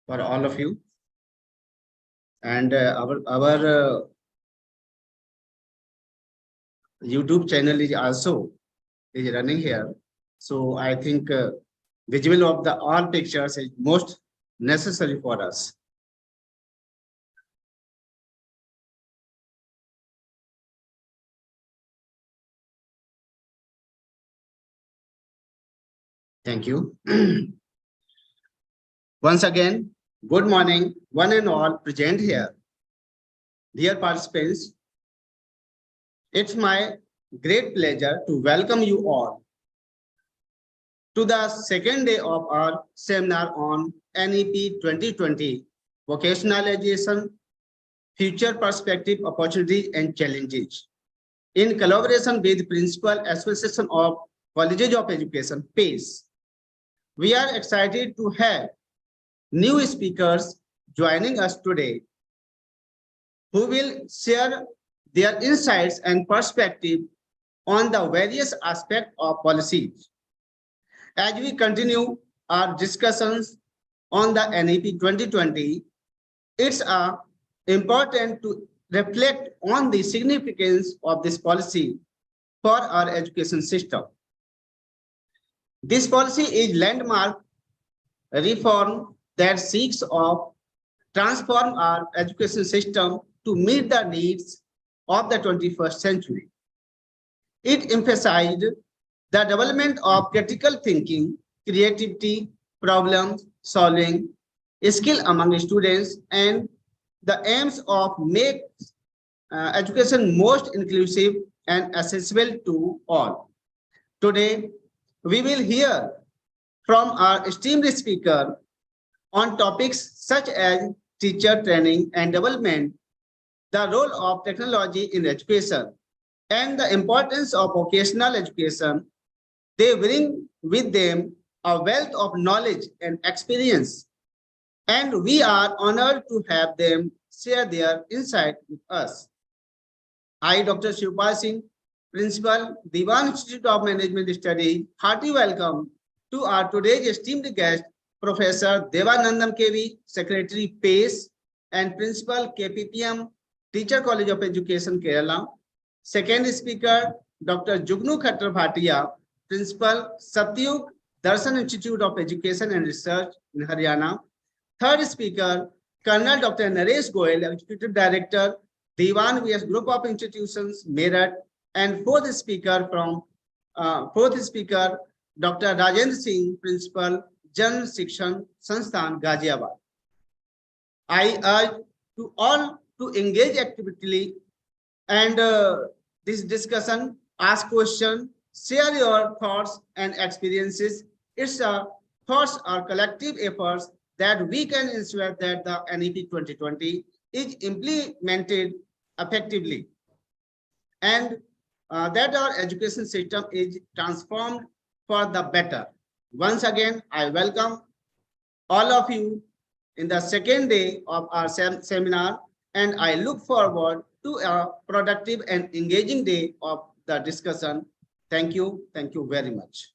for all of you. And our YouTube channel is also running here. So I think visual of the all pictures is most necessary for us. Thank you. Once again, good morning, one and all present here. Dear participants, it's my great pleasure to welcome you all to the second day of our seminar on NEP 2020, Vocationalization, Future Perspective, Opportunity and Challenges. In collaboration with Principal Association of Colleges of Education, PACE, we are excited to have new speakers joining us today who will share their insights and perspective on the various aspects of policies. As we continue our discussions on the NEP 2020, it's important to reflect on the significance of this policy for our education system. This policy is landmark reform that seeks to transform our education system to meet the needs of the 21st century. It emphasized the development of critical thinking, creativity, problem solving, skill among students, and the aims of make education most inclusive and accessible to all. Today, we will hear from our esteemed speaker on topics such as teacher training and development, the role of technology in education, and the importance of vocational education. They bring with them a wealth of knowledge and experience, and we are honored to have them share their insight with us. I, Dr. Shivpal Singh, Principal, DEWAN Institute of Management Studies, hearty welcome to our today's esteemed guest, Professor Devanandan KV, Secretary PACE, and Principal KPPM, Teacher College of Education, Kerala. Second speaker, Dr. Jugnu Khattar Bhatia, Principal, Satyug Darshan Institute of Education and Research in Haryana. Third speaker, Colonel Dr. Naresh Goyal, Executive Director, DEWAN VS Group of Institutions, MEERUT. And fourth speaker, Dr. Rajendra Singh, Principal, Jan Shikshan Sansthan, Ghaziabad. I urge to all to engage actively and this discussion, ask questions, share your thoughts and experiences. It's thoughts are collective efforts that we can ensure that the NEP 2020 is implemented effectively and that our education system is transformed for the better. Once again, I welcome all of you in the second day of our seminar, and I look forward to a productive and engaging day of the discussion. Thank you. Thank you very much.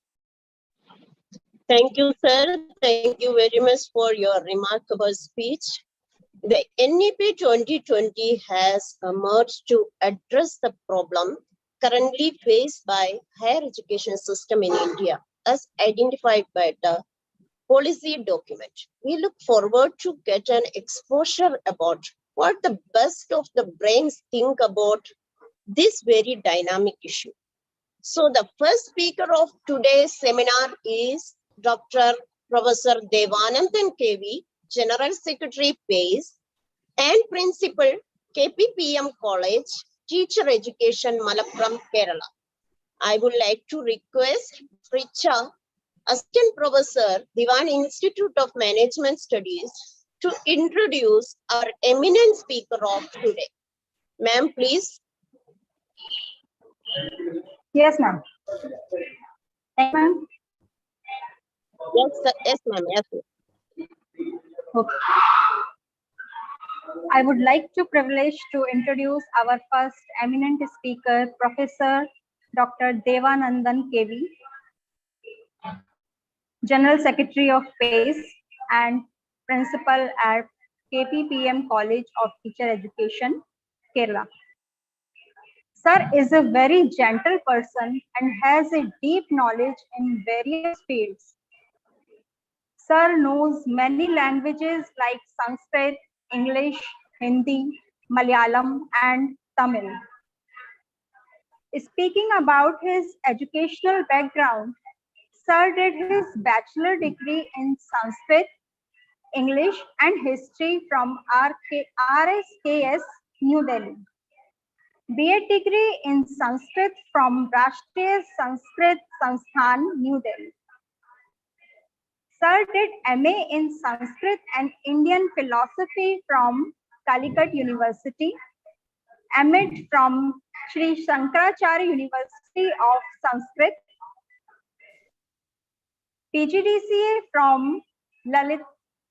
Thank you, sir. Thank you very much for your remarkable speech. The NEP 2020 has emerged to address the problem currently faced by higher education system in India, as identified by the policy document. We look forward to get an exposure about what the best of the brains think about this very dynamic issue. So the first speaker of today's seminar is Dr. Professor Devanandan KV, General Secretary PACE and Principal KPPM College, Teacher Education, Malappuram, Kerala. I would like to request Richa, Assistant Professor, DEWAN Institute of Management Studies, to introduce our eminent speaker of today. Ma'am, please. Yes, ma'am. Thank you, ma'am. Yes, sir. Yes, ma'am. Yes, Okay. I would like to privilege to introduce our first eminent speaker, Professor Dr. Devanandan KV, General Secretary of PACE and Principal at KPPM College of Teacher Education, Kerala. Sir is a very gentle person and has a deep knowledge in various fields. Sir knows many languages like Sanskrit, English, Hindi, Malayalam, and Tamil. Speaking about his educational background, Sir did his bachelor degree in Sanskrit, English, and history from RSKS, New Delhi. B.Ed degree in Sanskrit from Rashtriya Sanskrit Sansthan, New Delhi. Sir did MA in Sanskrit and Indian philosophy from Calicut University, MA from Sri Shankaracharya University of Sanskrit, PGDCA from Lalit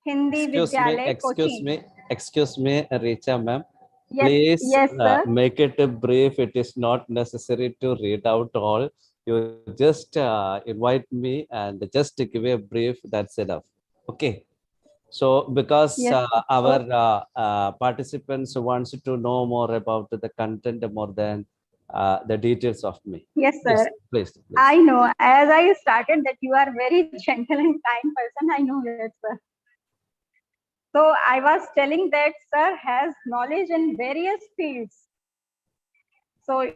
Hindi Vidyalaya, Cochin. Excuse me, Richa ma'am. Yes, Please yes, sir. make it brief. It is not necessary to read out all. You just invite me and just give a brief. That's enough. Okay. So because Yes, our participants wants to know more about the content more than the details of me. Yes, sir. Yes, please. I know. As I started that you are very gentle and kind person. I know that, sir. So I was telling that sir has knowledge in various fields. So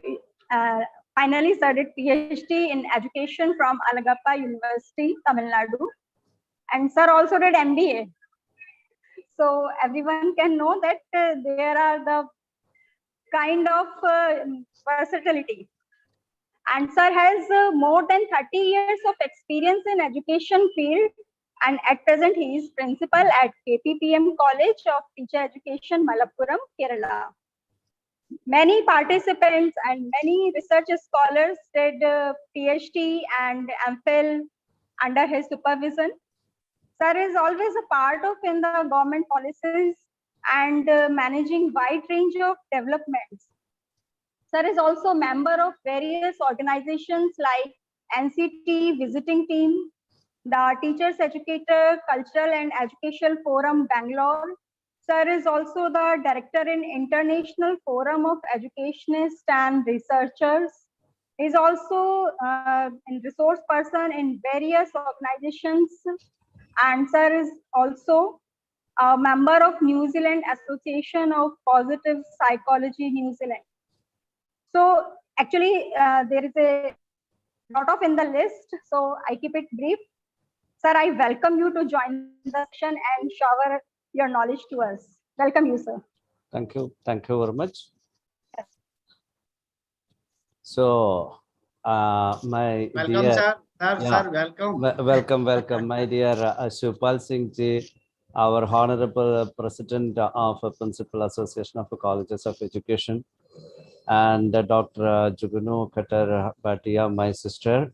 finally, sir did PhD in education from Alagappa University, Tamil Nadu, and sir also did MBA. So everyone can know that there are the kind of versatility. And sir has more than 30 years of experience in education field, and at present he is principal at KPPM College of Teacher Education, Malappuram, Kerala. Many participants and many research scholars did PhD and MPhil under his supervision. Sir is always a part of in the government policies and managing wide range of developments. Sir is also a member of various organizations like NCT Visiting Team, the Teachers Educator Cultural and Educational Forum, Bangalore. Sir is also the director in International Forum of Educationists and Researchers. He is also a resource person in various organizations. And sir is also a member of New Zealand Association of Positive Psychology, New Zealand. So actually, there is a lot of in the list, so I keep it brief. Sir, I welcome you to join the session and shower your knowledge to us. Welcome you, sir. Thank you. Thank you very much. So, my Welcome, dear, sir. Sir, yeah. sir, welcome. Welcome, my dear Shupal Singh ji, our Honorable President of Principal Association of Colleges of Education, and Dr. Jugunu Khatar Bhatia, my sister.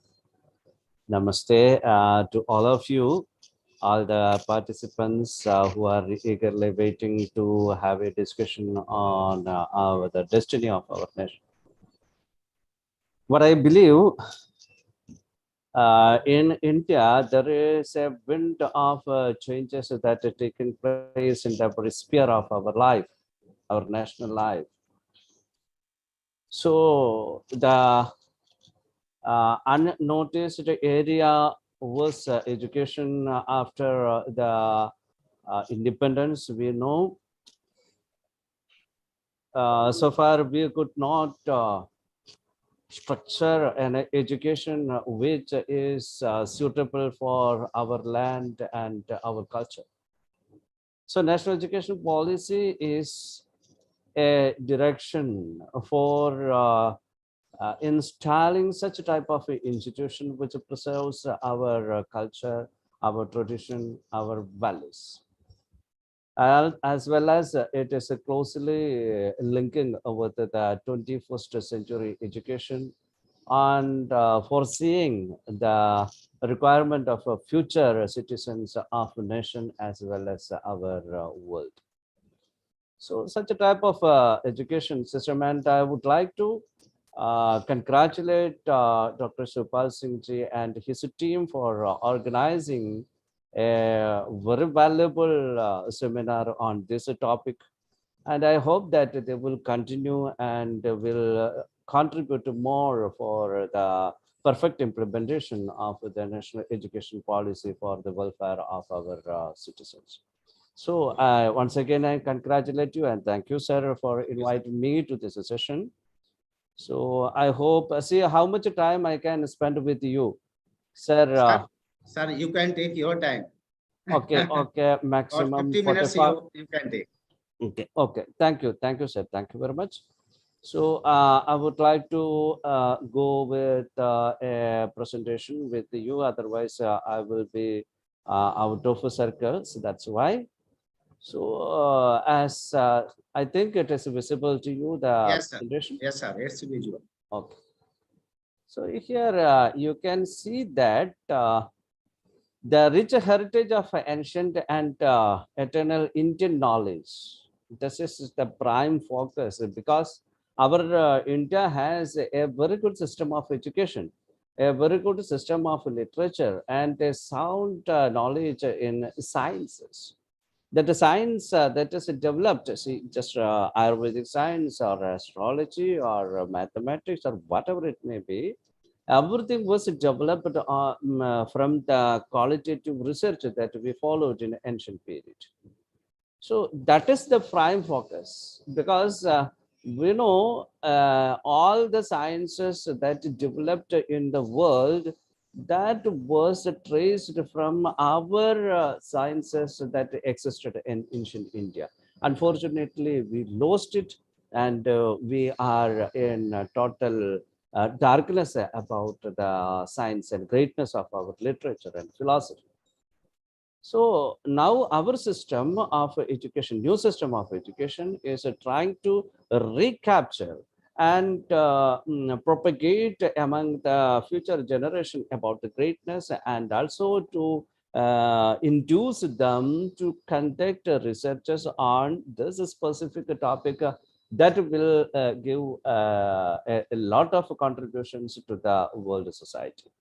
Namaste to all of you, all the participants who are eagerly waiting to have a discussion on the destiny of our nation. What I believe, in India, there is a wind of changes that are taking place in every sphere of our life, our national life. So the unnoticed area was education after the independence. We know so far we could not structure an education which is suitable for our land and our culture. So national education policy is a direction for installing such a type of institution which preserves our culture, our tradition, our values. As well as it is closely linking with the 21st century education and foreseeing the requirement of future citizens of the nation as well as our world. So such a type of education system, and I would like to congratulate Dr. Shupal Singh ji and his team for organizing a very valuable seminar on this topic. And I hope that they will continue and will contribute more for the perfect implementation of the national education policy for the welfare of our citizens. So once again, I congratulate you and thank you, sir, for inviting me to this session. So I hope, see how much time I can spend with you, sir. Sir, you can take your time. Okay, okay, Or maximum 50 minutes 45. you can take. Okay, okay. Thank you, sir. Thank you very much. So I would like to go with a presentation with you. Otherwise, I will be out of a circle. So that's why. So as I think it is visible to you, the Yes, sir. presentation. Yes, sir. It's visual. Okay. So here you can see that the rich heritage of ancient and eternal Indian knowledge. This is the prime focus because our India has a very good system of education, a very good system of literature, and a sound knowledge in sciences. That the science that is developed, see, just Ayurvedic science or astrology or mathematics or whatever it may be, everything was developed from the qualitative research that we followed in ancient period. So that is the prime focus because we know all the sciences that developed in the world that was traced from our sciences that existed in ancient India. Unfortunately, we lost it and we are in total darkness about the science and greatness of our literature and philosophy. So now our system of education, new system of education is trying to recapture and propagate among the future generation about the greatness and also to induce them to conduct researches on this specific topic that will give a lot of contributions to the world society.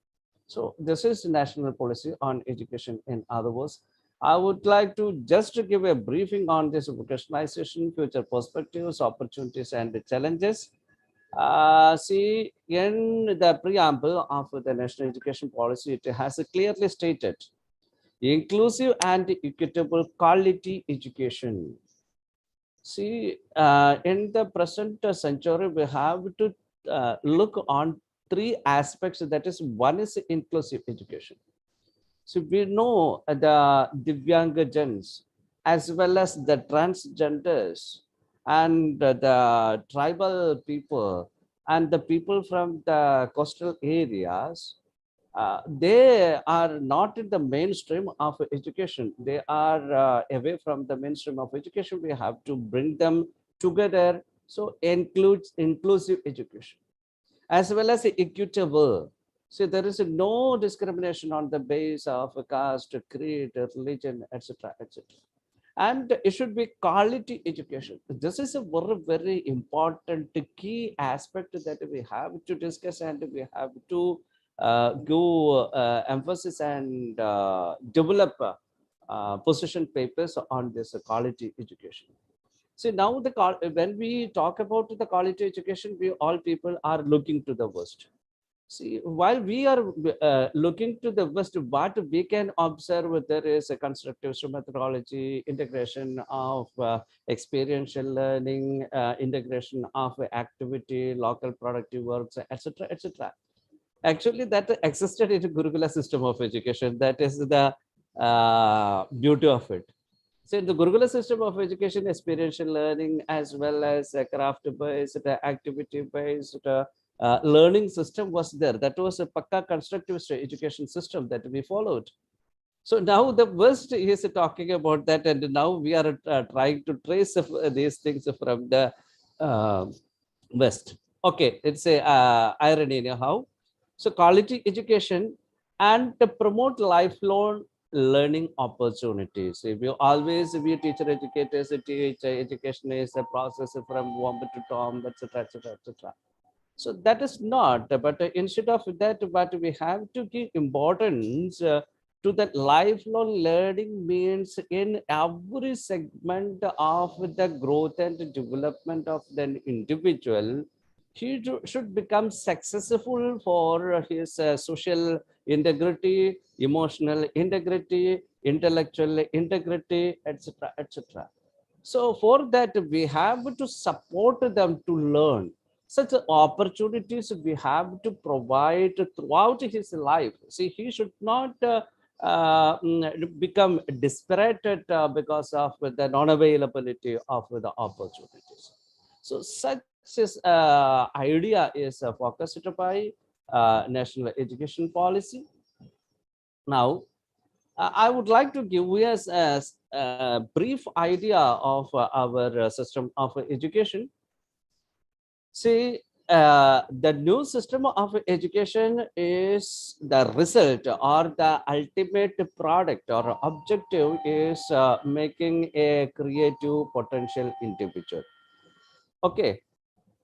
So this is national policy on education. In other words, I would like to just to give a briefing on this vocationalization, future perspectives, opportunities, and challenges. See, in the preamble of the national education policy, it has clearly stated inclusive and equitable quality education. See, in the present century, we have to look on three aspects. That is, one is inclusive education. So we know the Divyangajans as well as the transgenders and the tribal people and the people from the coastal areas, they are not in the mainstream of education. They are away from the mainstream of education. We have to bring them together. So includes inclusive education as well as equitable. So there is no discrimination on the basis of caste, creed, religion, etc., etc. And it should be quality education. This is a very, very important key aspect that we have to discuss and we have to give emphasis and develop position papers on this quality education. See, now when we talk about the quality education, we all people are looking to the West. See, while we are looking to the West, what we can observe there is a constructive methodology, integration of experiential learning, integration of activity, local productive works, etc., etc. Actually, that existed in the Gurukula system of education. That is the beauty of it. So in the Gurukula system of education, experiential learning as well as craft-based, activity-based learning system was there. That was a pakka constructivist education system that we followed. So now the West is talking about that, and now we are trying to trace these things from the West. Okay, it's a irony anyhow. So quality education and to promote lifelong learning opportunities. If you always be teacher educators, teach education is a process from womb to tomb, etc., etc., etc. So that is not, but instead of that, but we have to give importance to the lifelong learning means in every segment of the growth and development of the individual, he should become successful for his social integrity, emotional integrity, intellectual integrity, etc., etc. So for that, we have to support them to learn. Such opportunities we have to provide throughout his life. See, he should not become dispirited because of the non-availability of the opportunities. So such is idea is focused by national education policy. Now, I would like to give you a brief idea of our system of education. See, the new system of education is the result or the ultimate product or objective is making a creative potential individual. Okay,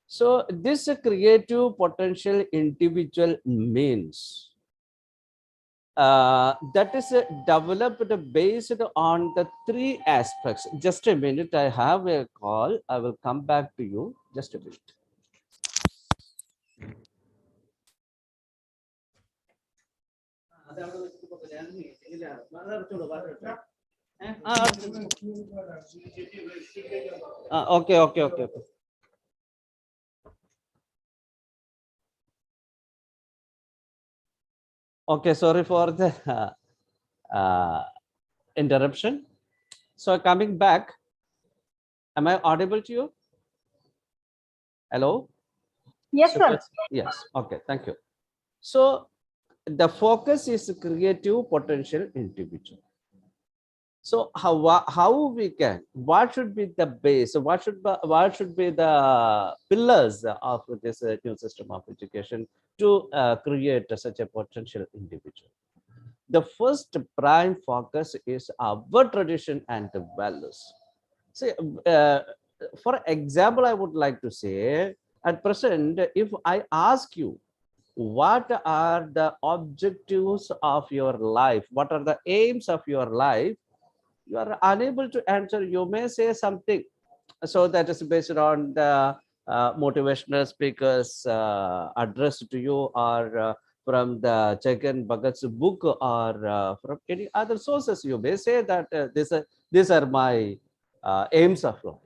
so this creative potential individual means that is developed based on the three aspects. Just a minute, I have a call. I will come back to you. Just a minute. Okay, okay, okay, okay. Okay, sorry for the interruption. So coming back, am I audible to you? Hello? Yes, So sir. yes, okay, thank you. So the focus is creative potential individual. So how we can, what should be the base, what should be the pillars of this new system of education to create such a potential individual? The first prime focus is our tradition and the values. See, for example, I would like to say, at present, if I ask you, what are the objectives of your life? What are the aims of your life? You are unable to answer. You may say something. So that is based on the motivational speakers address to you, or from the Chegan Bhagat's book, or from any other sources. You may say that these are my aims of life.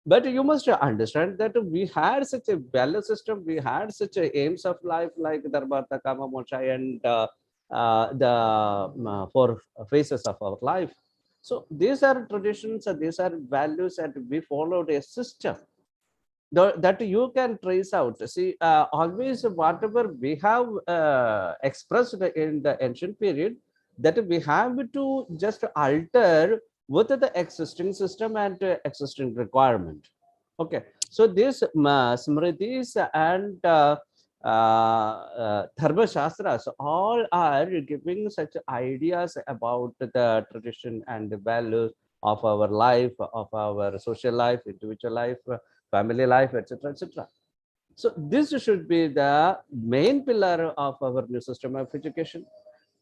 But you must understand that we had such a value system, we had such a aims of life like Dharmartha, Kama, Moksha, and the four phases of our life. So these are traditions, and these are values, and we followed a system that you can trace out. See, always whatever we have expressed in the ancient period, that we have to just alter with the existing system and existing requirement. Okay, so these smritis and dharma shastras all are giving such ideas about the tradition and the values of our life, of our social life, individual life, family life, etc., etc. So this should be the main pillar of our new system of education,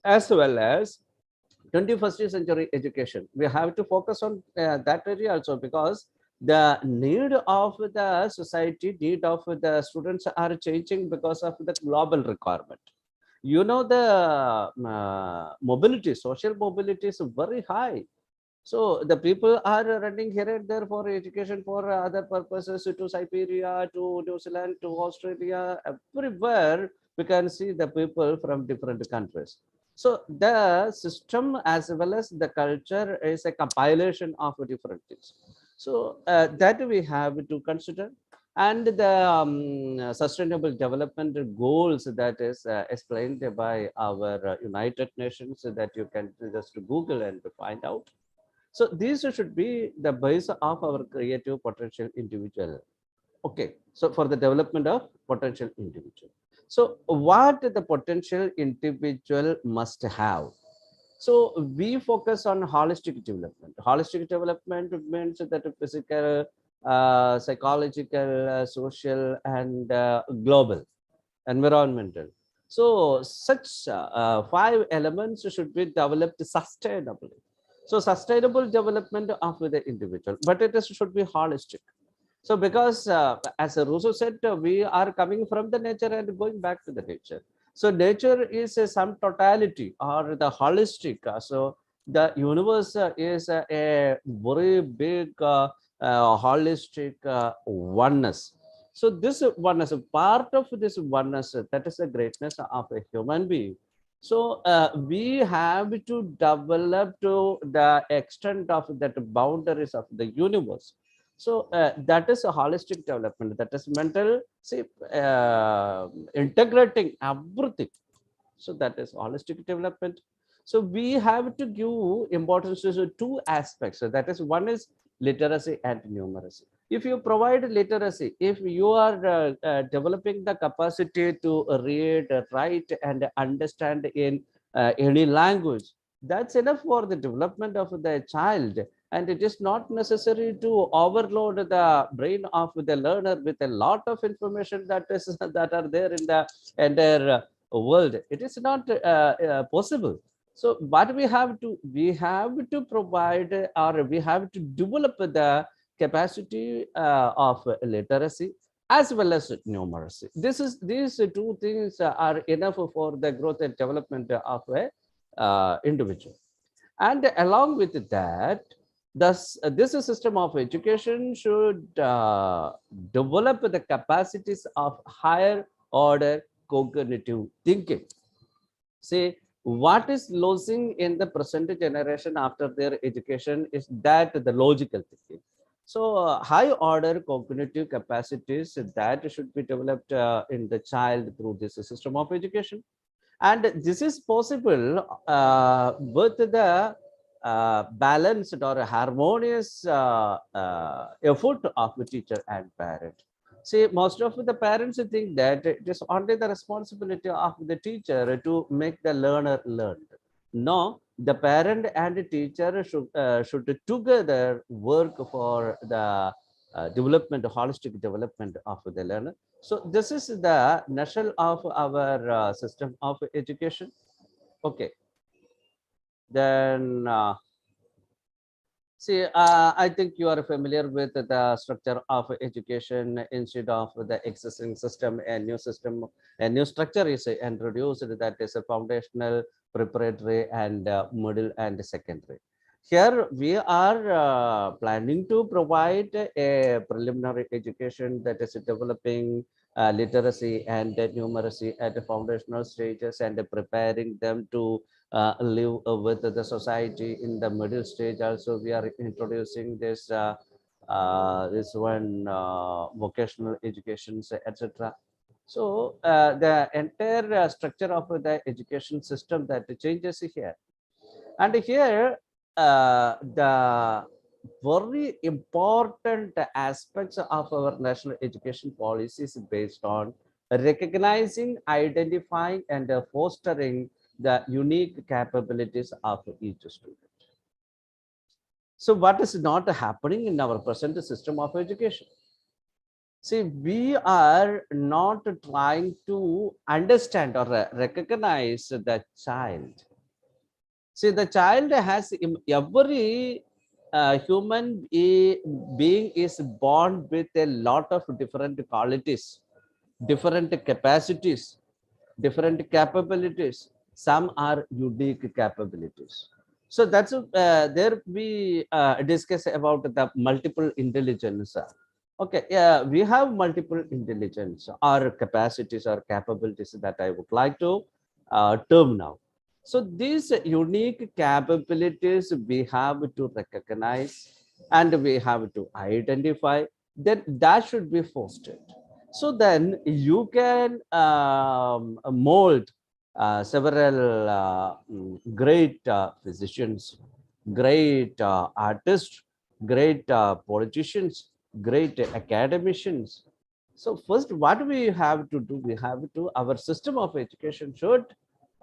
as well as 21st century education. We have to focus on that area also, because the need of the society, need of the students are changing because of the global requirement. You know, the mobility, social mobility is very high. So the people are running here and there for education, for other purposes, to Siberia, to New Zealand, to Australia, everywhere we can see the people from different countries. So the system as well as the culture is a compilation of different things. So that we have to consider. And the sustainable development goals that is explained by our United Nations, that you can just Google and find out. So these should be the base of our creative potential individual. Okay, so for the development of potential individual. So what the potential individual must have? So we focus on holistic development. Holistic development means that physical, psychological, social, and global, environmental. So such 5 elements should be developed sustainably. So sustainable development of the individual, but should be holistic. So because as Russo said, we are coming from the nature and going back to the nature. So nature is some totality or the holistic. So the universe is a very big holistic oneness. So this oneness, part of this oneness, that is the greatness of a human being. So we have to develop to the extent of that boundaries of the universe. So that is a holistic development. That is mental, see, integrating everything. So that is holistic development. So we have to give importance to 2 aspects. So that is, one is literacy and numeracy. If you provide literacy, if you are developing the capacity to read, write, and understand in any language, that's enough for the development of the child. And it is not necessary to overload the brain of the learner with a lot of information that is that are there in the entire world. It is not possible. So what we have to provide, or we have to develop the capacity of literacy as well as numeracy. These 2 things are enough for the growth and development of a individual. And along with that, this system of education should develop the capacities of higher order cognitive thinking. See, what is losing in the present generation after their education is that the logical thinking. So high order cognitive capacities that should be developed in the child through this system of education. And this is possible with the balanced or harmonious effort of the teacher and parent. See, most of the parents think that it is only the responsibility of the teacher to make the learner learn. No, the parent and the teacher should together work for the development, holistic development of the learner. So this is the nutshell of our system of education. Okay. Then see, I think you are familiar with the structure of education. Instead of the existing system, a new structure is introduced, that is a foundational, preparatory, and middle and secondary. Here we are planning to provide a preliminary education that is developing literacy and numeracy at the foundational stages and preparing them to live with the society in the middle stage. Also, we are introducing this this one vocational educations, etc. So the entire structure of the education system that changes here. And here the very important aspects of our national education policy is based on recognizing, identifying, and fostering the unique capabilities of each student. So what is not happening in our present system of education? See, we are not trying to understand or recognize the child. See, the child has every human being is born with a lot of different qualities, different capacities, different capabilities. Some are unique capabilities. So that's there we discuss about the multiple intelligence. Okay, yeah, we have multiple intelligence or capacities or capabilities that I would like to term now. So these unique capabilities we have to recognize and we have to identify, then that should be fostered. So then you can mold several great physicians, great artists, great politicians, great academicians. So first, what we have to do, our system of education should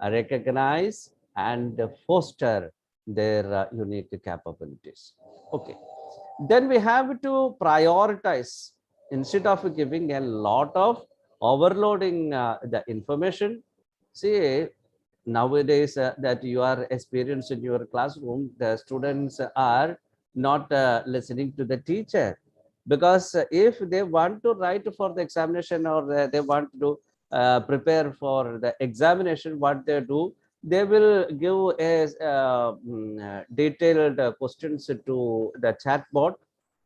recognize and foster their unique capabilities. Okay. Then we have to prioritize instead of giving a lot of overloading the information. See, nowadays that you are experienced in your classroom, the students are not listening to the teacher, because if they want to write for the examination, or they want to prepare for the examination, what they do, they will give a detailed questions to the chatbot,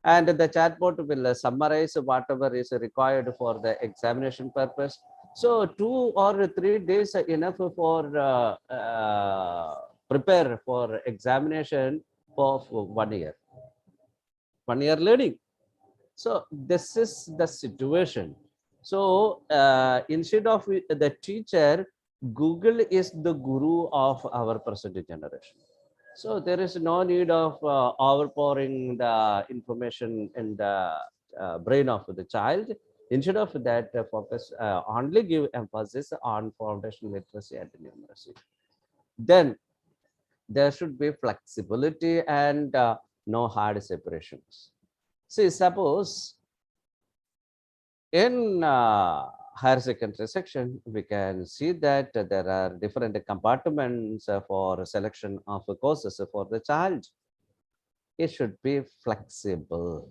and the chatbot will summarize whatever is required for the examination purpose. So 2 or 3 days are enough for prepare for examination for 1 year. 1 year learning. So this is the situation. So instead of the teacher, Google is the guru of our present generation. So there is no need of overpouring the information in the brain of the child. Instead of that, focus only give emphasis on foundational literacy and numeracy. Then there should be flexibility and no hard separations. See, suppose in higher secondary section, we can see that there are different compartments for selection of courses for the child. It should be flexible.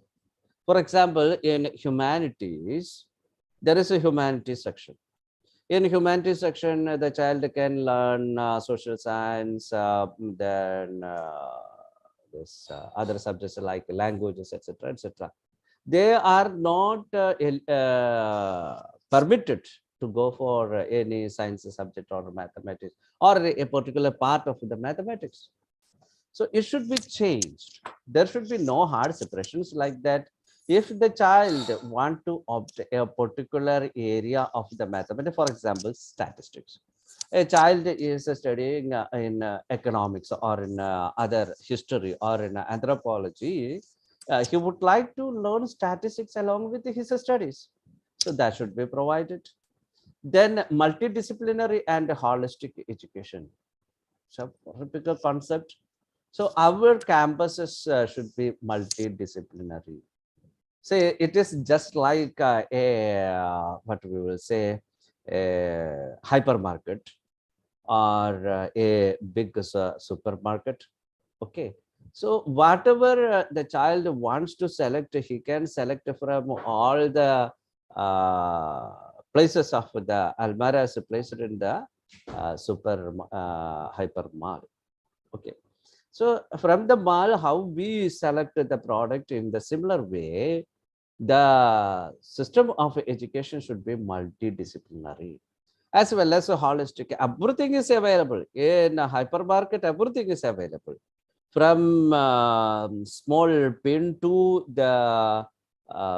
For example, in humanities, there is a humanities section. In humanities section, the child can learn social science, then this other subjects like languages, etc., etc. They are not permitted to go for any science subject or mathematics or a particular part of the mathematics. So it should be changed. There should be no hard separations like that. If the child want to opt a particular area of the mathematics, for example, statistics, a child is studying in economics or in other history or in anthropology, he would like to learn statistics along with his studies. So that should be provided. Then multidisciplinary and holistic education. So typical concept. So our campuses should be multidisciplinary. Say it is just like what we will say, a hypermarket or a big supermarket. Okay. So whatever the child wants to select, he can select from all the places of the almaras placed in the hyper mall. Okay. So from the mall, how we select the product in the similar way, the system of education should be multidisciplinary as well as holistic. Everything is available in a hypermarket. Everything is available, from small pin to the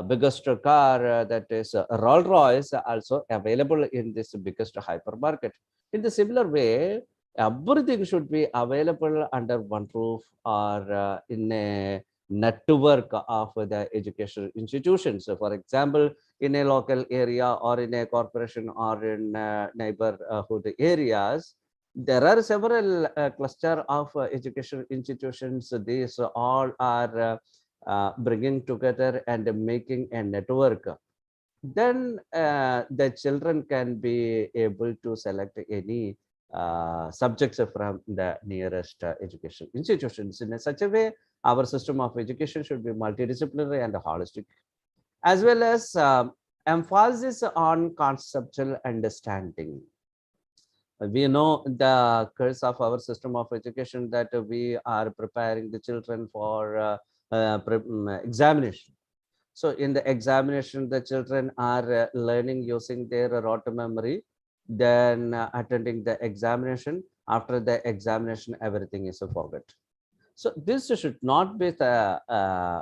biggest car, that is Rolls Royce, also available in this biggest hypermarket. In the similar way, everything should be available under one roof or in a network of the educational institutions. So for example, in a local area or in a corporation or in neighborhood areas, there are several cluster of educational institutions. These all are bringing together and making a network. Then the children can be able to select any subjects from the nearest education institutions. In such a way, our system of education should be multidisciplinary and holistic, as well as emphasis on conceptual understanding. We know the curse of our system of education, that we are preparing the children for examination. So in the examination, the children are learning using their rote memory, then attending the examination. After the examination, everything is forgot. So this should not be the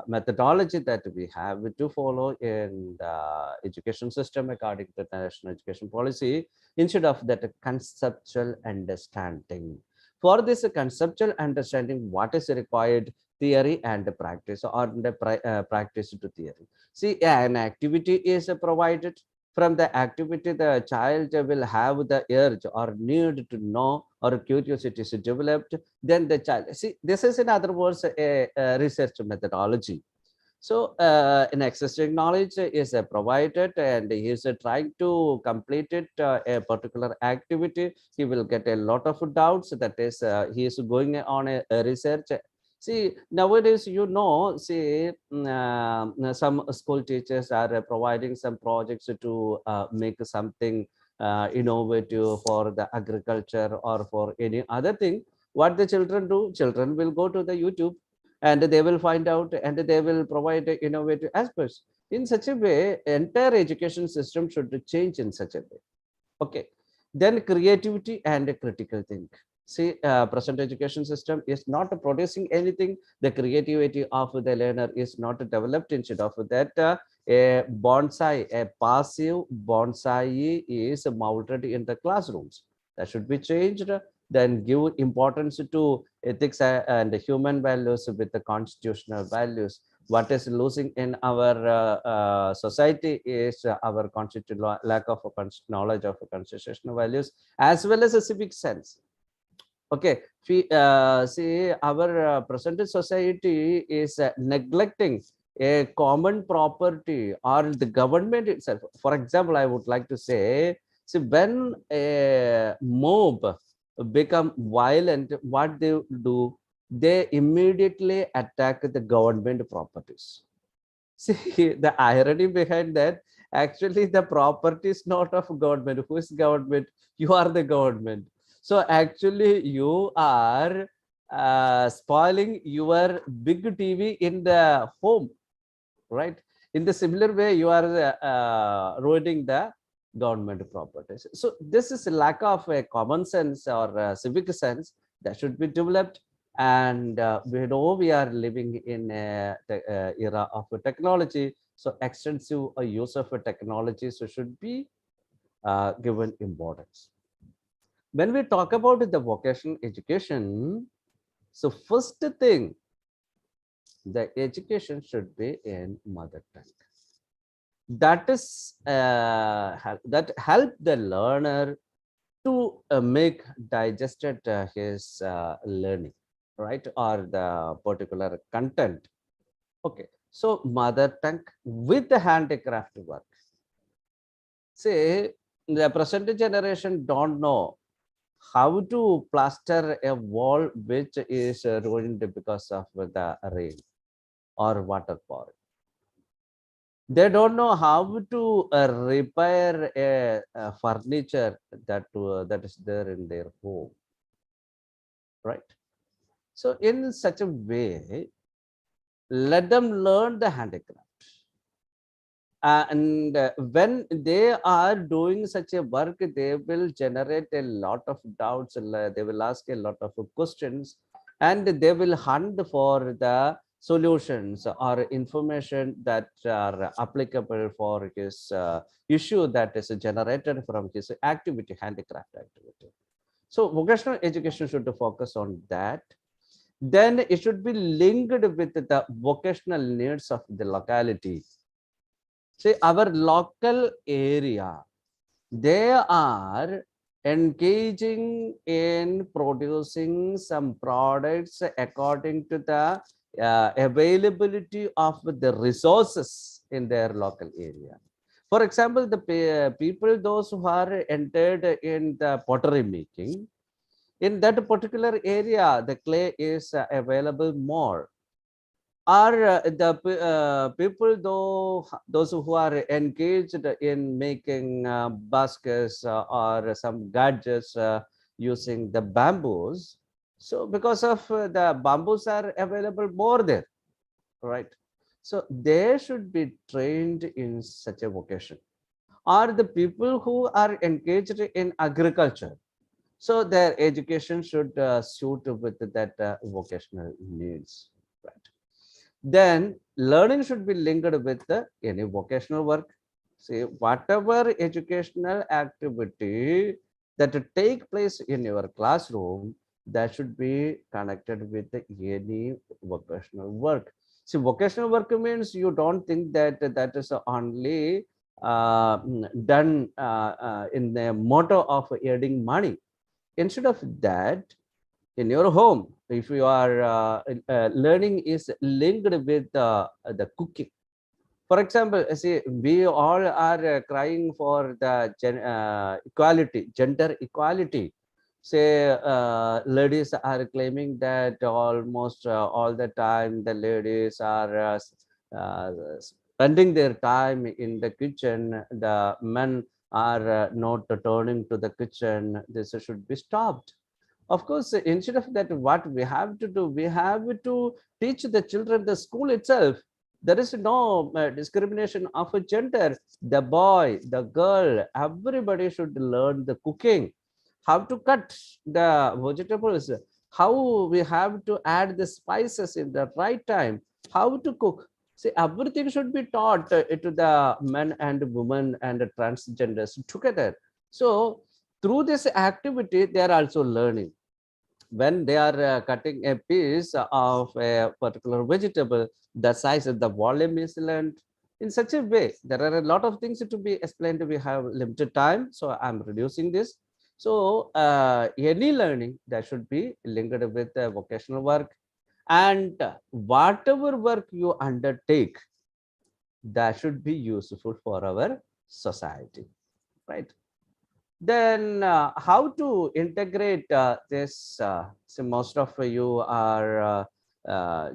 methodology that we have to follow in the education system according to the national education policy. Instead of that, conceptual understanding. For this conceptual understanding, what is required? Theory and practice, or the practice to theory. See, an activity is provided. From the activity, the child will have the urge or need to know, or curiosity is developed. Then the child, see, this is in other words a research methodology. So an existing knowledge is provided, and he is trying to complete it, a particular activity. He will get a lot of doubts. That is, he is going on a research. See, nowadays, see, some school teachers are providing some projects to make something innovative for the agriculture or for any other thing. What the children do? Children will go to the YouTube and they will find out and they will provide innovative aspects. In such a way, entire education system should change in such a way. Okay. Then creativity and critical think. See, present education system is not producing anything. The creativity of the learner is not developed. Instead of that, a bonsai, a passive bonsai is mounted in the classrooms. That should be changed. Then give importance to ethics and human values with the constitutional values. What is losing in our society is our constitutional lack of knowledge of constitutional values as well as a civic sense. Okay, we see our present society is neglecting a common property or the government itself. For example, I would like to say, see, when a mob become violent, what they do, they immediately attack the government properties. See, the irony behind that, actually the property is not of government. Who is government? You are the government. So actually you are spoiling your big TV in the home, right? In the similar way, you are ruining the government properties. So this is a lack of a common sense or civic sense that should be developed. And we know we are living in a era of technology. So extensive use of technology should be given importance. When we talk about the vocational education, so first thing, the education should be in mother tongue. That is that help the learner to make digested his learning, right, or the particular content. Okay, so mother tongue with the handicraft work. Say the present generation don't know how to plaster a wall which is ruined because of the rain or water pouring. They don't know how to repair a furniture that is there in their home, right? So in such a way, let them learn the handicraft. And when they are doing such a work, they will generate a lot of doubts. They will ask a lot of questions, and they will hunt for the solutions or information that are applicable for his issue that is generated from his activity, handicraft activity. So vocational education should focus on that. Then it should be linked with the vocational needs of the locality. See, our local area, they are engaging in producing some products according to the availability of the resources in their local area. For example, the people, those who are entered in the pottery making, in that particular area, the clay is available more. Are the people, those who are engaged in making baskets or some gadgets using the bamboos? So because of the bamboos are available more there, right? So they should be trained in such a vocation. Are the people who are engaged in agriculture? So their education should suit with that vocational needs, right? Then learning should be linked with any vocational work. See, whatever educational activity that take place in your classroom, that should be connected with any vocational work. See, vocational work means you don't think that that is only done in the motto of earning money. Instead of that, in your home, if you are learning is linked with the cooking. For example, see, we all are crying for the equality, gender equality. Say, ladies are claiming that almost all the time the ladies are spending their time in the kitchen. The men are not turning to the kitchen. This should be stopped. Of course, instead of that, what we have to do, we have to teach the children, the school itself. There is no discrimination of a gender. The boy, the girl, everybody should learn the cooking, how to cut the vegetables, how we have to add the spices in the right time, how to cook. See, everything should be taught to the men and women and the transgenders together. So through this activity, they are also learning. When they are cutting a piece of a particular vegetable, the size of the volume is learned in such a way. There are a lot of things to be explained. We have limited time, so I'm reducing this. So any learning that should be linked with vocational work, and whatever work you undertake, that should be useful for our society, right? Then how to integrate this? So most of you are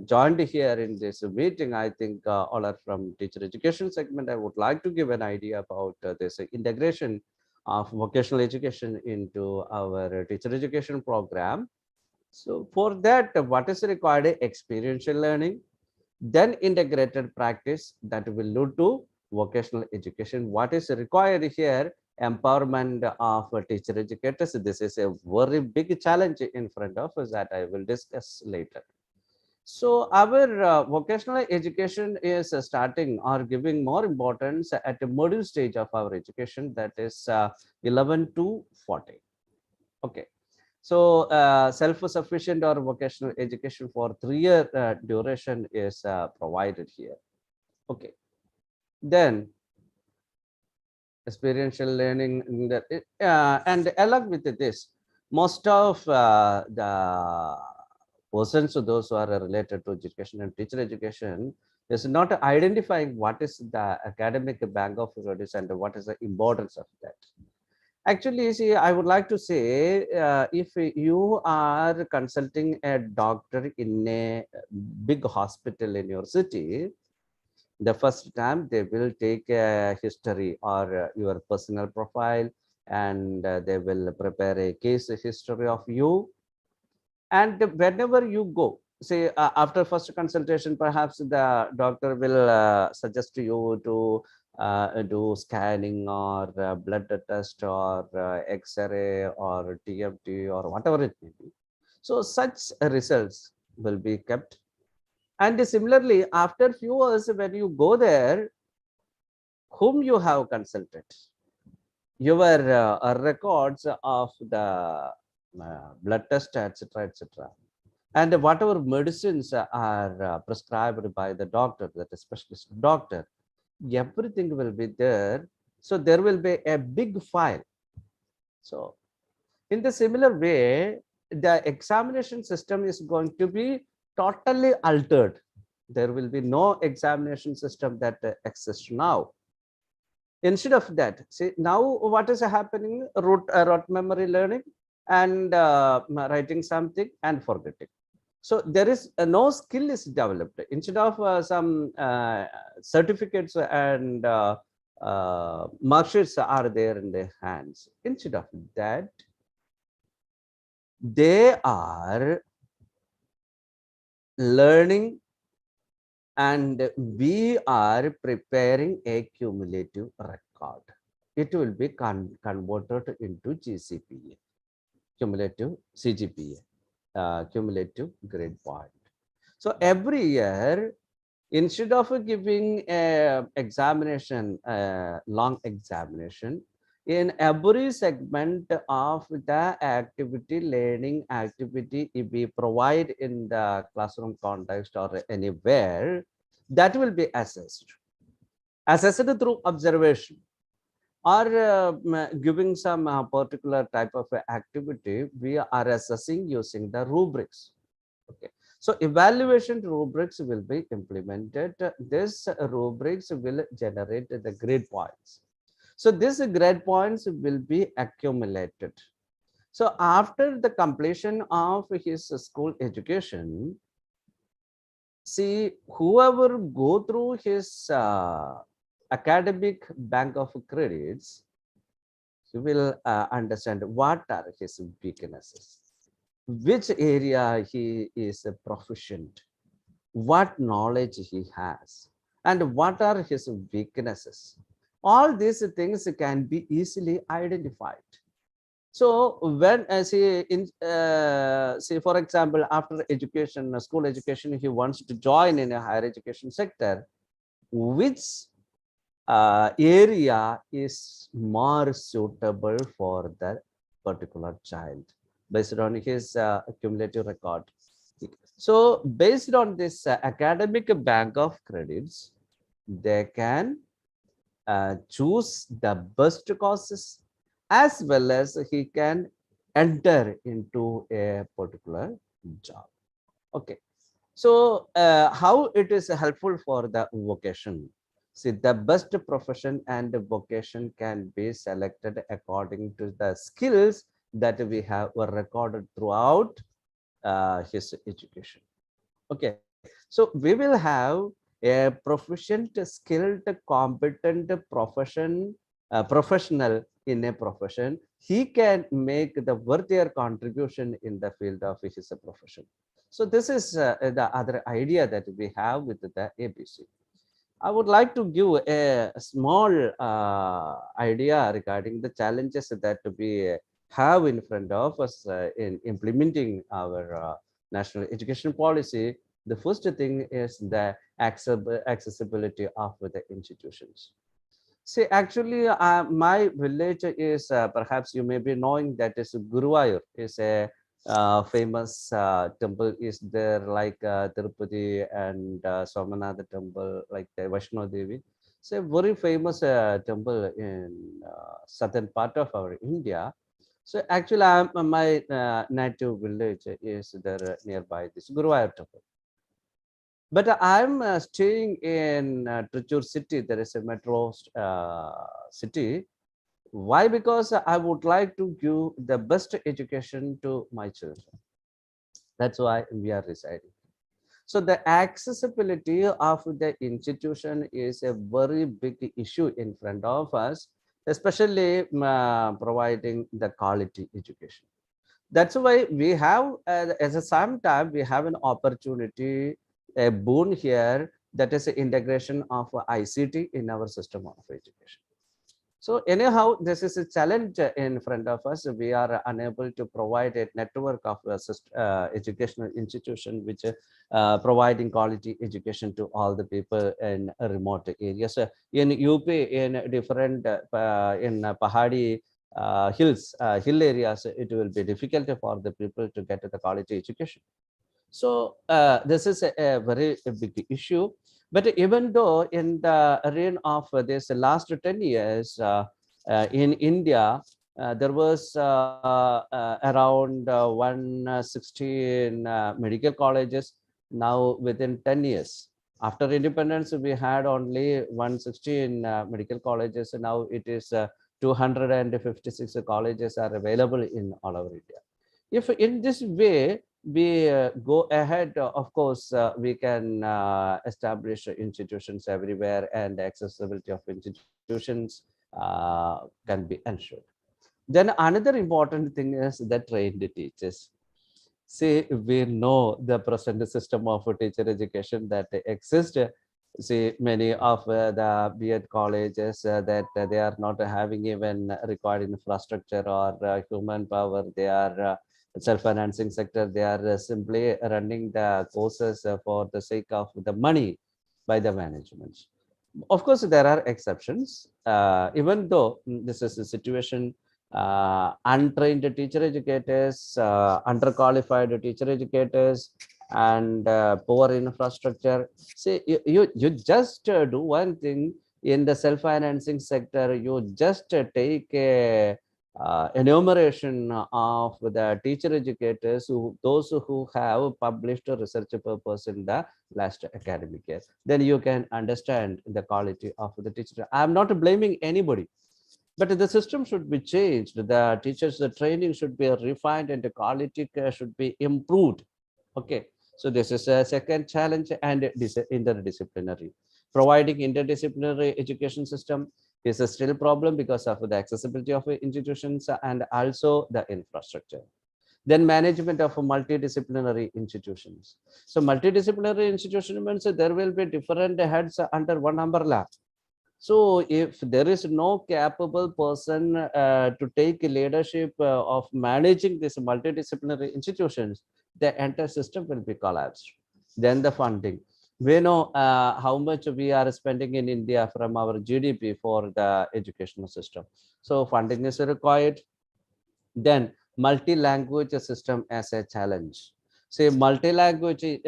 joined here in this meeting. I think all are from teacher education segment. I would like to give an idea about this integration of vocational education into our teacher education program. So for that, what is required? Experiential learning, then integrated practice that will lead to vocational education. What is required here? Empowerment of teacher educators. This is a very big challenge in front of us that I will discuss later. So our vocational education is starting or giving more importance at the module stage of our education, that is 11 to 40. Okay. So self-sufficient or vocational education for 3-year duration is provided here. Okay. Then experiential learning, and along with this, most of the persons, those who are related to education and teacher education, is not identifying what is the academic bag of studies and what is the importance of that. Actually, see, I would like to say, if you are consulting a doctor in a big hospital in your city, the first time they will take a history or your personal profile, and they will prepare a case history of you. And whenever you go, say after first consultation, perhaps the doctor will suggest to you to do scanning or blood test or X-ray or TFT or whatever it may be. So such results will be kept. And similarly, after few years, when you go there, whom you have consulted, your records of the blood test, etc., etc., and whatever medicines are prescribed by the doctor, that is specialist doctor, everything will be there. So there will be a big file. So in the similar way, the examination system is going to be totally altered. There will be no examination system that exists now. Instead of that, see, now what is happening? Rote memory learning and writing something and forgetting. So there is no skill is developed. Instead of some certificates and mark sheets are there in their hands. Instead of that, they are learning, and we are preparing a cumulative record. It will be converted into GCPA, cumulative CGPA, cumulative grade point. So every year, instead of giving a examination, long examination, in every segment of the activity, learning activity, if we provide in the classroom context or anywhere, that will be assessed through observation, or giving some particular type of activity, we are assessing using the rubrics. Okay. So evaluation rubrics will be implemented. This rubrics will generate the grade points. So these grade points will be accumulated. So after the completion of his school education, see, whoever go through his academic bank of credits, he will understand what are his weaknesses, which area he is proficient, what knowledge he has, and what are his weaknesses. All these things can be easily identified. So when say for example, after education, school education, he wants to join in a higher education sector, which area is more suitable for that particular child based on his cumulative record. So based on this academic bank of credits, they can choose the best courses, as well as he can enter into a particular job. Okay. So how it is helpful for the vocation? See, the best profession and vocation can be selected according to the skills that we have were recorded throughout his education. Okay, so we will have a proficient, skilled, competent professional in a profession. He can make the worthier contribution in the field of his profession. So this is the other idea that we have with the ABC. I would like to give a small idea regarding the challenges that we have in front of us in implementing our national education policy. The first thing is the accessibility of the institutions. See, actually, my village is perhaps you may be knowing that is Guruvayur is a famous temple is there like Tirupati and Somanatha temple like the Vaishno Devi. It's a very famous temple in southern part of our India. So actually, my native village is there nearby this Guruvayur temple. But I'm staying in Trichy city. There is a metro city. Why? Because I would like to give the best education to my children. That's why we are residing. So the accessibility of the institution is a very big issue in front of us, especially providing the quality education. That's why we have, as a same time, we have an opportunity, a boon here, that is the integration of ICT in our system of education. So anyhow, this is a challenge in front of us. We are unable to provide a network of educational institution which providing quality education to all the people in remote areas. In UP, in different in Pahadi hill areas, it will be difficult for the people to get the quality education. So this is a very big issue. But even though in the reign of this last 10 years in India, there was around 116 medical colleges. Now within 10 years, after independence, we had only 116 medical colleges. Now it is 256 colleges are available in all over India. If in this way we go ahead, of course, we can establish institutions everywhere, and accessibility of institutions can be ensured. Then another important thing is the trained teachers. See, we know the present system of teacher education that exists. See, many of the B.Ed colleges that they are not having even required infrastructure or human power. They are self-financing sector. They are simply running the courses for the sake of the money by the management. Of course, there are exceptions. Even though this is a situation, untrained teacher educators, underqualified teacher educators, and poor infrastructure. See, you just do one thing in the self-financing sector. You just take a enumeration of the teacher educators, those who have published a research purpose in the last academic year. Then you can understand the quality of the teacher. I'm not blaming anybody, but the system should be changed. The teachers, the training should be refined and the quality should be improved. Okay, so this is a second challenge, and interdisciplinary. Providing interdisciplinary education system is a still problem because of the accessibility of institutions and also the infrastructure. Then management of multidisciplinary institutions. So multidisciplinary institution means there will be different heads under one umbrella. So if there is no capable person to take leadership of managing these multidisciplinary institutions, the entire system will be collapsed. Then the funding. We know how much we are spending in India from our GDP for the educational system. So funding is required. Then multi-language system as a challenge. See, multi-language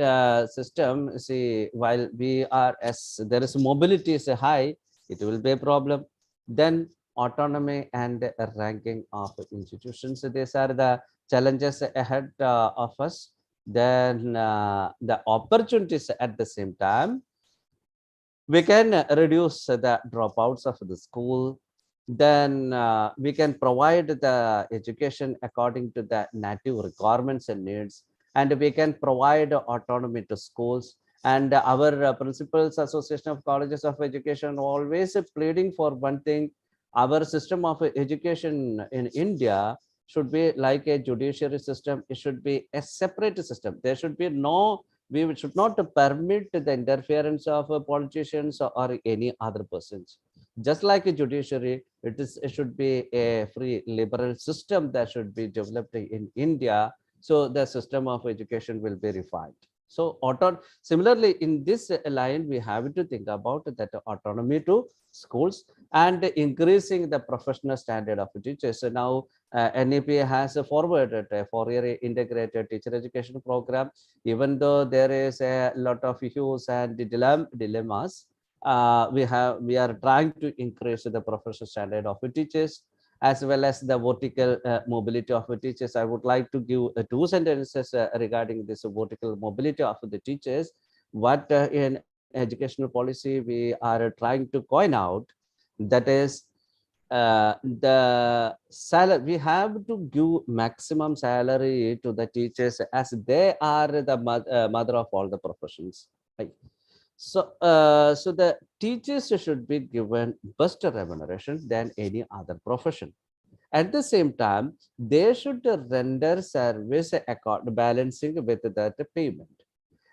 system, see, while we are, as there is mobility is high, it will be a problem. Then autonomy and ranking of institutions. So these are the challenges ahead of us. Then the opportunities at the same time, we can reduce the dropouts of the school. Then we can provide the education according to the native requirements and needs, and we can provide autonomy to schools. And our Principals Association of Colleges of Education always pleading for one thing: our system of education in India should be like a judiciary system. It should be a separate system. There should be no, we should not permit the interference of politicians or any other persons. Just like a judiciary, it should be a free liberal system that should be developed in India. So the system of education will be refined. So similarly, in this line, we have to think about that autonomy to schools and increasing the professional standard of teachers. So now NEP has forwarded a 4-year integrated teacher education program. Even though there is a lot of issues and dilemmas, we are trying to increase the professional standard of teachers as well as the vertical mobility of the teachers. I would like to give 2 sentences regarding this vertical mobility of the teachers. What in educational policy we are trying to coin out, that is the salary. We have to give maximum salary to the teachers as they are the mother of all the professions. Right? So, so the teachers should be given best remuneration than any other profession. At the same time, they should render service balancing with that payment.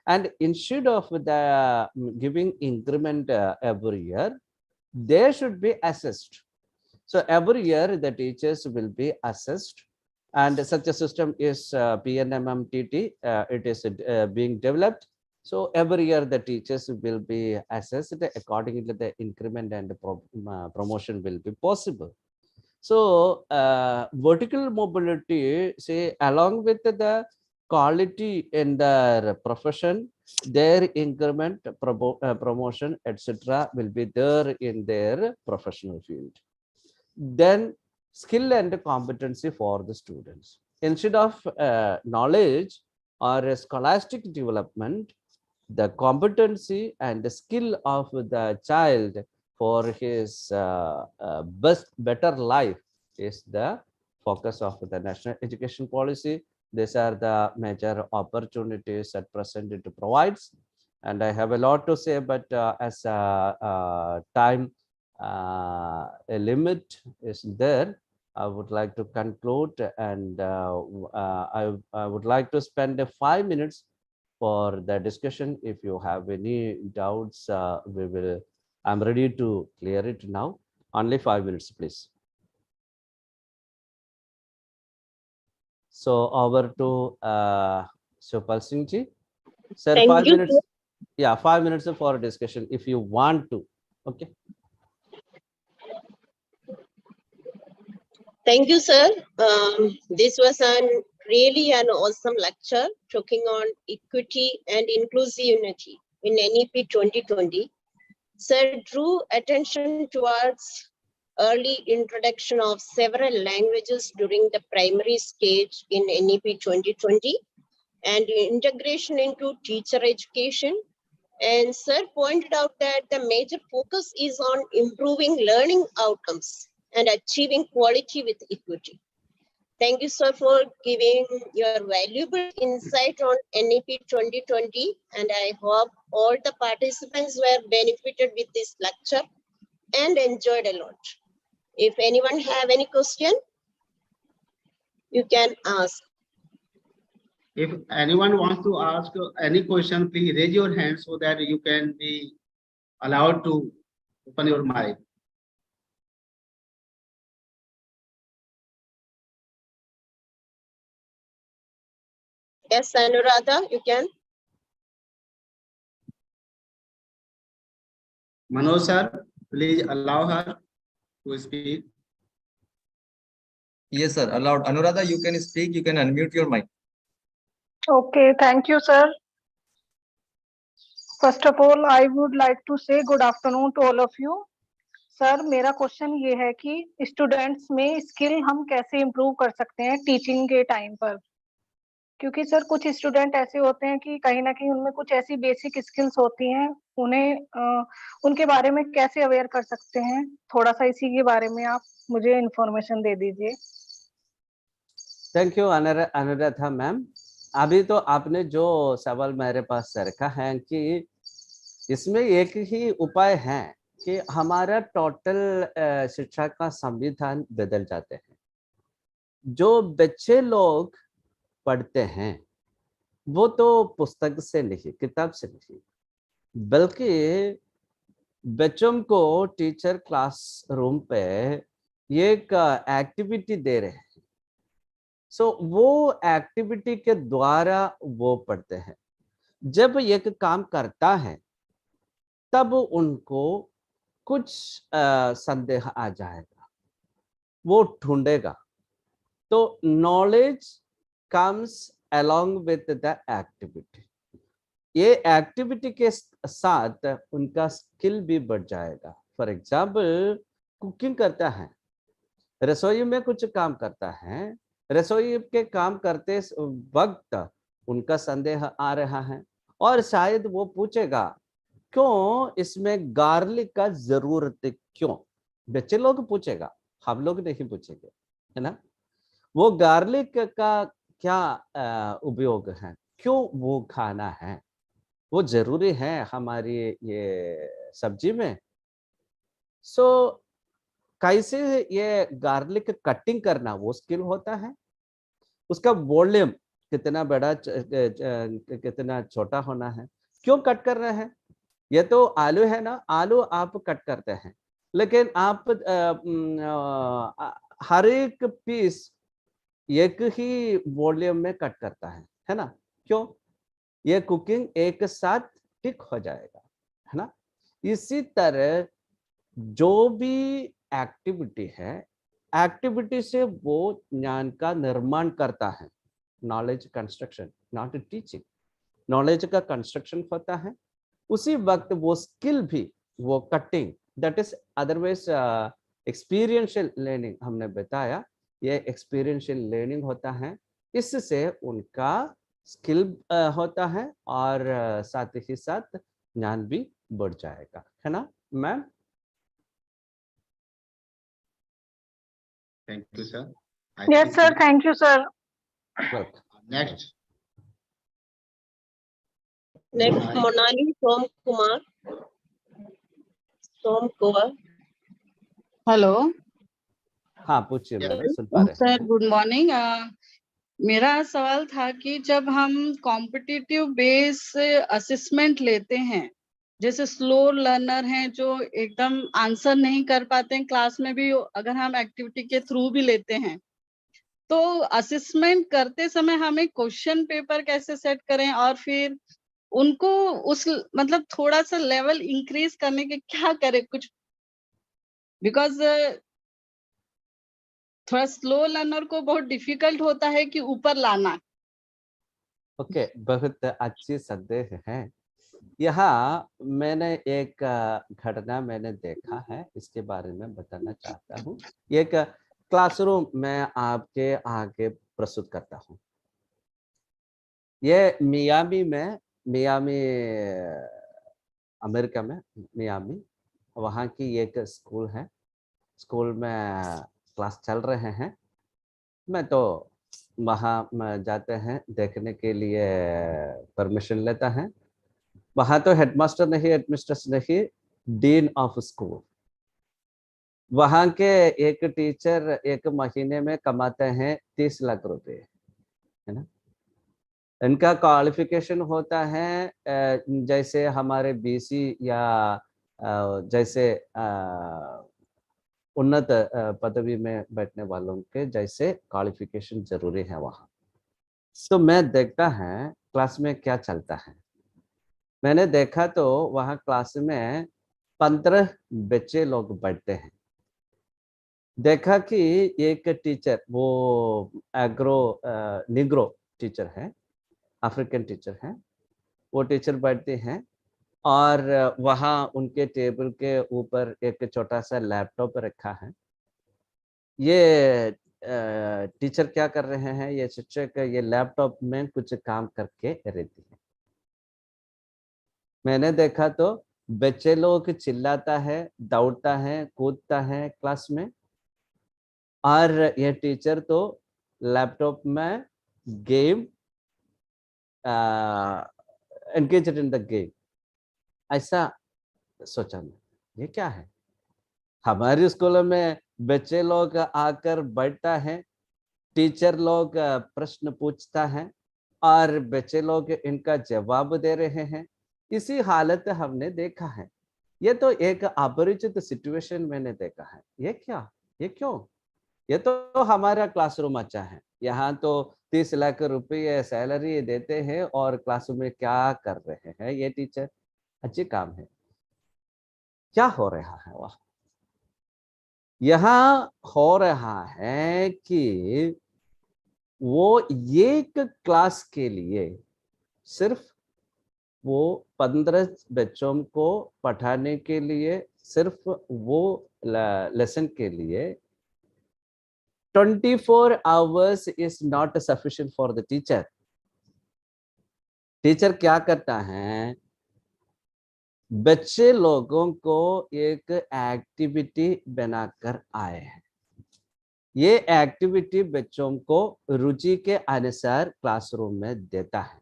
And instead of the giving increment every year, they should be assessed. So every year the teachers will be assessed, and such a system is PNMMTT. It is being developed. So every year the teachers will be assessed according to the increment, and the promotion will be possible. So vertical mobility, say, along with the quality in their profession, their increment, promotion, etc., will be there in their professional field. Then skill and competency for the students. Instead of knowledge or scholastic development, the competency and the skill of the child for his better life is the focus of the national education policy. These are the major opportunities at present it provides. And I have a lot to say, but as time a limit is there, I would like to conclude, and I would like to spend 5 minutes for the discussion. If you have any doubts, I'm ready to clear it now. Only 5 minutes, please. So over to Shopal Singh ji. Sir, Thank 5 you, minutes. sir. Yeah, 5 minutes for discussion if you want to. Okay. Thank you, sir. This was really an awesome lecture talking on equity and inclusivity in NEP 2020. Sir drew attention towards early introduction of several languages during the primary stage in NEP 2020 and integration into teacher education. And sir pointed out that the major focus is on improving learning outcomes and achieving quality with equity. Thank you, sir, for giving your valuable insight on NEP 2020. And I hope all the participants were benefited with this lecture and enjoyed a lot. If anyone have any question, you can ask. If anyone wants to ask any question, please raise your hand so that you can be allowed to open your mic. Yes, Anuradha, you can. Manoj sir, please allow her to speak. Yes, sir. Allowed. Anuradha, you can speak. You can unmute your mic. Okay, thank you, sir. First of all, I would like to say good afternoon to all of you. Sir मेरा question ये है कि students में skill हम कैसे improve कर सकते हैं टीचिंग के टाइम पर, क्योंकि सर कुछ स्टूडेंट ऐसे होते हैं कि कहीं ना कहीं उनमें कुछ ऐसी बेसिक स्किल्स होती हैं, उन्हें उनके बारे में कैसे अवेयर कर सकते हैं, थोड़ा सा इसी के बारे में आप मुझे इंफॉर्मेशन दे दीजिए। Thank you Anuradha ma'am. अभी तो आपने जो सवाल मेरे पास रखा है कि इसमें एक ही उपाय है कि हमारा टोटल शिक्षा का संविधान बदल जाते हैं। जो बच्चे लोग पढ़ते हैं वो तो पुस्तक से नहीं, किताब से नहीं, बल्कि बच्चों को टीचर क्लास रूम पे एक एक्टिविटी दे रहे हैं। सो वो एक्टिविटी के द्वारा वो पढ़ते हैं। जब एक काम करता है तब उनको कुछ संदेह आ जाएगा, वो ढूंढेगा। तो knowledge comes along with the activity. ये एक्टिविटी के साथ उनका स्किल भी बढ़ जाएगा। फॉर एग्जाम्पल, कुकिंग करता है, रसोई में कुछ काम करता है, रसोई के काम करते वक्त उनका संदेह आ रहा है और शायद वो पूछेगा क्यों इसमें गार्लिक का जरूरत है, क्यों? बच्चे लोग पूछेगा, हम लोग नहीं पूछेंगे, है ना। वो गार्लिक का क्या उपयोग है, क्यों वो खाना है, वो जरूरी है हमारी ये सब्जी में। सो कैसे ये गार्लिक कटिंग करना वो स्किल होता है। उसका वॉल्यूम कितना बड़ा कितना छोटा होना है, क्यों कट कर रहे हैं। ये तो आलू है ना, आलू आप कट करते हैं, लेकिन आप हर एक पीस एक ही वॉल्यूम में कट करता है ना। क्यों? ये कुकिंग एक साथ टिक हो जाएगा, है ना। इसी तरह जो भी एक्टिविटी है, एक्टिविटी से वो ज्ञान का निर्माण करता है। Knowledge construction, not teaching. Knowledge का कंस्ट्रक्शन होता है, उसी वक्त वो स्किल भी, वो cutting, that is otherwise experiential learning हमने बताया, ये एक्सपीरियंशियल लर्निंग होता है। इससे उनका स्किल होता है और साथ ही साथ ज्ञान भी बढ़ जाएगा, है ना ma'am. Thank you, sir. Yes, sir. Thank you, sir. Next. Next, Monali Som Kumar. Som Kumar. Hello हाँ पूछिए मैम, सुन पा रहे हैं। Sir, good morning. मेरा सवाल था कि जब हम कॉम्पिटिटिव बेस असेसमेंट लेते हैं, जैसे स्लो लर्नर हैं जो एकदम आंसर नहीं कर पाते हैं क्लास में भी, अगर हम एक्टिविटी के थ्रू भी लेते हैं, तो असेसमेंट करते समय हमें क्वेश्चन पेपर कैसे सेट करें और फिर उनको उस मतलब थोड़ा सा लेवल इंक्रीज करने के क्या करें कुछ, बिकॉज थोड़ा स्लो लर्नर को बहुत डिफिकल्ट होता है कि ऊपर लाना। ओके, बहुत अच्छी संदेह है। यहाँ मैंने एक घटना मैंने देखा है, इसके बारे में बताना चाहता हूँ। एक क्लासरूम मैं आपके आगे प्रस्तुत करता हूँ। ये मियामी अमेरिका में मियामी, वहाँ की एक स्कूल है। स्कूल में क्लास चल रहे हैं। मैं तो वहाँ जाते हैं देखने के लिए, परमिशन लेता है। वहाँ तो हेडमास्टर नहीं, हेडमिस्ट्रेस नहीं, डीन ऑफ स्कूल। वहाँ के एक टीचर एक महीने में कमाते हैं 30 लाख रुपए, है ना। इनका क्वालिफिकेशन होता है जैसे हमारे बीसी या जैसे उन्नत पदवी में बैठने वालों के जैसे क्वालिफिकेशन जरूरी है वहाँ। तो मैं देखता है क्लास में क्या चलता है। मैंने देखा तो वहाँ क्लास में 15 बच्चे लोग बैठते हैं। देखा कि एक टीचर, वो एग्रो निग्रो टीचर है, अफ्रीकन टीचर है, वो टीचर बैठते हैं और वहाँ उनके टेबल के ऊपर एक छोटा सा लैपटॉप रखा है। ये टीचर क्या कर रहे हैं, ये शिक्षक ये लैपटॉप में कुछ काम करके रहती है। मैंने देखा तो बच्चे लोग चिल्लाता है, दौड़ता है, कूदता है क्लास में, और ये टीचर तो लैपटॉप में game engaged in the game. ऐसा सोचा मैं, ये क्या है। हमारे स्कूल में बच्चे लोग आकर बैठता है, टीचर लोग प्रश्न पूछता है और बच्चे लोग इनका जवाब दे रहे हैं। इसी हालत हमने देखा है। ये तो एक अपरिचित सिचुएशन मैंने देखा है। ये क्या, ये क्यों? ये तो हमारा क्लासरूम अच्छा है। यहाँ तो 30 लाख रुपये सैलरी देते हैं और क्लासरूम में क्या कर रहे हैं ये टीचर? अच्छे काम है। क्या हो रहा है वहाँ? यहाँ हो रहा है कि वो एक क्लास के लिए सिर्फ वो 15 बच्चों को पढ़ाने के लिए, सिर्फ वो लेसन के लिए 24 hours is not sufficient for the teacher. Teacher क्या करता है, बच्चे लोगों को एक एक्टिविटी बनाकर आए हैं। ये एक्टिविटी बच्चों को रुचि के अनुसार क्लासरूम में देता है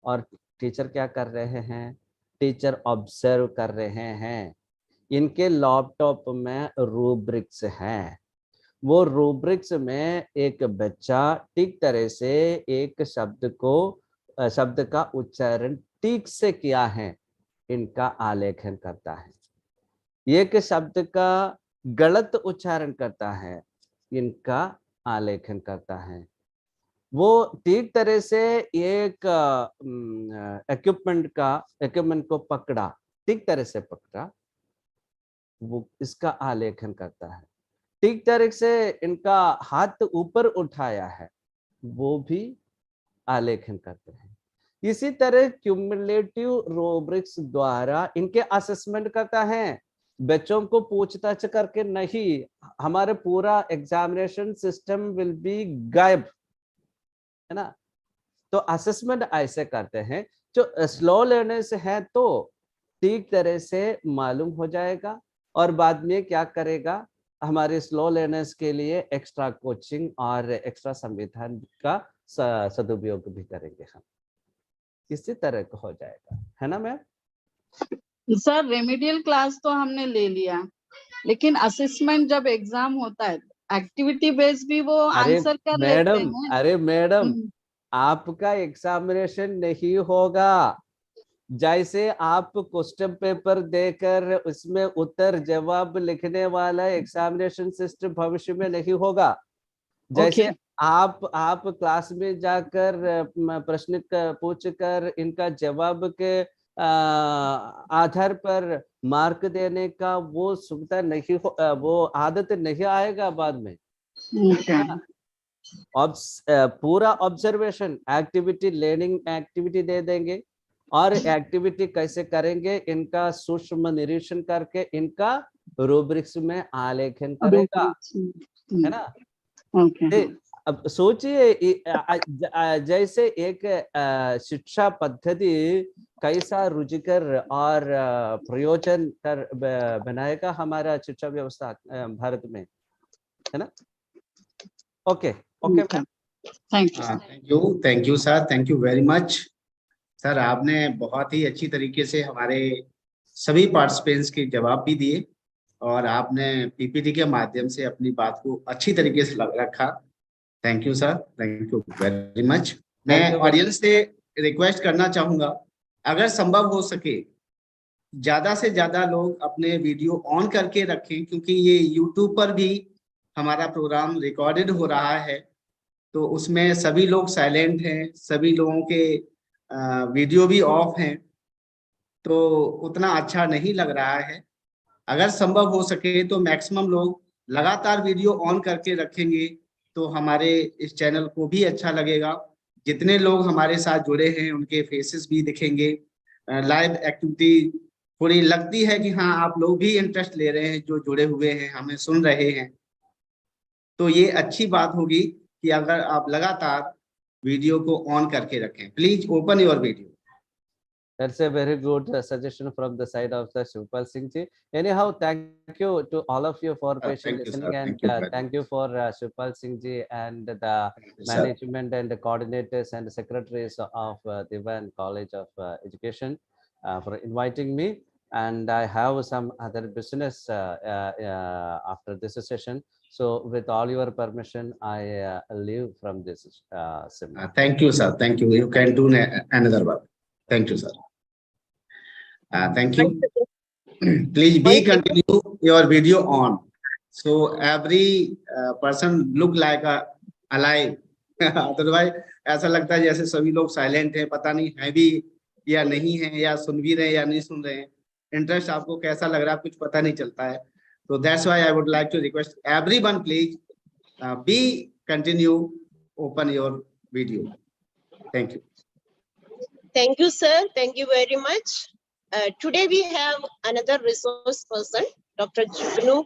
और टीचर क्या कर रहे हैं, टीचर ऑब्जर्व कर रहे हैं। इनके लैपटॉप में रूब्रिक्स हैं। वो रूब्रिक्स में एक बच्चा ठीक तरह से एक शब्द का उच्चारण ठीक से किया है, इनका आलेखन करता है। एक शब्द का गलत उच्चारण करता है, इनका आलेखन करता है। वो ठीक तरह से एक इक्विपमेंट को पकड़ा, ठीक तरह से पकड़ा, वो इसका आलेखन करता है। ठीक तरह से इनका हाथ ऊपर उठाया है, वो भी आलेखन करते हैं। इसी तरह क्यूमुलेटिव रूब्रिक्स द्वारा इनके असेसमेंट करता है। बच्चों को पूछताछ करके नहीं, हमारे पूरा एग्जामिनेशन सिस्टम विल बी गायब, है ना। तो असेसमेंट ऐसे करते हैं। जो स्लो लर्नर्स है तो ठीक तरह से मालूम हो जाएगा और बाद में क्या करेगा, हमारे स्लो लर्नर्स के लिए एक्स्ट्रा कोचिंग और एक्स्ट्रा संविधान का सदुपयोग भी करेंगे हम। इसी तरह का हो जाएगा, है ना मैम। सर रेमेडियल क्लास तो हमने ले लिया, लेकिन असेसमेंट जब एग्जाम होता है, एक्टिविटी बेस भी वो आंसर कर लेते हैं। अरे मैडम, आपका एग्जामिनेशन नहीं होगा। जैसे आप क्वेश्चन पेपर देकर उसमें उत्तर जवाब लिखने वाला एग्जामिनेशन सिस्टम भविष्य में नहीं होगा। जैसे आप क्लास में जाकर प्रश्न पूछकर इनका जवाब के आधार पर मार्क देने का वो सुविधा नहीं हो, वो आदत नहीं आएगा बाद में। पूरा ऑब्जर्वेशन एक्टिविटी, लर्निंग एक्टिविटी दे देंगे और एक्टिविटी कैसे करेंगे, इनका सूक्ष्म निरीक्षण करके इनका रूब्रिक्स में आलेखन करेगा, है ना। ओके। अब सोचिए जैसे एक शिक्षा पद्धति कैसा रुचिकर और प्रयोजन कर बनाएगा हमारा शिक्षा व्यवस्था भारत में, है ना। Okay okay ma'am, thank you sir, thank you very much sir. आपने बहुत ही अच्छी तरीके से हमारे सभी पार्टिसिपेंट्स के जवाब भी दिए और आपने पीपीटी के माध्यम से अपनी बात को अच्छी तरीके से रखा। Thank you sir, thank you very much. मैं ऑडियंस से रिक्वेस्ट करना चाहूंगा, अगर संभव हो सके ज्यादा से ज्यादा लोग अपने वीडियो ऑन करके रखें, क्योंकि ये यूट्यूब पर भी हमारा प्रोग्राम रिकॉर्डेड हो रहा है, तो उसमें सभी लोग साइलेंट हैं, सभी लोगों के वीडियो भी ऑफ हैं, तो उतना अच्छा नहीं लग रहा है। अगर संभव हो सके तो मैक्सिमम लोग लगातार वीडियो ऑन करके रखेंगे तो हमारे इस चैनल को भी अच्छा लगेगा। जितने लोग हमारे साथ जुड़े हैं उनके फेसेस भी दिखेंगे, लाइव एक्टिविटी पूरी लगती है कि हाँ आप लोग भी इंटरेस्ट ले रहे हैं, जो जुड़े हुए हैं हमें सुन रहे हैं। तो ये अच्छी बात होगी कि अगर आप लगातार वीडियो को ऑन करके रखें। Please open your video. That's a very good suggestion from the side of the Shivpal Singh ji. Anyhow, thank you to all of you for patient Thank you, listening, sir. and thank you for Shivpal Singh ji and the management and the coordinators and the secretaries of DEWAN College of Education for inviting me. And I have some other business after this session. So with all your permission, I leave from this seminar. Thank you, sir. Thank you. You can do another work. Thank you, sir. Thank you. Please be continue your video on, so every person look like alive. Otherwise ऐसा लगता है जैसे सभी लोग silent हैं, पता नहीं है भी या नहीं है, या सुन भी रहे हैं या नहीं सुन रहे हैं। इंटरेस्ट आपको कैसा लग रहा है कुछ पता नहीं चलता है। So that's why I would like to request everyone, please be continue open your video. Thank you. Thank you, sir. Thank you very much. Today we have another resource person, Dr. Jugnu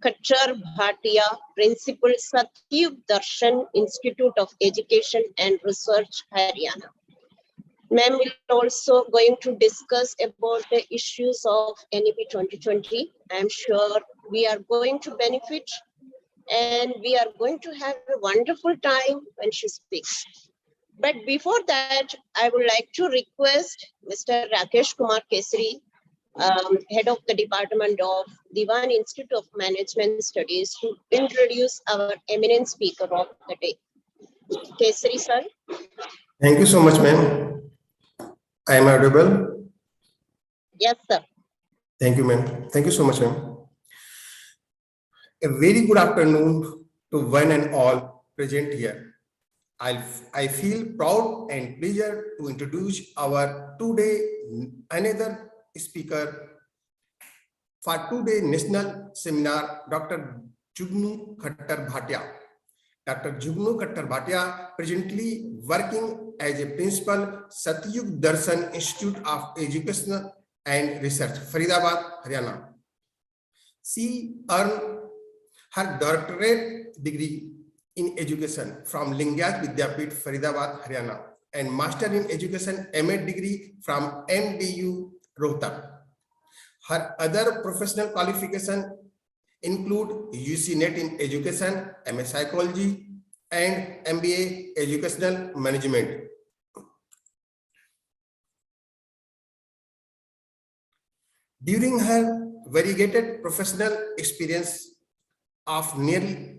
Khattar Bhatia, Principal, Satyug Darshan Institute of Education and Research, Haryana. Ma'am will also going to discuss about the issues of NEP 2020. I am sure we are going to benefit and we are going to have a wonderful time when she speaks. But before that, I would like to request Mr. Rakesh Kumar Kesari, Head of the Department of DEWAN Institute of Management Studies, to introduce our eminent speaker of the day. Kesari, sir. Thank you so much, ma'am. I am audible? Yes, sir. Thank you, ma'am. Thank you so much, ma'am. A very good afternoon to one and all present here. I feel proud and pleasure to introduce our today another speaker for today national seminar, Dr. Jugnu Khattar Bhatia. Dr. Jugnu Khattar Bhatia presently working as a principal, Satyug Darshan Institute of Education and Research, Faridabad, Haryana. She earned her doctorate degree in education from Lingayat Vidyapith, Faridabad, Haryana, and Master in Education M.Ed degree from MDU, Rohtak. Her other professional qualifications include UC NET in Education, MA Psychology, and MBA Educational Management. During her variegated professional experience of nearly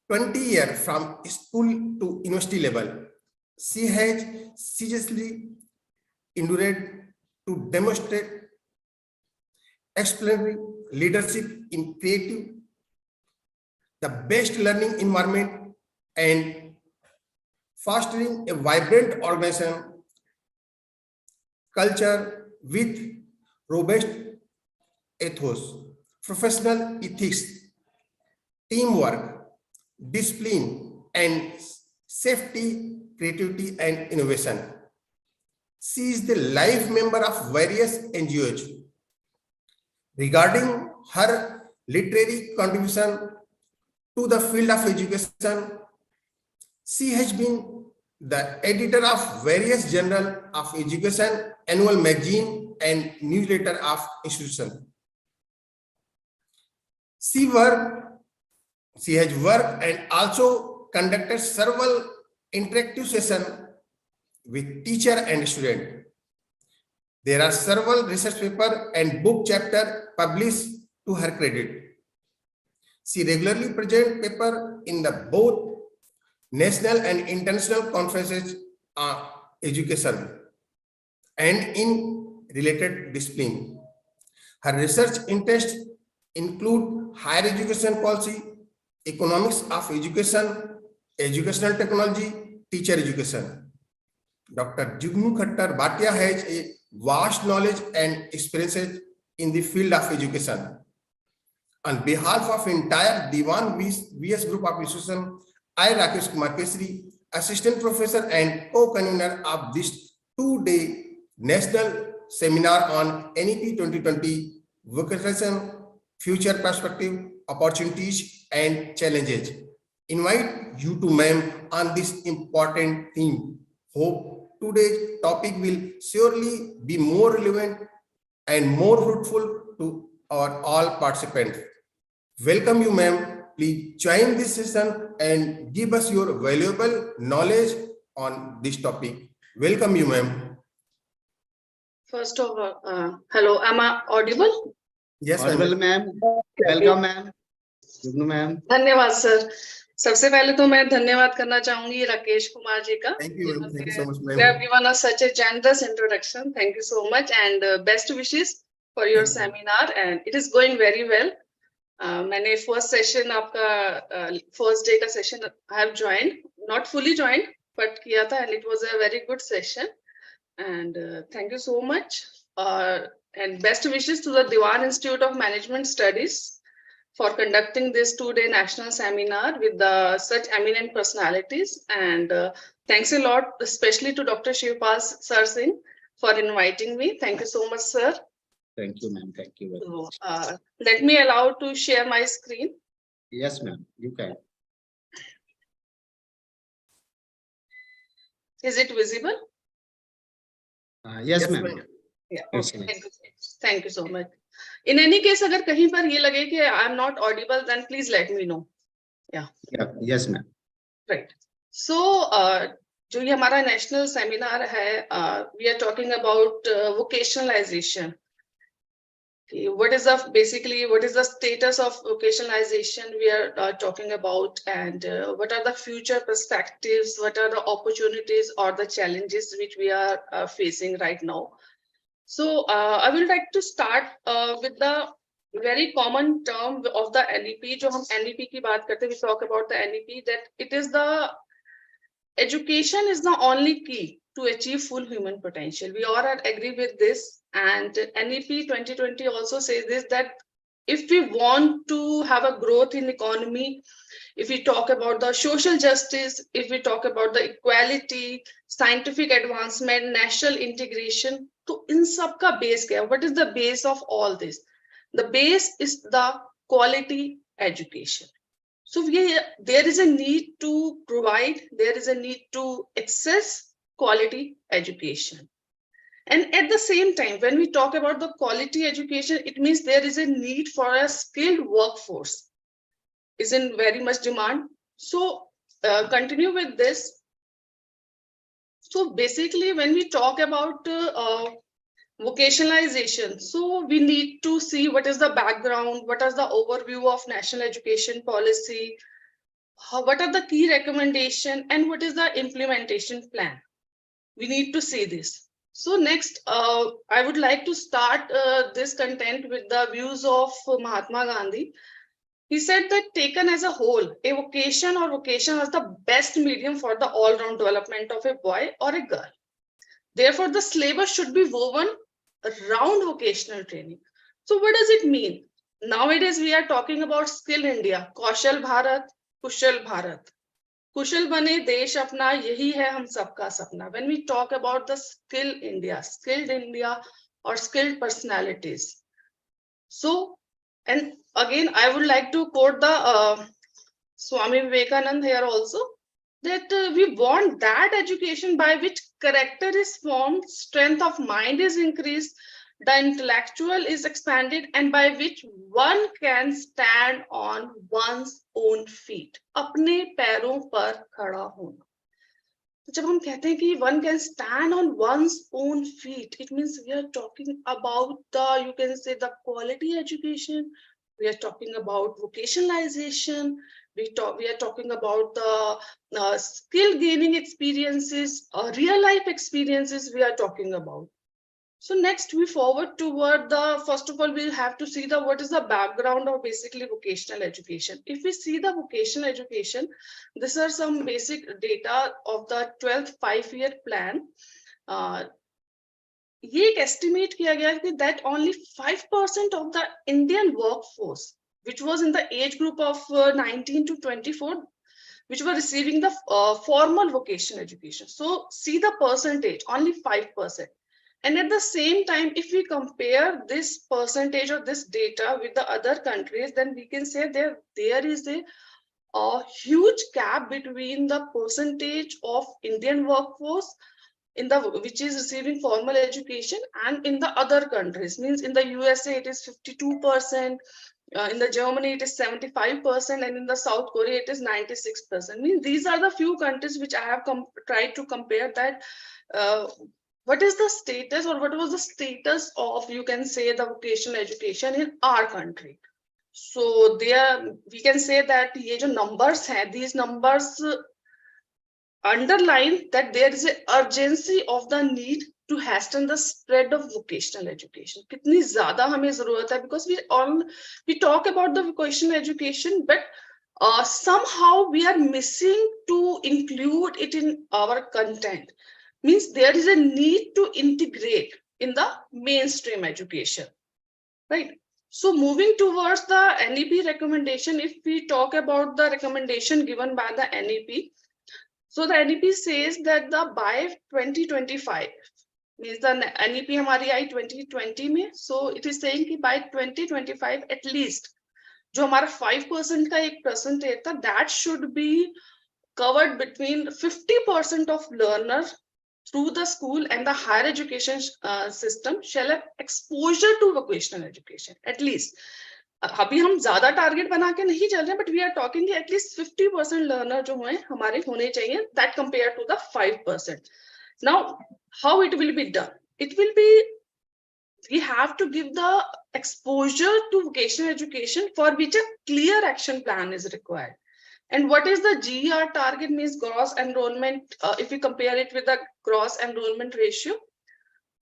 20 years from school to university level, she has seriously endured to demonstrate exemplary leadership in creating the best learning environment and fostering a vibrant organization culture with robust ethos, professional ethics, teamwork, discipline, and safety, creativity, and innovation. She is the life member of various NGOs. Regarding her literary contribution to the field of education, she has been the editor of various journals of education, annual magazine, and newsletter of institution. She has worked and also conducted several interactive sessions with teacher and student. There are several research papers and book chapters published to her credit. She regularly presents papers in the both national and international conferences on education and in related discipline. Her research interests include higher education policy, economics of education, educational technology, teacher education. Dr. Jugnu Khattar Bhatia has a vast knowledge and experiences in the field of education. On behalf of entire DEWAN VS Group of Institution, I, Rakesh Kumar Kesri, Assistant Professor and Co-Convener of this two-day National Seminar on NEP 2020, Vocation, Future Perspective, Opportunities and Challenges, invite you to ma'am on this important theme. Hope today's topic will surely be more relevant and more fruitful to our all participants. Welcome you, ma'am. Please join this session and give us your valuable knowledge on this topic. Welcome you, ma'am. First of all, hello, am I audible? Yes, Audible, ma'am. Welcome, ma'am. Jugnu, ma'am. धन्यवाद sir. सबसे पहले तो मैं धन्यवाद करना चाहूंगी राकेश कुमार जी का. Thank you, ma'am. Thank you so much, You have ma'am. given us such a generous introduction. Thank you so much, and best wishes for your seminar. And it is going very well. मैंने first session आपका first day का session I have joined, not fully joined, but किया था, and it was a very good session. And thank you so much. And best wishes to the DEWAN Institute of Management Studies for conducting this two-day national seminar with such eminent personalities. And thanks a lot, especially to Dr. Shivpal Sir Singh for inviting me. Thank you so much, sir. Thank you, ma'am. Thank you very much. So, let me allow to share my screen. Yes, ma'am. You can. Is it visible? Yes, Yes, ma'am. ma'am. Yeah. Yes, Okay. ma'am. Thank you so much. In any case, अगर कहीं पर ये लगे कि I am not audible, then please let me know. Yeah. Yes, ma'am. Right. So, जो ये हमारा national seminar है, we are talking about vocationalization. What is the status of vocationalization we are talking about, and what are the future perspectives, what are the opportunities or the challenges which we are facing right now. So I would like to start with the very common term of the NEP. जो हम NEP की बात करते हैं, we talk about the NEP, that it is the education is the only key to achieve full human potential. We all agree with this, and NEP 2020 also says this, that if we want to have a growth in economy, if we talk about the social justice, if we talk about the equality, scientific advancement, national integration, तो इन सब का base क्या है? What is the base of all this? The base is the quality education. So there is a need to provide, there is a need to access quality education. And at the same time, when we talk about the quality education, it means there is a need for a skilled workforce. Is in very much demand. So continue with this. So basically, when we talk about vocationalization, so we need to see what is the background, what is the overview of national education policy, what are the key recommendations, and what is the implementation plan. We need to see this. So next, I would like to start this content with the views of Mahatma Gandhi. He said that taken as a whole, a vocation or vocation is the best medium for the all-round development of a boy or a girl. Therefore, the syllabus should be woven around vocational training. So what does it mean? Nowadays, we are talking about Skill India, Kaushal Bharat, Kushal Bharat. कुशल बने देश अपना, यही है हम सबका सपना. When we talk about the skilled India or skilled personalities. So, and again, I would like to quote the Swami Vivekananda here also, that we want that education by which character is formed, strength of mind is increased, the intellectual is expanded, and by which one can stand on one's own feet. अपने पैरों पर खड़ा होना. तो जब हम कहते हैं कि one can stand on one's own feet, it means we are talking about the, you can say, the quality education. We are talking about vocationalization. We are talking about the skill gaining experiences, real life experiences we are talking about. So next we forward toward the, first of all, we'll have to see the, what is the background of basically vocational education. If we see the vocational education, these are some basic data of the 12th 5-year plan. ये एक estimate किया गया कि that only 5% of the Indian workforce, which was in the age group of 19 to 24, which were receiving the formal vocational education. So see the percentage, only 5%. And at the same time, if we compare this percentage or this data with the other countries, then we can say there is a huge gap between the percentage of Indian workforce in the, which is receiving formal education, and in the other countries. Means in the USA it is 52%, in the Germany it is 75%, and in the South Korea it is 96%. Means these are the few countries which I have tried to compare that what is the status, or what was the status of, you can say, the vocational education in our country. So there we can say that ye jo numbers hai, these numbers underline that there is an urgency of the need to hasten the spread of vocational education. Kitni zyada hame zarurat hai, because we talk about the vocational education, but somehow we are missing to include it in our content. Means there is a need to integrate in the mainstream education, right? So moving towards the NEP recommendation, if we talk about the recommendation given by the NEP, so the NEP says that the by 2025, means the NEP हमारी आई 2020 में, so it is saying कि by 2025 at least जो हमारा 5% का एक percentage था, that should be covered between 50% of learners through the school and the higher education system shall have exposure to vocational education at least. अभी हम ज्यादा target बना के नहीं चल रहे, but we are talking at least 50% learner जो हैं हमारे होने चाहिए, that compared to the 5%. Now, how it will be done? It will be, we have to give the exposure to vocational education for which a clear action plan is required. And what is the GER target? Means gross enrollment. If we compare it with the gross enrollment ratio,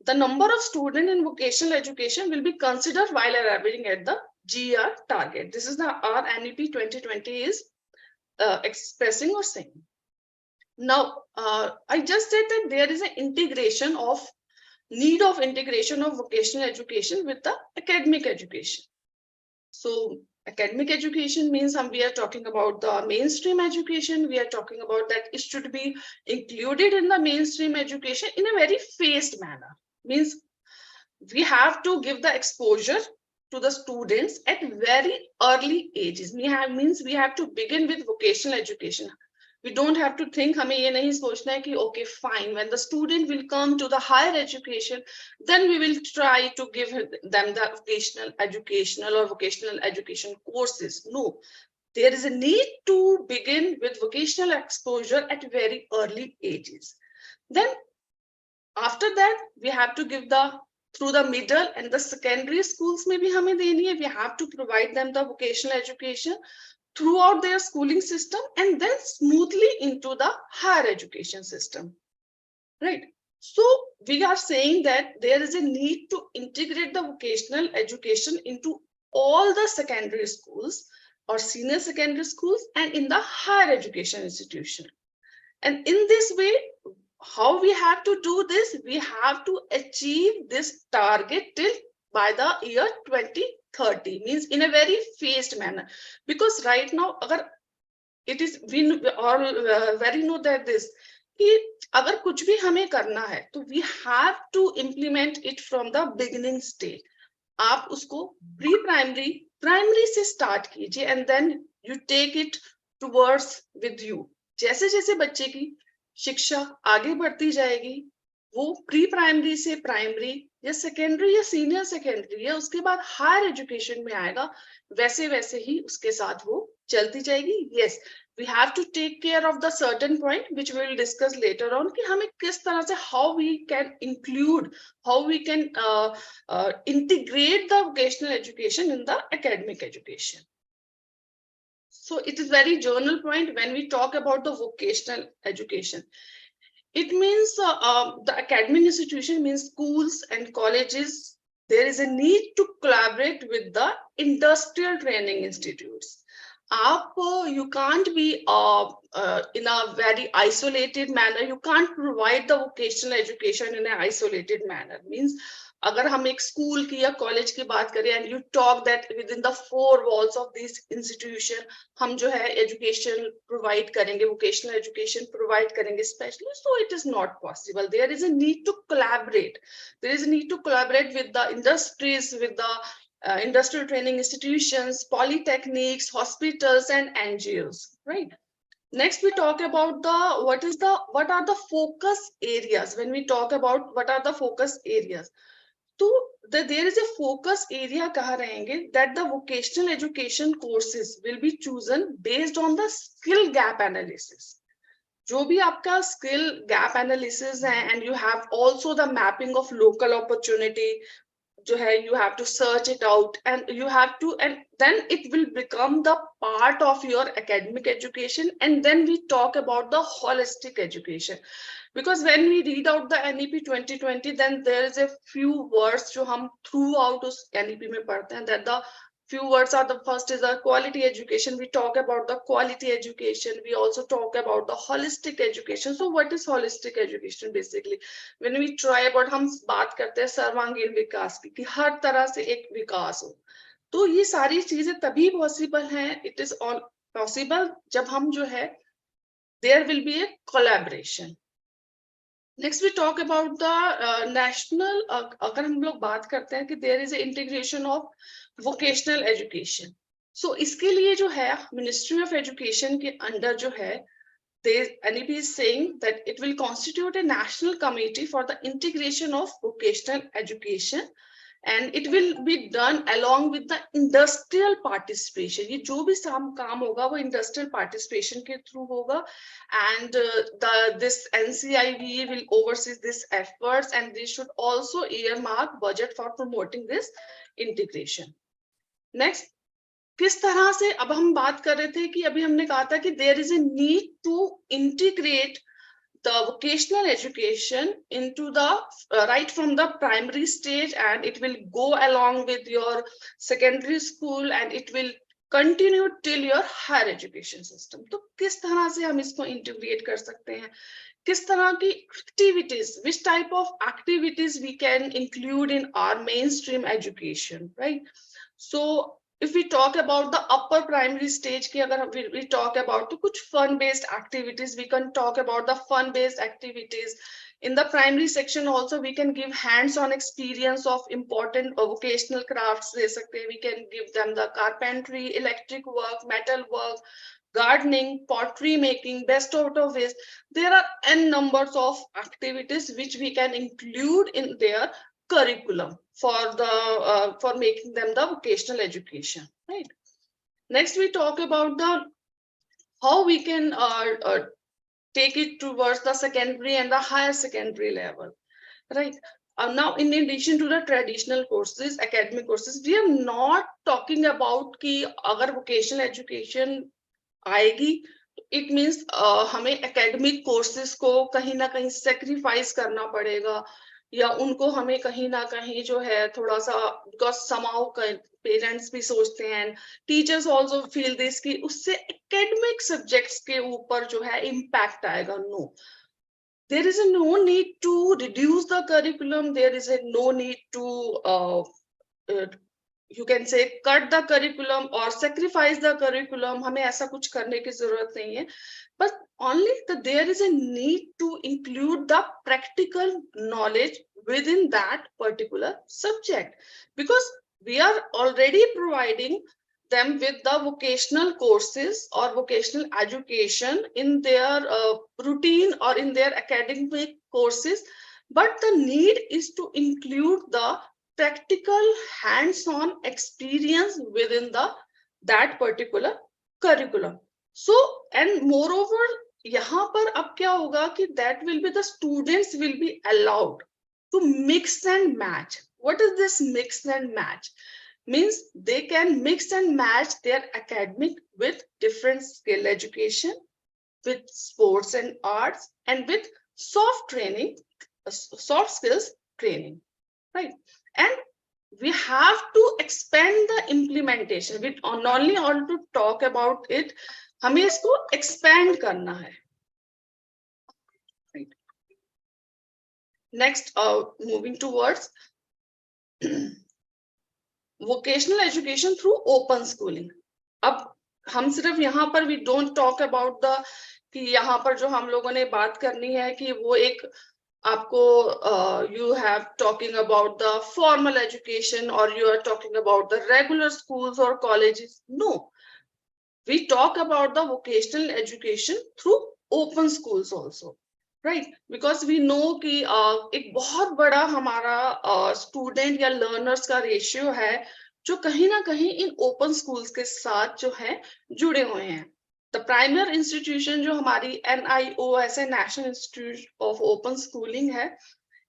the number of students in vocational education will be considered while arriving at the GER target. This is the our NEP 2020 is expressing or saying. Now, I just said that there is an integration of need of integration of vocational education with the academic education. So academic education means we are talking about the mainstream education. We are talking about that it should be included in the mainstream education in a very phased manner. Means we have to give the exposure to the students at very early ages. Means we have to begin with vocational education. We don't have to think हमें ये नहीं सोचना है कि okay fine, when the student will come to the higher education, then we will try to give them the vocational education courses. No, there is a need to begin with vocational exposure at very early ages. Then after that we have to give the through the middle and the secondary schools में भी हमें देनी है. We have to provide them the vocational education throughout their schooling system and then smoothly into the higher education system, right? So we are saying that there is a need to integrate the vocational education into all the secondary schools or senior secondary schools and in the higher education institution. And in this way, how we have to do this? We have to achieve this target till by the year 2030, means in a very phased manner. Because right now, agar it is we all very know that this कि अगर कुछ भी हमें करना है तो we have to implement it from the beginning stage. आप उसको प्री प्राइमरी से स्टार्ट कीजिए and then you take it towards with you. जैसे जैसे बच्चे की शिक्षा आगे बढ़ती जाएगी, वो प्री प्राइमरी से प्राइमरी या सेकेंडरी या सीनियर सेकेंडरी या उसके बाद हायर एजुकेशन में आएगा, वैसे वैसे ही उसके साथ वो चलती जाएगी. Yes, we have to take care of the certain point which we will discuss later on कि हमें किस तरह से how we can include, how we can integrate the vocational education in the academic education. So it is very general point when we talk about the vocational education. It means the academic institution means schools and colleges. There is a need to collaborate with the industrial training institutes. You can't be in a very isolated manner. You can't provide the vocational education in an isolated manner. Means अगर हम एक school की या college की बात करें and you talk that within the four walls of this institution हम जो है education provide करेंगे, vocational education provide करेंगे specially, so it is not possible. There is a need to collaborate. There is a need to collaborate with the industries, with the industrial training institutions, polytechnics, hospitals, and NGOs, right? Next, we talk about what are the focus areas. When we talk about what are the focus areas, so there is a focus area कहाँ रहेंगे that the vocational education courses will be chosen based on the skill gap analysis. जो भी आपका skill gap analysis है, and you have also the mapping of local opportunity, जो है you have to search it out and you have to, and then it will become the part of your academic education. And then we talk about the holistic education, because when we read out the NEP 2020, then there is a few words जो हम throughout उस NEP में पढ़ते हैं, that the few words are, the first is the quality education. We talk about the quality education. We also talk about the holistic education. So what is holistic education? Basically, when we try about, हम बात करते हैं सर्वांगीण विकास की, कि हर तरह से एक विकास हो. तो ये सारी चीजें तभी पॉसिबल हैं, it is all possible जब हम जो है, there will be a collaboration. Next, we talk about the national, अगर हम लोग बात करते हैं कि there is a integration of vocational education. So इसके लिए जो है Ministry of Education के अंडर जो है, NEP is saying that it will constitute a national committee for the integration of vocational education, and it will be done along with the industrial participation. ये जो भी काम होगा वो industrial participation के through होगा, and this NCIV will oversee this efforts, and they should also earmark budget for promoting this integration. Next, किस तरह से, अब हम बात कर रहे थे कि अभी हमने कहा था कि there is a need to integrate the vocational education into the right from the primary stage, and it will go along with your secondary school, and it will continue till your higher education system. तो किस तरह से हम इसको integrate कर सकते हैं, किस तरह की activities, which type of activities we can include in our mainstream education, right? So if we talk about the upper primary stage की अगर we talk about तो कुछ fun based activities, we can talk about the fun based activities. In the primary section also we can give hands on experience of important vocational crafts दे सकते हैं. We can give them the carpentry, electric work, metal work, gardening, pottery making, best out of waste. There are n numbers of activities which we can include in their curriculum for making them the vocational education, right? Next, we talk about the how we can take it towards the secondary and the higher secondary level, right? Now, in addition to the traditional courses, academic courses, we are not talking about कि अगर vocational education आएगी, it means हमें academic courses को कहीं ना कहीं sacrifice करना पड़ेगा, या उनको हमें कहीं ना कहीं जो है थोड़ा सा, because somehow parents भी सोचते हैं, teachers also feel this कि उससे academic subjects के ऊपर जो है impact आएगा. No, there is no need to reduce the curriculum. There is no need to you can say cut the curriculum or sacrifice the curriculum. हमें ऐसा कुछ करने की जरूरत नहीं है. But only that there is a need to include the practical knowledge within that particular subject, because we are already providing them with the vocational courses or vocational education in their routine or in their academic courses, but the need is to include the practical hands-on experience within that particular curriculum. So, and moreover, यहाँ पर अब क्या होगा कि that will be the students will be allowed to mix and match. What is this mix and match? Means they can mix and match their academic with different skill education, with sports and arts, and with soft training, soft skills training, right? And we have to expand the implementation. We not only want to talk about it, हमें इसको expand करना है. Right. Next, moving towards vocational education through open schooling. अब हम सिर्फ यहाँ पर we don't talk about the कि यहाँ पर जो हम लोगों ने बात करनी है कि वो एक आपको you have talking about the formal education or you are talking about the regular schools or colleges. No, we talk about the vocational education through open schools also, right? Because we know कि एक बहुत बड़ा हमारा student या learners का ratio है जो कहीं ना कहीं इन open schools के साथ जो है जुड़े हुए हैं. The primary institution जो हमारी NIOS है, National Institute of Open Schooling है,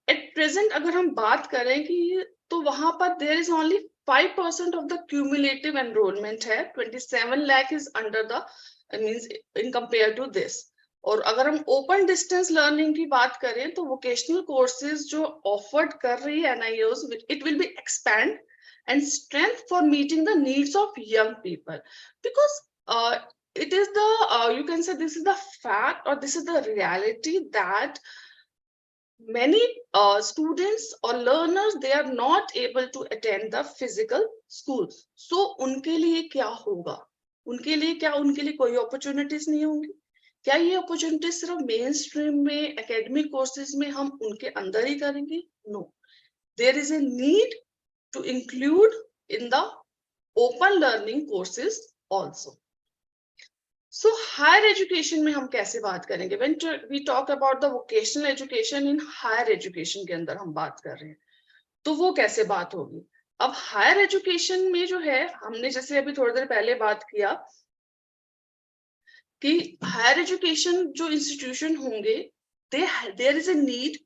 at present अगर हम बात करें कि तो वहां पर there is only 5% of the cumulative enrollment है. 27 lakh is under the means in compared to this. और अगर हम open distance learning की बात करें तो vocational courses जो offered कर रही है NIOS, it will be expand and strength for meeting the needs of young people, because it is the you can say this is the fact or this is the reality that many students or learners, they are not able to attend the physical schools. So उनके लिए क्या होगा? उनके लिए क्या उनके लिए कोई opportunities नहीं होंगी? क्या ये opportunities सिर्फ mainstream में academic courses में हम उनके अंदर ही करेंगे? No, there is a need to include in the open learning courses also. So higher education में हम कैसे बात करेंगे? When we talk about the vocational education in higher education के अंदर हम बात कर रहे हैं, तो वो कैसे बात होगी? अब higher education में जो है, हमने जैसे अभी थोड़ी देर पहले बात किया कि higher education जो institution होंगे, there is a need,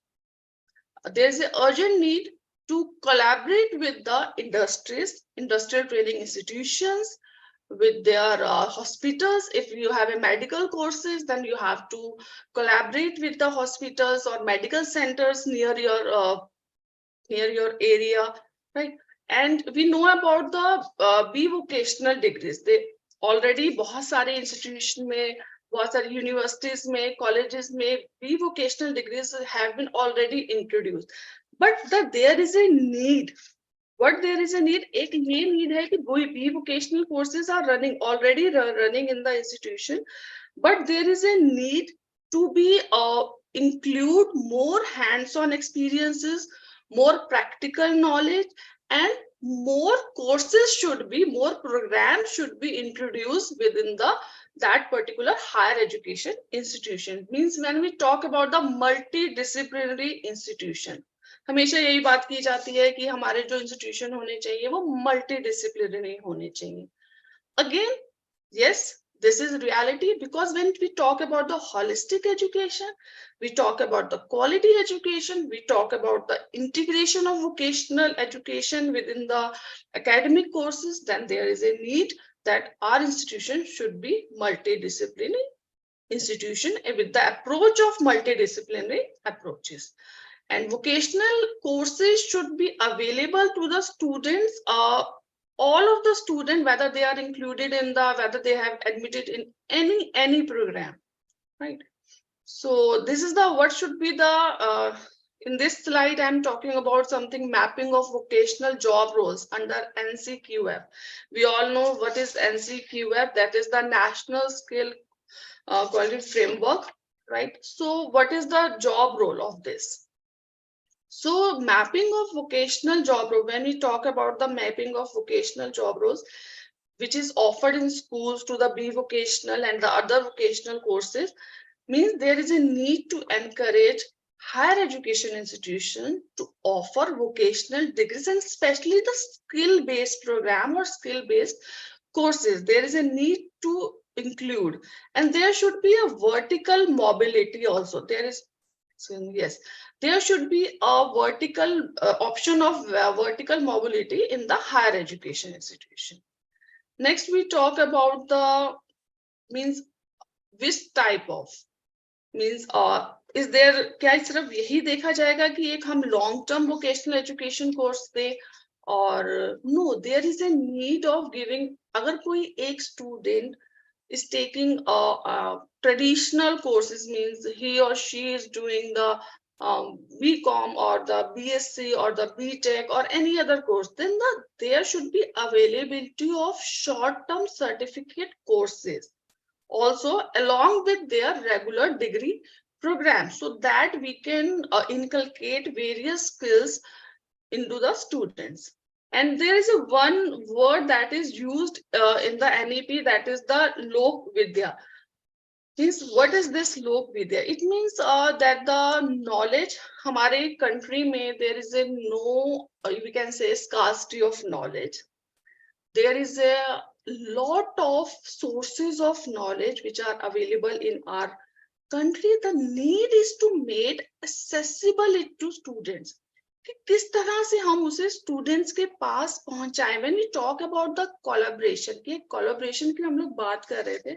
there is an urgent need to collaborate with the industries, industrial training institutions, with their hospitals. If you have a medical courses, then you have to collaborate with the hospitals or medical centers near your area, right? And we know about the B vocational degrees. They already बहुत सारे institution में, बहुत सारे universities में, colleges में B vocational degrees have been already introduced. But there is a need. What there is a need? एक ये need है कि B vocational courses are already running in the institution, but there is a need to be include more hands-on experiences, more practical knowledge, and more courses should be, more programs should be introduced within that particular higher education institution. Means when we talk about the multidisciplinary institution, हमेशा यही बात की जाती है कि हमारे जो institution होने चाहिए वो मल्टीडिसिप्लिनरी होने चाहिए. Again, yes, this is reality, because when we talk about the holistic education, we talk about the quality education, we talk about the integration of vocational education within the academic courses, then there is a need that our institution should be multidisciplinary institution with the approach of multidisciplinary approaches. And vocational courses should be available to the students, all of the students, whether they are included in whether they have admitted in any program, right? So this is what should be the in this slide, I'm talking about something mapping of vocational job roles under NCQF. We all know what is NCQF, that is the National Skill Quality Framework, right? So what is the job role of this? So mapping of vocational job role, when we talk about the mapping of vocational job roles, which is offered in schools to the B vocational and the other vocational courses, means there is a need to encourage higher education institution to offer vocational degrees, and especially the skill-based program or skill-based courses. There is a need to include, and there should be a vertical mobility also. There should be a vertical option of vertical mobility in the higher education institution. Next, we talk about the means which type of means is there, क्या सिर्फ यही देखा जाएगा कि एक हम long term vocational education course दे, और no, there is a need of giving, अगर कोई एक student is taking a traditional courses, means he or she is doing the BCom or the BSc or the BTech or any other course, then there should be availability of short-term certificate courses also along with their regular degree program, so that we can inculcate various skills into the students. And there is a one word that is used in the NEP, that is the Lok Vidya. Means what is this Lok Vidya? It means that the knowledge, hamare country mein there is a no, we can say scarcity of knowledge. There is a lot of sources of knowledge which are available in our country. The need is to make accessible it to students. कि किस तरह से हम उसे students के पास पहुंचाएं. When we talk about the collaboration, कि collaboration की हम लोग बात कर रहे थे,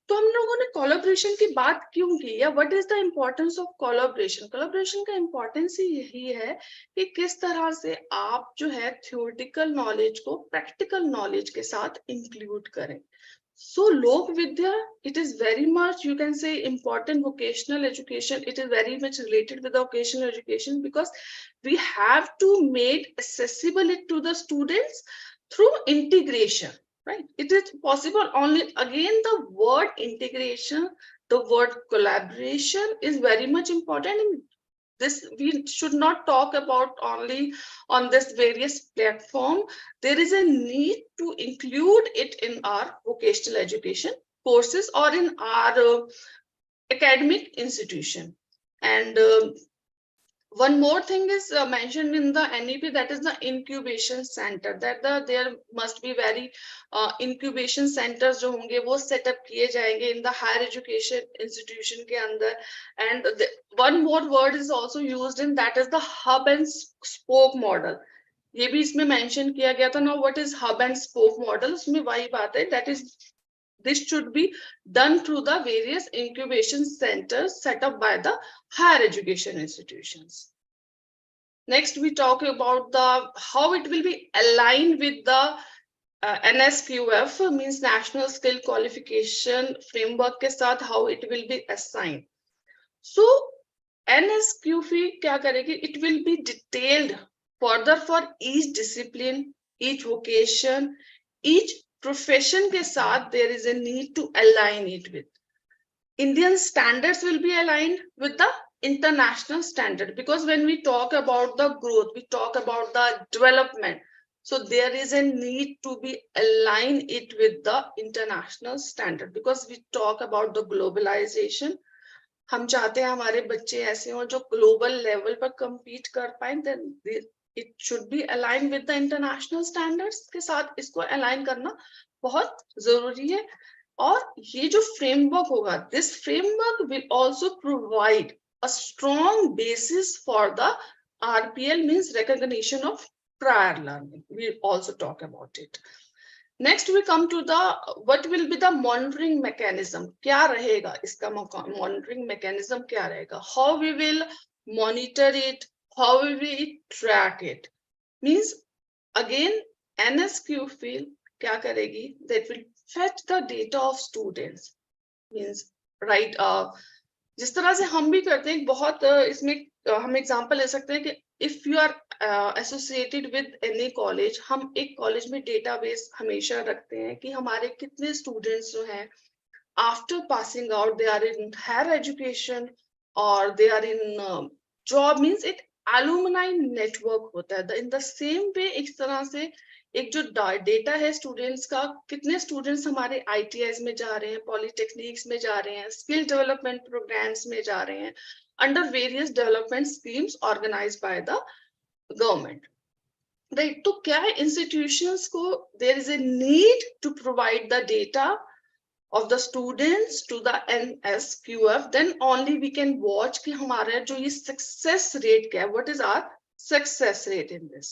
तो हम लोगों ने collaboration की बात क्यों की, या what is the importance of collaboration? Collaboration का importance ही यही है कि किस तरह से आप जो है theoretical knowledge को practical knowledge के साथ include करें. So Lok Vidya, it is very much, you can say, important vocational education. It is very much related with the vocational education because we have to make accessible it to the students through integration. Right? It is possible only, again, the word integration, the word collaboration is very much important. In this, we should not talk about only on this various platform. There is a need to include it in our vocational education courses or in our academic institution. And one more thing is mentioned in the NEP, that is the incubation center, that there must be very incubation centers जो होंगे वो set up किए जाएंगे in the higher education institution के अंदर. And one more word is also used in, that is the hub and spoke model. ये भी इसमें mention किया गया था. Now what is hub and spoke model? उसमें वही बात है, that is this should be done through the various incubation centers set up by the higher education institutions. Next, we talk about how it will be aligned with the NSQF, means National Skill Qualification Framework के साथ how it will be assigned. So NSQF क्या करेगी? It will be detailed further for each discipline, each vocation, each profession के साथ. There is a need to align it with Indian standards, will be aligned with the international standard, because when we talk about the growth, we talk about the development, so there is a need to be align it with the international standard, because we talk about the globalization. हम चाहते हैं हमारे बच्चे ऐसे हों जो global level पर compete कर पाएं, then it should be aligned with the international standards के साथ इसको align करना बहुत जरूरी है. और ये जो framework होगा, this framework will also provide a strong basis for the RPL, means recognition of prior learning. We also talk about it. Next, we come to the what will be the monitoring mechanism. क्या रहेगा इसका monitoring mechanism क्या रहेगा? How we will monitor it? How will we track it? Means again NSQF क्या करेगी? That will fetch the data of students. Means right जिस तरह से हम भी करते हैं, बहुत इसमें हम एग्जांपल ले सकते हैं कि if you are associated with any college, हम एक कॉलेज में डेटाबेस हमेशा रखते हैं कि हमारे कितने स्टूडेंट्स जो हैं after passing out they are in higher education और they are in job, means एक एलुमनाई नेटवर्क होता है। इन द सेम वे इस तरह से एक जो डेटा है स्टूडेंट्स का, कितने स्टूडेंट्स हमारे ITIs में जा रहे हैं, पॉलिटेक्निक्स में जा रहे हैं, स्किल डेवलपमेंट प्रोग्राम्स में जा रहे हैं, under various development schemes organized by the government, right? तो क्या है, institutions को there is a need to provide the data of the students to the NSQF, then only we can watch कि हमारा जो ये success rate क्या है, what is our success rate in this.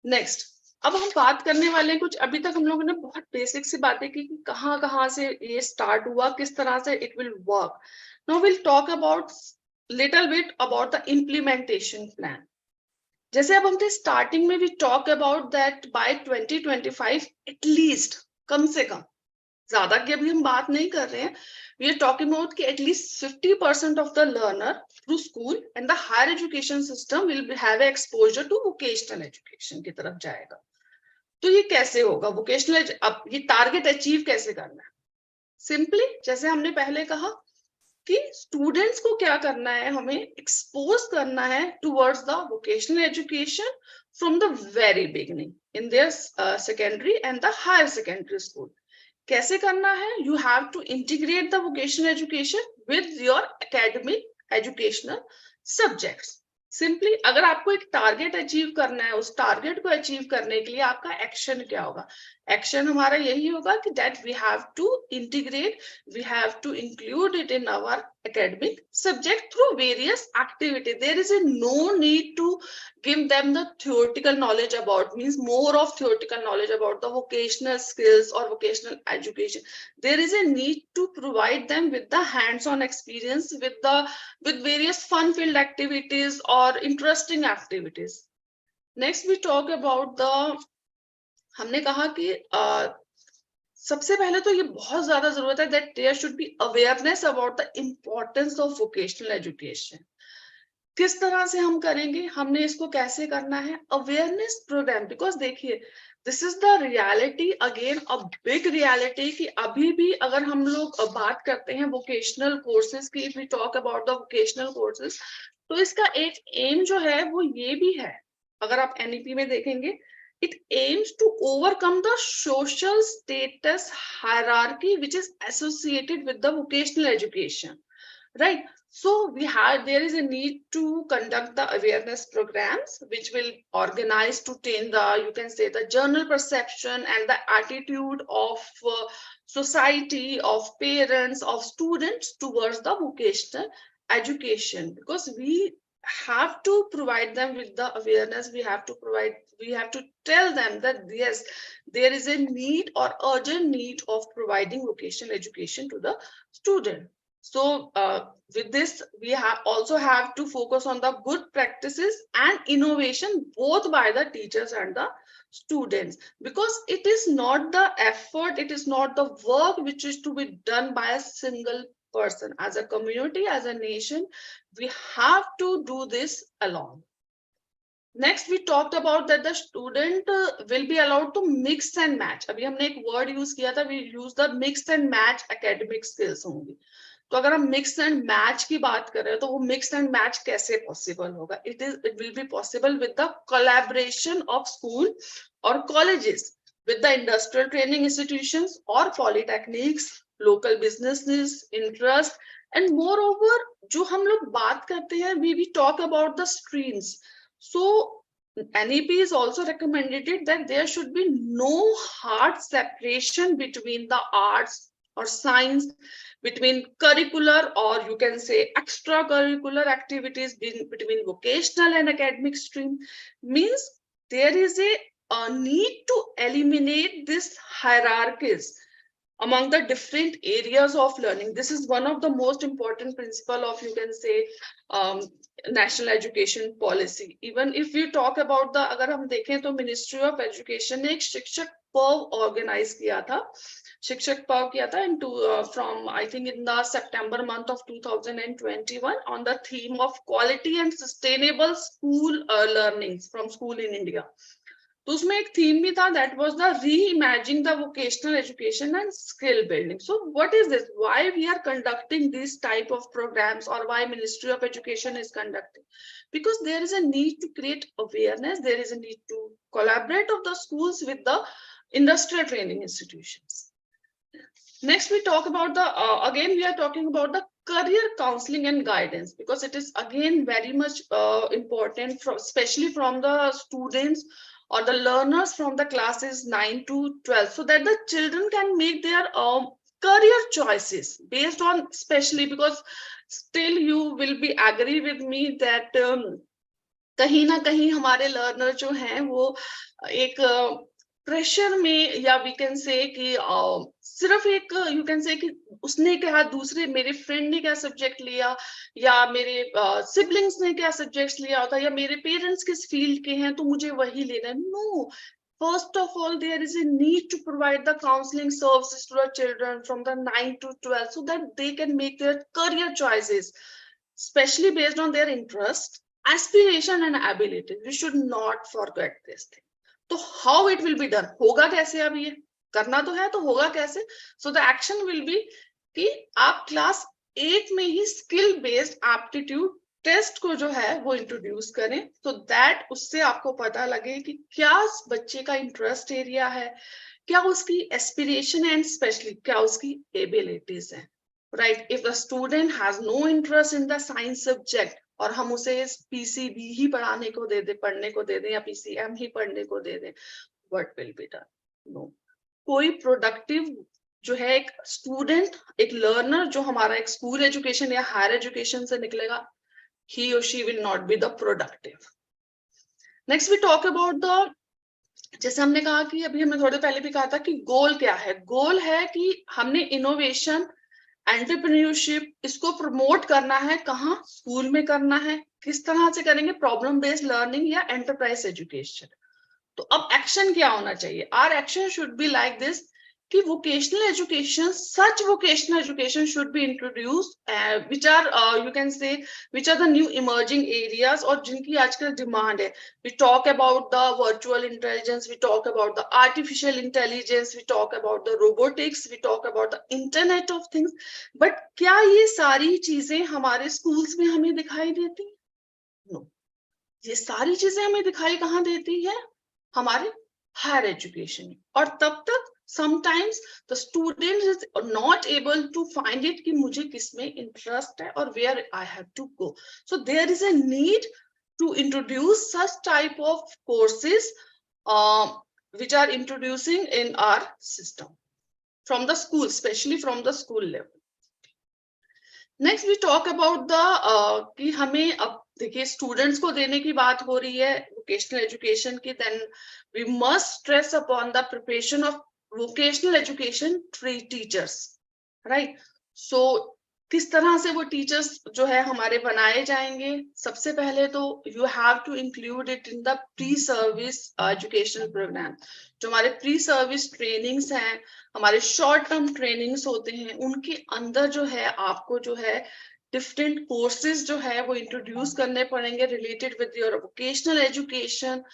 Next, अब हम बात करने वाले हैं कुछ, अभी तक हम लोगों ने बहुत बेसिक सी बातें की कि कहाँ से ये स्टार्ट हुआ, किस तरह से it will work. Now we'll talk about little bit about the implementation plan. जैसे अब हमने स्टार्टिंग में भी talk about that by 2025 at least, कम से कम, ज्यादा की अभी हम बात नहीं कर रहे हैं, we are talking about कि at least 50% of the learner through school and the higher education system will have exposure to vocational education की तरफ जाएगा. तो ये कैसे होगा vocational, अब ये टारगेट अचीव कैसे करना है? सिंपली जैसे हमने पहले कहा कि स्टूडेंट्स को क्या करना है, हमें एक्सपोज करना है towards the vocational education from the very beginning in their secondary and the higher secondary school. कैसे करना है? You have to integrate the vocational education with your academic educational subjects. Simply अगर आपको एक टारगेट अचीव करना है, उस target को अचीव करने के लिए आपका एक्शन क्या होगा? एक्शन हमारा यही होगा कि that we have to integrate, we have to include it in our academic subject through various activities. There is a no need to give them the theoretical knowledge about, means more of theoretical knowledge about the vocational skills or vocational education. There is a need to provide them with the hands-on experience, with various fun-filled activities or interesting activities. Next we talk about the, हमने कहा कि सबसे पहले तो ये बहुत ज्यादा जरूरत है that there should be awareness about the importance of vocational education. किस तरह से हम करेंगे, हमने इसको कैसे करना है? Awareness program. बिकॉज देखिए, this is the reality, again a big reality, कि अभी भी अगर हम लोग बात करते हैं वोकेशनल कोर्सेज की, if we talk about the vocational courses, तो इसका एक एम जो है वो ये भी है, अगर आप NEP में देखेंगे, it aims to overcome the social status hierarchy which is associated with the vocational education, right? So there is a need to conduct the awareness programs which will organize to change the, you can say, the general perception and the attitude of society, of parents, of students towards the vocational education, because we have to provide them with the awareness. We have to tell them that yes, there is a need or urgent need of providing vocational education to the student. So with this, we also have to focus on the good practices and innovation, both by the teachers and the students, because it is not the effort, it is not the work which is to be done by a single person. As a community, as a nation, we have to do this alone. Next, we talked about that the student will be allowed to mix and match. अभी हमने एक word use किया था, we use the mix and match academic skills होंगी. तो अगर हम mix and match की बात कर रहे हैं, तो वो mix and match कैसे possible होगा? It will be possible with the collaboration of school or colleges, with the industrial training institutions or polytechnics, local businesses, interest, and moreover, जो हम लोग बात करते हैं, we talk about the streams. So NEP is also recommended that there should be no hard separation between the arts or science, between curricular or you can say extracurricular activities, between vocational and academic stream. Means there is a need to eliminate this hierarchies among the different areas of learning. This is one of the most important principle of, you can say, national education policy. Even if you talk about the, अगर हम देखें तो ministry of education ने एक शिक्षक पर्व organise किया था, शिक्षक पर्व किया था in from I think in the September month of 2021 on the theme of quality and sustainable school learning from school in India. तो उसमें एक थीम भी था, that was the reimagining the vocational education and skill building. So what is this, why we are conducting this type of programs, और why ministry of education is conducting? Because there is a need to create awareness, there is a need to collaborate of the schools with the industrial training institutions. Next we talk about the again we are talking about the career counseling and guidance, because it is again very much important especially from the students or the learners from the classes 9 to 12, so that the children can make their career choices based on, especially because still you will be agree with me that कहीं ना कहीं हमारे learner जो हैं वो एक pressure में, या वी कैन से कि सिर्फ एक यू कैन से कि उसने क्या, दूसरे मेरे फ्रेंड ने क्या सब्जेक्ट लिया, या मेरे सिबलिंग्स ने क्या सब्जेक्ट्स लिया होता, या मेरे पेरेंट्स किस फील्ड के हैं तो मुझे वही लेना है. No, first of all there is a need to provide the counseling services to the children from the 9 to 12 so that they can make their career choices especially based on their interest, aspiration and ability. We should not forget this thing. तो how it will be done, होगा कैसे? अब ये करना तो है, तो होगा कैसे? So the action will be कि आप क्लास 8 में ही स्किल बेस्ड एप्टीट्यूड टेस्ट को जो है वो इंट्रोड्यूस करें, तो दैट उससे आपको पता लगे कि क्या बच्चे का इंटरेस्ट एरिया है, क्या उसकी एस्पिरेशन एंड स्पेशली क्या उसकी एबिलिटीज है. Right, if the student has no interest in the science subject और हम उसे पीसीबी ही पढ़ने को दे दें या पीसीएम ही पढ़ने को दे दें, what will be done? No, कोई प्रोडक्टिव जो है एक स्टूडेंट, एक लर्नर जो हमारा एक स्कूल एजुकेशन या हायर एजुकेशन से निकलेगा, he or she will not be the productive. Next we talk about the, जैसे हमने कहा कि अभी हमने थोड़े पहले भी कहा था कि गोल क्या है. गोल है कि हमने इनोवेशन, एंटरप्रेन्योरशिप इसको प्रमोट करना है. कहाँ? स्कूल में करना है. किस तरह से करेंगे? प्रॉब्लम बेस्ड लर्निंग या एंटरप्राइज एजुकेशन. तो अब एक्शन क्या होना चाहिए? Our action should be like this कि vocational education, such vocational education should be introduced which are you can say which are the new emerging areas और जिनकी आजकल डिमांड है. We talk about the virtual intelligence, we talk about the artificial intelligence, we talk about the robotics, we talk about the internet of things. But क्या ये सारी चीजें हमारे schools में हमें दिखाई देती? No. ये सारी चीजें हमें दिखाई कहाँ देती है? हमारे हायर एजुकेशन में. और तब तक sometimes the student is not able to find it कि मुझे किसमें interest है और where I have to go. So there is a need to introduce such type of courses which are introducing in our system from the school, especially from the school level. Next we talk about the कि हमें अब देखिए students को देने की बात हो रही है वोकेशनल एजुकेशन की, then we must stress upon the preparation of vocational education teachers, right? So किस तरह से वो टीचर्स जो है हमारे बनाए जाएंगे? सबसे पहले तो you have to include it in the pre-service educational program. जो हमारे pre-service trainings हैं, हमारे short term trainings होते हैं, उनके अंदर जो है आपको जो है different courses जो है वो introduce करने पड़ेंगे related with your vocational education,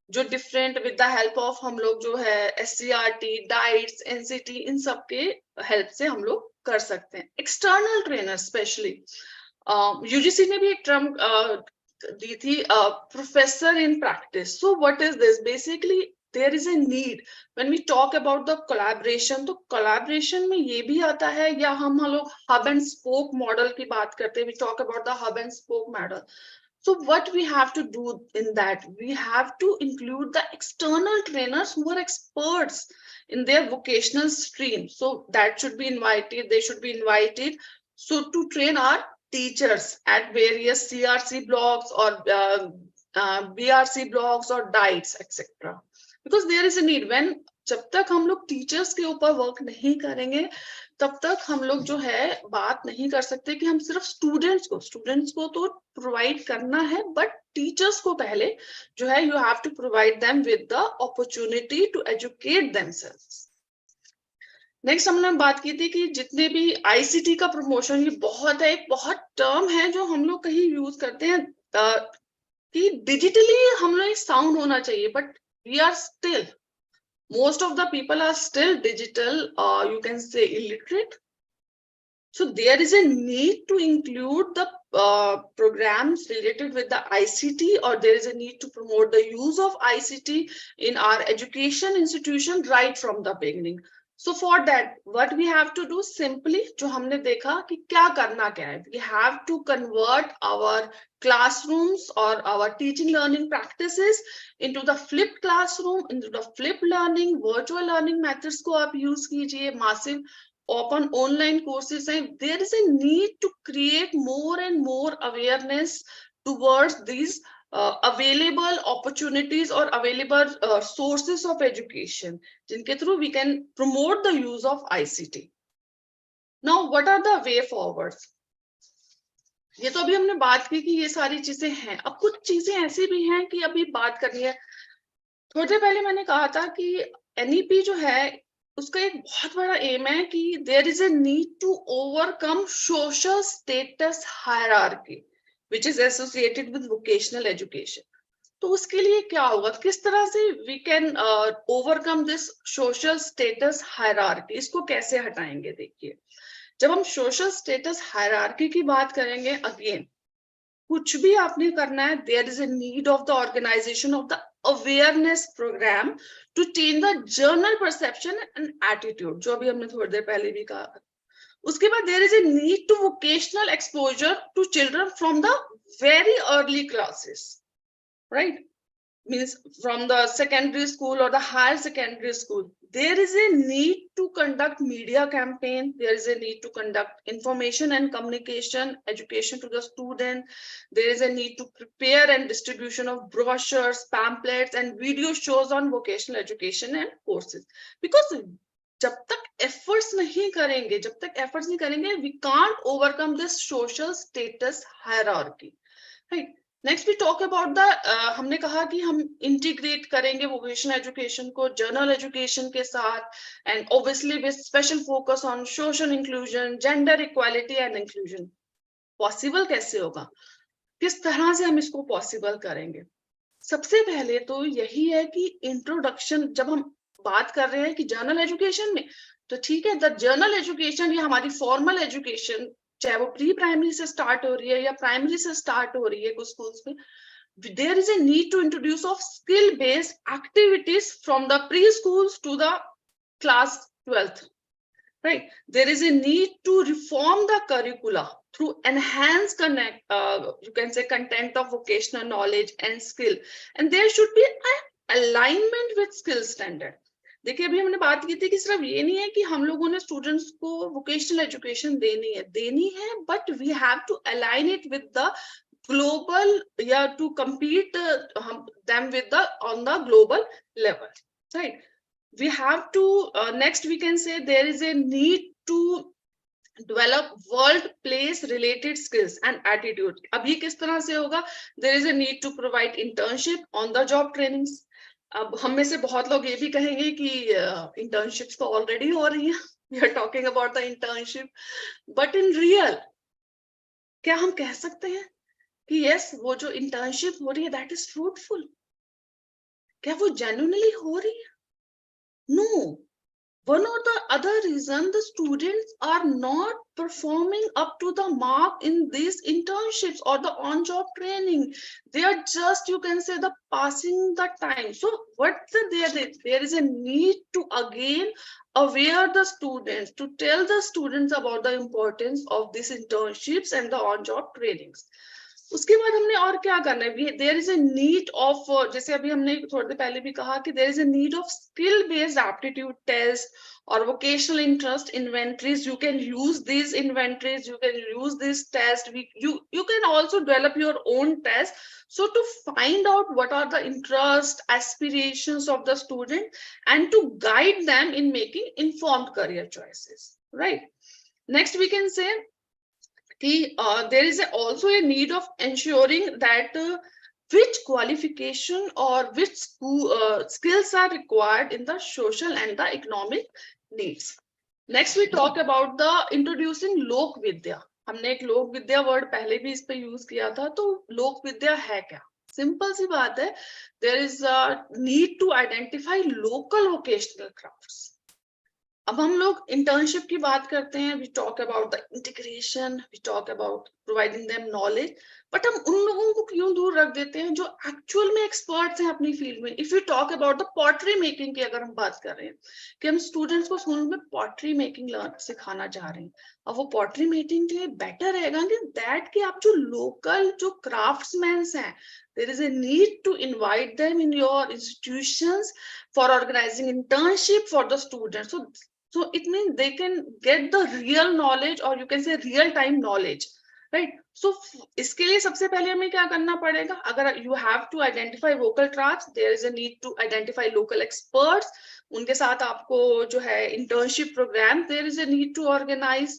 जो different with the help of हम लोग जो है SCRT, डाइट्स, NCT इन सब के हेल्प से हम लोग कर सकते हैं. एक्सटर्नल ट्रेनर स्पेशली यूजीसी ने भी एक टर्म दी थी, professor in practice. So what is this? Basically there is a need when we talk about the collaboration. तो कोलैबोरेशन में ये भी आता है, या हम लोग हब एंड स्पोक मॉडल की बात करते हैं. We talk about the hub and spoke model. So what we have to do in that, we have to include the external trainers who are experts in their vocational stream. So that should be invited, they should be invited. So to train our teachers at various CRC blocks or BRC blocks or diets, etc. Because there is a need. When जब तक हम लोग teachers के ऊपर work नहीं करेंगे, तब तक हम लोग जो है बात नहीं कर सकते कि हम सिर्फ स्टूडेंट्स को तो प्रोवाइड करना है, बट टीचर्स को पहले जो है you have to provide them with the opportunity to educate themselves. Next हमने बात की थी कि जितने भी आईसीटी का प्रमोशन, ये बहुत है, एक बहुत टर्म है जो हम लोग कहीं यूज करते हैं कि डिजिटली हम लोग साउंड होना चाहिए, but we are still, most of the people are still digital, you can say illiterate. So there is a need to include the programs related with the ICT, or there is a need to promote the use of ICT in our education institution right from the beginning. So for that, what we have to do simply, जो हमने देखा कि क्या करना क्या है, we have to convert our classrooms or our teaching learning practices into the flipped classroom, into the flipped learning, virtual learning methods को आप use कीजिए, massive open online courses हैं. There is a need to create more and more awareness towards these available opportunities or available sources of education, जिनके through we can promote the use of ICT. Now, what are the way forwards? ये तो अभी हमने बात की कि ये सारी चीजें हैं. अब कुछ चीजें ऐसी भी हैं कि अभी बात करनी है. थोड़ी देर पहले मैंने कहा था कि NEP जो है उसका एक बहुत बड़ा एम है कि there is a need to overcome social status hierarchy which is associated with vocational education. तो उसके लिए क्या होगा, किस तरह से we can overcome this social status hierarchy, इसको कैसे हटाएंगे. देखिए, जब हम social status hierarchy की बात करेंगे, अगेन कुछ भी आपने करना है, there is a need of the organization of the awareness program to change the general perception and attitude, जो अभी हमने थोड़ी देर पहले भी कहा. उसके बाद there is a need to vocational exposure to children from the very early classes, right? Means from the secondary school or the higher secondary school. There is a need to conduct media campaign. There is a need to conduct information and communication education to the student. There is a need to prepare and distribution of brochures, pamphlets, and video shows on vocational education and courses. Because जब तक efforts नहीं करेंगे, we can't overcome this social status hierarchy, right? Next we talk about the हमने कहा कि हम integrate करेंगे vocational education को general education के साथ, and obviously with special focus on social inclusion, gender equality and inclusion. Possible कैसे होगा, किस तरह से हम इसको possible करेंगे? सबसे पहले तो यही है कि introduction, जब हम बात कर रहे हैं कि जनरल एजुकेशन में, तो ठीक है, द जनरल एजुकेशन ये हमारी फॉर्मल एजुकेशन, चाहे वो प्री प्राइमरी से स्टार्ट हो रही है या प्राइमरी से स्टार्ट हो रही है कुछ स्कूल्स में, there is a need to introduce of skill based activities from the pre schools to the class 12th, right? There is a need to reform the curricula through enhanced you can say content of vocational knowledge and skill, and there should be an alignment with skill standard. देखिए, अभी हमने बात की थी कि सिर्फ ये नहीं है कि हम लोगों ने स्टूडेंट्स को वोकेशनल एजुकेशन देनी है, but we have to align it with the global, या to compete them with on the global level, right? We have to next we can say there is a need to develop workplace related skills and attitude. अब ये किस तरह से होगा? There is a need to provide internship, on the job trainings. अब हम में से बहुत लोग ये भी कहेंगे कि इंटर्नशिप्स तो ऑलरेडी हो रही हैं, we are talking about the internship, but in real क्या हम कह सकते हैं कि yes, वो जो इंटर्नशिप हो रही है that is fruitful? क्या वो genuinely हो रही है? No. One or the other reason, the students are not performing up to the mark in these internships or the on-job training. They are just, you can say, the passing the time. So there is a need to again aware the students, to tell the students about the importance of these internships and the on-job trainings. उसके बाद हमने और क्या करना है? There is a need of, जैसे अभी हमने थोड़ी देर पहले भी कहा कि there is a need of skill-based aptitude test or vocational interest inventories. You can use these inventories, you can use this test. You can also develop your own test. So to find out what are the interest, aspirations of the student and to guide them in making informed career choices. right? Next we can say there is also a need of ensuring that which qualification or which skills are required in the social and the economic needs. Next we talk about the introducing लोक विद्या. हमने एक लोक विद्या word पहले भी इस पे use किया था. तो लोक विद्या है क्या? सिंपल सी बात है, there is a need to identify local vocational crafts. अब हम लोग इंटर्नशिप की बात करते हैं, we talk about the integration, we talk about providing them knowledge, but हम उन लोगों को क्यों दूर रख देते हैं जो एक्चुअल में एक्सपर्ट्स हैं अपनी फील्ड में. If you talk about the pottery making की अगर हम बात कर रहे हैं कि हम स्टूडेंट्स को स्कूल में पॉटरी मेकिंग सिखाना चाह रहे हैं, अब वो पॉटरी मेकिंग के लिए बेटर रहेगा कि दैट कि आप जो लोकल जो क्राफ्ट्समैन हैं, there is a need to invite them in your institutions for organizing internship for the students. So it means they can get the real knowledge, or you can say real time knowledge, right? So इसके लिए सबसे पहले हमें क्या करना पड़ेगा? अगर you have to identify vocal crafts, there is a need to identify local experts. उनके साथ आपको जो है internship program, there is a need to organize.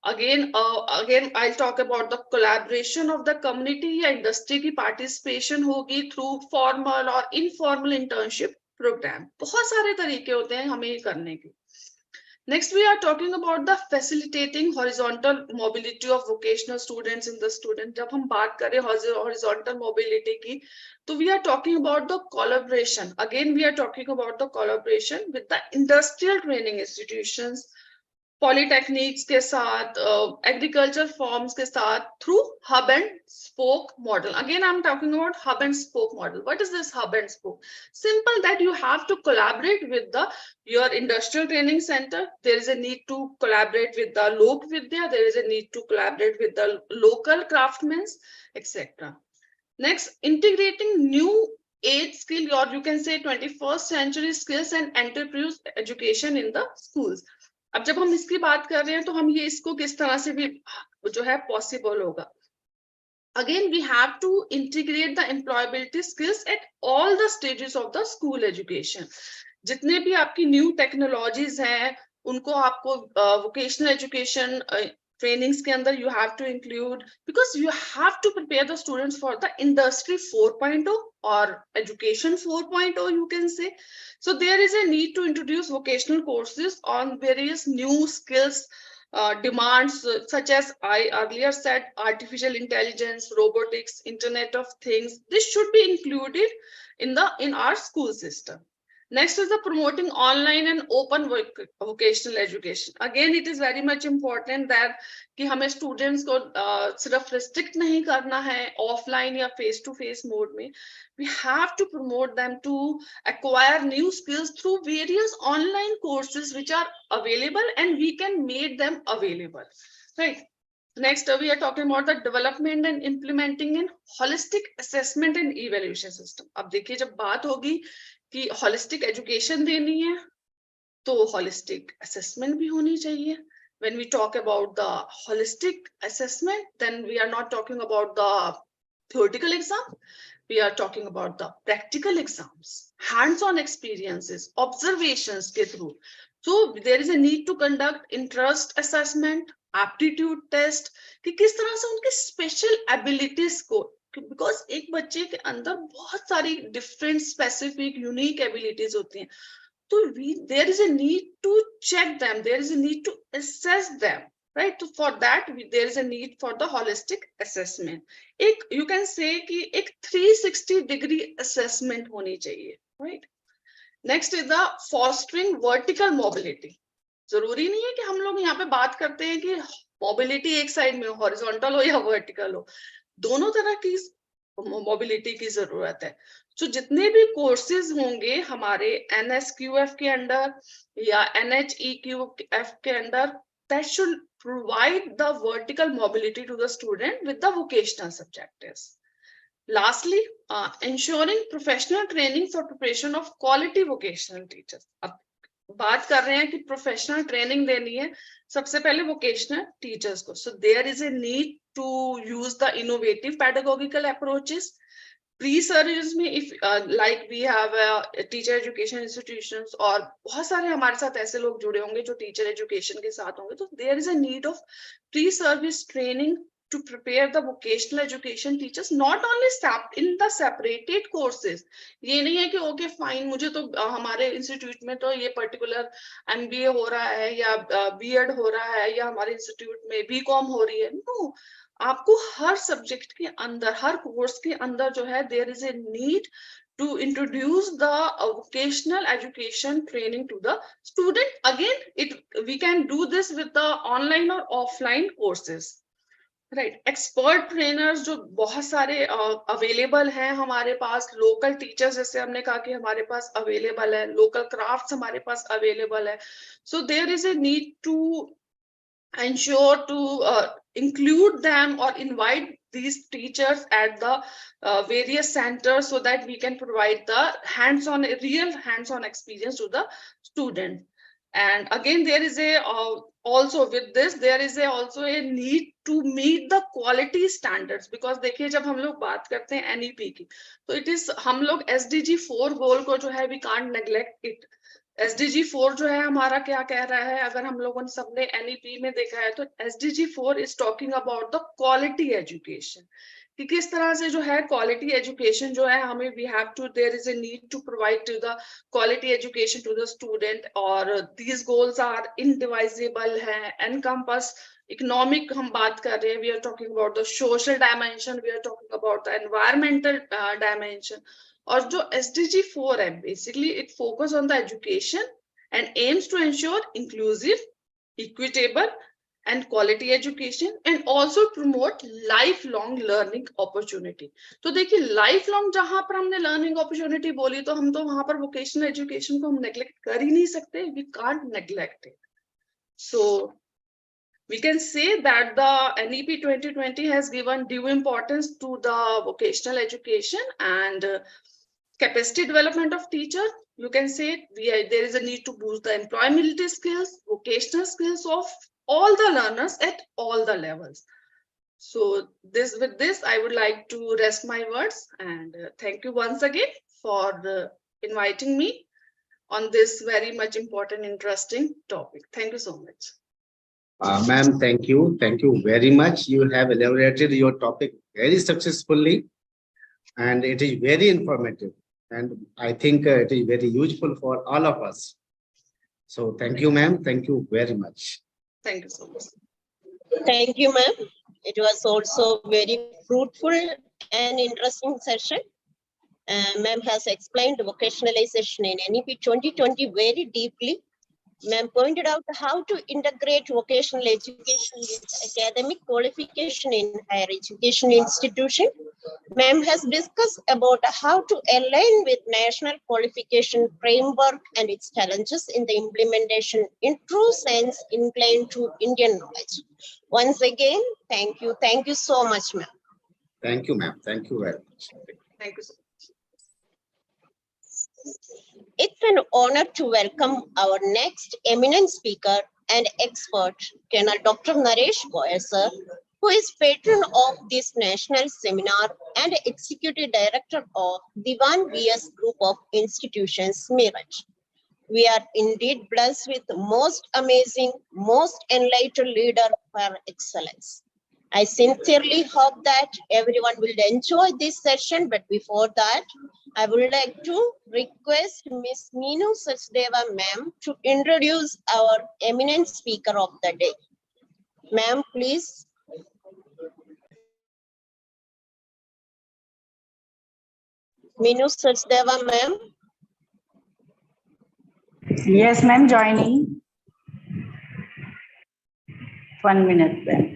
Again, I'll talk about the collaboration of the community या industry की participation होगी through formal or informal internship program. बहुत सारे तरीके होते हैं हमें ये करने के. Next, we are talking about the facilitating horizontal mobility of vocational students in the student. जब हम बात करें horizontal mobility की, तो we are talking about the collaboration. Again, we are talking about the collaboration with the industrial training institutions, polytechnics के साथ, agriculture forms के साथ, through hub and spoke model. Again I am talking about hub and spoke model. What is this hub and spoke? Simple that you have to collaborate with your industrial training center. There is a need to collaborate with the lok vidya. There is a need to collaborate with the local craftsmen, etc. Next, integrating new age skill, or you can say 21st century skills and enterprise education in the schools. अब जब हम इसकी बात कर रहे हैं तो हम ये इसको किस तरह से भी जो है पॉसिबल होगा. Again, we have to integrate the employability skills at all the stages of the school education. जितने भी आपकी न्यू टेक्नोलॉजीज हैं उनको आपको वोकेशनल एजुकेशन trainings के अंदर you have to include, because you have to prepare the students for the industry 4.0 or education 4.0, you can say. So there is a need to introduce vocational courses on various new skills demands, such as I earlier said, artificial intelligence, robotics, Internet of Things. This should be included in our school system. Next is the promoting online and open vocational education. Again, it is very much important that कि हमें students को सिर्फ restrict नहीं करना है offline या face to face mode में. We have to promote them to acquire new skills through various online courses which are available, and we can make them available, right? Next, we are talking about the development and implementing in holistic assessment and evaluation system. अब देखिए जब बात होगी कि holistic education देनी है तो holistic assessment भी होनी चाहिए. When we talk about the holistic assessment, then we are not talking about the theoretical exam. We are talking about the practical exams, hands-on experiences, observations के through. So there is a need to conduct interest assessment, aptitude test, कि किस तरह से उनके special abilities को, because एक बच्चे के अंदर बहुत सारी different specific unique abilities होती हैं, तो there is a need to check them, there is a need to assess them, right? So for that there is a need for the holistic assessment. एक you can say कि एक 360-degree assessment होनी चाहिए, right? Next is the fostering vertical mobility. जरूरी नहीं है कि हम लोग यहाँ पे बात करते हैं कि mobility एक साइड में horizontal हो या vertical हो, दोनों तरह की मोबिलिटी की जरूरत है. तो जितने भी कोर्सेज होंगे हमारे NSQF के अंडर या NHEQF के अंदर, that should provide the vertical mobility to the student with the vocational subjectives. Lastly, ensuring professional training for preparation of quality vocational teachers. अब बात कर रहे हैं कि प्रोफेशनल ट्रेनिंग देनी है सबसे पहले वोकेशनल टीचर्स को. So there is a need to use the innovative pedagogical approaches, pre service में if like we have teacher education institutions और बहुत सारे हमारे साथ ऐसे लोग जुड़े होंगे जो टीचर एजुकेशन के साथ होंगे, तो there is a need of pre service training to prepare the vocational education teachers, not only in the separated courses. ये नहीं है कि okay fine, मुझे तो हमारे इंस्टीट्यूट में तो ये पर्टिकुलर MBA हो रहा है या B.Ed हो रहा है या हमारे इंस्टीट्यूट में B.Com हो रही है. No, आपको हर सब्जेक्ट के अंदर, हर कोर्स के अंदर जो है there is a need to introduce the vocational education training to the student. Again, we can do this with the online or offline courses. Right, expert trainers जो बहुत सारे अवेलेबल हैं हमारे पास, लोकल टीचर्स जैसे हमने कहा कि हमारे पास अवेलेबल है, लोकल क्राफ्ट्स हमारे पास अवेलेबल है. So there is a need to ensure to include them or invite these teachers at the various centers so that we can provide the hands-on, real hands-on experience to the student. And again, there is a also with this there is a also a need to meet the quality standards, because देखिए जब हम लोग बात करते हैं NEP की, तो it is हम लोग SDG 4 गोल को जो है we can't neglect it. SDG 4 जो है हमारा क्या कह रहा है, अगर हम लोगों ने सबने NEP में देखा है तो SDG 4 is talking about the quality education, कि किस तरह से जो है क्वालिटी एजुकेशन जो है हमें we have to, there is a need to provide to the quality education to the student. और these goals are indivisible है, encompass economic हम बात कर रहे हैं, we are talking about the social dimension, we are talking about the environmental dimension. और जो SDG 4 है basically it focus on the education and aims to ensure inclusive, equitable and quality education and also promote lifelong learning opportunity. तो देखिए lifelong जहां पर हमने learning opportunity बोली, तो हम तो वहां पर vocational education को हम neglect कर ही नहीं सकते, we can't neglect it. So we can say that the NEP 2020 has given due importance to the vocational education and capacity development of teacher. You can say there is a need to boost the employability skills, vocational skills of all the learners at all the levels. So with this, I would like to rest my words and thank you once again for inviting me on this very much important, interesting topic. Thank you so much. Ma'am, thank you. Thank you very much. You have elaborated your topic very successfully and it is very informative. And I think it is very useful for all of us. So thank you, ma'am. Thank you very much. Thank you so much. Thank you, ma'am. It was also very fruitful and interesting session. Ma'am has explained vocationalization in NEP 2020 very deeply. Ma'am pointed out how to integrate vocational education with academic qualification in higher education institution. Ma'am has discussed about how to align with national qualification framework and its challenges in the implementation in true sense inclined to Indian knowledge. Once again, thank you. Thank you so much, ma'am. Thank you, ma'am. Thank you very much. Thank you so much. It's an honor to welcome our next eminent speaker and expert, Colonel Dr. Naresh Goyal, sir, who is patron of this national seminar and executive director of DEWAN VS Group of Institutions, MEERUT. We are indeed blessed with the most amazing, most enlightened leader for excellence. I sincerely hope that everyone will enjoy this session, but before that, I would like to request Ms. Meenu Sachdeva ma'am to introduce our eminent speaker of the day. Ma'am, please. Meenu Sachdeva ma'am. Yes, ma'am, joining. 1 minute then.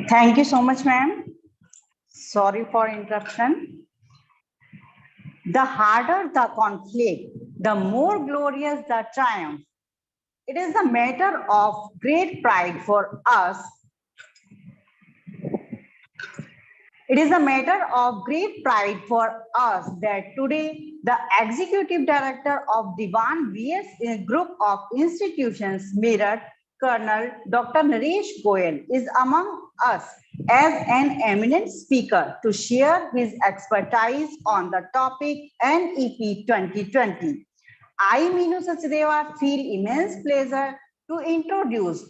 Thank you so much, ma'am. Sorry for interruption. The harder the conflict, the more glorious the triumph. it is a matter of great pride for us. It is a matter of great pride for us that today the Executive Director of DEWAN VS Group of Institutions, MEERUT, Colonel Dr. Naresh Goyal, is among us as an eminent speaker to share his expertise on the topic NEP 2020. I, Meenu Sachdeva, feel immense pleasure to introduce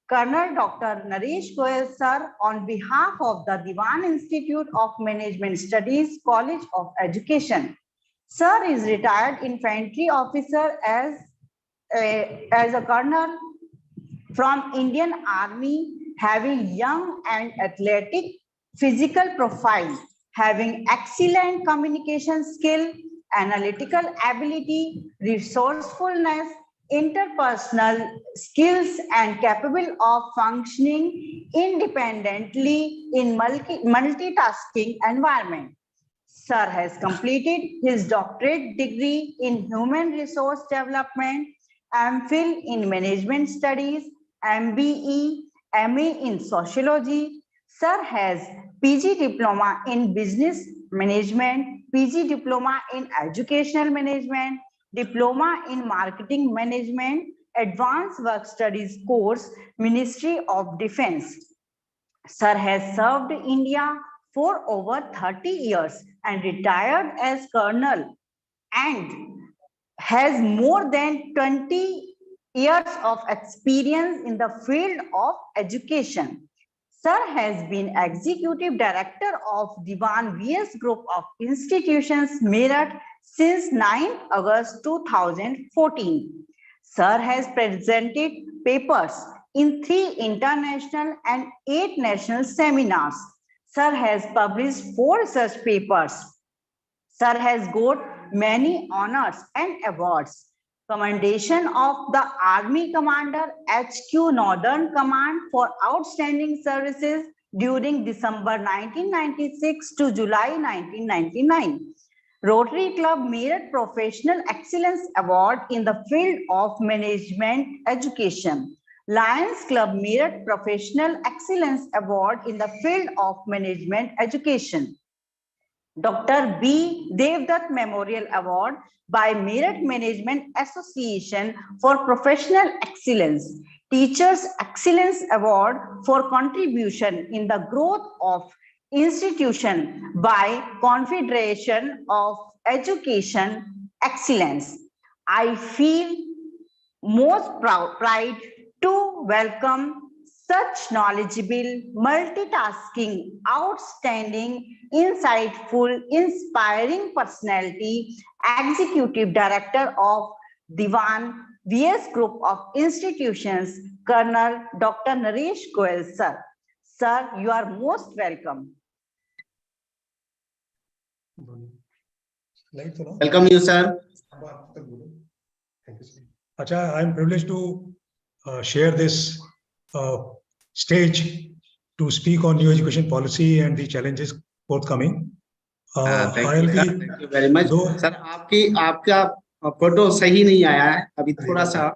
Colonel Dr. Naresh Goyal sir on behalf of the DEWAN Institute of Management Studies, College of Education. Sir is retired infantry officer as a colonel from Indian Army, having young and athletic physical profile, having excellent communication skill, analytical ability, resourcefulness, interpersonal skills, and capable of functioning independently in multitasking environment. Sir has completed his doctorate degree in human resource development, MPhil in management studies, MBE, MA in sociology. Sir has PG diploma in business management, PG diploma in educational management, diploma in marketing management, advanced work studies course, Ministry of Defense. Sir has served India for over 30 years and retired as colonel and has more than 20 years of experience in the field of education. Sir has been Executive Director of DEWAN VS Group of Institutions, MEERUT, since 9 August 2014. Sir has presented papers in 3 international and 8 national seminars. Sir has published 4 research papers. Sir has got many honors and awards. Commendation of the Army Commander HQ Northern Command for outstanding services during December 1996 to July 1999. Rotary Club MEERUT Professional Excellence Award in the field of management education. Lions Club MEERUT Professional Excellence Award in the field of management education. Dr. B. Devdutt Memorial Award by MEERUT Management Association for Professional Excellence. Teachers Excellence Award for contribution in the growth of institution by Confederation of Education Excellence. I feel most pride to welcome such knowledgeable, multitasking, outstanding, insightful, inspiring personality, Executive Director of DEWAN VS Group of Institutions, Colonel Dr. Naresh Goyal, sir. Sir, you are most welcome. Welcome you, sir. Acha, I am privileged to share this stage to speak on new education policy and the challenges forthcoming. Thank you very much. Sir, आपका photo सही नहीं आया है, अभी थोड़ा सा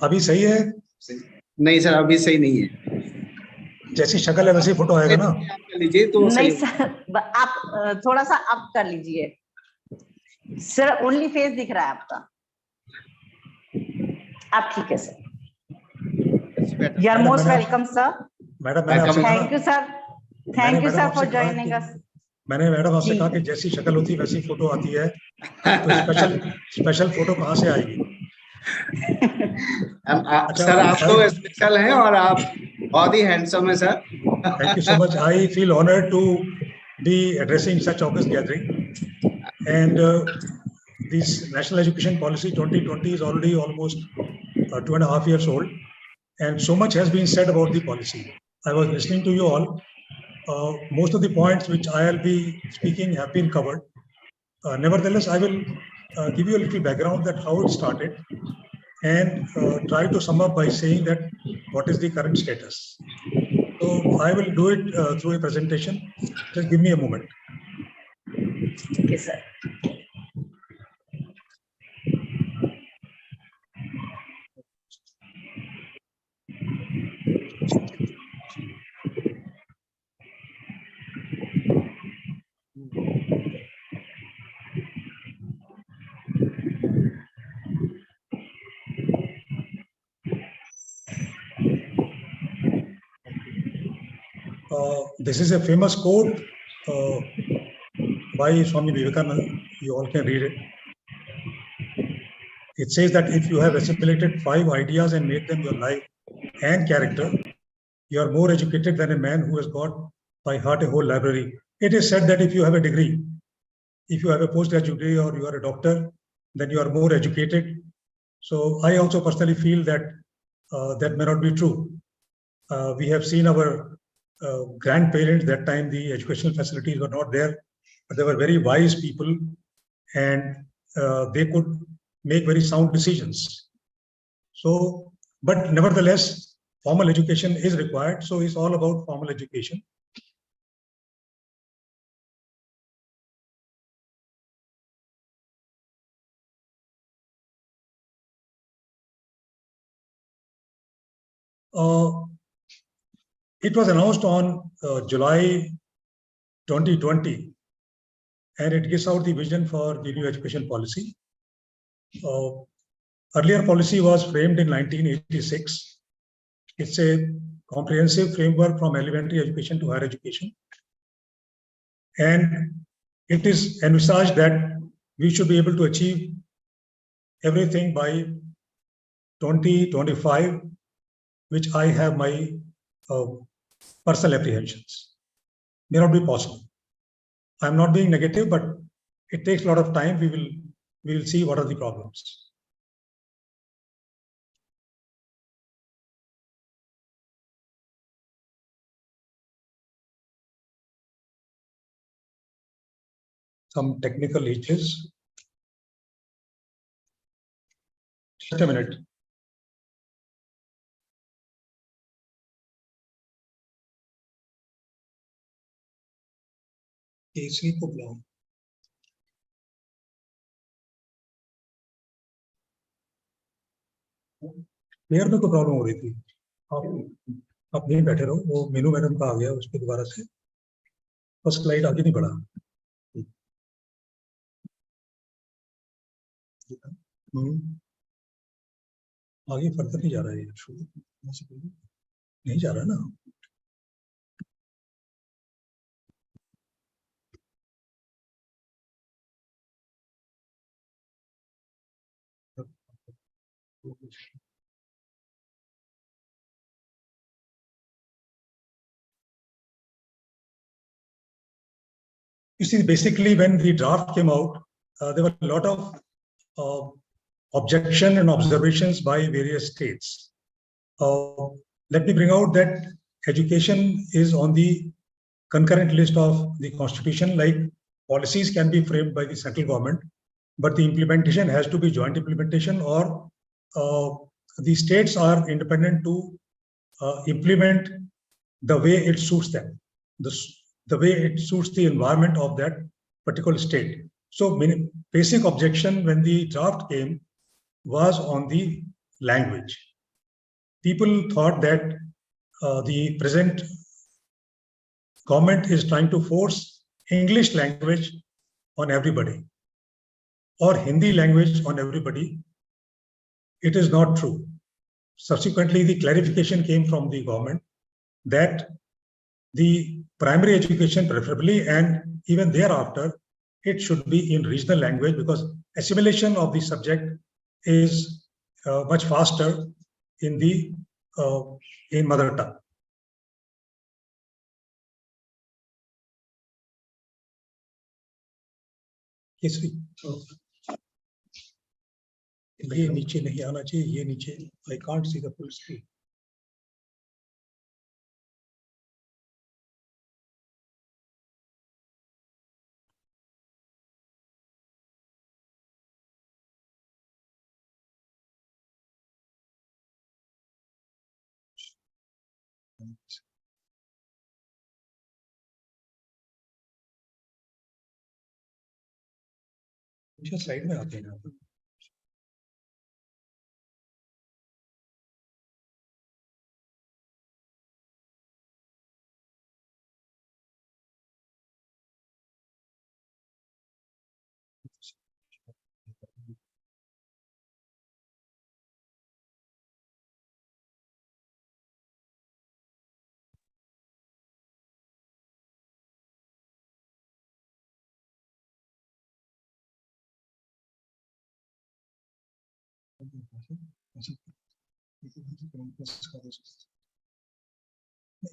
अभी सही है? नहीं सर, अभी सही नहीं है। जैसी शक्ल है वैसे फोटो आएगा ना? आप कर लीजिए तो नहीं सर, आप थोड़ा सा अप कर लीजिए सर, ओनली फेस दिख रहा है आपका। आप ठीक है sir, you are most welcome sir. Madam मैंने आपसे कहा, thank you sir for joining us. मैंने मैडम आपसे कहा कि जैसी शक्ल होती है वैसी फोटो आती है, तो स्पेशल फोटो कहाँ से आएगी? सर आप तो स्पेशल हैं और आप बहुत ही हैंडसम है sir. Thank you so much. I feel honoured to be addressing such august gathering and this National Education Policy 2020 is already almost 2.5 years old, and so much has been said about the policy. I was listening to you all. Most of the points which I will be speaking have been covered. Nevertheless, I will give you a little background that how it started and try to sum up by saying that what is the current status. So I will do it through a presentation. Just give me a moment. Okay, sir. This is a famous quote by Swami Vivekananda. You all can read it. It says that if you have assimilated 5 ideas and made them your life and character, you are more educated than a man who has got by heart a whole library. It is said that if you have a degree, if you have a postgraduate degree or you are a doctor, then you are more educated. So I also personally feel that that may not be true. We have seen our grandparents, that time the educational facilities were not there, but they were very wise people and they could make very sound decisions. So, but nevertheless, formal education is required. So it's all about formal education. It was announced on July 2020, and it gives out the vision for the new education policy. Earlier policy was framed in 1986. It's a comprehensive framework from elementary education to higher education. And it is envisaged that we should be able to achieve everything by 2025, which I have my personal apprehensions. May not be possible. I'm not being negative, but it takes a lot of time. We will see what are the problems. Some technical issues. Just a minute. Kesari को बुलाओ. Mayor में कोई problem हो रही थी. आप नहीं बैठे रहो. वो मीनू मैडम का आ गया उस पर दोबारा से. फर्स्ट स्लाइड आगे नहीं बढ़ा. आगे फर्दर नहीं जा रहा है. नहीं जा रहा ना. You see, basically, when the draft came out, there were a lot of objection and observations by various states. Let me bring out that education is on the concurrent list of the constitution. Like policies can be framed by the central government, but the implementation has to be joint implementation, or the states are independent to implement the way it suits them, the way it suits the environment of that particular state. So basic objection when the draft came was on the language. People thought that the present government is trying to force English language on everybody or Hindi language on everybody. It is not true. Subsequently, the clarification came from the government that the primary education preferably and even thereafter, it should be in regional language because assimilation of the subject is much faster in the in mother tongue. History. ये नीचे नहीं आना चाहिए, ये नीचे. I can't see the full screen. Slide में आते हैं.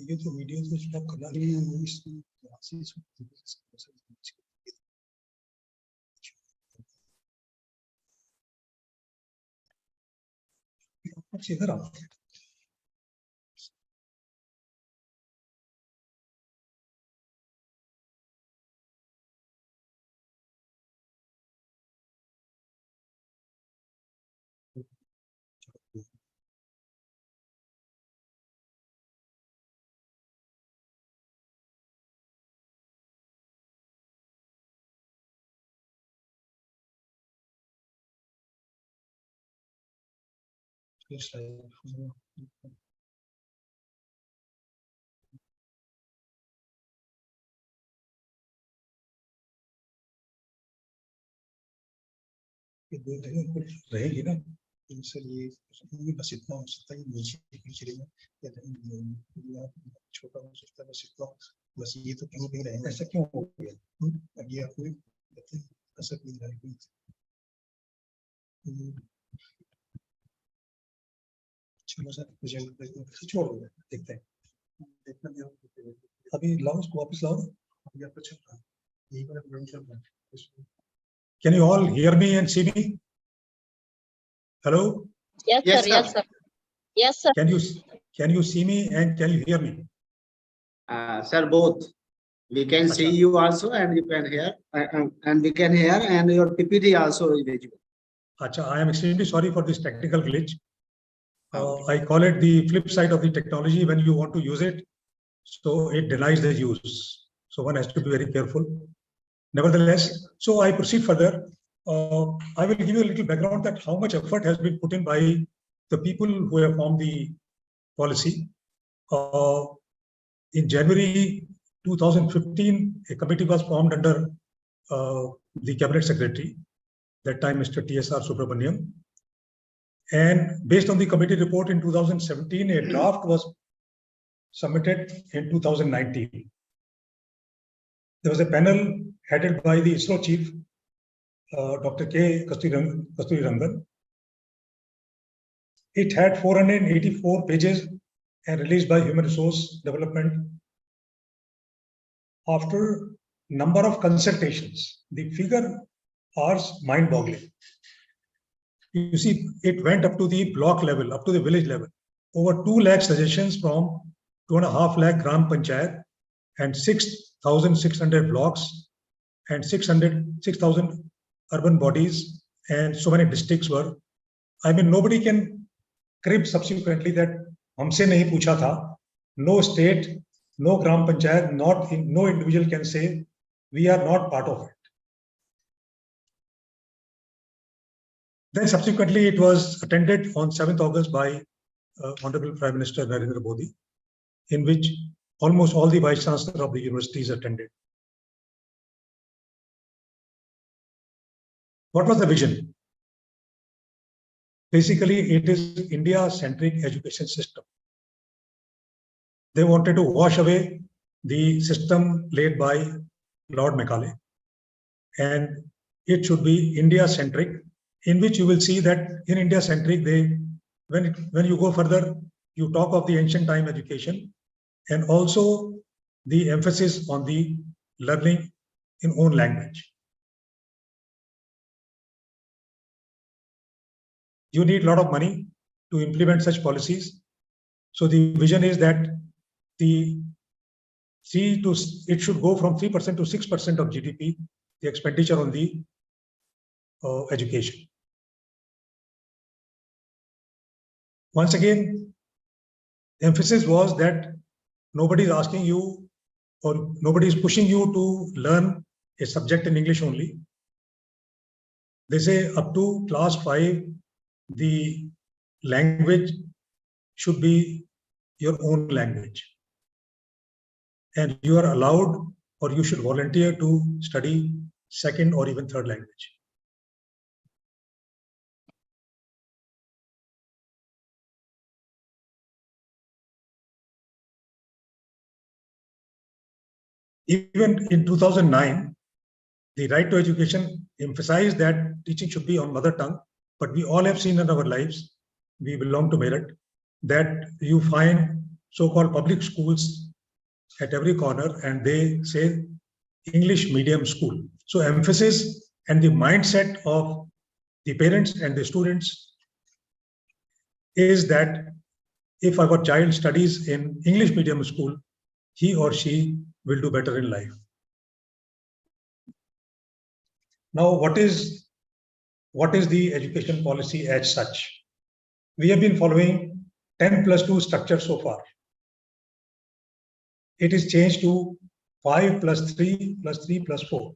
ये जो वीडियो जो स्टॉप करना है वो इसकी इधर आओ रहेगी ना सर ये बस इतना हो सकता है नीचे रहेगा छोटा हो सकता है बस ये तो कहीं नहीं रहेगा ऐसा क्यों हो गया ये आपको असर नहीं रहेगी चलो सर छोड़ दो देखते हैं अभी लाओ उसको वापस लाओ अभी आपको चल रहा है यही वाला चल रहा है Can you all hear me and see me? Hello? Yes, Yes, sir. Yes, sir. Yes, sir. Can you see me and can you hear me? Sir, both. We can see you also, and you can hear, and we can hear, and your PPT also is visible. Acha, I am extremely sorry for this technical glitch. I call it the flip side of the technology. When you want to use it, so it denies the use. So one has to be very careful. Nevertheless, so I proceed further. I will give you a little background that how much effort has been put in by the people who have formed the policy. In January 2015, a committee was formed under the Cabinet Secretary, that time Mr. TSR Subramaniam. And based on the committee report in 2017, a draft was submitted in 2019. There was a panel headed by the ISRO chief, Dr. K. Kasturirangan. It had 484 pages and released by Human Resource Development. After number of consultations, the figure are mind-boggling. You see, it went up to the block level, up to the village level. Over 2 lakh suggestions from 2.5 lakh Gram Panchayat and 6,600 blocks and 6,000 urban bodies, and so many districts were. I mean, nobody can crib subsequently that humse nahi pucha tha. No state, no Gram Panchayat, no individual can say we are not part of it. Then subsequently it was attended on 7th August by Honorable Prime Minister Narendra Modi, in which almost all the vice chancellors of the universities attended. What was the vision? Basically, it is India-centric education system. They wanted to wash away the system laid by Lord Macaulay, and it should be India-centric, in which you will see that in India-centric, when you go further, you talk of the ancient time education, and also the emphasis on the learning in own language. You need a lot of money to implement such policies. So the vision is that it should go from 3% to 6% of GDP, the expenditure on the education. Once again, emphasis was that nobody is asking you or nobody is pushing you to learn a subject in English only. They say up to class 5, the language should be your own language. And you are allowed or you should volunteer to study second or even third language. Even in 2009, the right to education emphasized that teaching should be on mother tongue but we all have seen in our lives, we belong to MEERUT, that you find so-called public schools at every corner and they say English medium school. So emphasis and the mindset of the parents and the students is that if our child studies in English medium school, he or she will do better in life. Now, what is the education policy as such? We have been following 10+2 structure so far. It is changed to 5+3+3+4.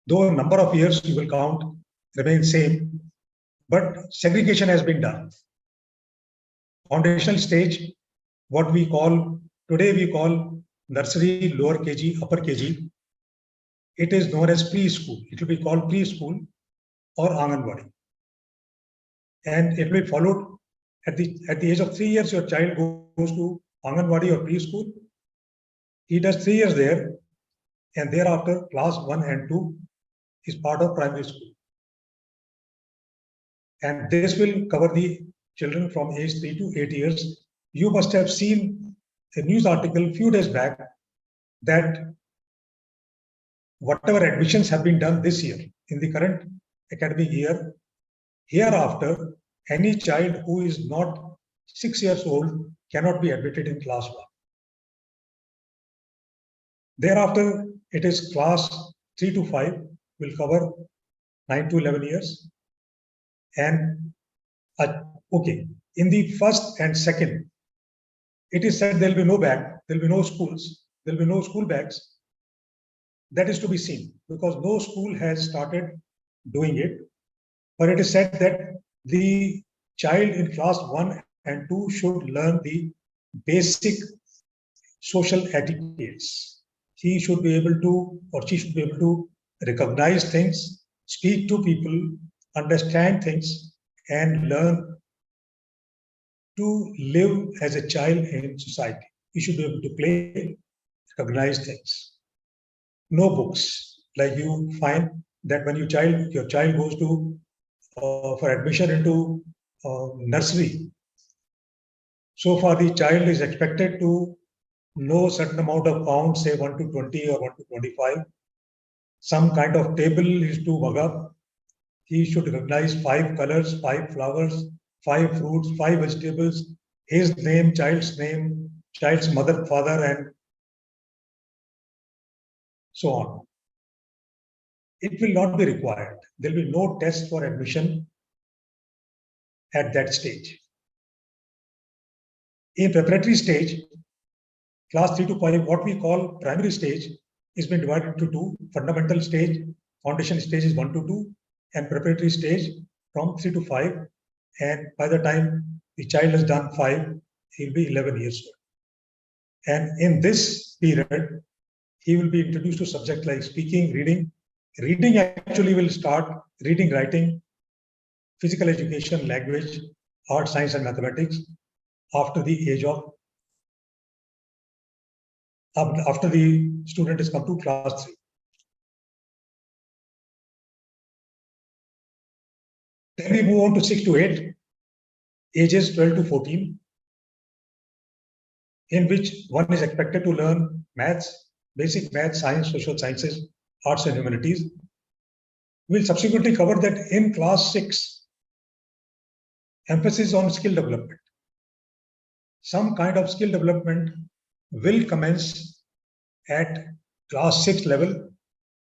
Though number of years you will count remains same, but segregation has been done. Foundational stage, what we call, today we call nursery, lower KG, upper KG. It is known as preschool. It will be called preschool or Anganwadi. And it will be followed at the age of 3 years, your child goes to Anganwadi or preschool. He does 3 years there, and thereafter class 1 and 2 is part of primary school. And this will cover the children from age 3 to 8 years. You must have seen a news article a few days back that whatever admissions have been done this year in the current academic year, hereafter, any child who is not 6 years old cannot be admitted in class 1. Thereafter, it is class 3 to 5 will cover 9 to 11 years. And okay, in the first and second, it is said there will be no bag, there will be no schools, there will be no school bags. That is to be seen because no school has started doing it. But it is said that the child in class 1 and 2 should learn the basic social etiquettes. He should be able to, or she should be able to recognize things, speak to people, understand things, and learn to live as a child in society. You should be able to play, recognize things. No books, like you find that when your child goes to for admission into nursery. So far, the child is expected to know certain amount of counts, say 1 to 20 or 1 to 25. Some kind of table is to work up. He should recognize 5 colors, 5 flowers, 5 fruits, 5 vegetables, his name, child's mother, father, and so on. It will not be required. There will be no test for admission at that stage. In preparatory stage, class 3 to 5, what we call primary stage, is been divided into 2. Fundamental stage, foundation stage is 1 to 2, and preparatory stage from 3 to 5. And by the time the child has done 5, he will be 11 years old. And in this period, he will be introduced to subjects like speaking, reading. Reading actually will start reading, writing, physical education, language, art, science, and mathematics after the age of, after the student has come to class 3. Then we move on to 6 to 8, ages 12 to 14, in which one is expected to learn maths, basic maths, science, social sciences, arts and humanities. We'll subsequently cover that in class 6, emphasis on skill development. Some kind of skill development will commence at class 6 level.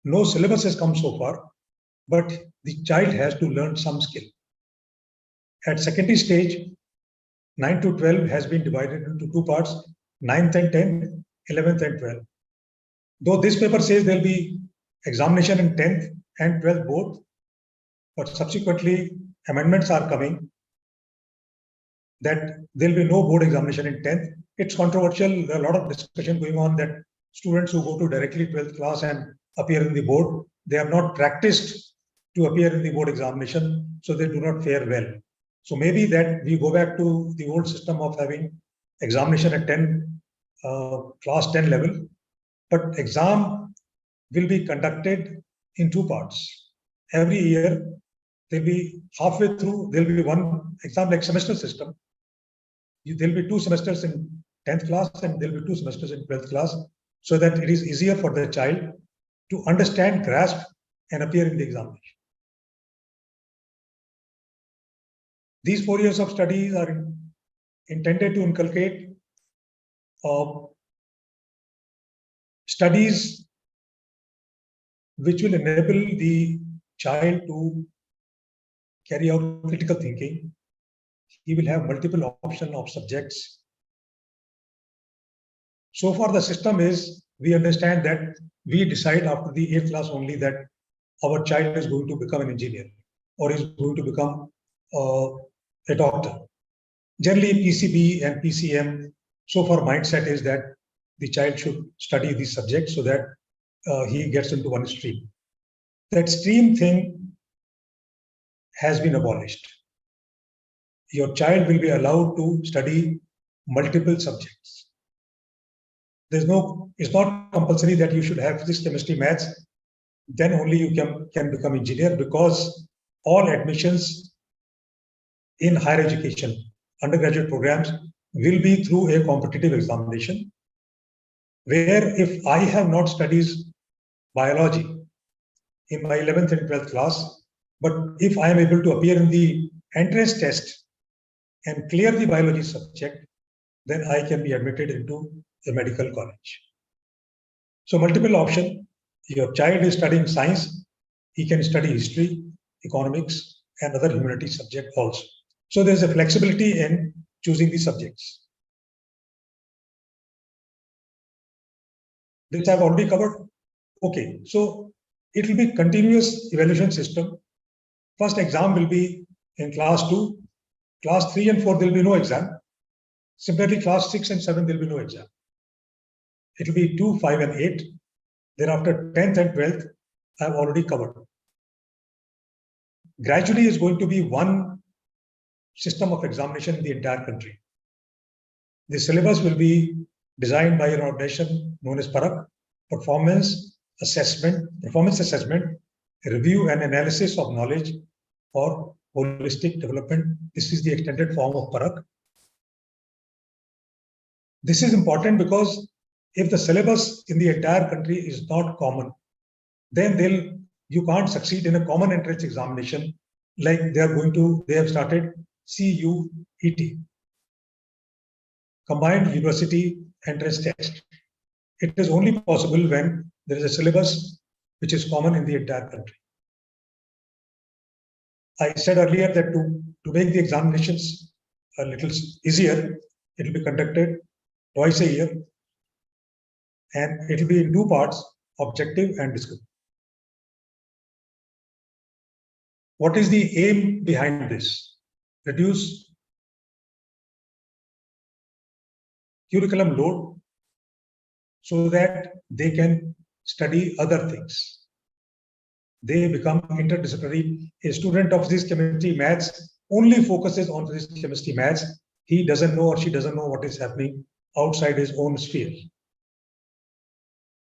No syllabus has come so far, but the child has to learn some skill. At secondary stage, 9 to 12 has been divided into 2 parts, 9th and 10th, 11th and 12th. Though this paper says there will be examination in 10th and 12th both, but subsequently amendments are coming that there will be no board examination in 10th. It's controversial. There are a lot of discussion going on that students who go to directly 12th class and appear in the board, they have not practiced to appear in the board examination, so they do not fare well. So maybe that we go back to the old system of having examination at class 10 level, but exam will be conducted in 2 parts. Every year, They'll be halfway through, there'll be one exam like semester system. There'll be 2 semesters in 10th class and there'll be 2 semesters in 12th class, so that it is easier for the child to understand, grasp, and appear in the examination. These 4 years of studies are intended to inculcate studies which will enable the child to carry out critical thinking. He will have multiple options of subjects. So far, the system is, we understand that we decide after the 8th class only that our child is going to become an engineer or is going to become a doctor. Generally, PCB and PCM, so far mindset is that the child should study these subjects so that he gets into one stream. That stream thing has been abolished. Your child will be allowed to study multiple subjects. It's not compulsory that you should have physics, chemistry, maths, then only you can become engineer, because all admissions in higher education, undergraduate programs, will be through a competitive examination, where if I have not studied biology in my 11th and 12th class, but if I am able to appear in the entrance test and clear the biology subject, then I can be admitted into a medical college. So multiple option. Your child is studying science, he can study history, economics, and other humanities subject also. So there's a flexibility in choosing the subjects. This I've already covered. Okay, so it will be continuous evaluation system. First exam will be in class 2, class 3 and 4 there will be no exam. Similarly, class 6 and 7 there will be no exam. It will be 2, 5 and 8. Thereafter 10th and 12th I have already covered. Gradually is going to be one system of examination in the entire country. The syllabus will be designed by an organization known as PARAK, Performance Assessment, Review and Analysis of Knowledge for Holistic Development. This is the extended form of PARAK. This is important because if the syllabus in the entire country is not common, then you can't succeed in a common entrance examination like they have started CUET, Combined University Entrance Test. It is only possible when there is a syllabus which is common in the entire country. I said earlier that to make the examinations a little easier, it will be conducted twice a year, and it will be in 2 parts, objective and descriptive. What is the aim behind this? Reduce curriculum load so that they can study other things. They become interdisciplinary. A student of physics, chemistry, maths only focuses on physics, chemistry, maths. He doesn't know or she doesn't know what is happening outside his own sphere.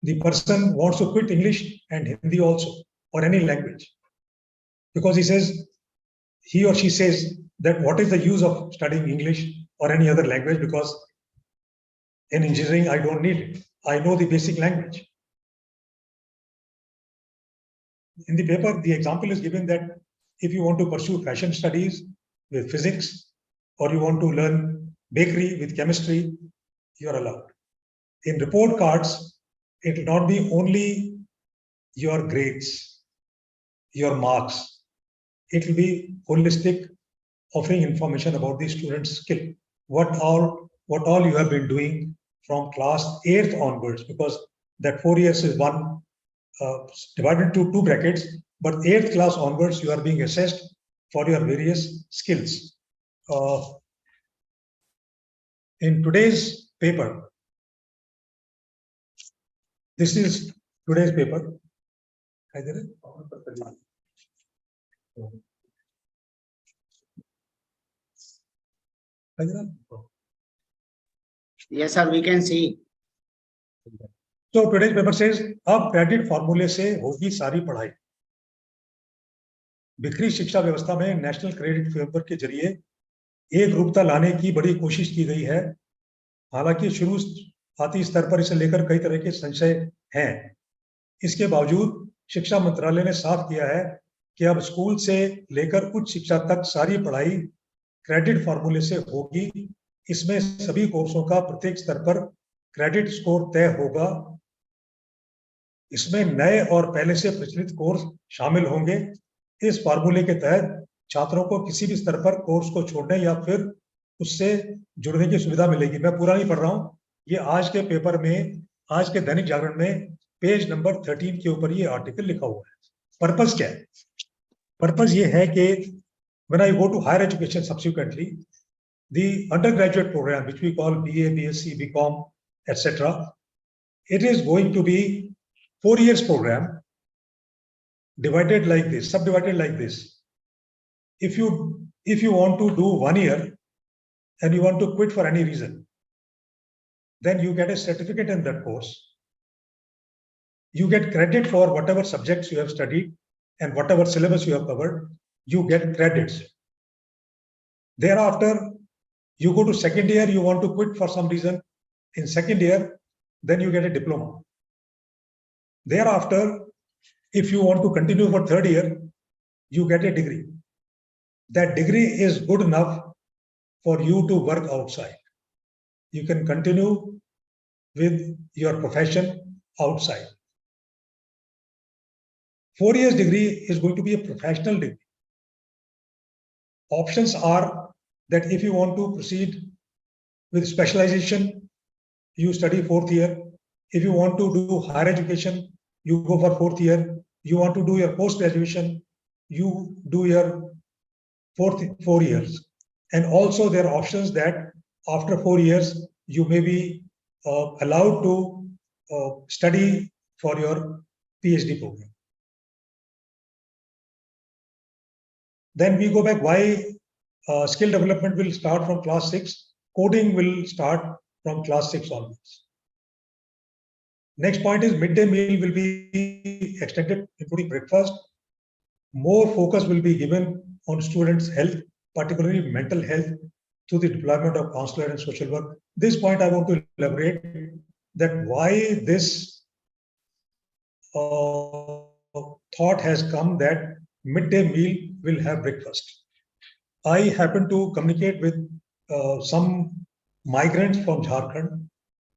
The person wants to quit English and Hindi also, or any language, because he or she says that what is the use of studying English or any other language, because in engineering I don't need it. I know the basic language. In the paper, the example is given that if you want to pursue fashion studies with physics, or you want to learn bakery with chemistry, you are allowed. In report cards, it will not be only your grades, your marks. It will be holistic, offering information about the student's skill. What all you have been doing from class 8th onwards, because that 4 years is one divided into 2 brackets, but 8th class onwards you are being assessed for your various skills. In today's paper, this is today's paper. Yes, sir, we can see. So today's paper says, अब credit formula से होगी सारी पढ़ाई. बिखरी शिक्षा व्यवस्था में national credit framework के जरिए एक रूपता लाने की बड़ी कोशिश की गई है। हालांकि शुरुआती स्तर पर इसे लेकर कई तरह के संशय हैं। इसके बावजूद शिक्षा मंत्रालय ने साफ किया है कि अब स्कूल से लेकर उच्च शिक्षा तक सारी पढ़ाई क्रेडिट फॉर्मूले से होगी। इसमें सभी कोर्सों का प्रत्येक स्तर पर क्रेडिट स्कोर तय होगा। इसमें नए और पहले से प्रचलित कोर्स शामिल होंगे। इस फार्मूले के तहत छात्रों को किसी भी स्तर पर कोर्स को छोड़ने या फिर उससे जुड़ने की सुविधा मिलेगी। मैं पूरा नहीं पढ़ रहा हूँ, ये आज के पेपर में, आज के दैनिक जागरण में पेज नंबर 13 के ऊपर ये आर्टिकल लिखा हुआ है। पर्पस क्या है? पर्पस ये है कि when I go to higher education subsequently, the undergraduate program which we call BA, BSc, BCom, etc., it is going to be 4 years program divided like this, subdivided like this. If you want to do 1 year and you want to quit for any reason, then you get a certificate in that course. You get credit for whatever subjects you have studied and whatever syllabus you have covered, you get credits. Thereafter, you go to second year, you want to quit for some reason. In second year, then you get a diploma. Thereafter, if you want to continue for third year, you get a degree. That degree is good enough for you to work outside. You can continue with your profession outside. 4 years degree is going to be a professional degree. Options are that if you want to proceed with specialization, you study 4th year. If you want to do higher education, you go for 4th year. You want to do your post-graduation, you do your 4 years. And also there are options that after 4 years, you may be allowed to study for your PhD program. Then we go back why skill development will start from class 6, coding will start from class 6 onwards. Next point is midday meal will be extended, including breakfast. More focus will be given on students' health, particularly mental health, through the deployment of counselor and social work. This point I want to elaborate that why this thought has come that midday meal will have breakfast. I happen to communicate with some migrants from Jharkhand,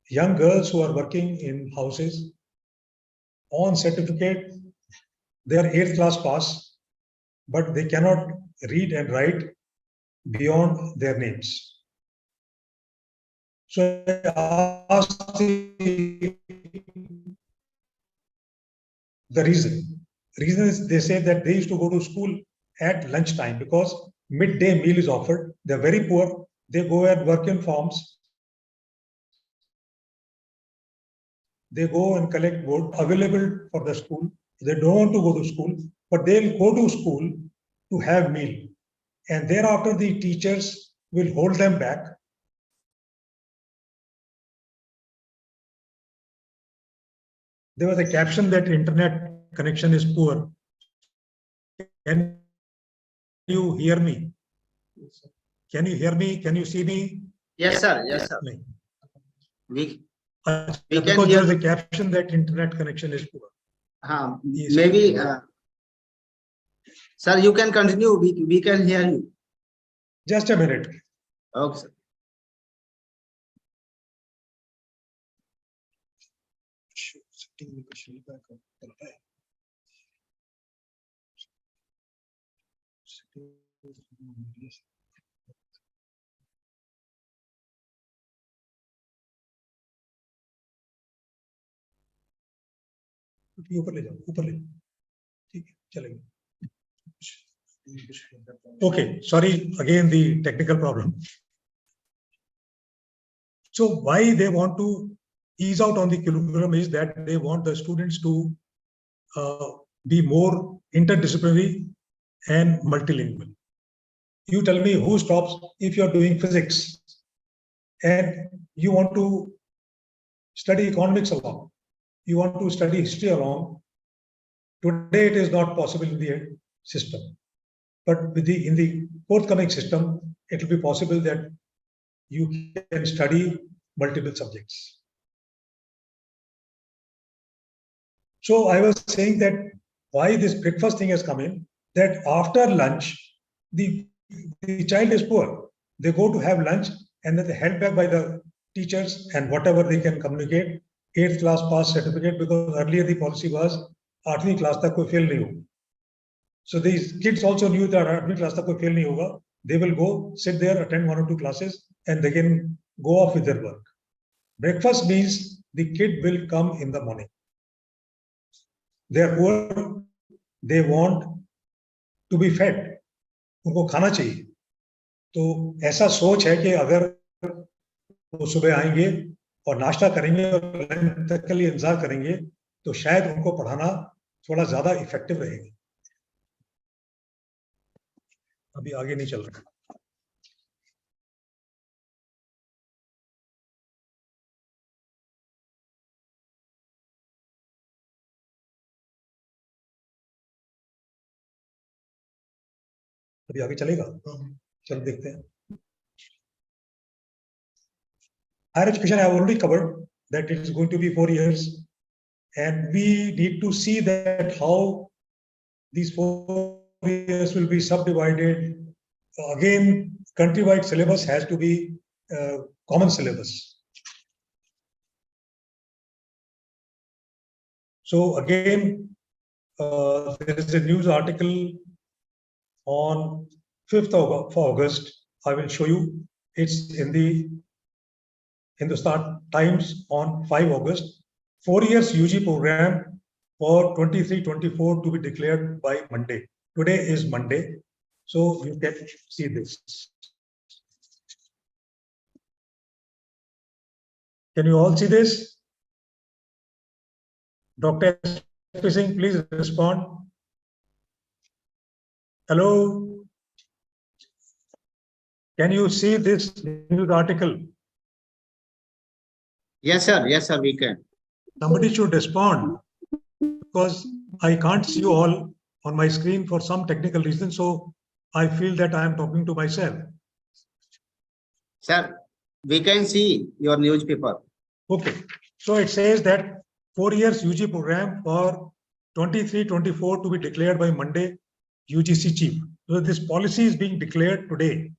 young girls who are working in houses. On certificate, they are 8th class pass, but they cannot read and write beyond their names. So I asked the reason. The reason is they say that they used to go to school at lunchtime because midday meal is offered. They're very poor. They go and work in farms. They go and collect wood available for the school. They don't want to go to school, but they'll go to school to have meal. And thereafter, the teachers will hold them back. There was a caption that internet connection is poor. Can you hear me? Can you hear me? Can you see me? Yes, sir. Yes, sir. We can because hear there is a caption that internet connection is poor. Maybe, sir, you can continue. We can hear you. Just a minute. Okay, sir. ऊपर ले जाओ, ऊपर ले जाओ, ठीक है, चलेगा. Okay, sorry, again the technical problem. So why they want to ease out on the curriculum is that they want the students to be more interdisciplinary and multilingual. You tell me who stops if you're doing physics and you want to study economics along, you want to study history along. Today it is not possible in the system. but in the forthcoming system, it will be possible that you can study multiple subjects. So I was saying that why this breakfast thing has come in, that after lunch, the child is poor. They go to have lunch and then they're held back by the teachers and whatever they can communicate, 8th class pass certificate, because earlier the policy was 8वीं class तक कोई fail नहीं होगा. So these kids also knew that 8वीं class तक कोई fail नहीं होगा. They will go, sit there, attend 1 or 2 classes, and they can go off with their work. Breakfast means the kid will come in the morning. They are poor, they want to be fed. उनको खाना चाहिए. तो ऐसा सोच है कि अगर वो सुबह आएंगे और नाश्ता करेंगे और लंच तक के लिए इंतजार करेंगे तो शायद उनको पढ़ाना थोड़ा ज्यादा इफेक्टिव रहेगा. अभी आगे नहीं चल रहा. अभी आगे चलेगा. चलो देखते हैं. Higher education I have already covered that it is going to be 4 years, and we need to see that how these 4 years will be subdivided. Again, countrywide syllabus has to be common syllabus. So again, there is a news article on 5th of August. I will show you. It's in the Hindustan Times on 5 August. 4 years UG program for 23-24 to be declared by Monday. Today is Monday, so you can see this. Can you all see this? Dr. Singh, please respond. Hello? Can you see this news article? Yes, sir. Yes, sir, we can. Somebody should respond because I can't see you all on my screen for some technical reason. So I feel that I am talking to myself. Sir, we can see your newspaper. Okay. So it says that 4 years UG program for 23-24 to be declared by Monday, UGC chief. So this policy is being declared today.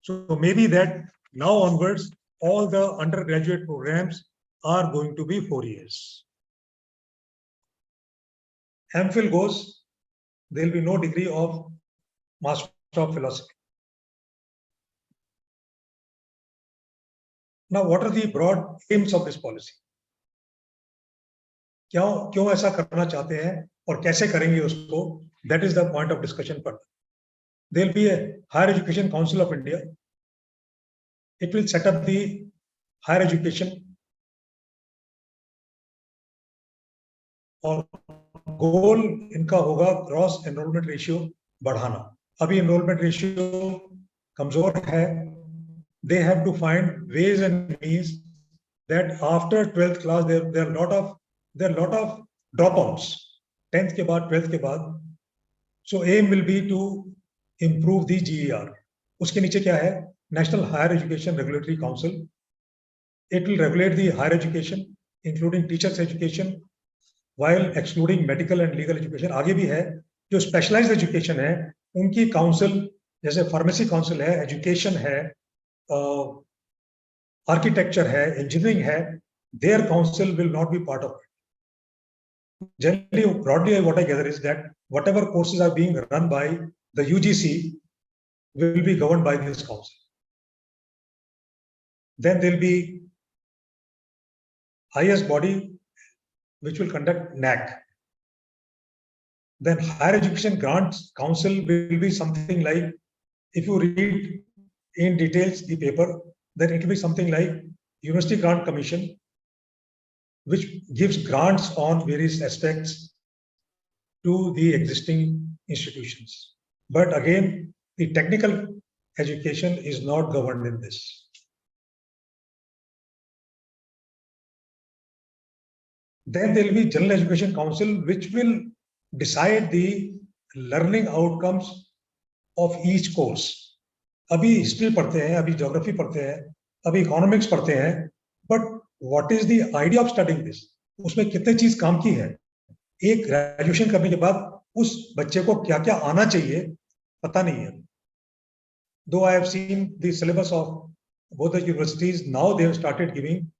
So maybe that now onwards, all the undergraduate programs are going to be 4 years. MPhil goes, there will be no degree of Master of Philosophy. Now, what are the broad aims of this policy? क्यों ऐसा करना चाहते हैं और कैसे करेंगे उसको? That is the point of discussion further. There will be a Higher Education Council of India. It will set up the higher education और गोल इनका होगा ग्रॉस एनरोलमेंट रेशियो बढ़ाना. अभी एनरोलमेंट रेशियो कमजोर है. They have to find ways and means that after 12th class there are a lot of dropouts. 10th के बाद 12th के बाद. So aim will be to improve the GER. उसके नीचे क्या है? National Higher Education Regulatory Council. It will regulate the higher education, including teachers education, while excluding medical and legal education. आगे भी है जो specialized education है उनकी council जैसे pharmacy council है, education है, architecture है, engineering है, their council will not be part of it. Generally, broadly, what I gather is that whatever courses are being run by the UGC will be governed by this council. Then there will be highest body which will conduct NEP. Then Higher Education Grants Council will be something like, if you read in details the paper, then it will be something like University Grant Commission, which gives grants on various aspects to the existing institutions. But again, the technical education is not governed in this. Then there will be General Education Council, which will decide the learning outcomes of each course. अभी history पढ़ते हैं, अभी geography पढ़ते हैं, अभी economics पढ़ते हैं, but what is the idea of studying this? उसमें कितने चीज काम की है? एक ग्रेजुएशन करने के बाद उस बच्चे को क्या क्या आना चाहिए पता नहीं है. Though I have seen the syllabus of both the universities, now they have started giving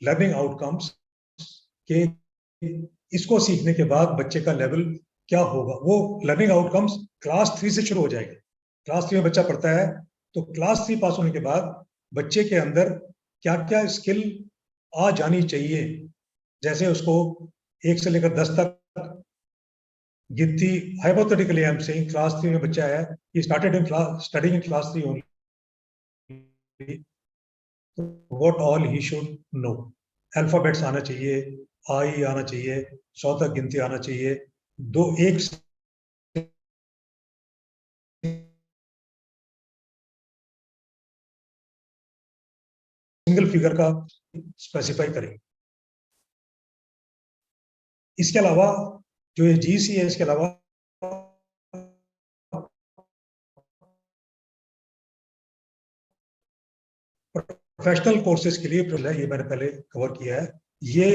learning outcomes के इसको सीखने के बाद बच्चे का लेवल क्या होगा. वो लर्निंग आउटकम्स क्लास 3 से शुरू हो जाएगा. क्लास 3 में बच्चा पढ़ता है तो क्लास 3 पास होने के बाद बच्चे के अंदर क्या क्या स्किल आ जानी चाहिए. जैसे उसको 1 से लेकर 10 तक गिनती, hypothetically I am saying, class 3 में बच्चा है, he started in class, studying in class 3 only, what all he should know. Alphabets आना चाहिए, आई आना चाहिए, 100 तक गिनती आना चाहिए, एक सिंगल फिगर का स्पेसिफाई करेंगे. इसके अलावा जो ये जीसी है, इसके अलावा प्रोफेशनल कोर्सेज के लिए ये मैंने पहले कवर किया है. ये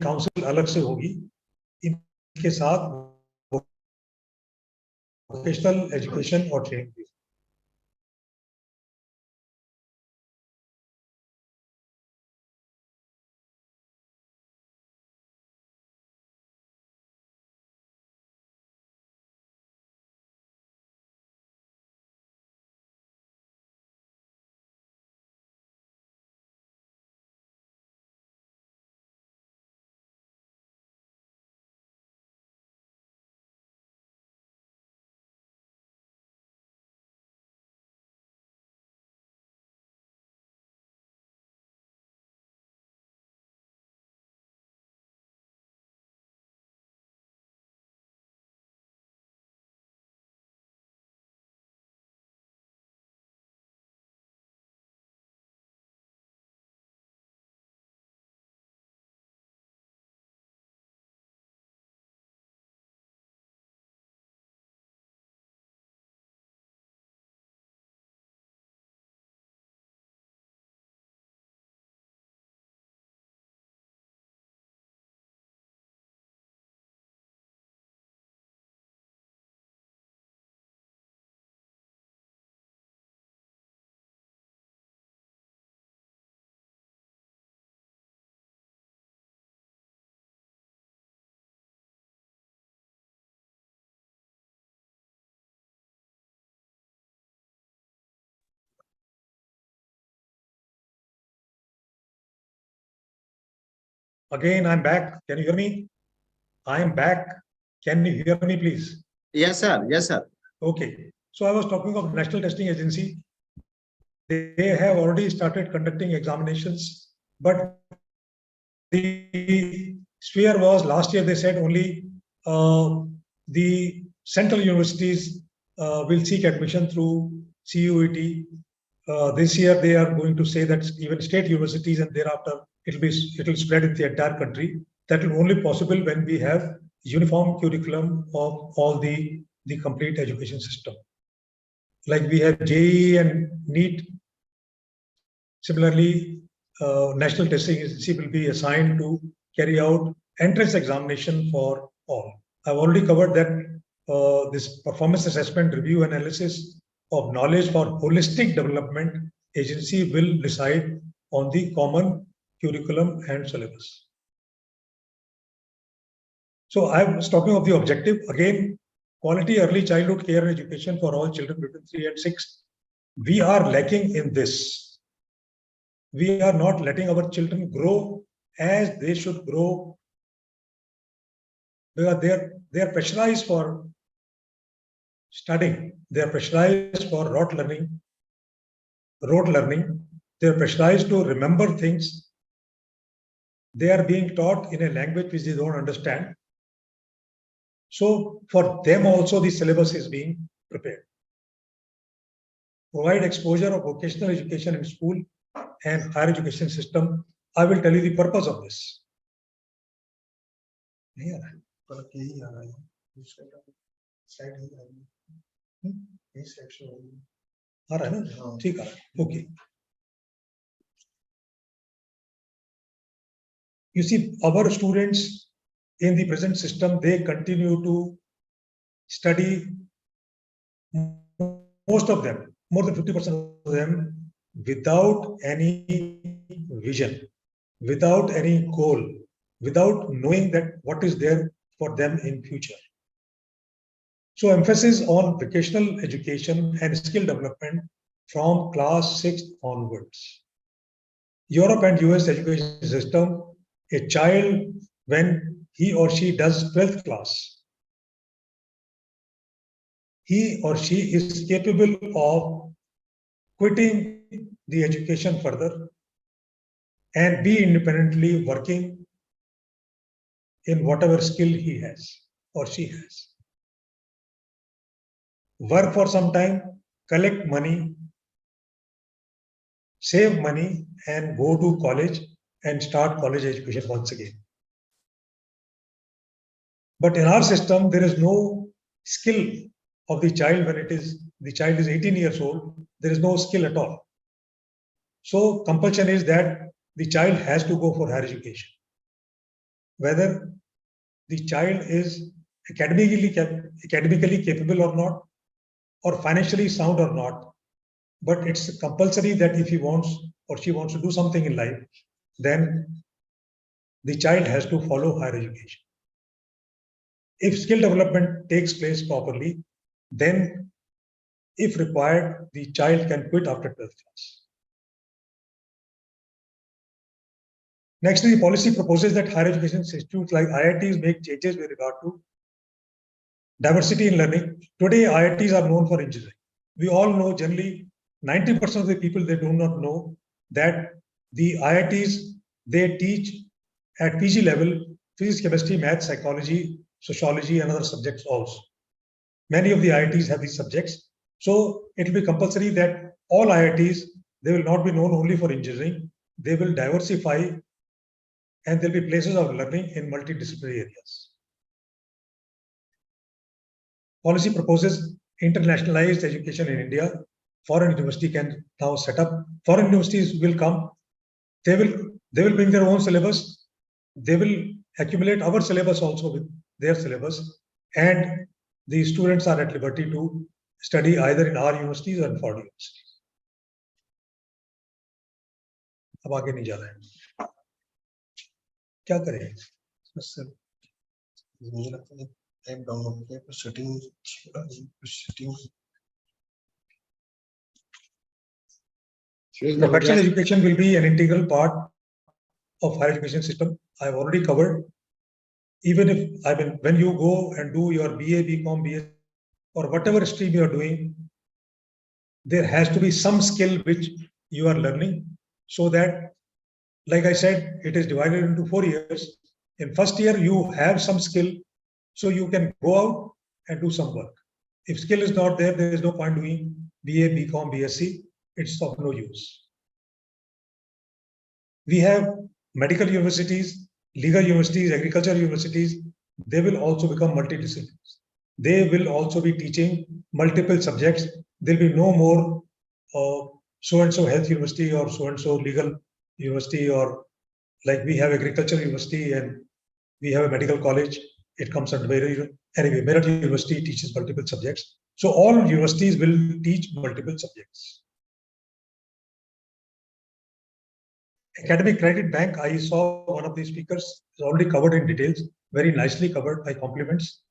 काउंसिल अलग से होगी, इनके साथ वोकेशनल एजुकेशन और training. Again, I'm back. Can you hear me? I'm back. Can you hear me, please? Yes, sir. Yes, sir. Okay. So I was talking of National Testing Agency. They have already started conducting examinations, but the sphere was last year. They said only the central universities will seek admission through CUET. This year they are going to say that even state universities, and thereafter it will spread in the entire country. That will only possible when we have uniform curriculum of all the complete education system. Like we have JEE and NEET. Similarly, National Testing Agency will be assigned to carry out entrance examination for all. I've already covered that this performance assessment review analysis of knowledge for holistic development agency will decide on the common curriculum and syllabus. So I was talking of the objective again, quality early childhood care and education for all children between 3 and 6. We are lacking in this. We are not letting our children grow as they should grow, because they are pressurized for studying. They are pressurized for rote learning. They are pressurized to remember things. They are being taught in a language which they don't understand. So for them also the syllabus is being prepared. Provide exposure of vocational education in school and higher education system. I will tell you the purpose of this. Yeah. Okay. You see, our students in the present system, they continue to study, most of them, more than 50% of them, without any vision, without any goal, without knowing that what is there for them in future. So emphasis on vocational education and skill development from class 6 onwards. Europe and US education system, a child, when he or she does 12th class, he or she is capable of quitting the education further and be independently working in whatever skill he has or she has. Work for some time, collect money, save money, and go to college and start college education once again. But in our system, there is no skill of the child when the child is 18 years old, there is no skill at all. So compulsion is that the child has to go for higher education. Whether the child is academically capable or not, or financially sound or not, but it's compulsory that if he wants or she wants to do something in life, then the child has to follow higher education. If skill development takes place properly, then if required, the child can quit after 12th class. Next, the policy proposes that higher education institutes like IITs make changes with regard to diversity in learning. Today, IITs are known for engineering. We all know generally 90% of the people, they do not know that the IITs, they teach at PG level, physics, chemistry, math, psychology, sociology, and other subjects also. Many of the IITs have these subjects. So it will be compulsory that all IITs, they will not be known only for engineering. They will diversify and there will be places of learning in multidisciplinary areas. Policy proposes internationalized education in India. Foreign university can now set up. Foreign universities will come. They will bring their own syllabus. They will accumulate our syllabus also with their syllabus. And the students are at liberty to study either in our universities or in foreign universities. अब आगे नहीं जा रहा है क्या करें मुझे लगता है ऐप डाउनलोड करके setting Professional education will be an integral part of higher education system. I have already covered. Even if when you go and do your BA, BCom, BS, or whatever stream you are doing, there has to be some skill which you are learning, so that, like I said, it is divided into 4 years. In first year, you have some skill, so you can go out and do some work. If skill is not there, there is no point doing BA, BCom, BSc. It's of no use. We have medical universities, legal universities, agriculture universities. They will also become multidisciplinaries. They will also be teaching multiple subjects. There will be no more so-and-so health university or so-and-so legal university, or like we have agriculture university and we have a medical college. It comes under anyway, MEERUT University teaches multiple subjects. So all universities will teach multiple subjects. Academic Credit Bank, I saw one of the speakers is already covered in details, very nicely covered by compliments.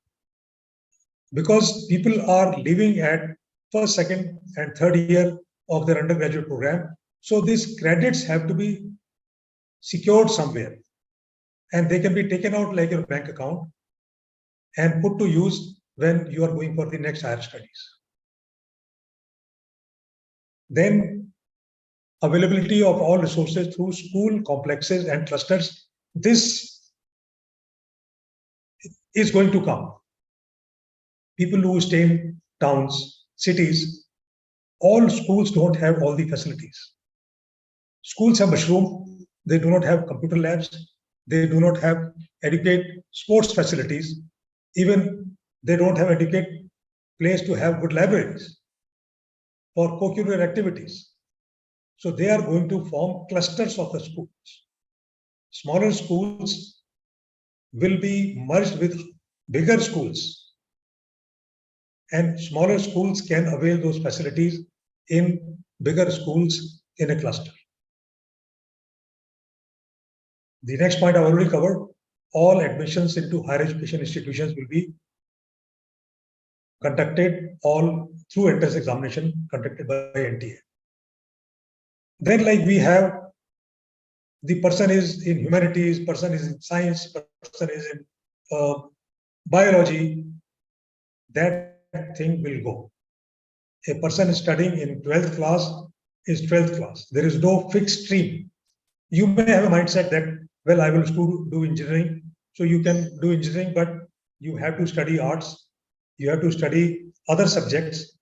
Because people are living at first, second, and third year of their undergraduate program. So these credits have to be secured somewhere. And they can be taken out like your bank account and put to use when you are going for the next higher studies. Then availability of all resources through school complexes and clusters. This is going to come. People who stay in towns, cities, all schools don't have all the facilities. Schools have mushroom. They do not have computer labs. They do not have adequate sports facilities. Even they don't have adequate place to have good libraries for co-curricular activities. So they are going to form clusters of the schools. Smaller schools will be merged with bigger schools, and smaller schools can avail those facilities in bigger schools in a cluster. The next point I've already covered, all admissions into higher education institutions will be conducted all through entrance examination conducted by NTA. Then like we have the person is in humanities, person is in science, person is in biology, that thing will go. A person studying in 12th class is 12th class. There is no fixed stream. You may have a mindset that, well, I will do engineering. So you can do engineering, but you have to study arts. You have to study other subjects,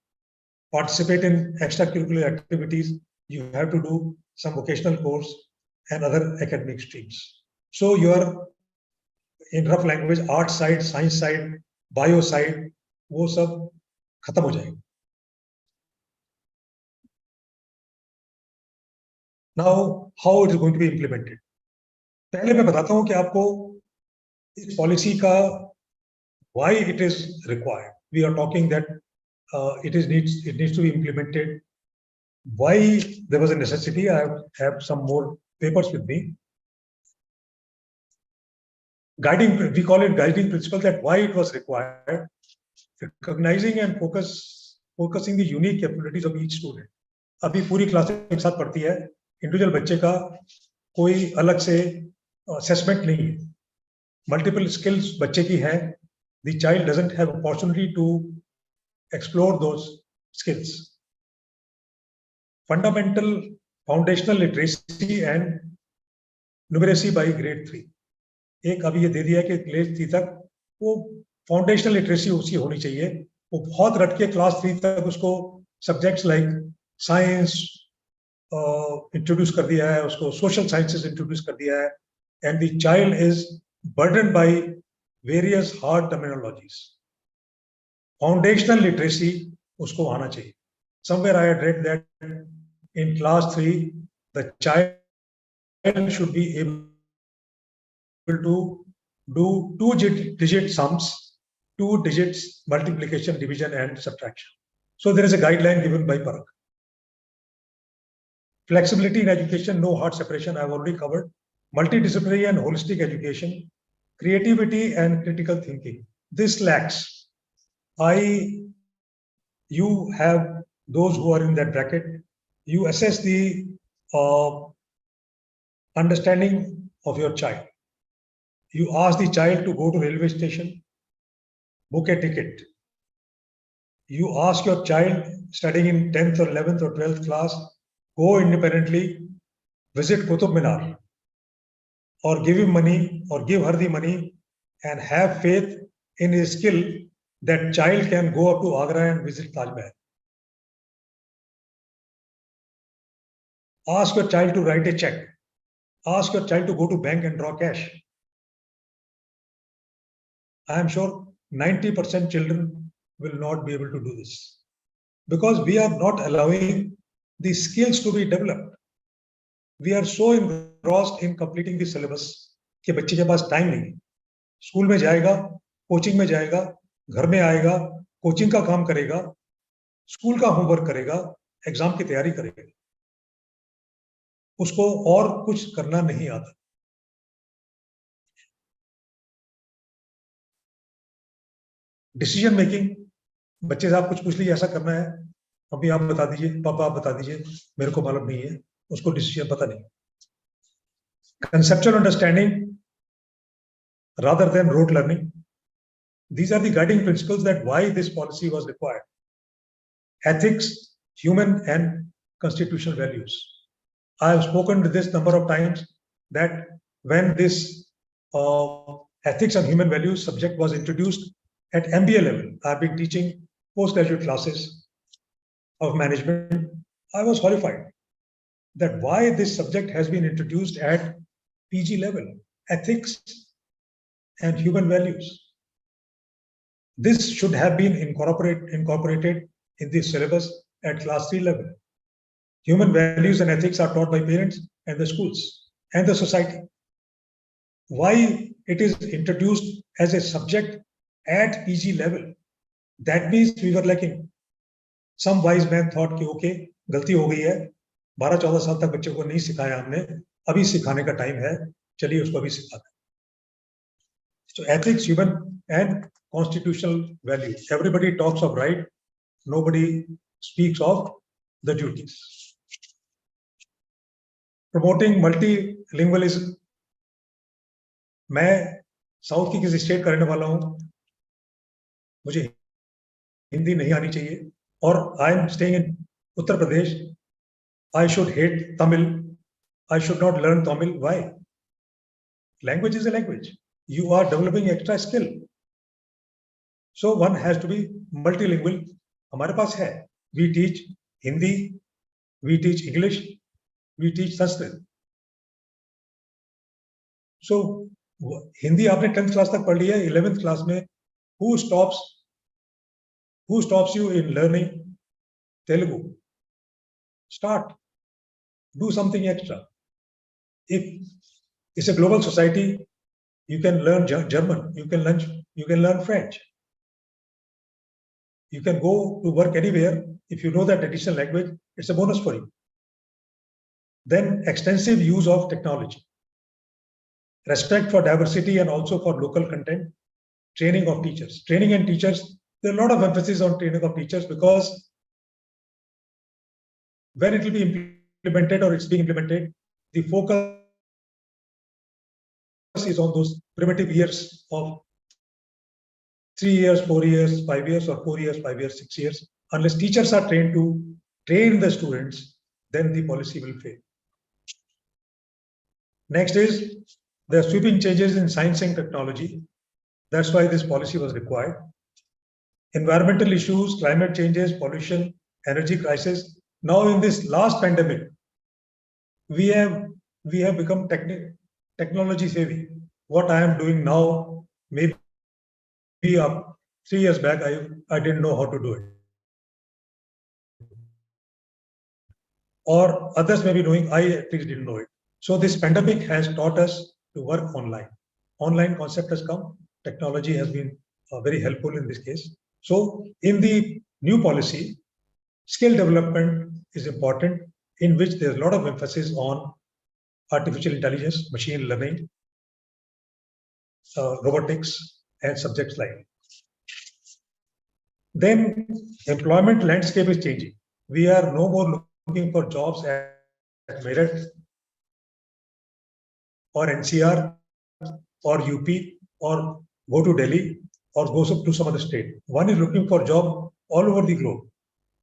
participate in extracurricular activities. You have to do some vocational course and other academic streams. So your, in rough language, art side, science side, bio side, वो सब खत्म हो जाएगा. Now, how it is going to be implemented? पहले मैं बताता हूं कि आपको इस पॉलिसी का why it is required. We are talking that it needs to be implemented. Why there was a necessity? I have some more papers with me. We call it guiding principle, that why it was required. Recognizing and focusing the unique capabilities of each student. अभी पूरी class एक साथ पढ़ती है, individual बच्चे का कोई अलग से असेसमेंट नहीं है. मल्टीपल स्किल्स बच्चे की है. The child doesn't have opportunity to explore those skills. Fundamental foundational literacy and numeracy by grade 3. एक अभी ये दे दिया कि ग्रेड 3 तक वो फाउंडेशनल लिटरेसी उसकी होनी चाहिए. वो बहुत रट के क्लास 3 तक उसको सब्जेक्ट्स लाइक साइंस इंट्रोड्यूस कर दिया है, उसको सोशल साइंसेस इंट्रोड्यूस कर दिया है, and the child is burden by various hard terminologies. Foundational literacy उसको आना चाहिए. Somewhere I had read that in class 3 the child should be able to do 2-digit sums, 2 digits multiplication, division, and subtraction. So there is a guideline given by Parag. Flexibility in education, no hard separation, I have already covered. Multidisciplinary and holistic education, creativity and critical thinking. This lacks. You have those who are in that bracket. You assess the understanding of your child. You ask the child to go to railway station, book a ticket. You ask your child studying in 10th or 11th or 12th class, go independently, visit Qutub Minar, or give him money or give her the money, and have faith in his skill that child can go up to Agra and visit Taj Mahal. Ask your child to write a check. Ask your child to go to bank and draw cash. I am sure 90% children will not be able to do this because we are not allowing the skills to be developed. We are so engrossed in completing the syllabus कि बच्चे के पास time नहीं. School में जाएगा, coaching में जाएगा, घर में आएगा, कोचिंग का काम करेगा, स्कूल का होमवर्क करेगा, एग्जाम की तैयारी करेगा. उसको और कुछ करना नहीं आता. डिसीजन मेकिंग, बच्चे से आप कुछ पूछ लीजिए ऐसा करना है, अभी आप बता दीजिए, पापा आप बता दीजिए, मेरे को मालूम नहीं है, उसको डिसीजन पता नहीं. Conceptual understanding rather than rote learning. These are the guiding principles that why this policy was required. Ethics, human and constitutional values. I have spoken to this number of times that when this ethics and human values subject was introduced at MBA level, I've been teaching postgraduate classes of management. I was horrified that why this subject has been introduced at PG level, ethics and human values. This should have been incorporated in the syllabus at class 3 level. Human values and ethics are taught by parents and the schools and the society. Why it is introduced as a subject at PG level? That means we were lacking. Some wise man thought कि okay, गलती हो गई है, 12-14 साल तक बच्चों को नहीं सिखाया हमने, अभी सिखाने का टाइम है, चलिए उसको अभी सिखाते हैं. So ethics, human and constitutional values. Everybody talks of right, nobody speaks of the duties. Promoting multilingualism. मैं साउथ की किसी स्टेट का रहने वाला हूं, मुझे हिंदी नहीं आनी चाहिए, और I am staying in Uttar Pradesh. I should hate Tamil. I should not learn Tamil. Why? Language is a language. You are developing extra skill. So one has to be multilingual. हमारे पास है. We teach Hindi, we teach English, we teach Sanskrit. So Hindi आपने 10th class तक पढ़ लिया है, 11th class में who stops you in learning Telugu? Start. Do something extra. If it's a global society, you can learn German, you can learn French. You can go to work anywhere. If you know that additional language, it's a bonus for you. Then extensive use of technology. Respect for diversity and also for local content. Training of teachers. Training and teachers, there are a lot of emphasis on training of teachers, because when it will be implemented or it's being implemented, the focus is on those primitive years of 3 years, 4 years, 5 years, or 4 years, 5 years, 6 years. Unless teachers are trained to train the students, then the policy will fail. Next is the sweeping changes in science and technology. That's why this policy was required. Environmental issues, climate changes, pollution, energy crisis. Now in this last pandemic, we have become technology savvy. What I am doing now, maybe 3 years back, I didn't know how to do it. Or others may be knowing, I at least didn't know it. So this pandemic has taught us to work online. Online concept has come. Technology has been very helpful in this case. So in the new policy, skill development is important, in which there's a lot of emphasis on artificial intelligence, machine learning, robotics, and subjects like. Then employment landscape is changing. We are no more looking for jobs at MEERUT or NCR or UP or go to Delhi or go to some other state. One is looking for job all over the globe,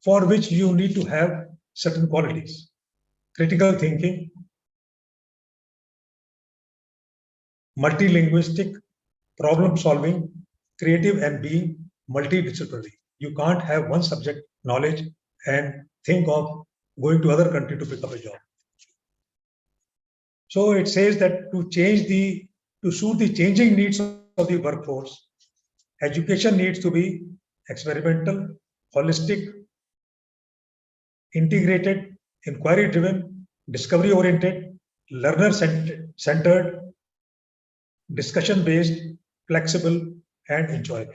for which you need to have certain qualities: critical thinking, multilinguistic, problem solving, creative, and being multidisciplinary. You can't have one subject knowledge and think of going to other country to pick up a job. So it says that to suit the changing needs of the workforce, education needs to be experimental, holistic, integrated, inquiry-driven, discovery-oriented, learner-centered, discussion-based, flexible, and enjoyable.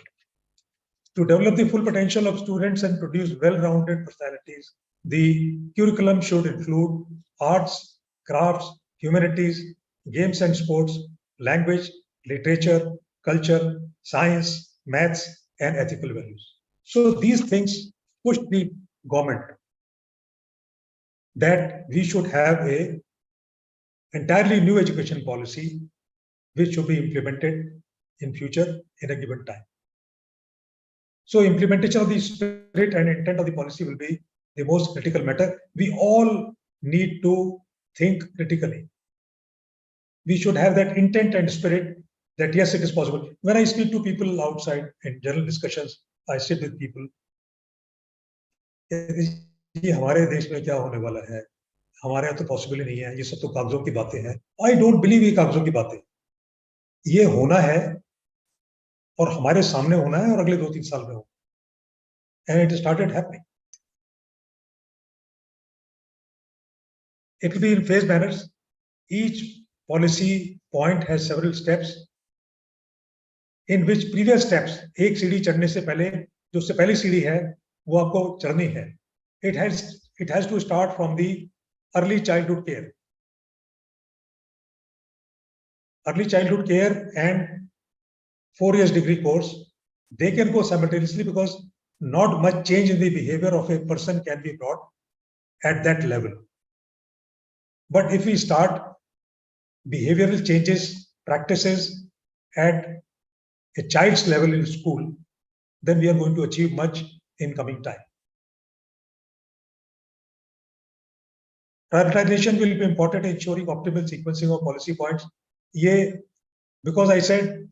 To develop the full potential of students and produce well-rounded personalities, the curriculum should include arts, crafts, humanities, games and sports, language, literature, culture, science, maths, and ethical values. So these things push the government that we should have an entirely new education policy which should be implemented in future in a given time. So implementation of the spirit and intent of the policy will be the most critical matter. We all need to think critically. We should have that intent and spirit that yes, it is possible. When I speak to people outside in general discussions, I sit with people. ये हमारे देश में क्या होने वाला है, हमारे यहाँ तो पॉसिबल ही नहीं है, ये सब तो कागजों की बातें हैं. I don't believe ये कागजों की बातें. ये होना है और हमारे सामने होना है और अगले 2-3 साल में हो. And it started happening. It will be in phase manners. Each policy point has several steps in which previous steps, एक सीढ़ी चढ़ने से पहले जो उससे पहली सीढ़ी है वो आपको चढ़नी है. It has to start from the early childhood care. Early childhood care and 4 years degree course, they can go simultaneously because not much change in the behavior of a person can be brought at that level. But if we start behavioral changes, practices at a child's level in school, then we are going to achieve much in coming time. Prioritization will be important in ensuring optimal sequencing of policy points. Because I said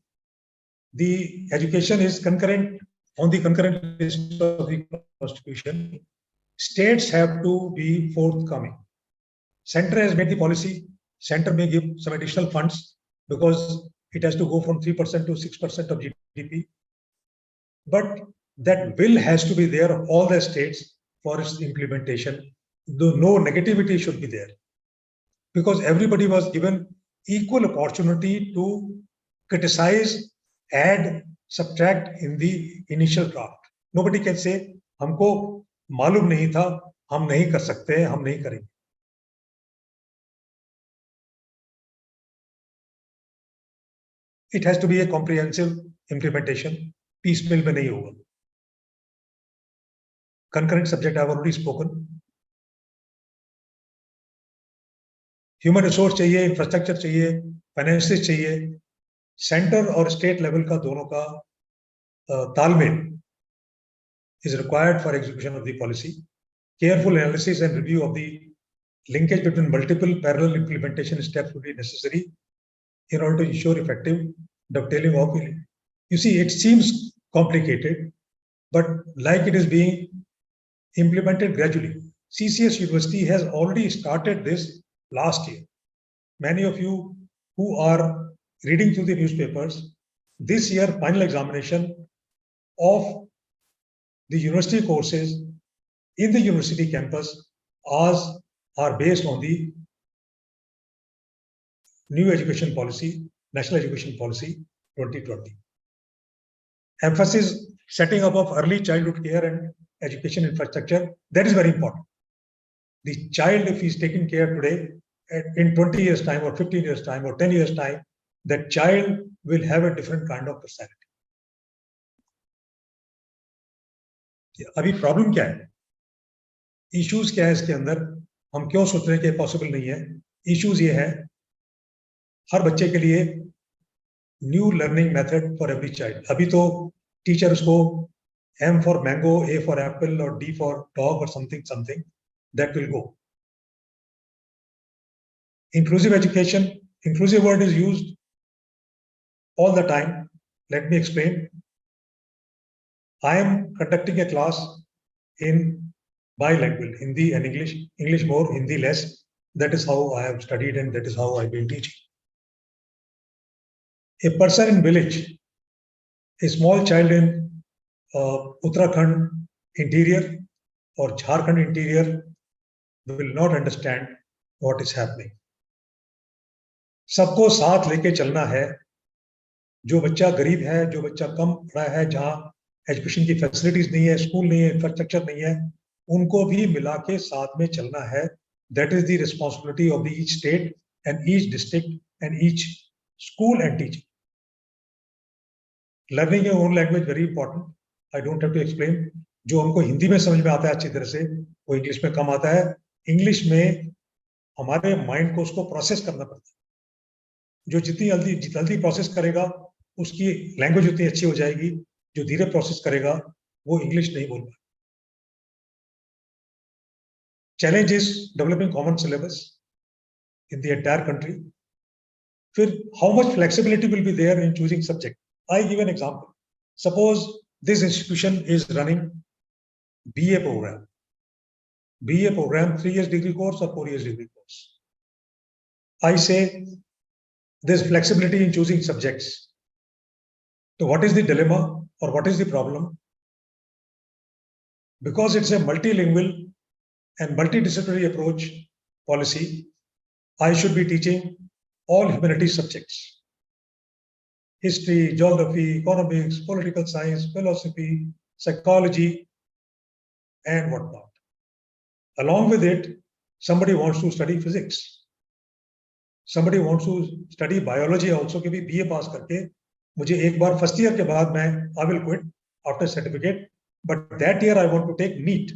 the education is concurrent on the concurrent list of the Constitution, states have to be forthcoming. Center has made the policy. Center may give some additional funds because it has to go from 3% to 6% of GDP. But that will has to be there of all the states for its implementation. Though no negativity should be there, because everybody was given equal opportunity to criticize, add, subtract in the initial draft. Nobody can say, हमको मालूम नहीं था, हम नहीं कर सकते, हम नहीं करेंगे. It has to be a comprehensive implementation. Piecemeal में नहीं होगा. Concurrent subject I have already spoken. Human resource चाहिए, इंफ्रास्ट्रक्चर चाहिए, फाइनेंसेस चाहिए. सेंटर और स्टेट लेवल का दोनों का तालमेल is required for execution of the policy. Careful analysis and review of the linkage between multiple parallel implementation steps will be necessary in order to ensure effective dovetailing of it. You see, it seems complicated, but like it is being implemented gradually. CCS University has already started this last year. Many of you who are reading through the newspapers, this year final examination of the university courses in the university campus are based on the new education policy, National Education Policy 2020. Emphasis setting up of early childhood care and education infrastructure, that is very important. The child, if he is taken care today, in 20 years time or 15 years time or 10 years time, that child will have a different kind of personality. अभी problem क्या है, issues क्या है इसके अंदर, हम क्यों सोच रहे हैं कि पॉसिबल नहीं है. इश्यूज ये है, हर बच्चे के लिए new learning method for every child. अभी तो टीचर उसको M for mango, A for apple or D for dog or something that will go. Inclusive education, inclusive word is used all the time. Let me explain. I am conducting a class in bilingual, Hindi and English, English more, Hindi less. That is how I have studied and that is how I've been teaching. A person in village, a small child in Uttarakhand interior or Jharkhand interior will not understand what is happening. सबको साथ लेके चलना है. जो बच्चा गरीब है, जो बच्चा कम पढ़ा है, जहाँ एजुकेशन की फैसिलिटीज नहीं है, स्कूल नहीं है, इंफ्रास्ट्रक्चर नहीं है, उनको भी मिला के साथ में चलना है. That is the responsibility of the each state and each district and each school and teacher. Learning your own language very important. I don't have to explain. जो हमको हिंदी में समझ में आता है अच्छी तरह से, वो इंग्लिश में कम आता है. इंग्लिश में हमारे माइंड को उसको प्रोसेस करना पड़ता है. जो जितनी जल्दी प्रोसेस करेगा, उसकी लैंग्वेज उतनी अच्छी हो जाएगी. जो धीरे प्रोसेस करेगा, वो इंग्लिश नहीं बोल पाएगा. Challenge is developing common syllabus in the entire country. फिर how much flexibility will be there in choosing subject? I give an example. Suppose this institution is running BA program. BA program, 3 years degree course or 4 years degree course. I say there's flexibility in choosing subjects. So what is the dilemma or what is the problem? Because it's a multilingual and multidisciplinary approach policy, I should be teaching all humanities subjects: history, geography, economics, political science, philosophy, psychology, and whatnot. Along with it, somebody wants to study physics. Somebody wants to study biology also, क्योंकि BA पास करके मुझे एक बार first year के बाद मैं I will quit after certificate, but that year I want to take NEET.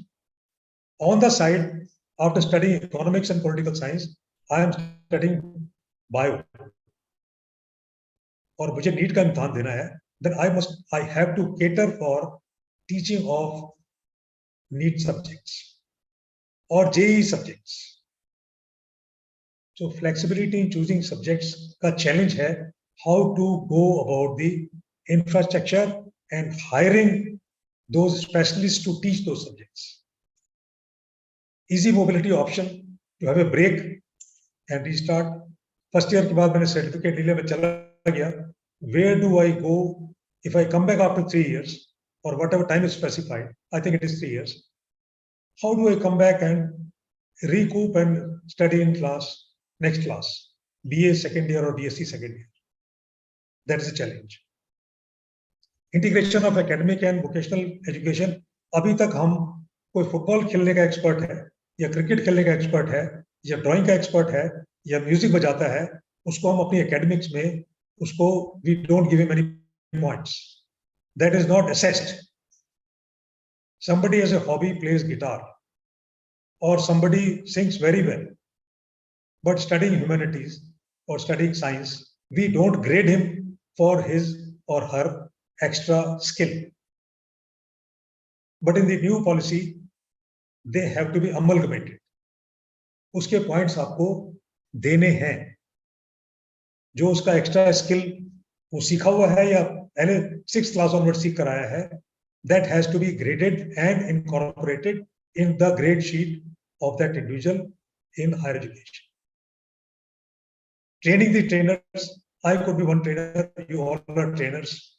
On the side, after studying economics and political science, I am studying bio. और मुझे NEET का इम्तिहान देना है, then I have to cater for teaching of NEET subjects or JEE subjects. So flexibility in choosing subjects का challenge है how to go about the infrastructure and hiring those specialists to teach those subjects. Easy mobility option to have a break and restart. First year के बाद मैंने certificate ले लिया, मैं चला गया. Where do I go if I come back after 3 years or whatever time is specified? I think it is 3 years. How do I come back and recoup and study in next class, BA second year or BSc second year? That is a challenge. Integration of academic and vocational education. अभी तक हम कोई football खेलने का expert है या cricket खेलने का एक्सपर्ट है या ड्राइंग का एक्सपर्ट है या म्यूजिक बजाता है, उसको हम अपनी एकेडमिक्स में उसको we don't give him any points. That is not assessed. Somebody as a hobby plays guitar or somebody sings very well, but studying humanities or studying science, we don't grade him for his or her extra skill. But in the new policy, they have to be amalgamated. उसके points आपको देने हैं. जो उसका extra skill वो सीखा हुआ है या पहले 6th क्लास ऑनवर्ड सीख कर आया है, that has to be graded and incorporated in the grade sheet of that individual in higher education. Training the trainers. I could be one trainer, you all are trainers.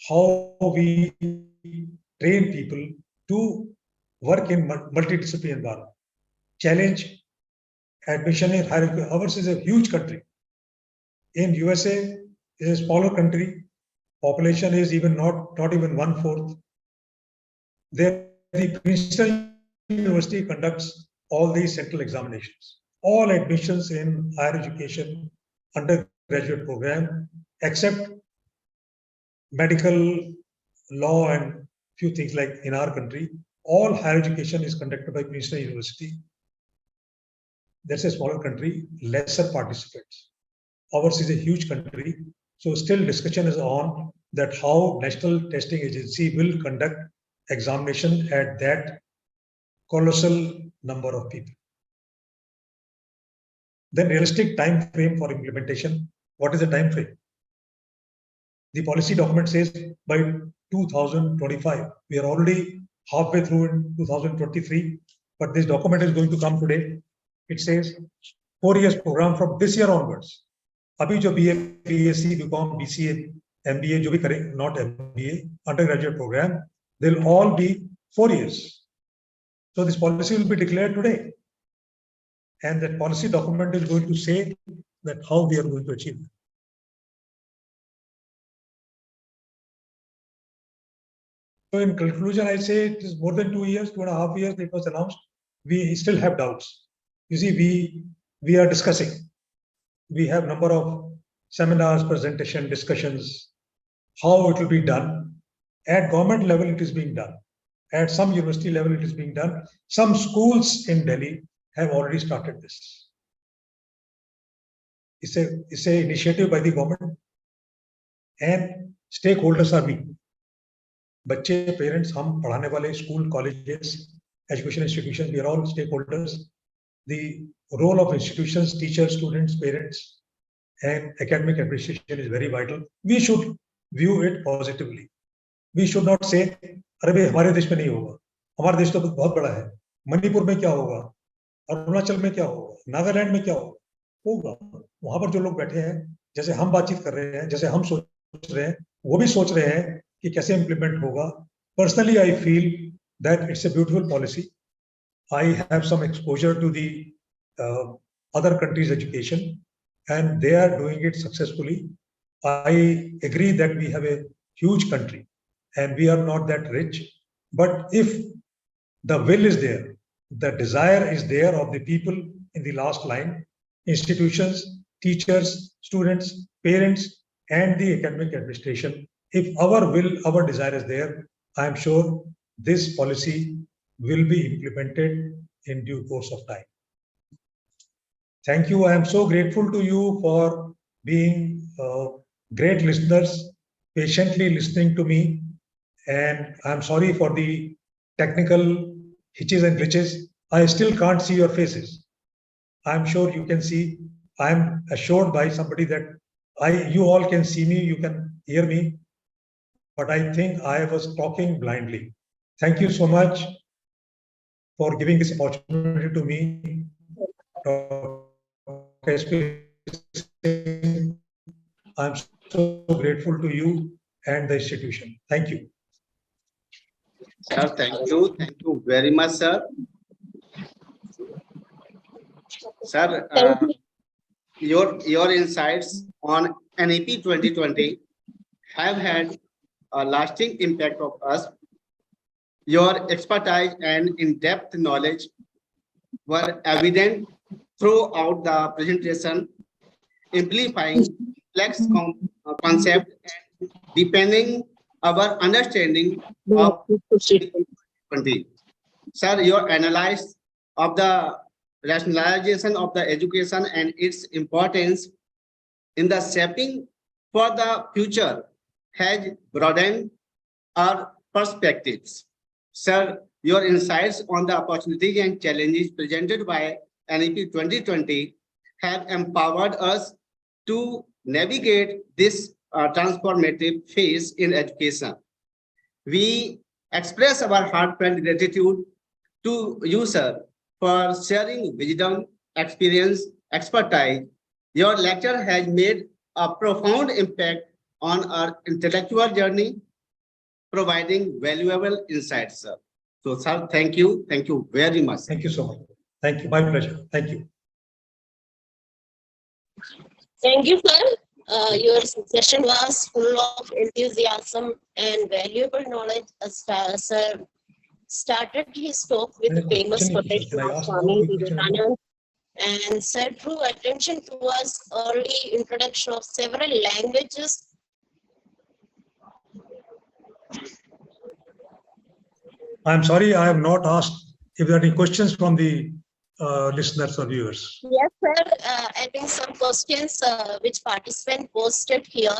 How we train people to work in multidisciplinary environment. Challenge admission in higher education. Ours is a huge country. In USA, it is a smaller country. Population is even not even 1/4. There, the Princeton University conducts all these central examinations. All admissions in higher education undergraduate program, except medical, law, and few things like in our country, all higher education is conducted by Princeton University. That's a smaller country, lesser participants. Ours is a huge country, so still discussion is on that how National Testing Agency will conduct examination at that colossal number of people. Then realistic time frame for implementation. What is the time frame? The policy document says by 2025. We are already halfway through in 2023, but this document is going to come today. It says 4 years program from this year onwards. अभी जो BA, BSc, BCom, BCA, MBA जो भी करें, not MBA, undergraduate program, they'll all be 4 years. So this policy will be declared today. And that policy document is going to say that how we are going to achieve it. So in conclusion, I say it is more than 2 years, 2.5 years, it was announced. We still have doubts. You see, we are discussing. We have number of seminars, presentation, discussions, how it will be done. At government level, it is being done. At some university level, it is being done. Some schools in Delhi have already started this. It's an initiative by the government, and stakeholders are we. बच्चे, parents, हम पढ़ाने वाले school, colleges, education institutions, we are all stakeholders. The role of institutions, teachers, students, parents, and academic administration is very vital. We should view it positively. We should not say, अरे भाई हमारे देश में नहीं होगा. हमारा देश तो बहुत बड़ा है. मणिपुर में क्या होगा? अरुणाचल में क्या होगा? नागालैंड में क्या होगा? वहां पर जो लोग बैठे हैं जैसे हम बातचीत कर रहे हैं, जैसे हम सोच रहे हैं, वो भी सोच रहे हैं कि कैसे इम्प्लीमेंट होगा. Personally, I feel that it's a beautiful policy. I have some exposure to the other countries' education, and they are doing it successfully. I agree that we have a huge country and we are not that rich, but if the will is there, the desire is there of the people in the last line, institutions, teachers, students, parents, and the academic administration. If our will, our desire is there, I am sure this policy will be implemented in due course of time. Thank you. I am so grateful to you for being great listeners, patiently listening to me. And I'm sorry for the technical hitches and glitches. I still can't see your faces. I'm sure you can see. I'm assured by somebody that you all can see me, you can hear me, but I think I was talking blindly. Thank you so much for giving this opportunity to me. I'm so grateful to you and the institution. Thank you. Sir, thank you. Thank you very much, sir. Sir, your insights on NEP 2020 have had a lasting impact of us. Your expertise and in-depth knowledge were evident throughout the presentation, amplifying complex concepts and deepening our understanding of 2020. Sir, your analysis of the rationalization of the education and its importance in the shaping for the future has broadened our perspectives. Sir, your insights on the opportunities and challenges presented by NEP 2020 have empowered us to navigate this transformative phase in education. We express our heartfelt gratitude to you, sir, for sharing wisdom, experience, expertise. Your lecture has made a profound impact on our intellectual journey, providing valuable insights, sir. So, sir, thank you. Thank you very much. Thank you so much. Thank you. My pleasure. Thank you. Thank you, sir. Your session was full of enthusiasm and valuable knowledge. Sir started his talk with the famous quotation of Swami Vivekananda and said drew attention towards early introduction of several languages. I'm sorry, I have not asked if there are any questions from the listeners or viewers. Yes, sir. I think some questions which participant posted here.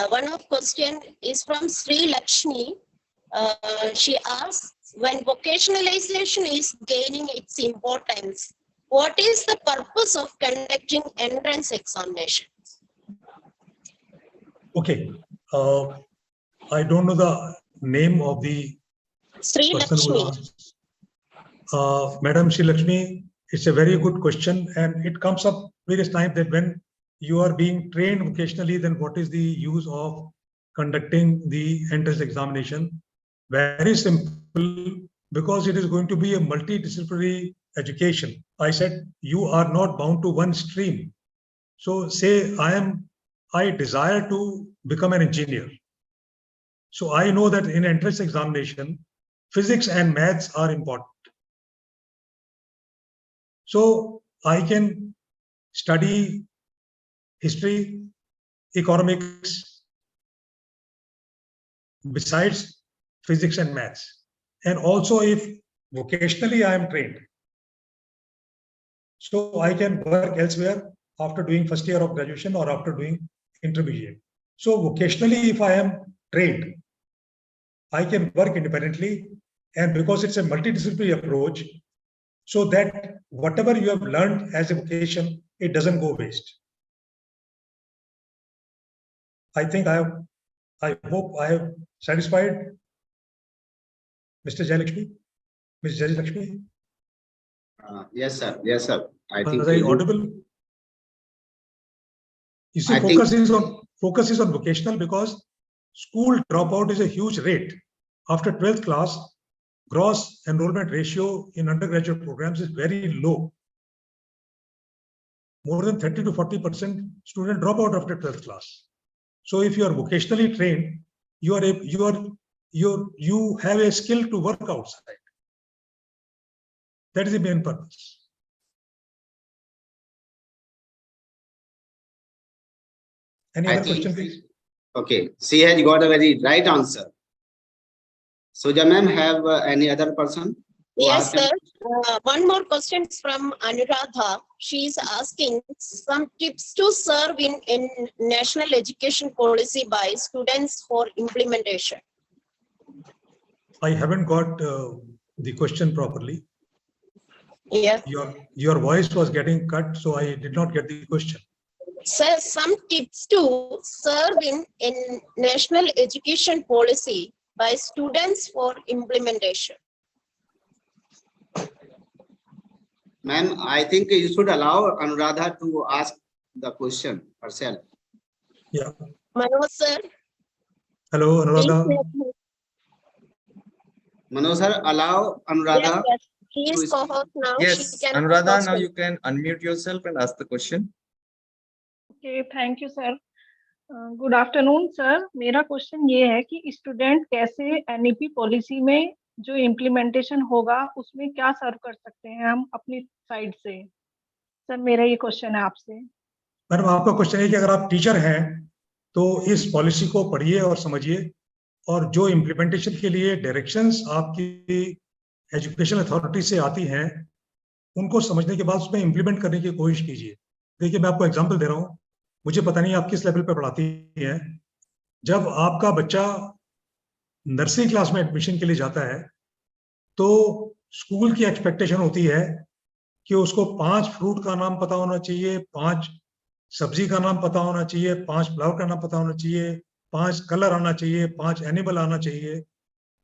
One of question is from Sri Lakshmi. She asks, when vocationalization is gaining its importance, what is the purpose of conducting entrance examinations? Okay. I don't know the name of the Sri person who Lakshmi. asked. Madam Sri Lakshmi, it's a very good question, and it comes up various times that when you are being trained vocationally, then what is the use of conducting the entrance examination? Very simple, because it is going to be a multidisciplinary education. I said you are not bound to one stream. So say I desire to become an engineer. So I know that in entrance examination, physics and maths are important. So I can study history, economics, besides physics and maths. And also if vocationally I am trained, so I can work elsewhere after doing first year of graduation or after doing intermediate. So vocationally, if I am trained, I can work independently. And because it's a multidisciplinary approach, so that whatever you have learned as a vocation, it doesn't go waste. I think I hope I have satisfied Mr. Jayalakshmi, Ms. Jayalakshmi. Yes, sir. Yes, sir. I think was I audible? You see, focus is on vocational because school dropout is a huge rate. After 12th class, gross enrollment ratio in undergraduate programs is very low. More than 30 to 40% student drop out after 12th class. So if you are vocationally trained, you have a skill to work outside. That is the main purpose. Any other question, please? Okay, she has got a very right answer. Suja ma'am, have any other person? Yes, sir. One more question from Anuradha. She is asking some tips to serve in national education policy by students for implementation. I haven't got the question properly. Yes. Your voice was getting cut, so I did not get the question. Sir, some tips to serve in national education policy by students for implementation. Ma'am, I think you should allow Anuradha to ask the question herself. Yeah. Manoj sir. Hello, Anuradha. Manoj sir, allow Anuradha. Yes, she is co-host now. Yes, She can Anuradha, now you can unmute yourself and ask the question. Okay, thank you, sir. Good afternoon sir, मेरा question ये है कि student कैसे NEP policy में जो implementation होगा उसमें क्या सर्व कर सकते हैं हम अपनी साइड से। सर मेरा ये क्वेश्चन है आपसे। मैडम, आपका क्वेश्चन है कि अगर आप टीचर हैं तो इस पॉलिसी को पढ़िए और समझिए, और जो इम्प्लीमेंटेशन के लिए डायरेक्शंस आपकी एजुकेशन अथॉरिटी से आती हैं उनको समझने के बाद उसमें इम्प्लीमेंट करने की कोशिश कीजिए। देखिए, मैं आपको एग्जांपल दे रहा हूँ, मुझे पता नहीं आप किस लेवल पे पढ़ाती हैं। जब आपका बच्चा नर्सरी क्लास में एडमिशन के लिए जाता है तो स्कूल की एक्सपेक्टेशन होती है कि उसको 5 फ्रूट का नाम पता होना चाहिए, 5 सब्जी का नाम पता होना चाहिए, 5 फ्लावर का नाम पता होना चाहिए, 5 कलर आना चाहिए, 5 एनिमल आना चाहिए।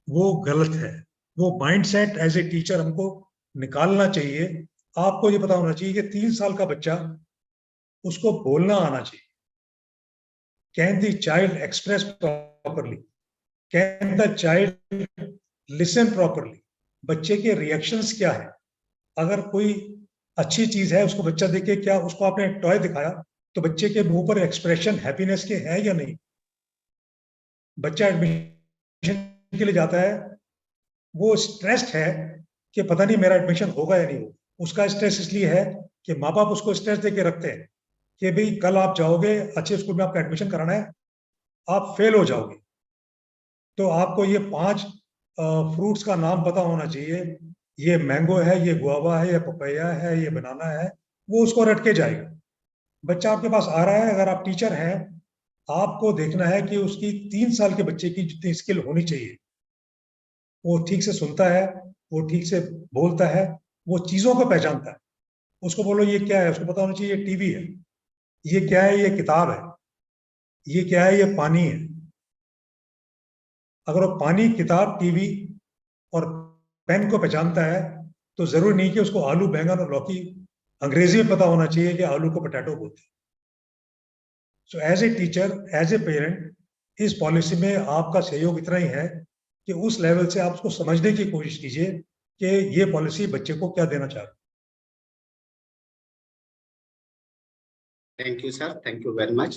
वो गलत है। वो माइंडसेट एज ए टीचर हमको निकालना चाहिए। आपको ये पता होना चाहिए कि 3 साल का बच्चा, उसको बोलना आना चाहिए। Can the child express properly, can the child listen properly, बच्चे के रिएक्शंस क्या है। अगर कोई अच्छी चीज है उसको बच्चा देखे, क्या उसको आपने टॉय दिखाया तो बच्चे के मुंह पर एक्सप्रेशन हैप्पीनेस के है या नहीं। बच्चा एडमिशन के लिए जाता है, वो स्ट्रेस्ड है कि पता नहीं मेरा एडमिशन होगा या नहीं होगा। उसका स्ट्रेस इसलिए है कि माँ बाप उसको स्ट्रेस देके रखते हैं कि भाई कल आप जाओगे, अच्छे स्कूल में आपका एडमिशन कराना है, आप फेल हो जाओगे तो आपको ये 5 फ्रूट्स का नाम पता होना चाहिए। ये मैंगो है, ये गुआवा है, ये पपैया है, ये बनाना है। वो उसको रट के जाएगा। बच्चा आपके पास आ रहा है, अगर आप टीचर हैं आपको देखना है कि उसकी 3 साल के बच्चे की जितनी स्किल होनी चाहिए, वो ठीक से सुनता है, वो ठीक से बोलता है, वो चीजों को पहचानता है। उसको बोलो ये क्या है, उसको पता होना चाहिए ये टीवी है, ये क्या है, ये किताब है, ये क्या है, ये पानी है। अगर वो पानी, किताब, टीवी और पेन को पहचानता है तो जरूरी नहीं कि उसको आलू, बैंगन और लौकी अंग्रेजी में पता होना चाहिए कि आलू को पोटैटो बोलते हैं। So as a teacher, as a parent, इस पॉलिसी में आपका सहयोग इतना ही है कि उस लेवल से आप उसको समझने की कोशिश कीजिए कि ये पॉलिसी बच्चे को क्या देना चाह रही है। Thank you, sir. Thank you very much.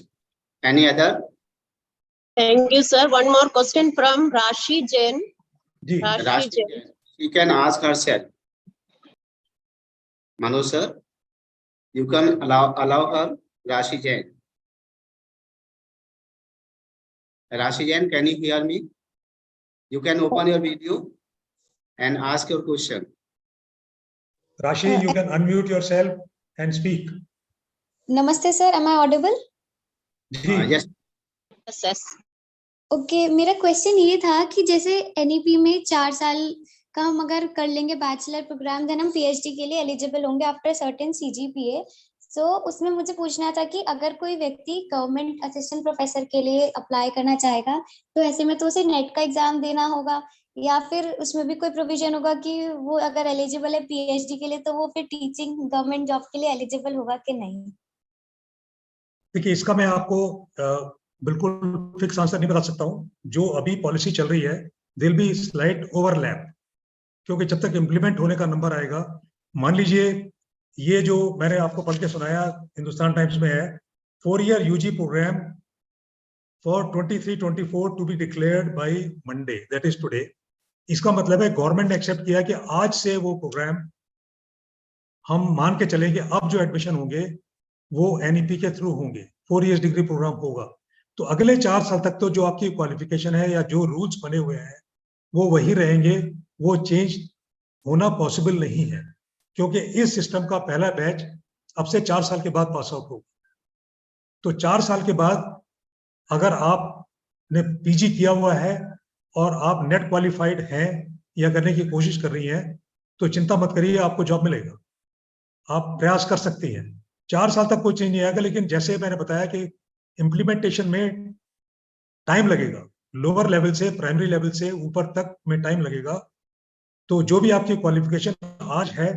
Any other? Thank you, sir. One more question from Rashi Jain. जी, Rashi Jain. She can ask herself. Manoj sir, you can allow her. Rashi Jain. Rashi Jain, can you hear me? You can open your video and ask your question. Rashi, you can unmute yourself and speak. Namaste sir, am I audible? जी, Yes. Yes. Okay, मेरा question ये था कि जैसे NEP में 4 साल का हम अगर कर लेंगे बैचलर प्रोग्राम, देन हम पीएचडी के लिए एलिजिबल होंगे आफ्टर सर्टेन सीजीपीए। सो उसमें मुझे पूछना था कि अगर कोई व्यक्ति गवर्नमेंट असिस्टेंट प्रोफेसर के लिए अप्लाई करना चाहेगा तो ऐसे में तो उसे नेट का एग्जाम देना होगा, या फिर उसमें भी कोई प्रोविजन होगा कि वो अगर एलिजिबल है पीएचडी के लिए तो वो फिर टीचिंग गवर्नमेंट जॉब के लिए एलिजिबल होगा कि नहीं। देखिए, इसका मैं आपको बिल्कुल फिक्स आंसर नहीं बता सकता हूँ। जो अभी पॉलिसी चल रही है, देयर बी स्लाइट ओवरलैप, क्योंकि जब तक इम्प्लीमेंट होने का नंबर आएगा, मान लीजिए ये जो मैंने आपको पढ़ के सुनाया हिंदुस्तान टाइम्स में है, 4-year UG program for 23-24 to be declared by Monday, that is today. इसका मतलब है गवर्नमेंट ने एक्सेप्ट किया कि आज से वो प्रोग्राम हम मान के चले कि अब जो एडमिशन होंगे वो NEP के थ्रू होंगे, 4 years डिग्री प्रोग्राम होगा। तो अगले 4 साल तक तो जो आपकी क्वालिफिकेशन है या जो रूल्स बने हुए हैं वो वही रहेंगे, वो चेंज होना पॉसिबल नहीं है, क्योंकि इस सिस्टम का पहला बैच अब से 4 साल के बाद पास आउट होगा। तो 4 साल के बाद अगर आपने PG किया हुआ है और आप नेट क्वालिफाइड हैं या करने की कोशिश कर रही हैं, तो चिंता मत करिए, आपको जॉब मिलेगा, आप प्रयास कर सकती हैं। 4 साल तक कोई चेंज नहीं आएगा, लेकिन जैसे मैंने बताया कि इम्प्लीमेंटेशन में टाइम लगेगा, लोअर लेवल से प्राइमरी लेवल से ऊपर तक में टाइम लगेगा। तो जो भी आपकी क्वालिफिकेशन आज है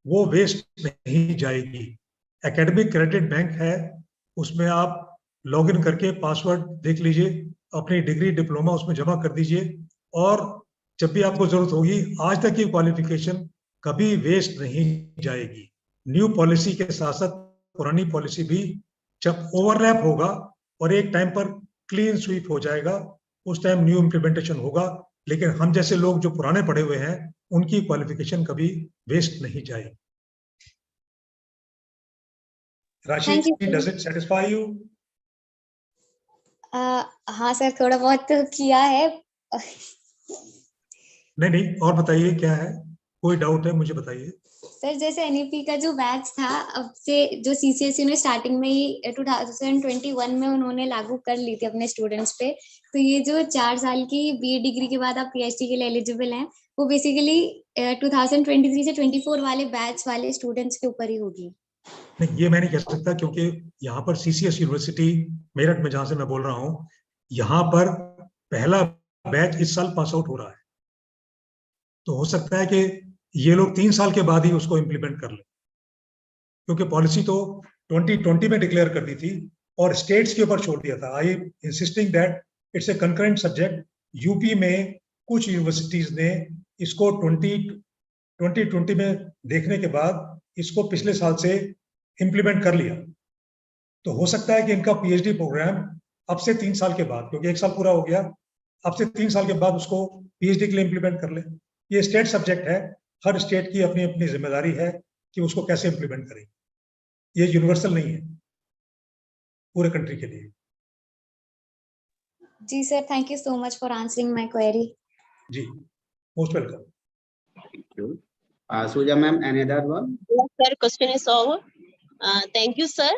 वो वेस्ट नहीं जाएगी। एकेडमिक क्रेडिट बैंक है, उसमें आप लॉग इन करके पासवर्ड देख लीजिए, अपनी डिग्री डिप्लोमा उसमें जमा कर दीजिए, और जब भी आपको जरूरत होगी, आज तक की क्वालिफिकेशन कभी वेस्ट नहीं जाएगी। न्यू पॉलिसी के साथ साथ पुरानी पॉलिसी भी जब ओवरलैप होगा और एक टाइम पर क्लीन स्वीप हो जाएगा, उस टाइम न्यू इम्प्लीमेंटेशन होगा। लेकिन हम जैसे लोग जो पुराने पढ़े हुए हैं, उनकी क्वालिफिकेशन कभी वेस्ट नहीं जाएगी। राशि, डज इट सेटिस्फाई यू? हाँ सर, थोड़ा बहुत तो किया है। नहीं, और बताइए क्या है, कोई डाउट है मुझे बताइए। सर, जैसे NEP का जो बैच था, अब से जो CCSE ने स्टार्टिंग में ही 2021 में उन्होंने लागू कर ली थी अपने स्टूडेंट्स पे, तो ये जो 4 साल की BA डिग्री के बाद आप PhD के लिए एलिजिबल हैं, वो बेसिकली 2023 से 24 वाले बैच वाले स्टूडेंट्स के ऊपर ही होगी। नहीं, ये मैं नहीं कह सकता, क्योंकि यहाँ पर CCS यूनिवर्सिटी मेरठ में जहां से मैं बोल रहा हूँ, यहाँ पर पहला बैच इस साल पास आउट हो रहा है। तो हो सकता है कि ये लोग 3 साल के बाद ही उसको इम्प्लीमेंट कर लें, क्योंकि पॉलिसी तो 2020 में डिक्लेयर कर दी थी और स्टेट्स के ऊपर छोड़ दिया था। I insisting that it's a concurrent subject. UP में कुछ यूनिवर्सिटीज ने इसको 2020 में देखने के बाद इसको पिछले साल से इम्प्लीमेंट कर लिया। तो हो सकता है कि इनका PhD प्रोग्राम अब से 3 साल के बाद, क्योंकि 1 साल पूरा हो गया, अब से 3 साल के बाद उसको PhD के लिए इम्प्लीमेंट कर ले। ये स्टेट सब्जेक्ट है, हर स्टेट की अपनी अपनी जिम्मेदारी है कि उसको कैसे इम्प्लीमेंट करें। ये यूनिवर्सल नहीं है पूरे कंट्री के लिए। जी sir, thank you so much for answering my query. जी, most welcome. Thank you. Suja ma'am, another one? Yes, sir, question is over. Thank you, sir.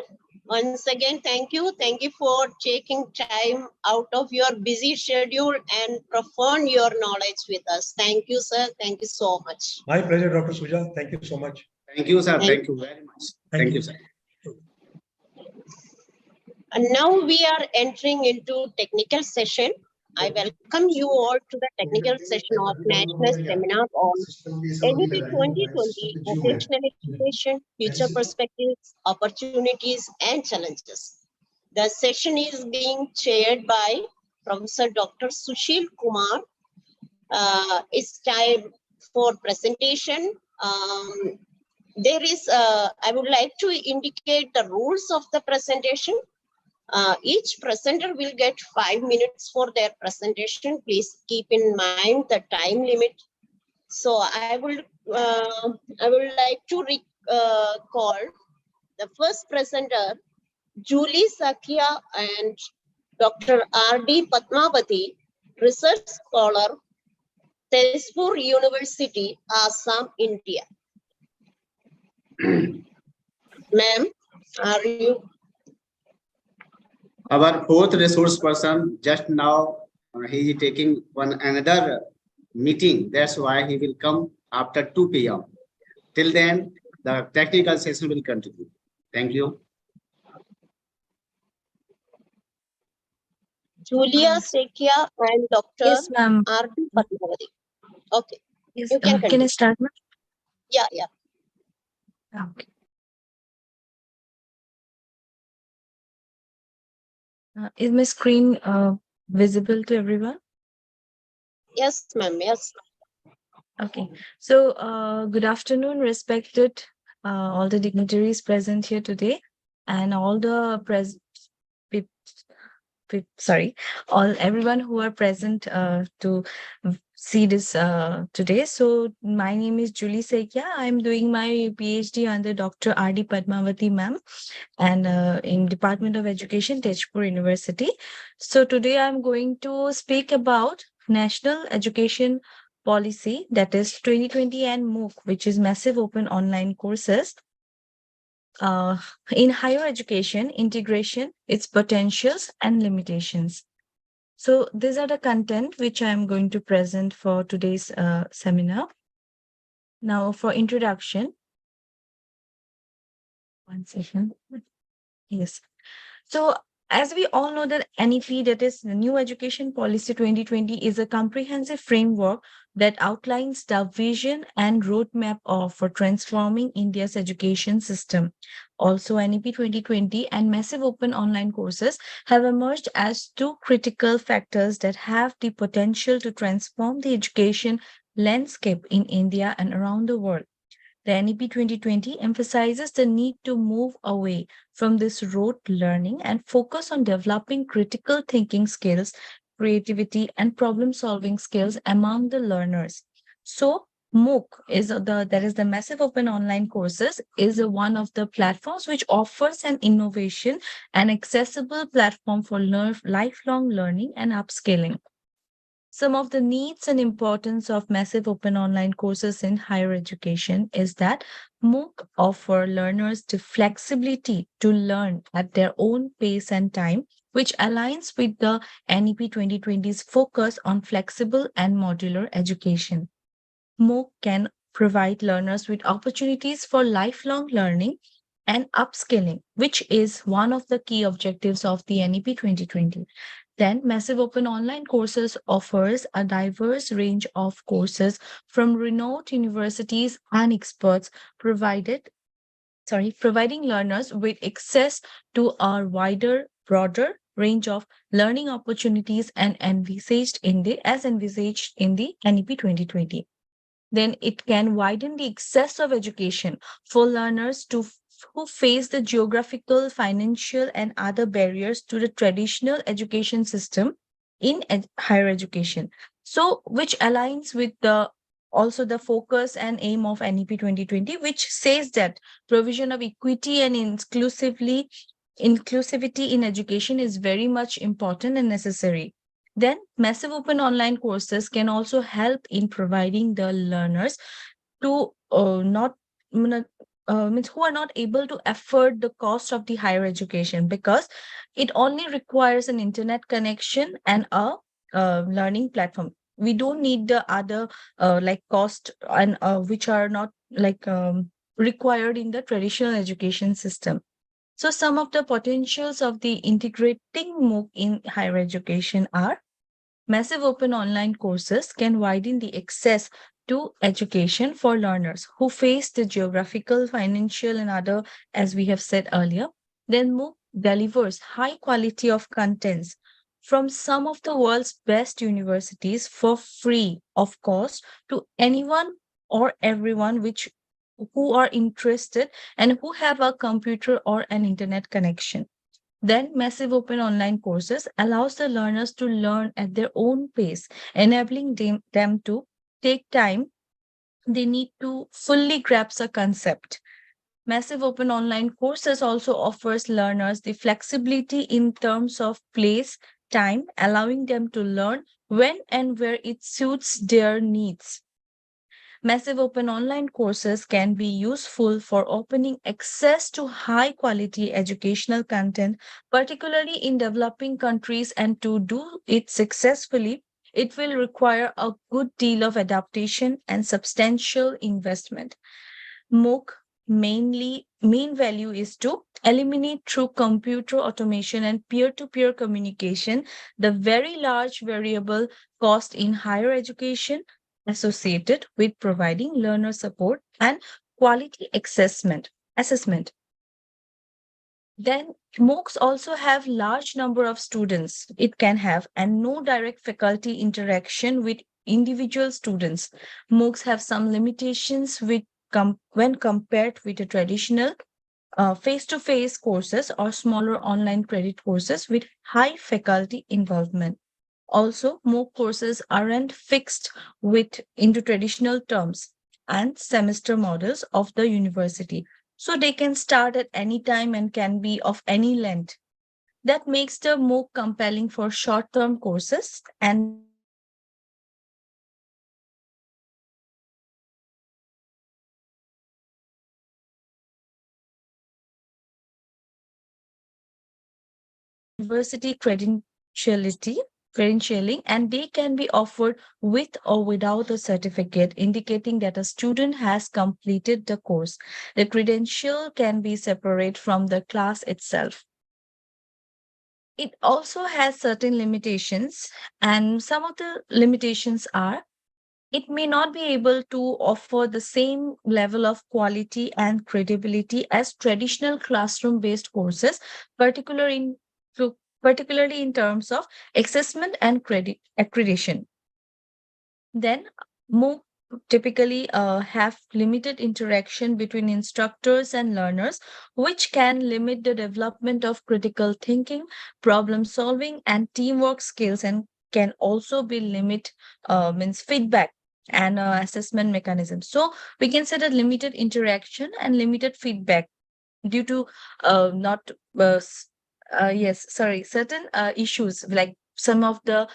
Once again, thank you. Thank you for taking time out of your busy schedule and profound your knowledge with us. Thank you, sir. Thank you so much. My pleasure, Dr. Suja. Thank you so much. Thank you, sir. Thank you very much. Thank you, sir. And now we are entering into technical session. I welcome you all to the technical session of National Seminar on NEP 2020, Vocational Education, Future Perspectives, Opportunities and Challenges. The session is being chaired by Professor Dr. Sushil Kumar. It's time for presentation. I would like to indicate the rules of the presentation. Each presenter will get 5 minutes for their presentation. Please keep in mind the time limit. So I would like to call the first presenter, Julie Sakia and Dr. R.D. Padmavati, research scholar, Tezpur University, Assam, India. Ma'am, are you? Our fourth resource person just now, he is taking another meeting. That's why he will come after 2 p.m. Till then, the technical session will continue. Thank you. Julia Sekia and Dr. Yes, ma'am. R.D. Padmavati. Okay. Yes, You can continue. can I start, ma'am? Yeah. Okay. Is my screen visible to everyone? Yes, ma'am. Yes. Okay. So, good afternoon, respected all the dignitaries present here today, and all the all everyone who are present to see this today. So, my name is Julie Sekia. I'm doing my PhD under Dr. R.D. Padmavati ma'am, and in Department of Education, Tezpur University. So today I'm going to speak about National Education Policy, that is 2020, and MOOC, which is Massive Open Online Courses. In higher education, integration, its potentials and limitations. So these are the content which I am going to present for today's seminar. Now for introduction. One second. Yes. So as we all know that NEP, that is the New Education Policy 2020, is a comprehensive framework that outlines the vision and roadmap for transforming India's education system. Also, NEP 2020 and massive open online courses have emerged as two critical factors that have the potential to transform the education landscape in India and around the world. The NEP 2020 emphasizes the need to move away from this rote learning and focus on developing critical thinking skills, creativity, and problem-solving skills among the learners. So, MOOC is the massive open online courses is one of the platforms which offers an innovation and accessible platform for lifelong learning and upskilling. Some of the needs and importance of massive open online courses in higher education is that MOOC offer learners the flexibility to learn at their own pace and time, which aligns with the NEP 2020's focus on flexible and modular education. MOOC can provide learners with opportunities for lifelong learning and upskilling, which is one of the key objectives of the NEP 2020. Then, Massive Open Online Courses offers a diverse range of courses from renowned universities and experts, providing learners with access to a broader range of learning opportunities and envisaged in the NEP 2020. Then it can widen the access of education for learners who face the geographical, financial, and other barriers to the traditional education system in higher education. So, which aligns with also the focus and aim of NEP 2020, which says that provision of equity and inclusivity in education is very much important and necessary. Then massive open online courses can also help in providing the learners to who are not able to afford the cost of the higher education, because it only requires an internet connection and a learning platform. We don't need the other like cost and which are not like required in the traditional education system. So some of the potentials of the integrating MOOC in higher education are: massive open online courses can widen the access to education for learners who face the geographical, financial, and other, as we have said earlier. Then MOOC delivers high quality of contents from some of the world's best universities for free of cost to anyone or everyone who are interested and who have a computer or an internet connection. Then massive open online courses allows the learners to learn at their own pace, enabling them to take time they need to fully grasp a concept. Massive open online courses also offers learners the flexibility in terms of place, time, allowing them to learn when and where it suits their needs. Massive open online courses can be useful for opening access to high quality educational content, particularly in developing countries, and to do it successfully, it will require a good deal of adaptation and substantial investment. MOOC main value is to eliminate through computer automation and peer-to-peer communication the very large variable cost in higher education associated with providing learner support and quality assessment. Then MOOCs also have large number of students it can have and no direct faculty interaction with individual students. MOOCs have some limitations when compared with a traditional face-to-face courses or smaller online credit courses with high faculty involvement. Also, MOOC courses aren't fixed into traditional terms and semester models of the university. So they can start at any time and can be of any length. That makes the MOOC compelling for short-term courses and university credentialing, and they can be offered with or without a certificate indicating that a student has completed the course. The credential can be separate from the class itself. It also has certain limitations, and some of the limitations are it may not be able to offer the same level of quality and credibility as traditional classroom-based courses, particularly in terms of assessment and accreditation. Then MOOC typically have limited interaction between instructors and learners, which can limit the development of critical thinking, problem solving, and teamwork skills, and can also be limit means feedback and assessment mechanisms. So we can say that limited interaction and limited feedback due to not certain issues, like some of the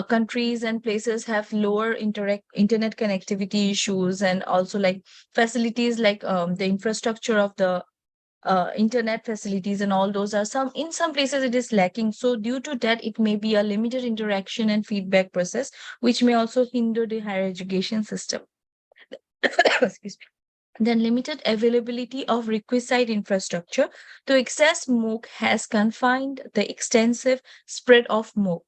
countries and places have lower internet connectivity issues, and also like facilities like the infrastructure of the internet facilities and all those are in some places it is lacking. So due to that, it may be a limited interaction and feedback process, which may also hinder the higher education system. Excuse me. Then limited availability of requisite infrastructure to access MOOC has confined the extensive spread of MOOC.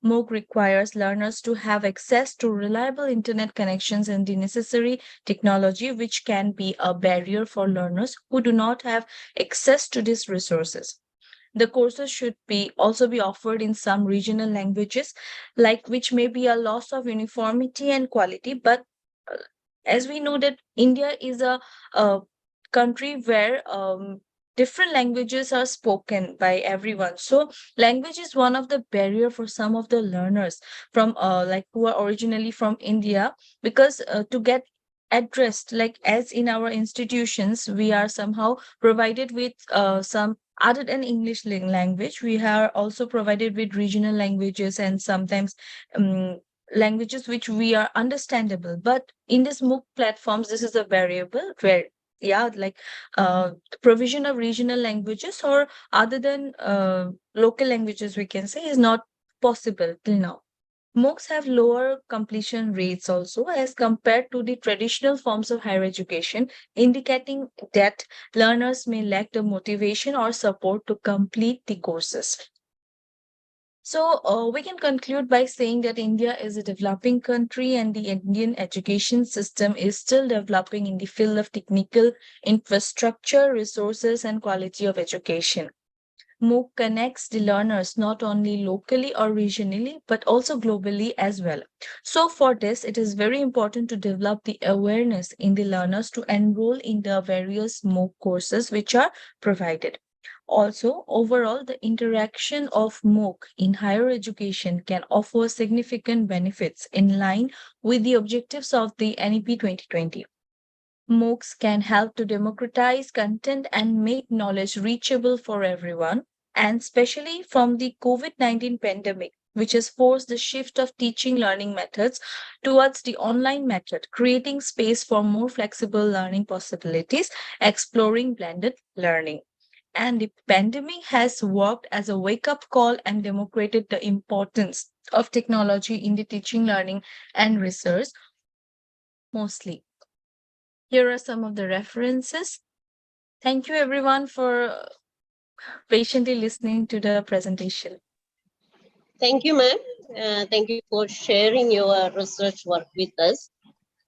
MOOC requires learners to have access to reliable internet connections and the necessary technology, which can be a barrier for learners who do not have access to these resources. The courses should also be offered in some regional languages, which may be a loss of uniformity and quality, but as we know that India is a country where different languages are spoken by everyone. So language is one of the barrier for some of the learners from who are originally from India, because to get addressed, like as in our institutions, we are somehow provided with some other than English language. We are also provided with regional languages and sometimes languages which we are understandable, but in this MOOC platforms this is a variable where provision of regional languages or other than local languages, we can say, is not possible till now. MOOCs have lower completion rates also as compared to the traditional forms of higher education, indicating that learners may lack the motivation or support to complete the courses. So we can conclude by saying that India is a developing country and the Indian education system is still developing in the field of technical infrastructure, resources, and quality of education. MOOC connects the learners not only locally or regionally, but also globally as well. So for this, it is very important to develop the awareness in the learners to enroll in the various MOOC courses which are provided. Also, overall, the interaction of MOOC in higher education can offer significant benefits in line with the objectives of the NEP 2020. MOOCs can help to democratize content and make knowledge reachable for everyone, and especially from the COVID-19 pandemic, which has forced the shift of teaching learning methods towards the online method, creating space for more flexible learning possibilities, exploring blended learning. And the pandemic has worked as a wake-up call and demonstrated the importance of technology in the teaching, learning, and research mostly. Here are some of the references. Thank you everyone for patiently listening to the presentation. Thank you, ma'am. Thank you for sharing your research work with us.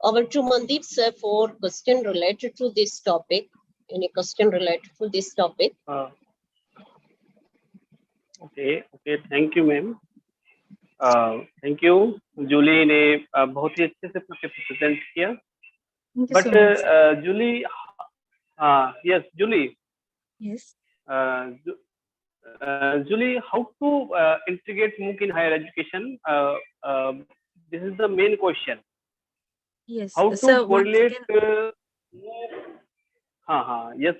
Over to Mandeep sir for question related to this topic. Any question related to this topic? Okay thank you ma'am. Thank you. Julie ने बहुत ही अच्छे से अपना paper present किया। But Julie, yes, Julie. Yes. Julie, how to integrate MOOC in higher education? This is the main question. Yes. How to So correlate? Yes.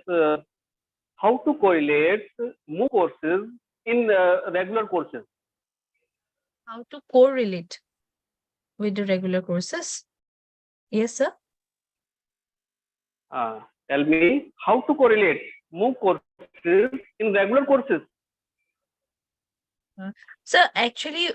How to correlate MOOC courses in regular courses? How to correlate with the regular courses? Yes, sir. Tell me how to correlate MOOC courses in regular courses. So actually,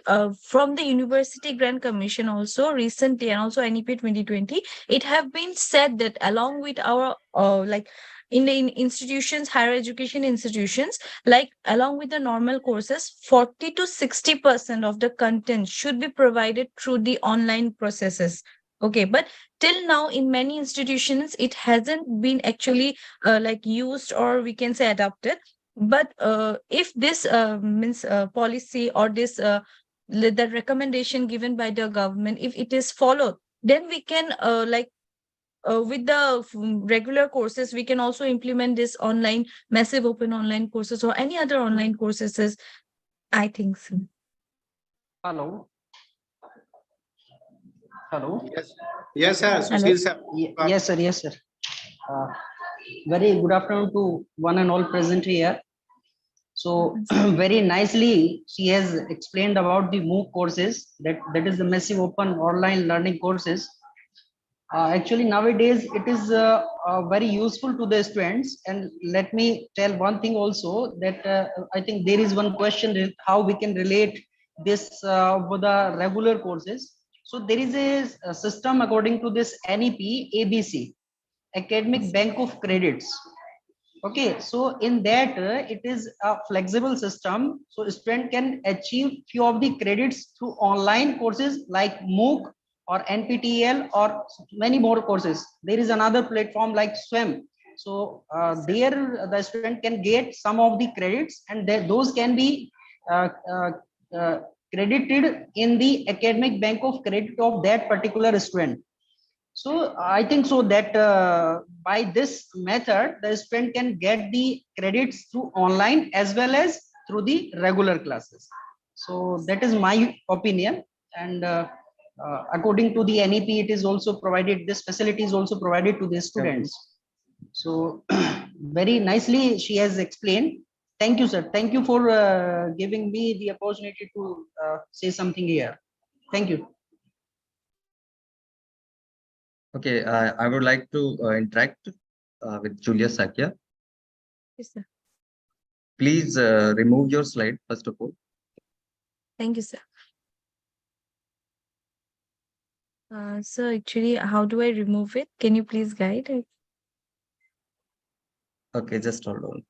from the University Grant Commission also recently, and also NEP 2020, it have been said that along with our like in the institutions, higher education institutions, like along with the normal courses, 40 to 60% of the content should be provided through the online processes. Okay, but till now in many institutions, it hasn't been actually like used, or we can say adopted. But if this means policy, or this the recommendation given by the government, if it is followed, then we can with the regular courses, we can also implement this online massive open online courses or any other online courses. I think so. Hello. Hello. Yes, sir. Sushil sir. Yes, sir. Yes, sir. Very good afternoon to one and all present here. So very nicely she has explained about the MOOC courses, that is the massive open online learning courses. Actually nowadays it is very useful to the students, and let me tell one thing also, that I think there is one question, how we can relate this with the regular courses. So there is a system according to this NEP ABC, Academic Bank of Credits. Okay, so in that it is a flexible system, so student can achieve few of the credits through online courses like MOOC or NPTEL or many more courses. There is another platform like SWIM. So there the student can get some of the credits, and those can be credited in the academic bank of credit of that particular student. So I think so that by this method, the student can get the credits through online as well as through the regular classes. So that is my opinion. And according to the NEP, it is also provided, this facility is also provided to the students. So very nicely she has explained. Thank you, sir. Thank you for giving me the opportunity to say something here. Thank you. Okay, I would like to interact with Julia Sakya. Yes, sir. Please remove your slide first of all. Thank you, sir. So actually, how do I remove it? Can you please guide? Okay, just hold on.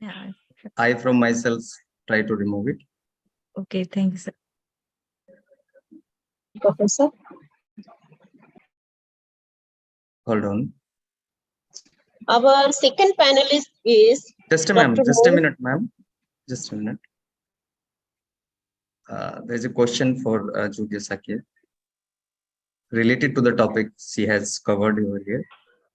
Yeah. I from myself try to remove it. Okay, thank you, sir. Professor. Hold on. Our second panelist is Just a minute, ma'am. Just a minute. There's a question for Julia Sakya related to the topic she has covered over here.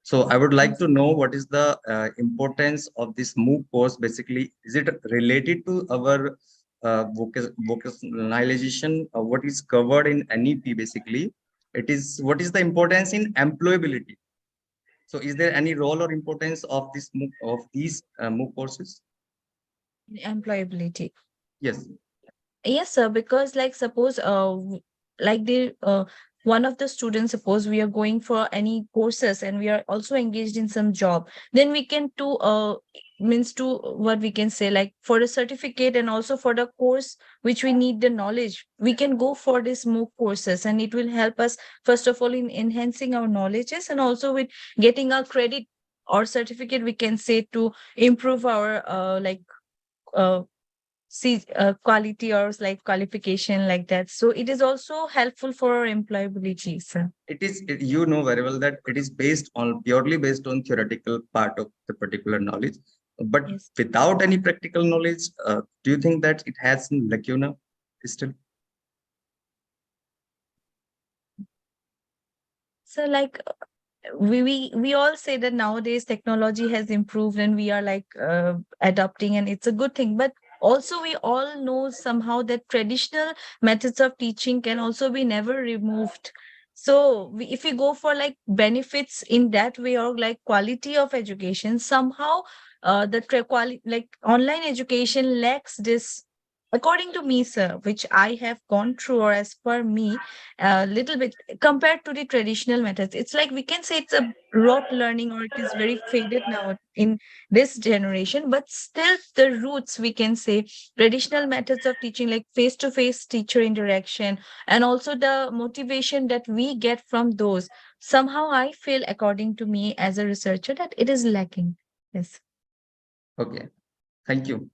So I would like to know what is the importance of this MOOC course. Basically, is it related to our vocationalization, what is covered in NEP? Basically, it is what is the importance in employability. So is there any role or importance of this MOOC, of these MOOC courses? Employability. Yes. Yes, sir. Because like suppose like the one of the students, suppose we are going for any courses and we are also engaged in some job, then we can do means to what we can say, like for a certificate and also for the course which we need the knowledge, we can go for this MOOC courses, and it will help us first of all in enhancing our knowledges, and also with getting our credit or certificate, we can say, to improve our quality or like qualification like that. So it is also helpful for our employability, sir. It is, you know very well that it is based on purely based on theoretical part of the particular knowledge. but Yes. without any practical knowledge, do you think that it has some lacuna still? So like we all say that nowadays technology has improved and we are like adopting, and it's a good thing, but also we all know somehow that traditional methods of teaching can also be never removed. So if we go for like benefits in that way, or like quality of education, somehow quality, like online education lacks this, according to me, sir, which I have gone through, or as per me, a little bit compared to the traditional methods. It's like we can say it's a rote learning, or it is very faded now in this generation, but still the roots, we can say, traditional methods of teaching, like face-to-face teacher interaction, and also the motivation that we get from those, somehow I feel, according to me as a researcher, that it is lacking. Yes. Okay, thank you.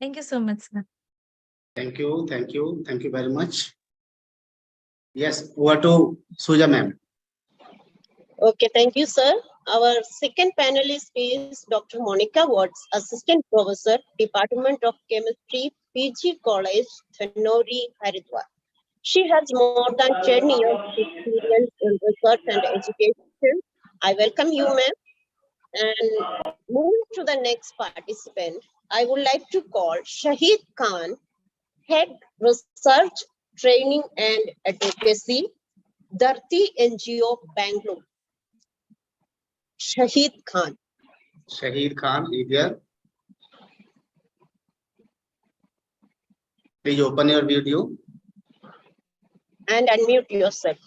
Thank you so much, sir. Thank you. Thank you. Thank you very much. Yes, over to Suja ma'am. Okay, thank you, sir. Our second panelist is Dr. Monica Watts, Assistant Professor, Department of Chemistry, PG College, Thanori, Haridwar. She has more than 10 years experience in research and education. I welcome you, ma'am. And moving to the next participant, I would like to call Shahid Khan, Head Research, Training and Advocacy, Dharti NGO, Bangalore. Shahid Khan. Shahid Khan is here. Please open your video. And unmute yourself.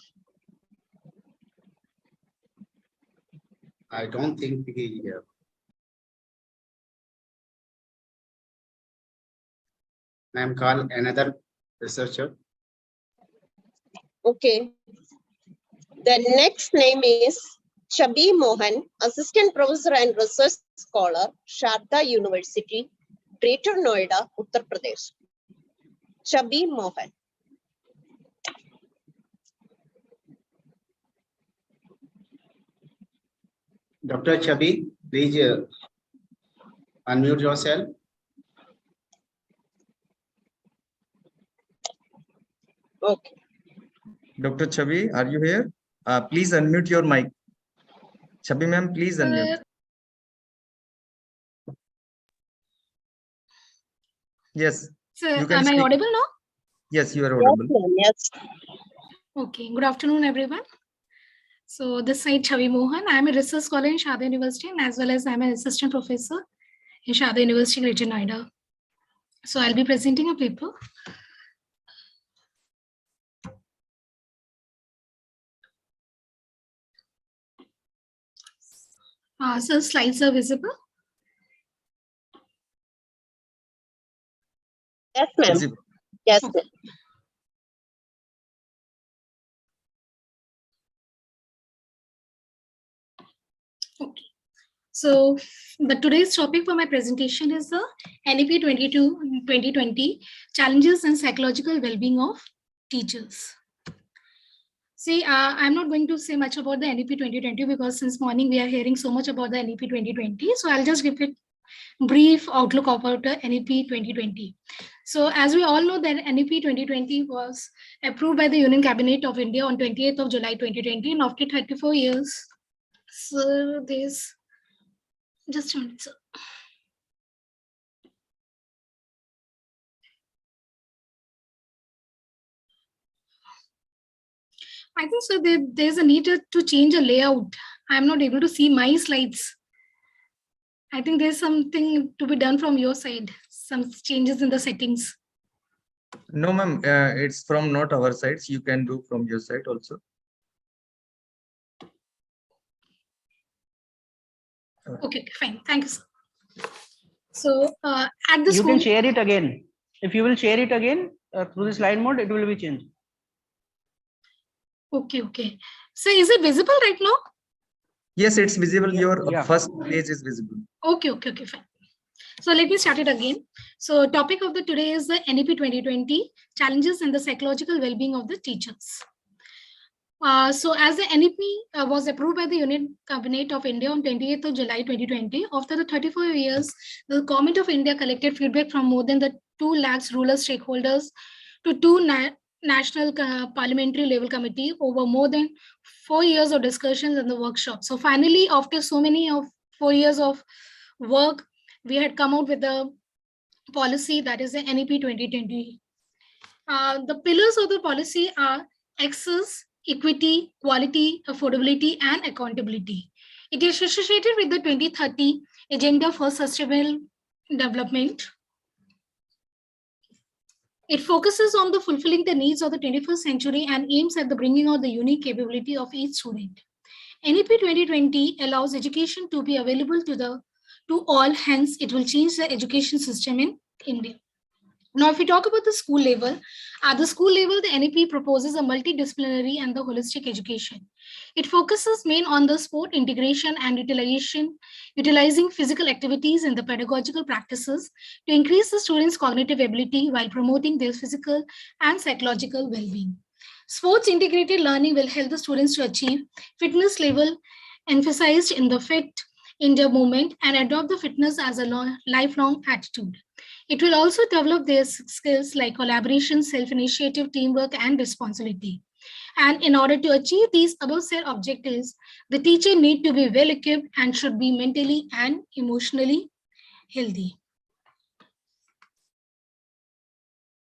I don't think he is here. Ma'am, call another researcher. Okay. The next name is Chabi Mohan, Assistant Professor and Research Scholar, Sharda University, Greater Noida, Uttar Pradesh. Chabi Mohan. Dr. Chabi, please unmute yourself. Okay. Dr. Chabi, are you here? Please unmute your mic. Chabi ma'am, please unmute. Yes. So, you can am I speak. audible now? Yes, you are audible. Yes. Okay, good afternoon, everyone. So this side Chavi Mohan. I am a research scholar in Sharda University, and as well as I am an assistant professor in Sharda University, Greater Noida. So I'll be presenting a paper. So slides are visible. Yes, ma'am. Yes, ma'am. Okay. So the today's topic for my presentation is the NEP 2020 challenges and psychological well-being of teachers. See, I'm not going to say much about the NEP 2020 because since morning we are hearing so much about the NEP 2020. So I'll just give it brief outlook about the NEP 2020. So as we all know that NEP 2020 was approved by the Union Cabinet of India on 28th of July 2020, and after 34 years, so this, just a minute, sir. I think so there's a need to change a layout. I'm not able to see my slides. I think there's something to be done from your side, some changes in the settings. No, ma'am, it's from not our sides. You can do from your side also. Okay, fine. Thank you, sir. So at this you can share it again. If you will share it again through the slide mode, it will be changed. Okay. So is it visible right now? Yes, it's visible. Your first page is visible. Okay, fine. So let me start it again. So topic of the today is the NEP 2020 challenges and the psychological well-being of the teachers. So as the NEP was approved by the Union Cabinet of India on 28th of July 2020, after the 34 years, the Government of India collected feedback from more than the 2 lakhs rural stakeholders to two national parliamentary level committee over more than 4 years of discussions and the workshop. So finally, after so many of 4 years of work, we had come out with a policy that is the NEP 2020. The pillars of the policy are access, equity, quality, affordability, and accountability. It is associated with the 2030 Agenda for Sustainable Development. It focuses on the fulfilling the needs of the 21st century and aims at the bringing out the unique capability of each student. NEP 2020 allows education to be available to all, hence it will change the education system in India. Now, if we talk about the school level, at the school level, the NEP proposes a multidisciplinary and the holistic education. It focuses mainly on the sport integration and utilizing physical activities in the pedagogical practices to increase the students' cognitive ability while promoting their physical and psychological well-being. Sports integrated learning will help the students to achieve fitness level emphasized in the Fit India movement and adopt the fitness as a lifelong attitude. It will also develop their skills like collaboration, self-initiative, teamwork, and responsibility. And in order to achieve these above said objectives, the teacher needs to be well equipped and should be mentally and emotionally healthy.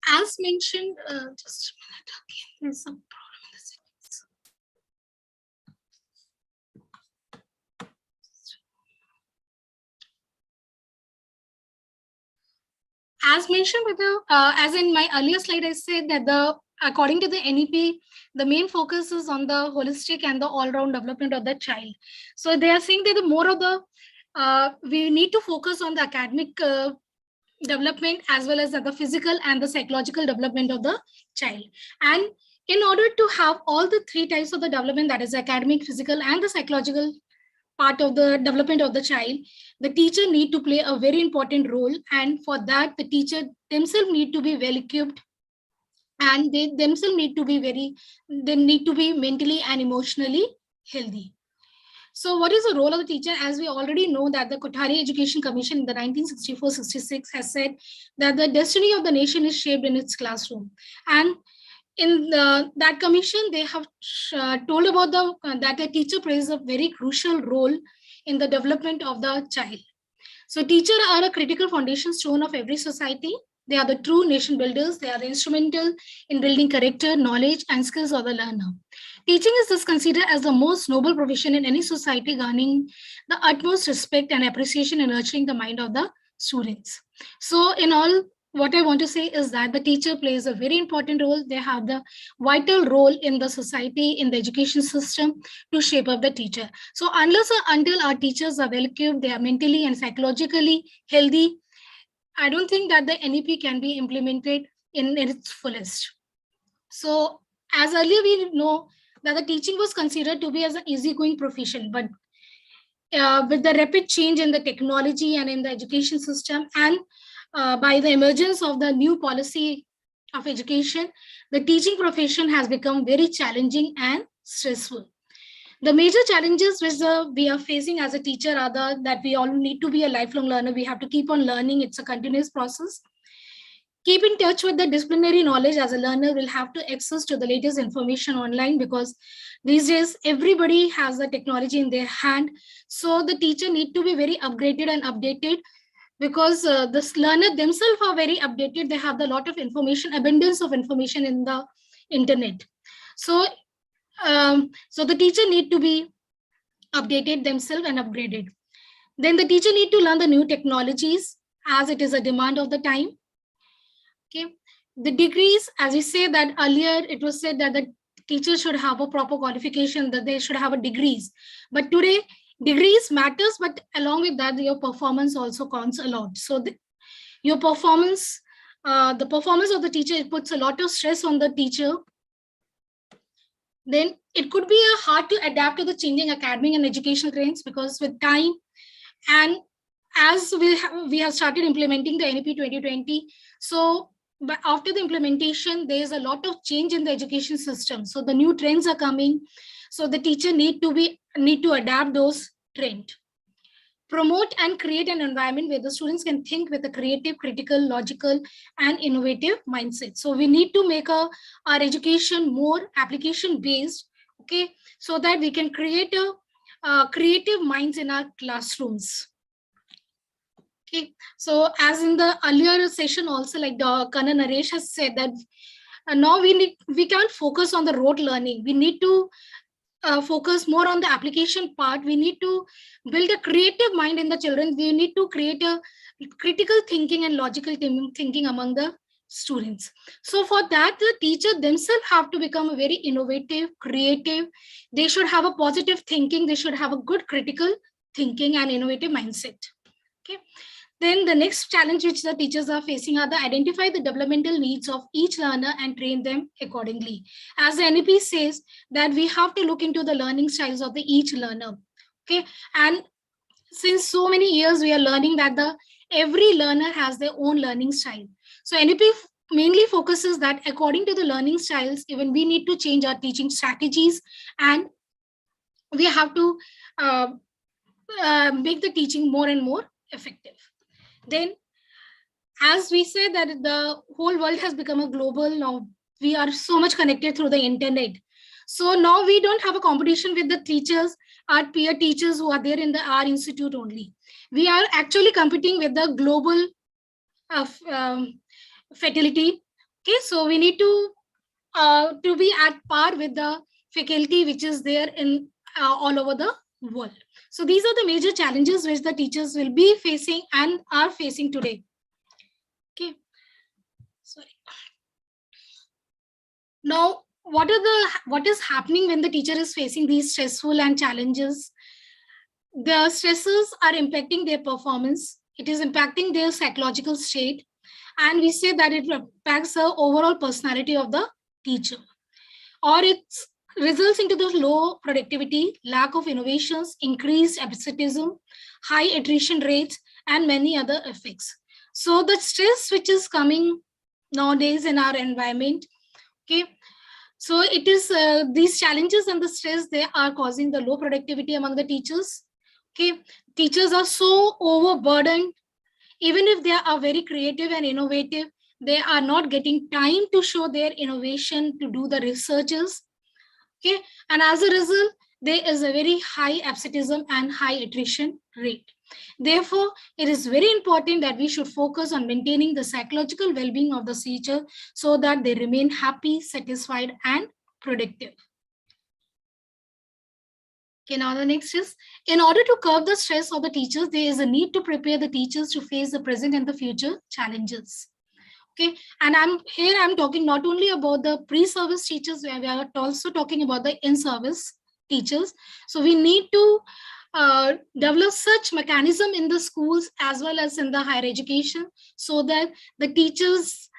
As mentioned, just a minute, okay, there's some problem in the settings. As mentioned with as in my earlier slide, I said that according to the NEP, the main focus is on the holistic and the all-round development of the child. So they are saying that the more of the, we need to focus on the academic development as well as the physical and the psychological development of the child. And in order to have all the 3 types of the development, that is academic, physical, and the psychological part of the development of the child, the teacher need to play a very important role. And for that, the teacher themselves need to be well equipped, and they themselves need to be mentally and emotionally healthy. So what is the role of the teacher? As we already know that the Kothari Education Commission in the 1964-66 has said that the destiny of the nation is shaped in its classroom. And in that commission, they have told about that the teacher plays a very crucial role in the development of the child. So teachers are a critical foundation stone of every society. They are the true nation builders. They are instrumental in building character, knowledge, and skills of the learner. Teaching is thus considered as the most noble profession in any society, garnering the utmost respect and appreciation in nurturing the mind of the students. So in all, what I want to say is that the teacher plays a very important role. They have the vital role in the society, in the education system to shape up the teacher. So unless or until our teachers are well equipped, they are mentally and psychologically healthy, I don't think that the NEP can be implemented in its fullest. So as earlier we know that the teaching was considered to be as an easygoing profession, but with the rapid change in the technology and in the education system, and by the emergence of the new policy of education, the teaching profession has become very challenging and stressful. The major challenges which we are facing as a teacher are that we all need to be a lifelong learner. We have to keep on learning. It's a continuous process. Keep in touch with the disciplinary knowledge. As a learner, will have to access to the latest information online, because these days everybody has the technology in their hand. So the teacher need to be very upgraded and updated, because the learner themselves are very updated. They have a lot of information, abundance of information in the internet. So the teacher need to be updated themselves and upgraded. Then the teacher need to learn the new technologies, as it is a demand of the time. Okay, the degrees, as we say that earlier, it was said that the teacher should have a proper qualification, that they should have a degrees. But today, degrees matters, but along with that, your performance also counts a lot. So your performance, the performance of the teacher, it puts a lot of stress on the teacher. Then it could be hard to adapt to the changing academic and educational trends, because with time, and as we have started implementing the NEP 2020, so but after the implementation, there is a lot of change in the education system. So the new trends are coming. So the teacher need to adapt those trends. Promote and create an environment where the students can think with a creative, critical, logical, and innovative mindset. So we need to make our education more application based, okay, so that we can create a creative minds in our classrooms. Okay, so as in the earlier session also, like Kana Naresh has said that now we can't focus on the rote learning. We need to focus more on the application part. We need to build a creative mind in the children. We need to create a critical thinking and logical thinking among the students. So for that, the teacher themselves have to become a very innovative, creative. They should have a positive thinking. They should have a good critical thinking and innovative mindset. Okay. Then the next challenge which the teachers are facing are to identify the developmental needs of each learner and train them accordingly. As the NEP says that we have to look into the learning styles of the each learner. Okay, and since so many years we are learning that every learner has their own learning style. So NEP mainly focuses that according to the learning styles, even we need to change our teaching strategies, and we have to make the teaching more and more effective. Then, as we say that the whole world has become a global, now we are so much connected through the internet. So now we don't have a competition with the teachers, our peer teachers who are there in our institute only. We are actually competing with the global faculty. Okay, so we need to be at par with the faculty which is there in all over the world. So these are the major challenges which the teachers will be facing and are facing today. Okay. Sorry. Now, what is happening when the teacher is facing these stressful and challenges? The stresses are impacting their performance. It is impacting their psychological state. And we say that it impacts the overall personality of the teacher. Or it results into the low productivity, lack of innovations, increased absenteeism, high attrition rates, and many other effects. So the stress which is coming nowadays in our environment, okay, so it is these challenges and the stress, they are causing the low productivity among the teachers. Okay, teachers are so overburdened. Even if they are very creative and innovative, they are not getting time to show their innovation, to do the researches. Okay, and as a result, there is a very high absenteeism and high attrition rate. Therefore, it is very important that we should focus on maintaining the psychological well-being of the teacher so that they remain happy, satisfied, and productive. Okay, now the next is, in order to curb the stress of the teachers, there is a need to prepare the teachers to face the present and the future challenges. Okay, and I'm talking not only about the pre-service teachers, where we are also talking about the in-service teachers. So we need to develop such mechanism in the schools as well as in the higher education, so that the teachers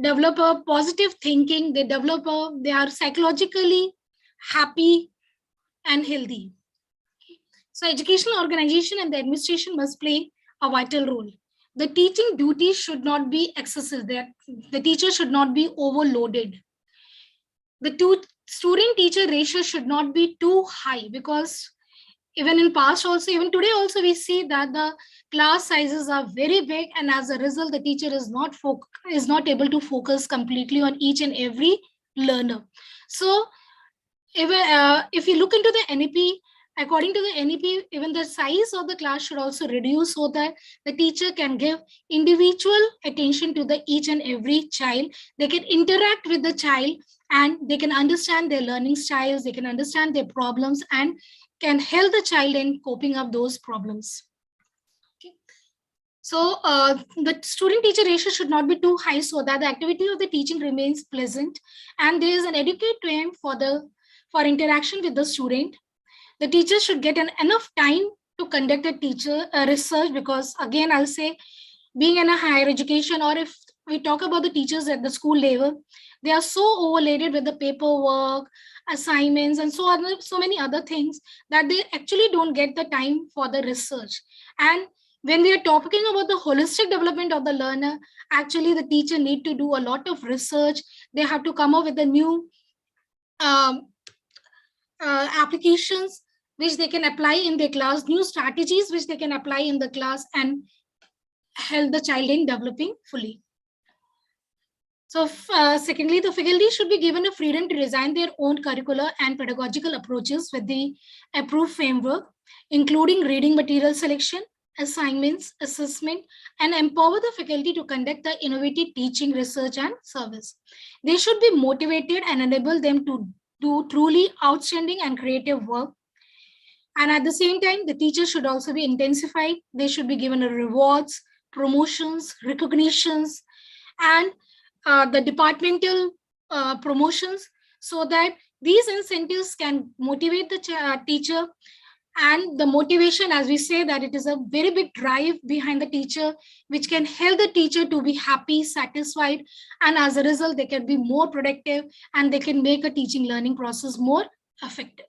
develop a positive thinking, they are psychologically happy and healthy. So educational organization and the administration must play a vital role. The teaching duties should not be excessive. The teacher should not be overloaded. The student-teacher ratio should not be too high, because even in past also, even today also, we see that the class sizes are very big, and as a result, the teacher is not able to focus completely on each and every learner. So if you look into the NEP, according to the NEP, even the size of the class should also reduce, so that the teacher can give individual attention to each and every child. They can interact with the child, and they can understand their learning styles, they can understand their problems, and can help the child in coping up those problems. Okay. So the student-teacher ratio should not be too high, so that the activity of the teaching remains pleasant, and there is an adequate time for interaction with the student. The teacher should get enough time to conduct a research, because again, I'll say, being in a higher education, or if we talk about the teachers at the school level, they are so overloaded with the paperwork, assignments, and so many other things, that they actually don't get the time for the research. And When we are talking about the holistic development of the learner, actually the teacher need to do a lot of research. They have to come up with the new applications which they can apply in their class, new strategies which they can apply in the class and help the child in developing fully. So secondly, the faculty should be given a freedom to design their own curricular and pedagogical approaches with the approved framework, including reading material selection, assignments, assessment, and empower the faculty to conduct the innovative teaching, research, and service. They should be motivated and enable them to do truly outstanding and creative work. And at the same time, the teachers should also be intensified. They should be given rewards, promotions, recognitions, and the departmental promotions, so that these incentives can motivate the teacher. And the motivation, as we say, that it is a very big drive behind the teacher, which can help the teacher to be happy, satisfied, and as a result, they can be more productive and they can make a teaching learning process more effective.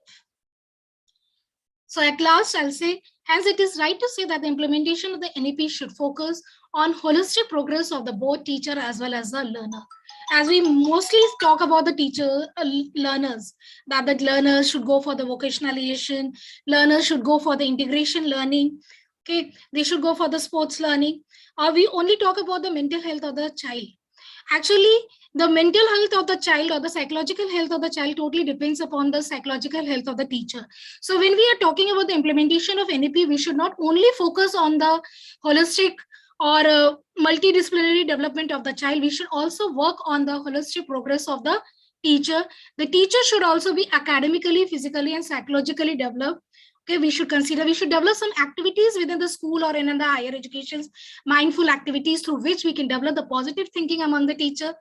So at last, I'll say, hence it is right to say that the implementation of the NEP should focus on holistic progress of the both teacher as well as the learner. As we mostly talk about the teacher learners, that the learners should go for the vocationalization, learners should go for the integration learning, okay, they should go for the sports learning, or we only talk about the mental health of the child. Actually, the mental health of the child or the psychological health of the child totally depends upon the psychological health of the teacher. So when we are talking about the implementation of NEP, we should not only focus on the holistic or multidisciplinary development of the child, we should also work on the holistic progress of the teacher. The teacher should also be academically, physically, and psychologically developed. Okay, we should develop some activities within the school or in the higher educations, mindful activities through which we can develop the positive thinking among the teacher.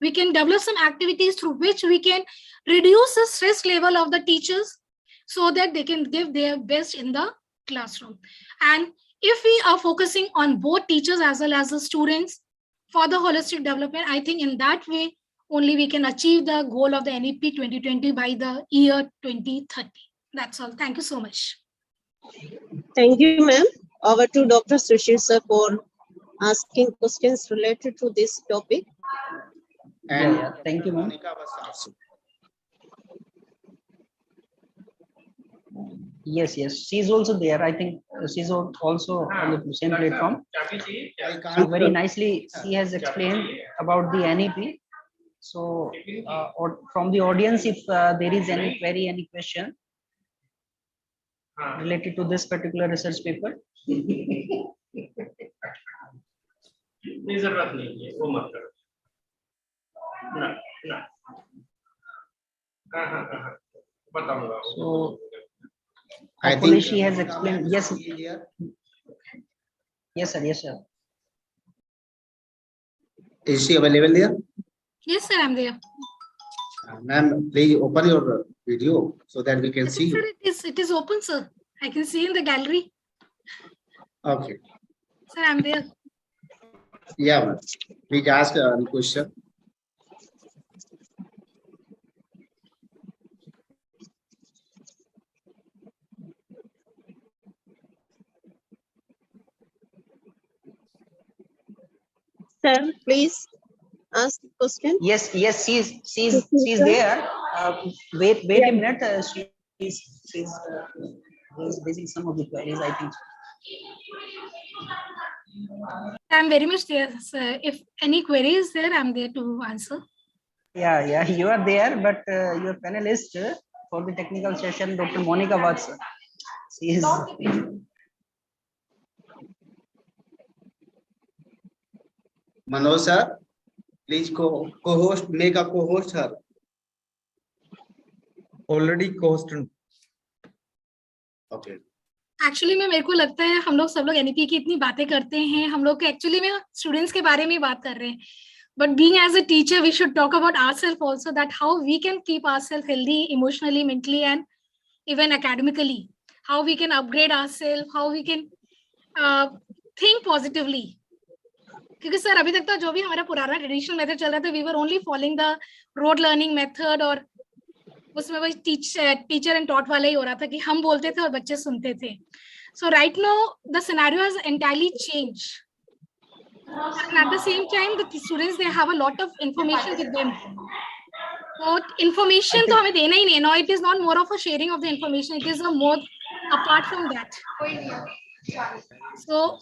We can develop some activities through which we can reduce the stress level of the teachers so that they can give their best in the classroom. And if we are focusing on both teachers as well as the students for the holistic development, I think in that way only we can achieve the goal of the NEP 2020 by the year 2030. That's all. Thank you so much. Thank you, ma'am. Over to Dr. Sushil sir for asking questions related to this topic. And yeah. Thank you, ma'am. Monica was also. Yes, she's also there. I think she's also on the same platform. So very nicely she has explained about the NEP. So or from the audience, if there is any query, any question related to this particular research paper. So hopefully she has explained. Yes. Yes, sir. Is she available there? Yes, sir, I'm there. Ma'am, please open your video so that we can see you. Sir, it is open, sir. I can see in the gallery. Okay. Sir, I'm there. Yeah, ma'am. Please ask a question. Sir, please ask the question. Yes, she's there. Wait a minute. She's raising some of the queries, I think. I'm very much there, sir. If any query is there, I'm there to answer. Yeah, you are there, but your panelist for the technical session, Dr. Monica Watts. She is. Manoj sir, please co-host, make a co-host her. Already co-hosted. Okay. Actually में मेरे को लगता है हम लोग सब लोग NEP की इतनी बातें करते हैं, हम लोग एक्चुअली में स्टूडेंट्स के बारे में बात कर रहे हैं, but being as a teacher we should talk about ourself also, that how we can keep ourself healthy emotionally, mentally and even academically, how we can upgrade ourself, how we can think positively. क्योंकि sir अभी तक तो जो भी हमारा पुराना traditional method चल रहा था, we were only following the rote learning method, और उसमें वही टीचर एंड टॉट वाला ही हो रहा था कि हम बोलते थे और बच्चे सुनते थे. So right now, the scenario has entirely changed. And at the same time, the students, they have a lot of information with them. So information to हमें देना ही नहीं. No, it is not more of a sharing of the information. It is a more apart from that. So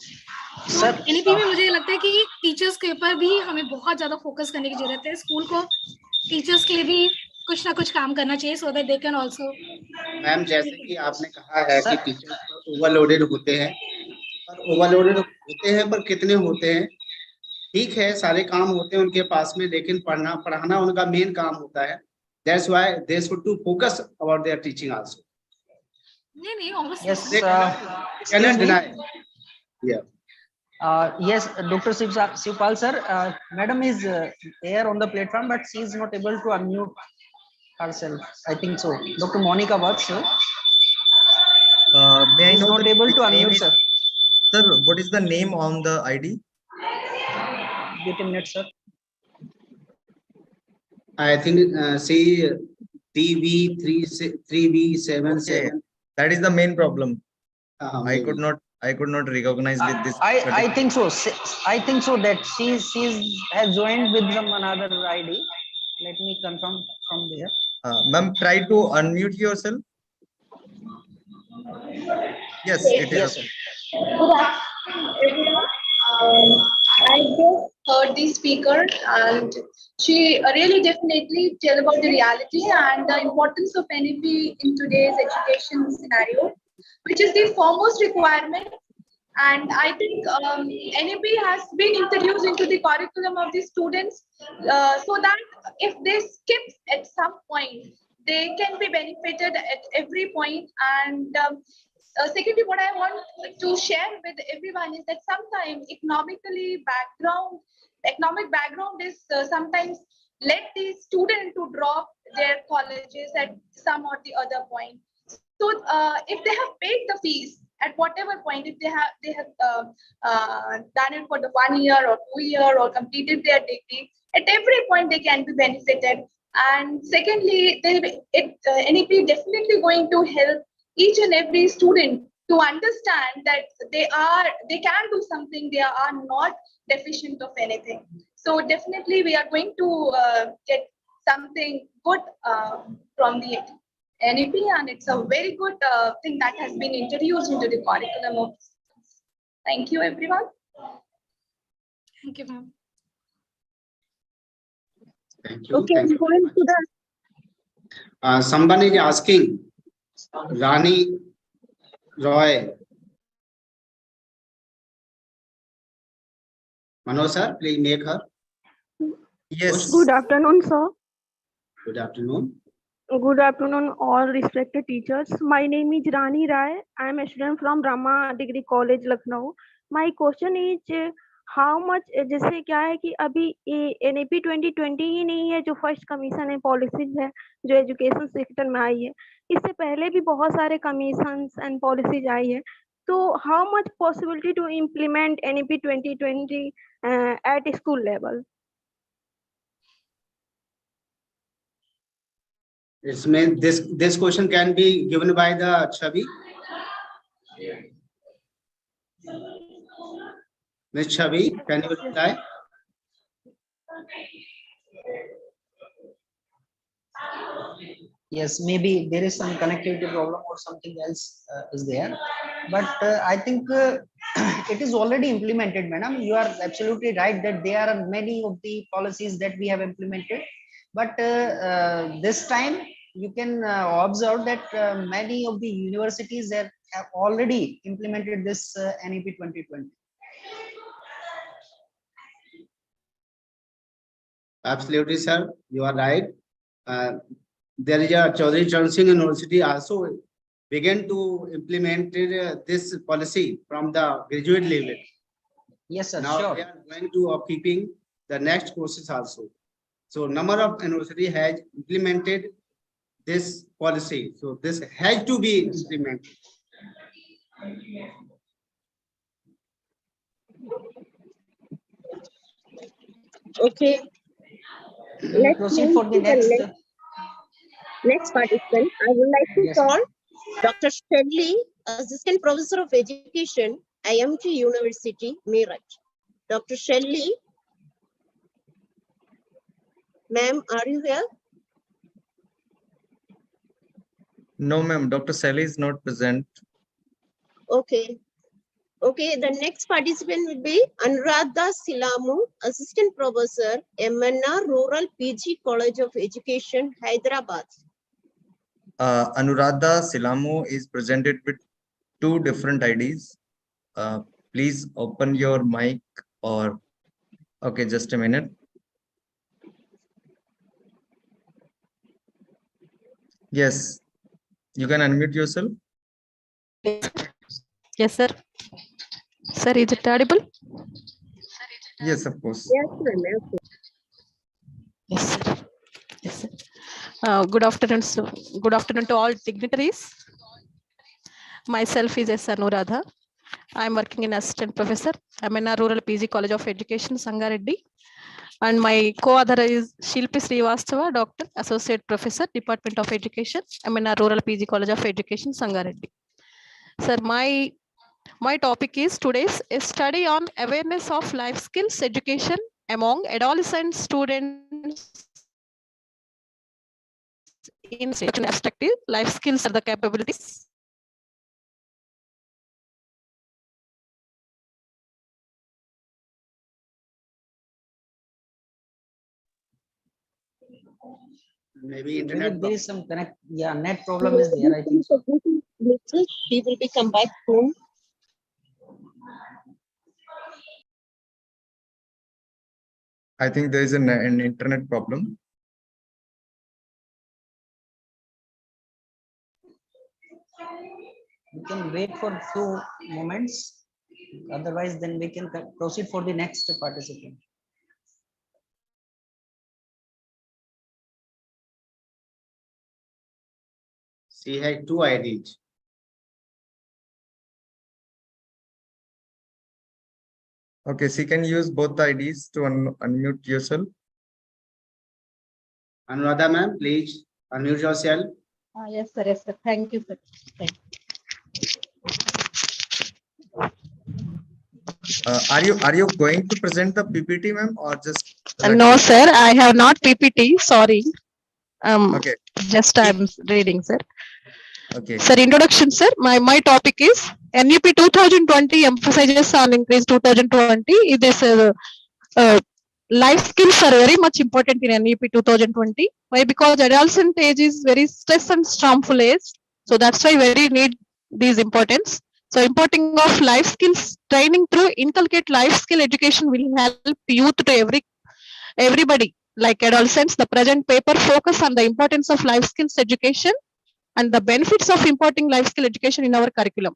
NEP में मुझे लगता है कि teachers के ऊपर भी हमें बहुत ज्यादा फोकस करने की जरूरत है. स्कूल को टीचर्स के लिए भी कुछ ना कुछ काम करना चाहिए, so that they can also. Ma'am, जैसे कि आपने कहा है कि टीचर्स ओवरलोडेड होते हैं, पर कितने होते हैं? ठीक है, सारे काम होते हैं उनके पास में, लेकिन पढ़ाना उनका मेन काम होता है. That's why they should to focus about their teaching also. नहीं, obviously. Yes, cannot deny. Yeah. Yes, Dr. Shivpal sir, madam is there on the platform, but she is not able to unmute herself. I think so. Dr. Monica Watts, sir. May I She is know not able to unmute, sir. Sir, what is the name on the ID? Wait a minute, sir. I think see TV3B77. Okay. That is the main problem. I could not recognize with this. I think so. I think so that she has joined with some another ID. Let me confirm from there. Ma'am, try to unmute yourself. Yes, it Yes, is. sir. Good afternoon, everyone. I just heard the speaker, and she really definitely tell about the reality and the importance of NEP in today's education scenario, which is the foremost requirement. And I think NEP has been introduced into the curriculum of the students so that if they skip at some point, they can be benefited at every point. And secondly, what I want to share with everyone is that sometimes economic background is sometimes led the student to drop their colleges at some or the other point. So if they have paid the fees at whatever point, if they have done it for the 1 year or 2 year or completed their degree, at every point they can be benefited. And secondly, NEP definitely going to help each and every student to understand that they can do something, they are not deficient of anything. So definitely we are going to get something good from the NEP, and it's a very good thing that has been introduced into the curriculum of systems. Thank you, everyone. Thank you, ma'am. Thank you. Okay, Thank you. going to the. Somebody is asking, Rani Roy. Manoj sir, please make her. Yes. Good afternoon, sir. Good afternoon. Good afternoon, all respected teachers. My name is Rani Rai. I am a student from Rama Degree College, Lucknow. My question is, how much, जैसे क्या है कि अभी NEP 2020 ही नहीं है जो first commission है, policies है जो एजुकेशन सेक्टर में आई है. इससे पहले भी बहुत सारे कमीशंस एंड पॉलिसीज आई है. तो how much possibility to implement NEP 2020 at school level? It's meant this question can be given by the Chavi. Ms. Chavi, can you reply? Yes, maybe there is some connectivity problem or something else is there, but I think it is already implemented, madam. You are absolutely right that there are many of the policies that we have implemented, but this time you can observe that many of the universities have already implemented this NEP 2020. Absolutely, sir. You are right. There is a Chaudhary Charan Singh University also began to implement this policy from the graduate level. Yes, sir. Now Sure. we are going to keeping the next courses also. So number of university has implemented this policy. So this has to be implemented. Okay. Let's proceed for the next participant. I would like to call Dr. Shirley Assistant Professor of Education, IMT University, MEERUT. Dr. Shelley, ma'am, are you here? No, ma'am. Dr. Sally is not present. Okay. Okay, the next participant will be Anuradha Silamu, Assistant Professor, MNR Rural PG College of Education, Hyderabad. Anuradha Silamu is presented with 2 different IDs. Please open your mic or, okay, just a minute. Yes, you can unmute yourself. Yes, sir. Sir, is it audible? Yes, of course. Yes, ma'am. Yes, sir. Yes, sir. Good afternoon, sir. Good afternoon to all dignitaries. Myself is S. Anuradha. I am working in assistant professor. I'm in a rural PG College of Education, Sangareddy. And my co-author is Shilpi Srivastava, Doctor, Associate Professor, Department of Education. I'm in a rural PG College of Education, Sangareddy. Sir, my topic is today's a study on awareness of life skills education among adolescent students in abstractive life skills are the capabilities. Maybe I internet. believe there is some connect. Yeah, net problem is there. I think so. She will be come back soon. I think there is an internet problem. We can wait for a few moments. Otherwise, then we can proceed for the next participant. She had 2 IDs. Okay, so you can use both the IDs to unmute yourself. Anuradha ma'am, please unmute yourself. Yes, sir. Yes, sir. Thank you, sir. Thank Are you going to present the PPT, ma'am, or just? No, sir. I have not PPT. Sorry. Okay. Just I'm reading, sir. Okay. Sir, introduction, sir. My topic is NEP 2020 emphasizes on increase 2020. This life skills are very much important in NEP 2020. Why? Because adolescent age is very stress and stormful age. So that's why very need these importance. So importing of life skills training through inculcate life skill education will help youth to everybody like adolescents. The present paper focus on the importance of life skills education and the benefits of importing life skill education in our curriculum.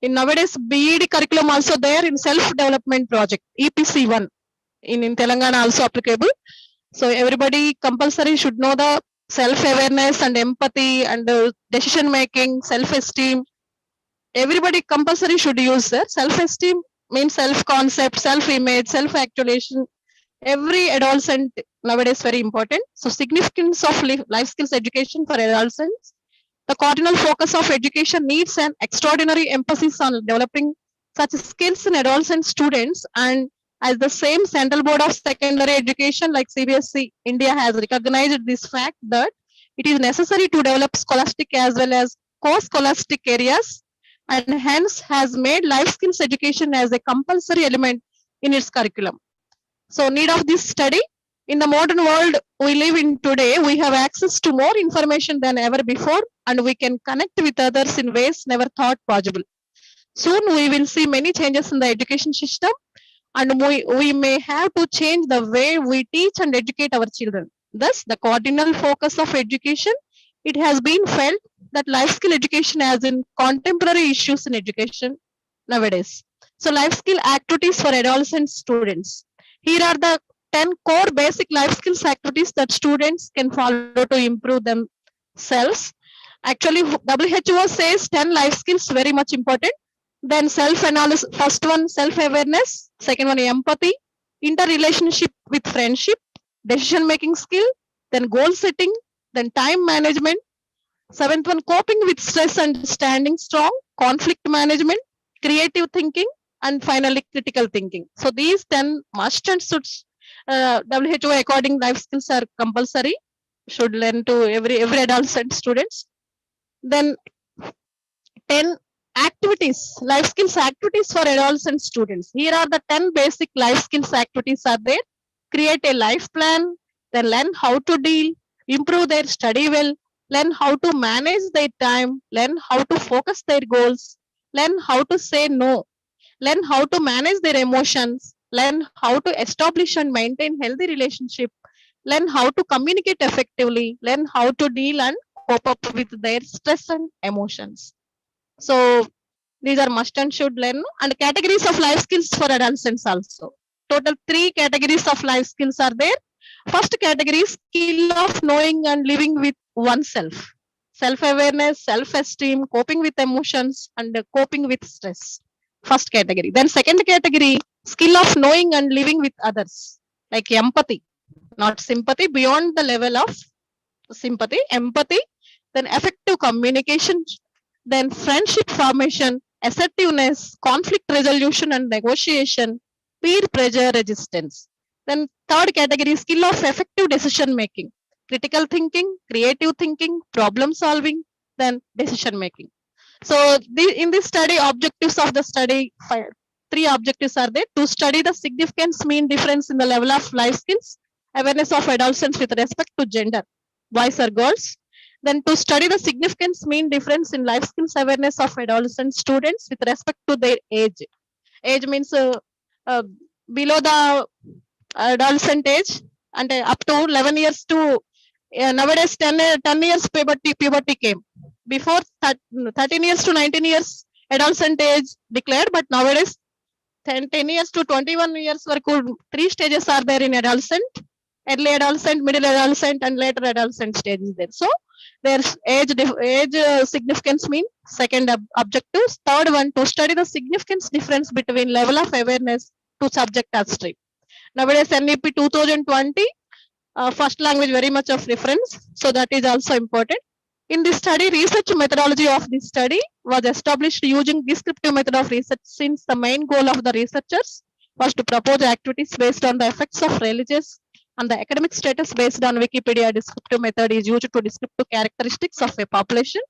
In nowadays, B.Ed curriculum also there in self-development project, EPC1 in Telangana also applicable. So everybody compulsory should know the self-awareness and empathy and decision making, self-esteem. Everybody compulsory should use self-esteem means self-concept, self-image, self-actualization. Every adolescent nowadays very important. So significance of life skills education for adolescents. The cardinal focus of education needs an extraordinary emphasis on developing such skills in adolescent students, and as the same Central Board of Secondary Education like CBSE India has recognized this fact that it is necessary to develop scholastic as well as co-scholastic areas, and hence has made life skills education as a compulsory element in its curriculum. So need of this study. In the modern world we live in today, we have access to more information than ever before, and we can connect with others in ways never thought possible. Soon we will see many changes in the education system, and we may have to change the way we teach and educate our children. Thus, the cardinal focus of education, it has been felt that life skill education as in contemporary issues in education nowadays. So life skill activities for adolescent students. Here are the 10 core basic life skills activities that students can follow to improve themselves. Actually, WHO says 10 life skills very much important. Then self-analysis, first one self-awareness, second one empathy, interrelationship with friendship, decision-making skill, then goal setting, then time management, Seventh one, coping with stress and standing strong, conflict management, creative thinking, and finally critical thinking. So these 10 must and should WHO according life skills are compulsory, should learn to every adolescent students. Then 10 activities, life skills activities for adolescent students. Here are the 10 basic life skills activities are there. Create a life plan, then learn how to deal, improve their study well, learn how to manage their time, learn how to focus their goals, learn how to say no, learn how to manage their emotions, learn how to establish and maintain healthy relationship, learn how to communicate effectively, learn how to deal and cope up with their stress and emotions. So these are must and should learn, and categories of life skills for adolescents also. Total 3 categories of life skills are there. First category is skill of knowing and living with oneself. Self-awareness, self-esteem, coping with emotions, and coping with stress. First category. Then second category, skill of knowing and living with others, like empathy, not sympathy, beyond the level of sympathy, empathy. Then effective communication, then friendship formation, assertiveness, conflict resolution and negotiation, peer pressure resistance. Then third category, skill of effective decision making, critical thinking, creative thinking, problem solving, then decision making. So in this study, objectives of the study, 3 objectives are there: to study the significance mean difference in the level of life skills, awareness of adolescents with respect to gender, boys or girls. Then to study the significance mean difference in life skills awareness of adolescent students with respect to their age. Age means below the adolescent age, and up to 11 years to nowadays 10 years puberty came. Before 13 years to 19 years adolescent age declared, but nowadays 10 years to 21 years varaku 3 stages are there in adolescent: early adolescent, middle adolescent, and later adolescent stage is there. So there's age significance mean second objective. Third one, to study the significance difference between level of awareness to subject or stream. Nowadays NEP 2020, first language very much of reference, so that is also important. In this study, research methodology of this study was established using descriptive method of research, since the main goal of the researchers was to propose activities based on the effects of religious and the academic status based on Wikipedia. Descriptive method is used to descriptive characteristics of a population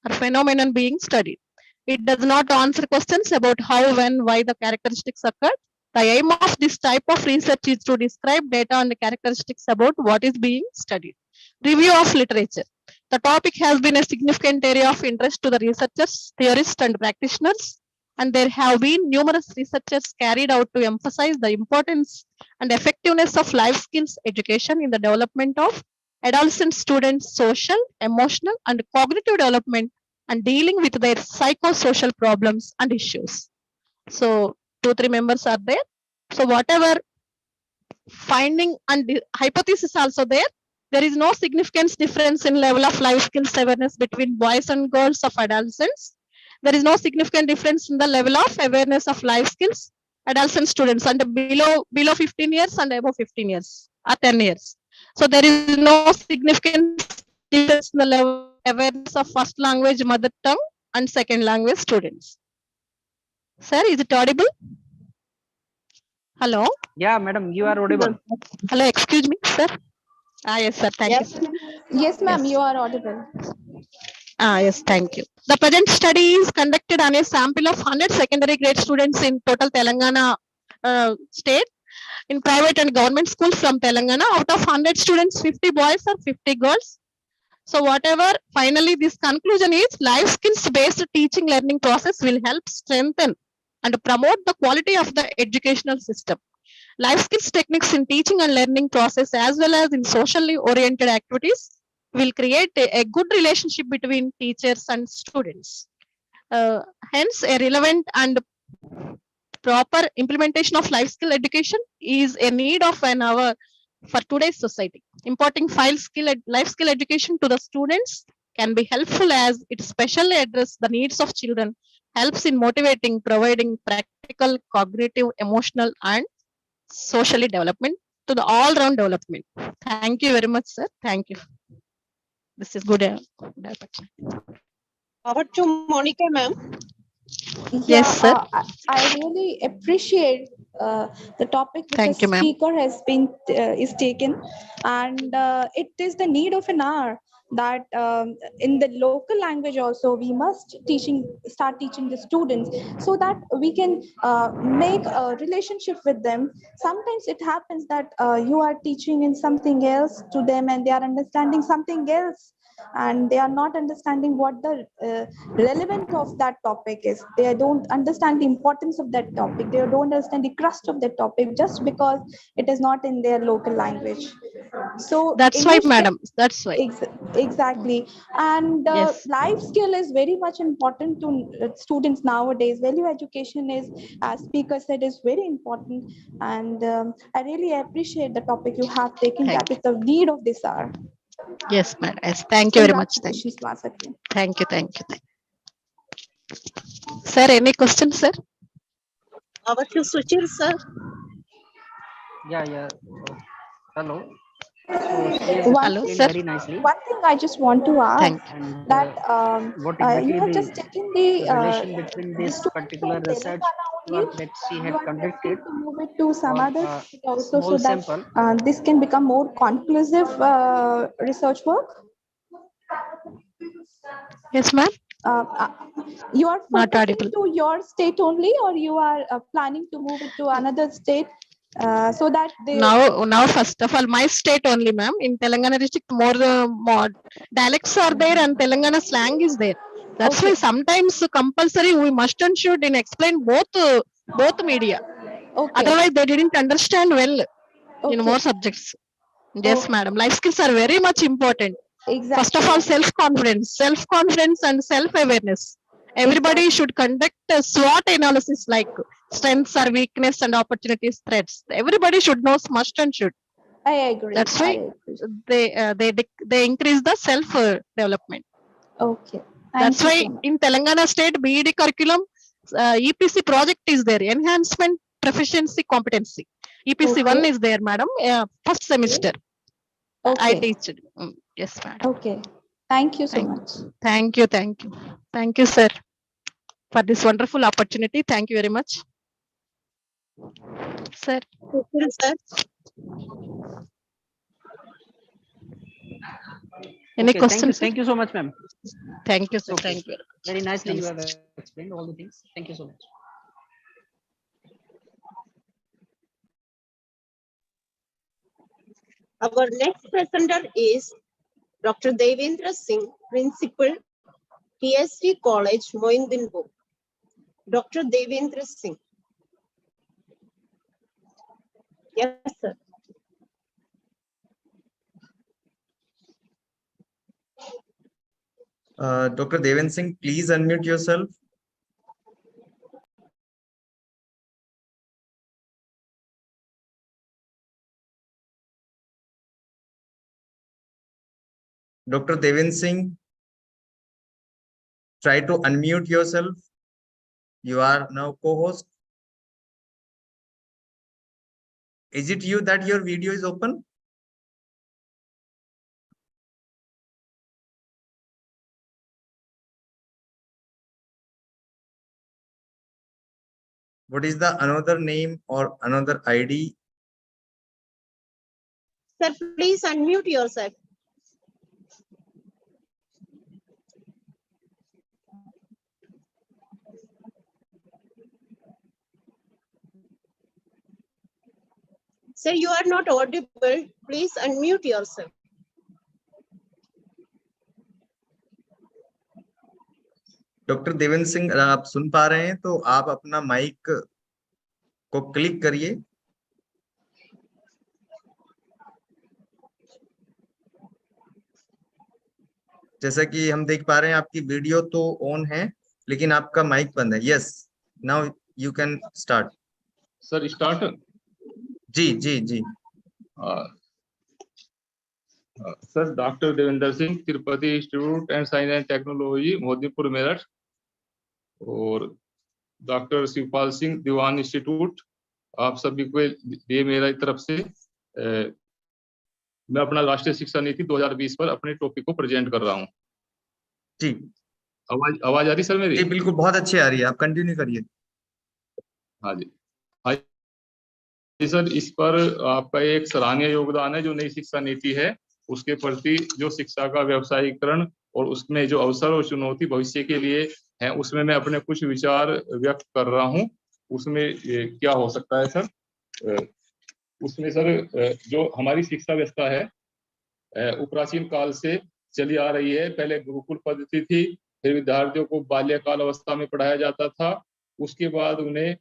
or phenomenon being studied. It does not answer questions about how, when, why the characteristics occurred. The aim of this type of research is to describe data and characteristics about what is being studied. Review of literature. The topic has been a significant area of interest to the researchers, theorists, and practitioners, and there have been numerous researches carried out to emphasize the importance and effectiveness of life skills education in the development of adolescent students' social, emotional, and cognitive development, and dealing with their psychosocial problems and issues. So 2-3 members are there. So whatever finding and hypothesis also there. There is no significant difference in level of life skills awareness between boys and girls of adolescents. There is no significant difference in the level of awareness of life skills adolescent students and below 15 years and above 15 years or 10 years. So there is no significant difference in the level of awareness of first language mother tongue and second language students. Sir, is it audible? Hello? Yeah, madam, you are audible. Hello, excuse me, sir. Yes, sir. Thank you, sir. Yes, ma'am, you are audible. Yes, thank you. The present study is conducted on a sample of 100 secondary grade students in total Telangana state, in private and government schools from Telangana. Out of 100 students, 50 boys or 50 girls. So whatever, finally this conclusion is life skills based teaching learning process will help strengthen and promote the quality of the educational system. Life skills techniques in teaching and learning process as well as in socially oriented activities will create a good relationship between teachers and students. Hence, a relevant and proper implementation of life skill education is a need of an hour for today's society. Imparting life skill education to the students can be helpful as it specially addresses the needs of children, helps in motivating, providing practical, cognitive, emotional, and socially development to the all-round development. Thank you very much, sir. Thank you. this is good. Over to Monica, ma'am. Yes, sir. I really appreciate the topic which Thank the you, ma'am. speaker has been is taken, and it is the need of an hour that in the local language also we must start teaching the students so that we can make a relationship with them. Sometimes it happens that you are teaching in something else to them and they are understanding something else, and they are not understanding what the relevance of that topic is. They don't understand the importance of that topic. They don't understand the crust of that topic just because it is not in their local language. So That's English why, madam. That's why. Exactly. And Yes. life skill is very much important to students nowadays. Value education is, as speaker said, is very important. And I really appreciate the topic you have taken. That is the need of this hour. Yes, madam. Yes. Thank you very much. Congratulations once again. Thank you. Thank you. Sir, any questions, sir? Over to Suchir, sir. Yeah. Hello. So she has explained very nicely. One thing I just want to ask And that what you exactly have the just taken the relation between this students particular from research Telangana only. work that she You had are conducted, planning to move it to some or other a state also, small so that sample. this can become more conclusive research work. Yes, ma'am. You are Not focusing audible. to your state only, or you are planning to move it to another state so that they Now, first of all, my state only, ma'am. In Telangana district, more dialects are there and Telangana slang is there. That's why sometimes compulsory we must and should explain both media. Otherwise, they didn't understand well in more subjects. Yes, madam. Life skills are very much important. Exactly. First of all, self-confidence and self-awareness. Everybody should conduct a SWOT analysis like strengths or weakness and opportunities, threats. Everybody should know must and should. I agree. That's why they increase the self development. Okay. That's why in Telangana state B.Ed curriculum, EPC project is there, enhancement proficiency competency. EPC 1 is there, madam. First semester. I teach it. Yes, madam. Okay. Thank you so much. Thank you. Thank you, sir, for this wonderful opportunity. Thank you very much. Sir. Any Okay, questions? Thank you so much, ma'am. Thank you, sir. Okay. Thank you. Very nicely you have explained all the things. Thank you so much. Our next presenter is Dr. Devendra Singh, Principal, TST College, Moindinpur. Dr. Devendra Singh. Yes, sir. Dr. Devendra Singh, please unmute yourself. Dr. Devendra Singh, try to unmute yourself. You are now co-host. Is it you that your video is open? What is the another name or another ID? Sir, please unmute yourself. Sir, you are not audible. Please unmute yourself. Doctor Devendra Singh, अगर आप सुन पा रहे हैं तो आप अपना mic को click करिए। जैसा कि हम देख पा रहे हैं आपकी वीडियो तो ऑन है लेकिन आपका माइक बंद है। Yes, now you can start. Sir start? जी। Sir, doctor Devendra Singh, Tirupati institute and science and technology, Modipur, Meerut, और डॉक्टर शिवपाल सिंह, दीवान इंस्टीट्यूट, आप सभी को ये मेरा तरफ से मैं अपना राष्ट्रीय शिक्षा नीति 2020 पर अपने टॉपिक को प्रेजेंट कर रहा हूँ। जी आवाज आ रही सर मेरी? जी बिल्कुल, बहुत अच्छी आ रही है, आप कंटिन्यू करिए। हाँ जी, हाँ जी सर, इस पर आपका एक सराहनीय योगदान है। जो नई शिक्षा नीति है उसके प्रति जो शिक्षा का व्यवसायीकरण और उसमें जो अवसर और चुनौती भविष्य के लिए है, उसमें मैं अपने कुछ विचार व्यक्त कर रहा हूँ। उसमें क्या हो सकता है सर? उसमें सर जो हमारी शिक्षा व्यवस्था है वो प्राचीन काल से चली आ रही है। पहले गुरुकुल पद्धति थी, फिर विद्यार्थियों को बाल्यकाल अवस्था में पढ़ाया जाता था, उसके बाद उन्हें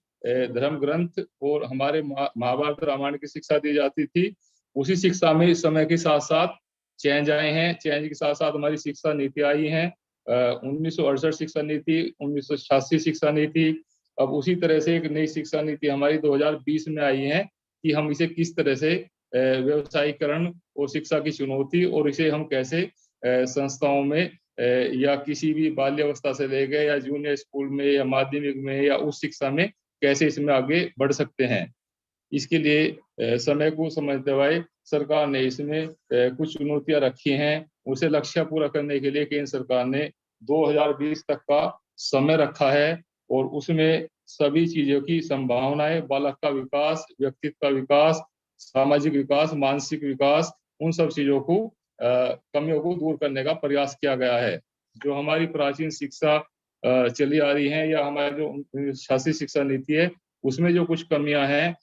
धर्म ग्रंथ और हमारे महाभारत रामायण की शिक्षा दी जाती थी। उसी शिक्षा में इस समय के साथ साथ चेंज आए हैं, चेंज के साथ साथ हमारी शिक्षा नीति आई है। 1968 शिक्षा नीति, 1986 शिक्षा नीति, अब उसी तरह से एक नई शिक्षा नीति हमारी 2020 में आई है कि हम इसे किस तरह से व्यवसायीकरण और शिक्षा की चुनौती और इसे हम कैसे संस्थाओं में या किसी भी बाल्यावस्था से ले गए या जूनियर स्कूल में या माध्यमिक में या उस शिक्षा में कैसे इसमें आगे बढ़ सकते हैं। इसके लिए समय को समझते हुए सरकार ने इसमें कुछ चुनौतियां रखी हैं। उसे लक्ष्य पूरा करने के लिए केंद्र सरकार ने 2020 तक का समय रखा है और उसमें सभी चीजों की संभावनाएं, बालक का विकास, व्यक्तित्व का विकास, सामाजिक विकास, मानसिक विकास, उन सब चीजों को कमियों को दूर करने का प्रयास किया गया है। जो हमारी प्राचीन शिक्षा चली आ रही है या हमारी जो शास्त्रीय शिक्षा नीति है उसमें जो कुछ कमियां हैं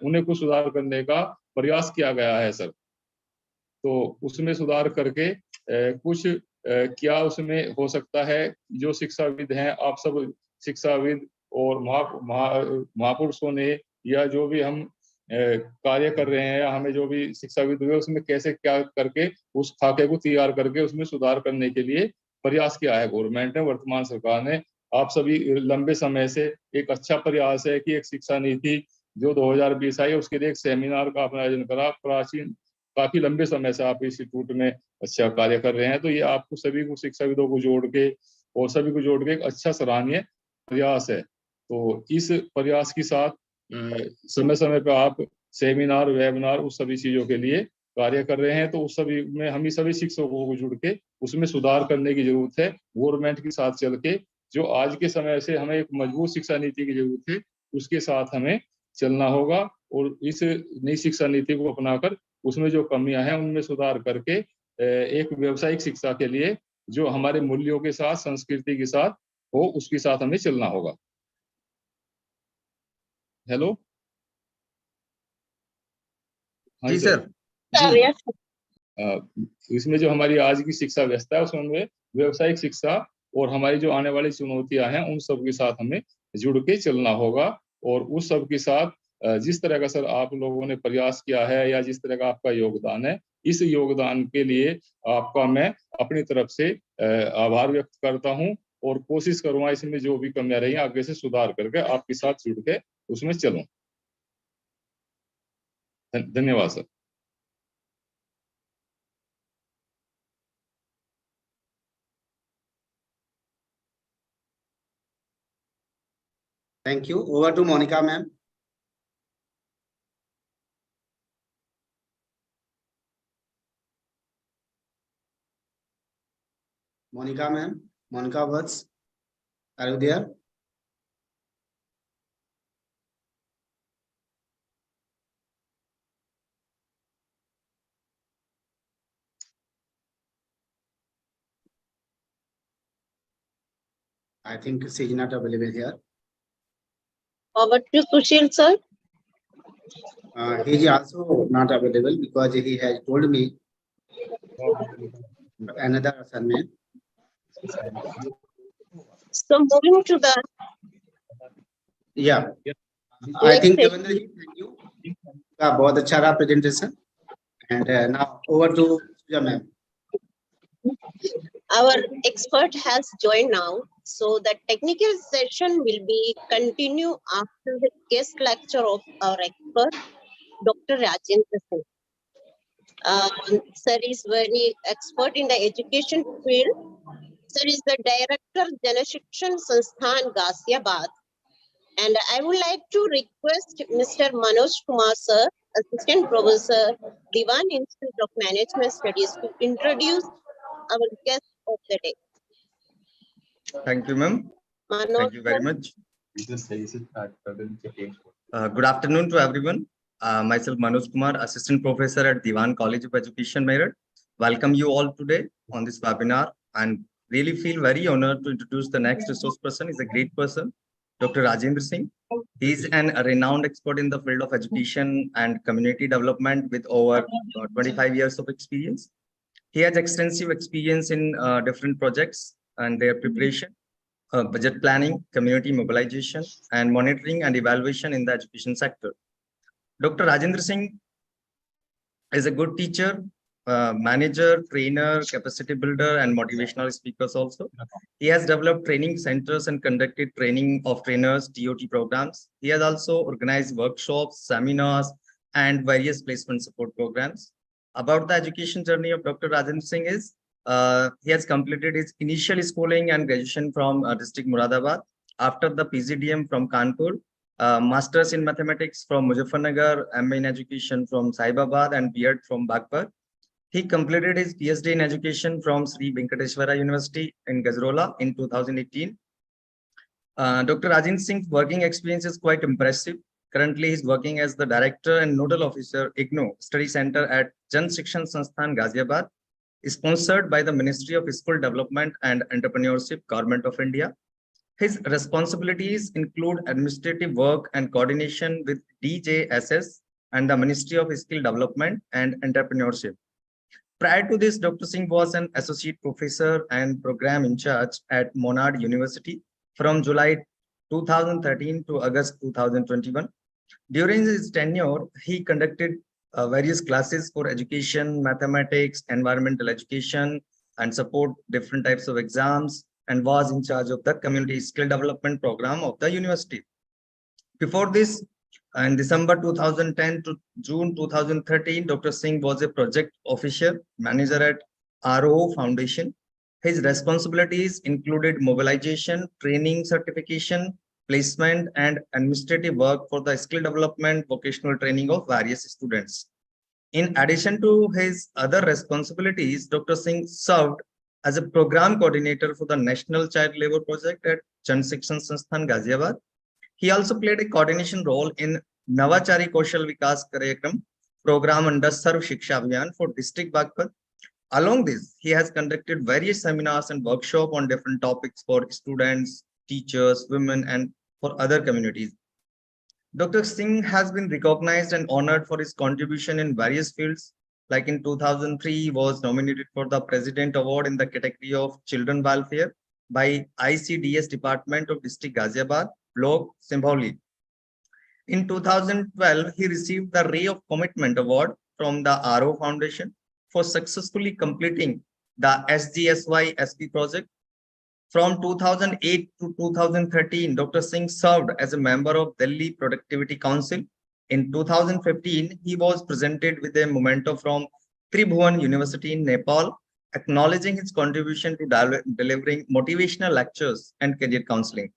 उन्हें कुछ सुधार करने का प्रयास किया गया है सर। तो उसमें सुधार करके कुछ क्या उसमें हो सकता है, जो शिक्षाविद हैं, आप सब शिक्षाविद और महापुरुषों ने या जो भी हम कार्य कर रहे हैं या हमें जो भी शिक्षाविद हुए उसमें कैसे क्या करके उस खाके को तैयार करके उसमें सुधार करने के लिए प्रयास किया है गवर्नमेंट ने, वर्तमान सरकार ने। आप सभी लंबे समय से एक अच्छा प्रयास है कि एक शिक्षा नीति जो 2020 आई उसके लिए एक सेमिनार का अपना आयोजन करा। प्राचीन काफी लंबे समय से आप इंस्टीट्यूट में अच्छा कार्य कर रहे हैं, तो ये आपको सभी को शिक्षाविदों को जोड़ के और सभी को जोड़ के एक अच्छा सराहनीय प्रयास है। तो इस प्रयास के साथ समय समय पर आप सेमिनार, वेबिनार, उस सभी चीजों के लिए कार्य कर रहे हैं। तो उस सभी में हम सभी शिक्षकों को जुड़ के उसमें सुधार करने की जरूरत है। गवर्नमेंट के साथ चल के जो आज के समय से हमें एक मजबूत शिक्षा नीति की जरूरत है उसके साथ हमें चलना होगा और इस नई शिक्षा नीति को अपनाकर उसमें जो कमियां हैं उनमें सुधार करके एक व्यावसायिक शिक्षा के लिए जो हमारे मूल्यों के साथ, संस्कृति के साथ हो, उसके साथ हमें चलना होगा। हेलो, हाँ जी सर। इसमें जो हमारी आज की शिक्षा व्यवस्था है उसमें व्यावसायिक शिक्षा और हमारी जो आने वाली चुनौतियां हैं उन सब के साथ हमें जुड़ के चलना होगा। और उस सब के साथ जिस तरह का सर आप लोगों ने प्रयास किया है या जिस तरह का आपका योगदान है, इस योगदान के लिए आपका मैं अपनी तरफ से आभार व्यक्त करता हूं और कोशिश करूंगा इसमें जो भी कमियां रही आगे से सुधार करके आपके साथ जुड़ के उसमें चलूं। धन्यवाद sir. Thank you. Over to Monica ma'am. Monica ma'am, Monica Words, are you there? I think she is not available here. Over to Sushil sir. He is also not available because he has told me another assignment. So moving to the I think Devendra ji, thank you. बहुत अच्छा रहा presentation. And now over to Suja ma'am. Our expert has joined now, so the technical session will be continue after the guest lecture of our expert, Dr. Rajendra Singh. Sir is very expert in the education field. Sir is the director Janashikshan Sansthan Ghaziabad. And I would like to request Mr. Manoj Kumar sir Assistant Professor, DEWAN Institute of Management Studies, to introduce our guest of the day. Thank you, ma'am. Thank you very much. Good afternoon to everyone. Myself, Manoj Kumar, Assistant Professor at DEWAN College of Education, MEERUT. Welcome you all today on this webinar, and really feel very honored to introduce the next resource person. He's a great person, Dr. Rajendra Singh. He's a renowned expert in the field of education and community development with over 25 years of experience. He has extensive experience in different projects and their preparation, budget planning, community mobilization, and monitoring and evaluation in the education sector. Dr. Rajendra Singh is a good teacher, manager, trainer, capacity builder, and motivational speakers also. He has developed training centers and conducted training of trainers, TOT programs. He has also organized workshops, seminars, and various placement support programs. About the education journey of Dr. Rajendra Singh is, he has completed his initial schooling and graduation from district Muradabad. After the PGDM from Kanpur, Masters in Mathematics from Muzaffarnagar, MA in Education from Saibabad, and B.Ed from Bagpat. He completed his PhD in Education from Sri Venkateswara University in Gajraula in 2018. Dr. Rajendra Singh's working experience is quite impressive. Currently, he's working as the Director and Nodal Officer, IGNO Study Center at Jan Shikshan Sansthan, Ghaziabad, sponsored by the Ministry of School Development and Entrepreneurship, Government of India. His responsibilities include administrative work and coordination with DJSS and the Ministry of Skill Development and Entrepreneurship. Prior to this, Dr. Singh was an associate professor and program in charge at Monad University from July 2013 to August 2021. During his tenure, he conducted various classes for education, mathematics, environmental education, and support different types of exams, and was in charge of the community skill development program of the university. Before this, in December 2010 to June 2013, Dr. Singh was a project officer manager at RO Foundation. His responsibilities included mobilization, training, certification, placement, and administrative work for the skill development, vocational training of various students. In addition to his other responsibilities, Dr. Singh served as a program coordinator for the National Child Labor Project at Jan Shikshan Sansthan, Ghaziabad. He also played a coordination role in Navachari Kaushal Vikas Karyakram program under Sarv Shiksha Abhiyan for District Bagpat. Along this, he has conducted various seminars and workshops on different topics for students, teachers, women, and for other communities. Dr. Singh has been recognized and honored for his contribution in various fields. Like in 2003, he was nominated for the President Award in the category of Children Welfare by ICDS Department of District Ghaziabad, Block Simbhauli. In 2012, he received the Ray of Commitment Award from the RO Foundation for successfully completing the SGSY SP project. From 2008 to 2013, Dr. Singh served as a member of Delhi Productivity Council. In 2015, he was presented with a memento from Tribhuvan University in Nepal, acknowledging his contribution to delivering motivational lectures and career counseling.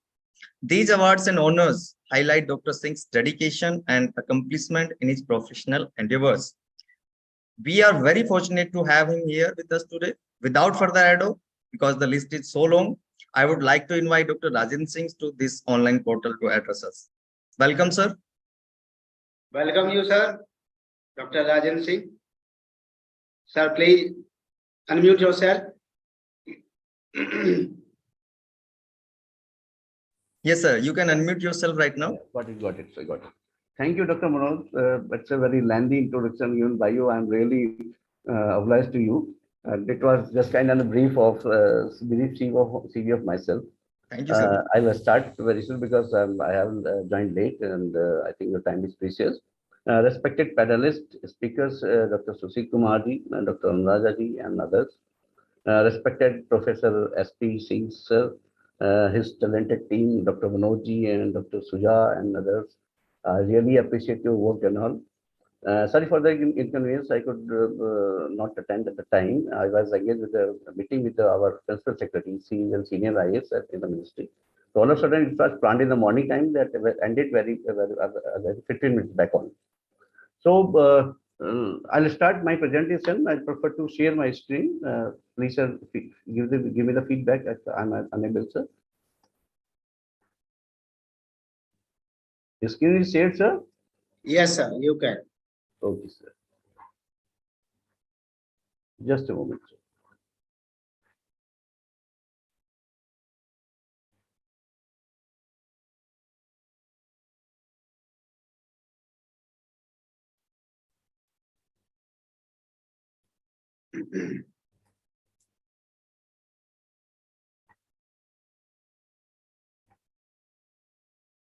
These awards and honors highlight Dr. Singh's dedication and accomplishment in his professional endeavors. We are very fortunate to have him here with us today. Without further ado, because the list is so long, I would like to invite Dr. Rajendra Singh to this online portal to address us. Welcome, sir. Welcome you, sir. Dr. Rajendra Singh. Sir, please unmute yourself. Yes, sir. You can unmute yourself right now. Got it. So got it. Thank you, Dr. Manoj. It's a very lengthy introduction given by you. I'm really obliged to you. It was just kind of a brief CV of myself. Thank you, sir. I will start very soon because I have joined late and I think the time is precious. Respected panelists, speakers, Dr. Sushil Kumarji, and Dr. Anuradha and others. Respected Professor S.P. Singh, sir, his talented team, Dr. Manojji and Dr. Suja and others. I really appreciate your work and all. Sorry for the inconvenience. I could not attend at the time. I was engaged with a meeting with our principal secretary, senior IS in the ministry. So all of a sudden, it was planned in the morning time that ended very 15 minutes back on. So I'll start my presentation. I prefer to share my screen. Please, sir, give me the feedback if I'm unable, sir. The screen is shared, sir? Yes, sir, you can. Okay, sir. Just a moment, sir.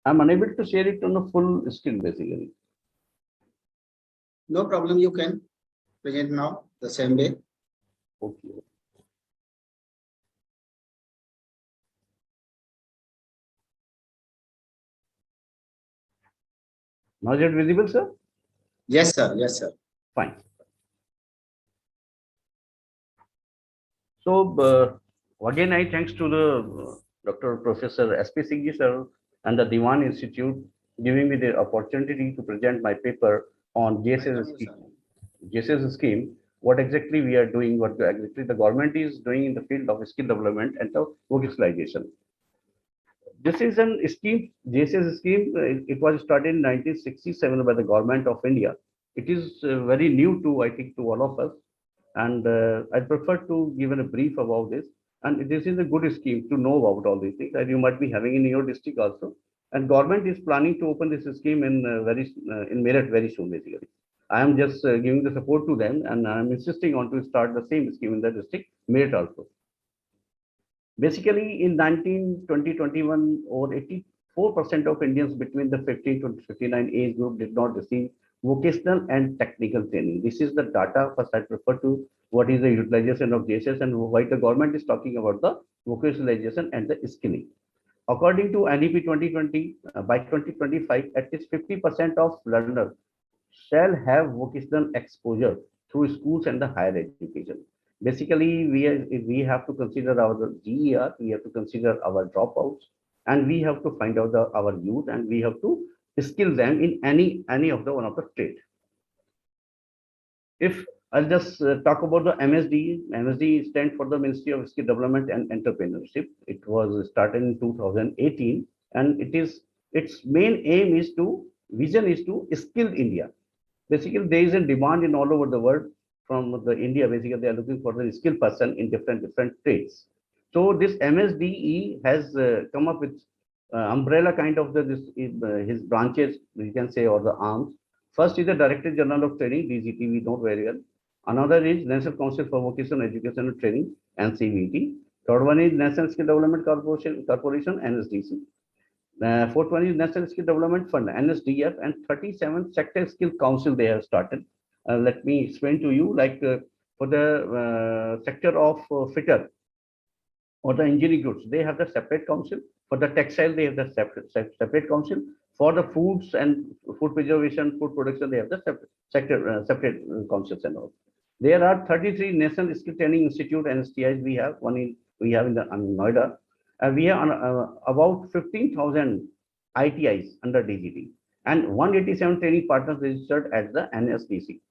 I'm unable to share it on a full screen, basically. No problem, you can present now the same way. Okay. Now is it visible, sir? Yes, sir. Yes, sir. Fine. So again, I thanks to the Dr. Professor S.P. Singh sir and the DEWAN Institute giving me the opportunity to present my paper on JSS scheme. JSS scheme, what exactly we are doing, what exactly the government is doing in the field of skill development and the vocationalization. This is an scheme, JSS scheme, it was started in 1967 by the government of India. It is very new to, I think, to all of us. And I prefer to give a brief about this. And this is a good scheme to know about all these things that you might be having in your district also. And government is planning to open this scheme in in MEERUT very soon, basically. I am just giving the support to them, and I am insisting on to start the same scheme in the district MEERUT also. Basically, in 2021, over 84% of Indians between the 15 to 59 age group did not receive vocational and technical training. This is the data. First, I prefer to what is the utilization of JSS and why the government is talking about the vocationalization and the skilling. According to NEP 2020, by 2025, at least 50% of learners shall have vocational exposure through schools and the higher education. Basically, we have to consider our GER, we have to consider our dropouts, and we have to find out our youth, and we have to skill them in any of the one of the trade. If I'll just talk about the MSD. MSD stands for the Ministry of Skill Development and Entrepreneurship. It was started in 2018, and its main aim is to vision is to skill India. Basically, there is a demand in all over the world from the India. Basically, they are looking for the skilled person in different trades. So this MSDE has come up with umbrella kind of his branches, we can say, or the arms. First is the Director General of Training, DGT, we know very well. Another is National Council for Vocational Education and Training, NCVT. Third one is National Skill Development Corporation, NSDC. Fourth one is National Skill Development Fund, NSDF, and 37 Sector Skill Council they have started. Let me explain to you, like for the sector of fitter or the engineering goods, they have the separate council. For the textile, they have the separate council. For the foods and food preservation, food production, they have the separate councils and all. There are 33 National Skill Training Institute NSTIs we have. We have in the Noida. We have about 15,000 ITIs under DGT and 187 training partners registered at the NSDC.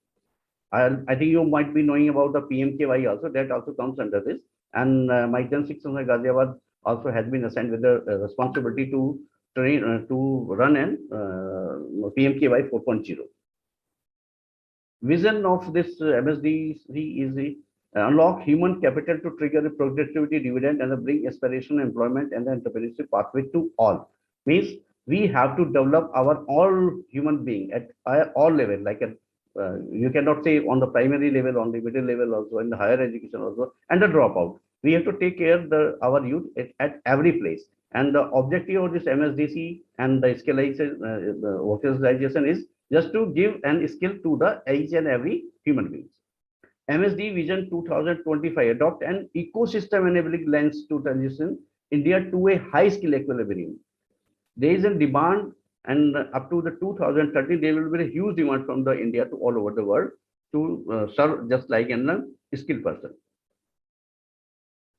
I think you might be knowing about the PMKY also. That also comes under this. And my Jan 600 Ghaziabad also has been assigned with the responsibility to train to run an PMKY 4.0. Vision of this MSDC is the unlock human capital to trigger a productivity dividend and bring aspiration, employment, and the entrepreneurship pathway to all. Means we have to develop our all human being at all level, like you cannot say on the primary level, on the middle level also, in the higher education also, and the dropout. We have to take care of our youth at every place. And the objective of this MSDC and the vocationalization is just to give an skill to the each and every human beings. MSD Vision 2025 adopt an ecosystem enabling lens to transition India to a high skill equilibrium. There is a demand, and up to the 2030, there will be a huge demand from the India to all over the world to serve just like a skilled person.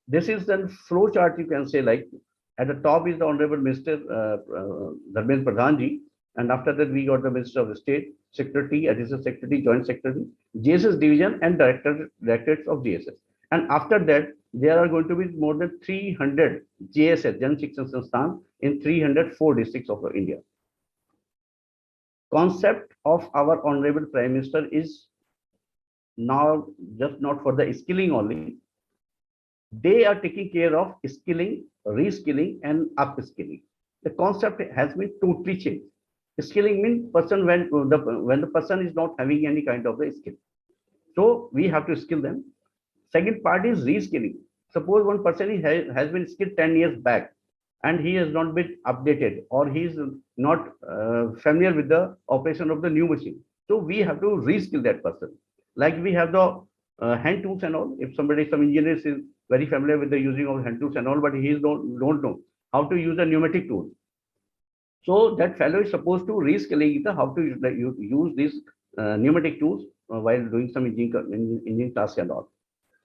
This is the flow chart, you can say, like at the top is the Honorable Minister Dharmendra Pradhanji. And after that, we got the Minister of State, Secretary, Additional Secretary, Joint Secretary, GSS Division, and Directorates of GSS. And after that, there are going to be more than 300 JSS, Jan Shikshan Sansthan, in 304 districts of India. Concept of our Honorable Prime Minister is now just not for the skilling only. They are taking care of skilling, reskilling, and upskilling. The concept has been totally changed. Skilling means person when the person is not having any kind of the skill. So we have to skill them. Second part is reskilling. Suppose one person has been skilled 10 years back and he has not been updated, or he is not familiar with the operation of the new machine. So we have to reskill that person. Like we have the hand tools and all. If some engineer is very familiar with the using of hand tools and all, but he don't know how to use a pneumatic tool. So that fellow is supposed to reskilling how to use these pneumatic tools while doing some engine tasks and all.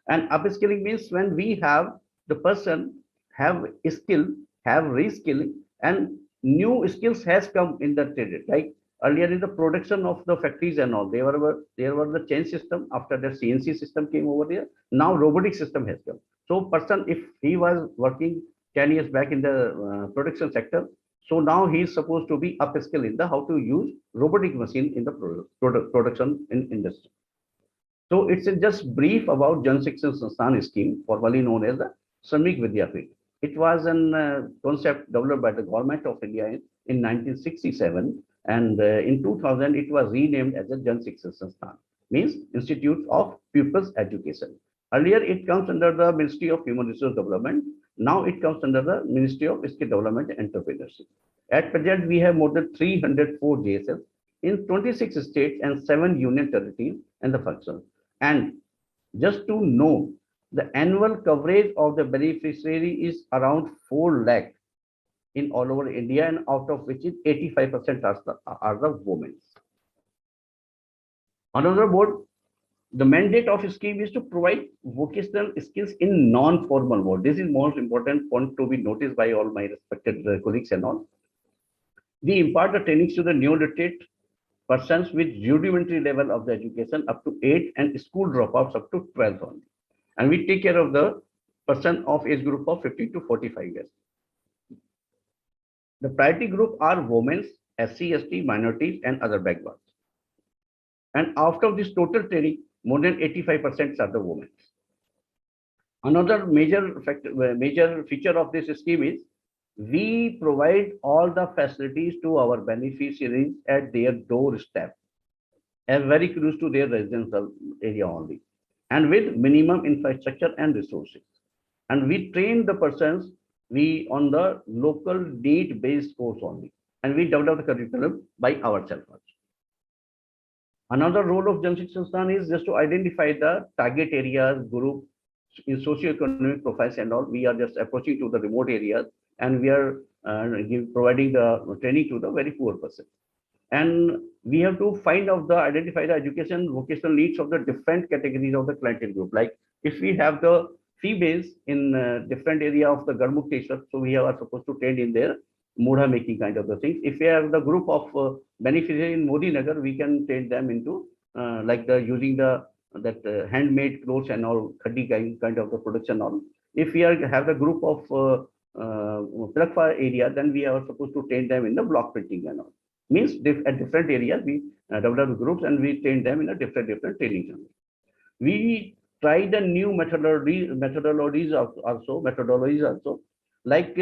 And upskilling means when we have the person have skill, have reskilling, and new skills has come in the trade. Like earlier in the production of the factories and all, there were the chain system. After the CNC system came over there, now robotic system has come. So person, if he was working 10 years back in the production sector, so now he is supposed to be upskill in the how to use robotic machine in the production in industry. So it's just brief about Jan Shikshan Sansthan scheme, formerly known as the Shramik Vidyapit. It was a concept developed by the government of India in 1967, and in 2000 it was renamed as the Jan Shikshan Sansthan, means Institute of Pupils Education. Earlier it comes under the Ministry of Human Resource Development. Now it comes under the Ministry of Skill Development and Entrepreneurship. At present, we have more than 304 JSS in 26 states and 7 union territories and the functions. And just to know, the annual coverage of the beneficiary is around 4 lakh in all over India, and out of which is 85% are the women. Another board, the mandate of the scheme is to provide vocational skills in non-formal mode. This is most important point to be noticed by all my respected colleagues and all. We impart the trainings to the new literate persons with rudimentary level of the education up to 8 and school dropouts up to 12 only. And we take care of the person of age group of 50 to 45 years. The priority group are women, SC, ST, minorities, and other backgrounds. And after this total training, more than 85% are the women. Another major feature of this scheme is we provide all the facilities to our beneficiaries at their doorstep and very close to their residential area only, and with minimum infrastructure and resources. And we train the persons on the local need-based course only, and we develop the curriculum by ourselves. Another role of Jan Shikshan Sansthan is just to identify the target areas, group in socio-economic profiles and all. We are just approaching to the remote areas, and we are providing the training to the very poor person. And we have to identify the education vocational needs of the different categories of the clientele group. Like if we have the fee base in different area of the Garmukteshwar, so we are supposed to train in there Mudha making kind of the things. If we have the group of beneficiaries in Modi Nagar, we can train them into like using that handmade clothes and all khadi kind of the production all. If we have the group of Plakfa area, then we are supposed to train them in the block printing and all. Means at different areas we develop groups and we train them in a different training. We try the new methodologies also. Like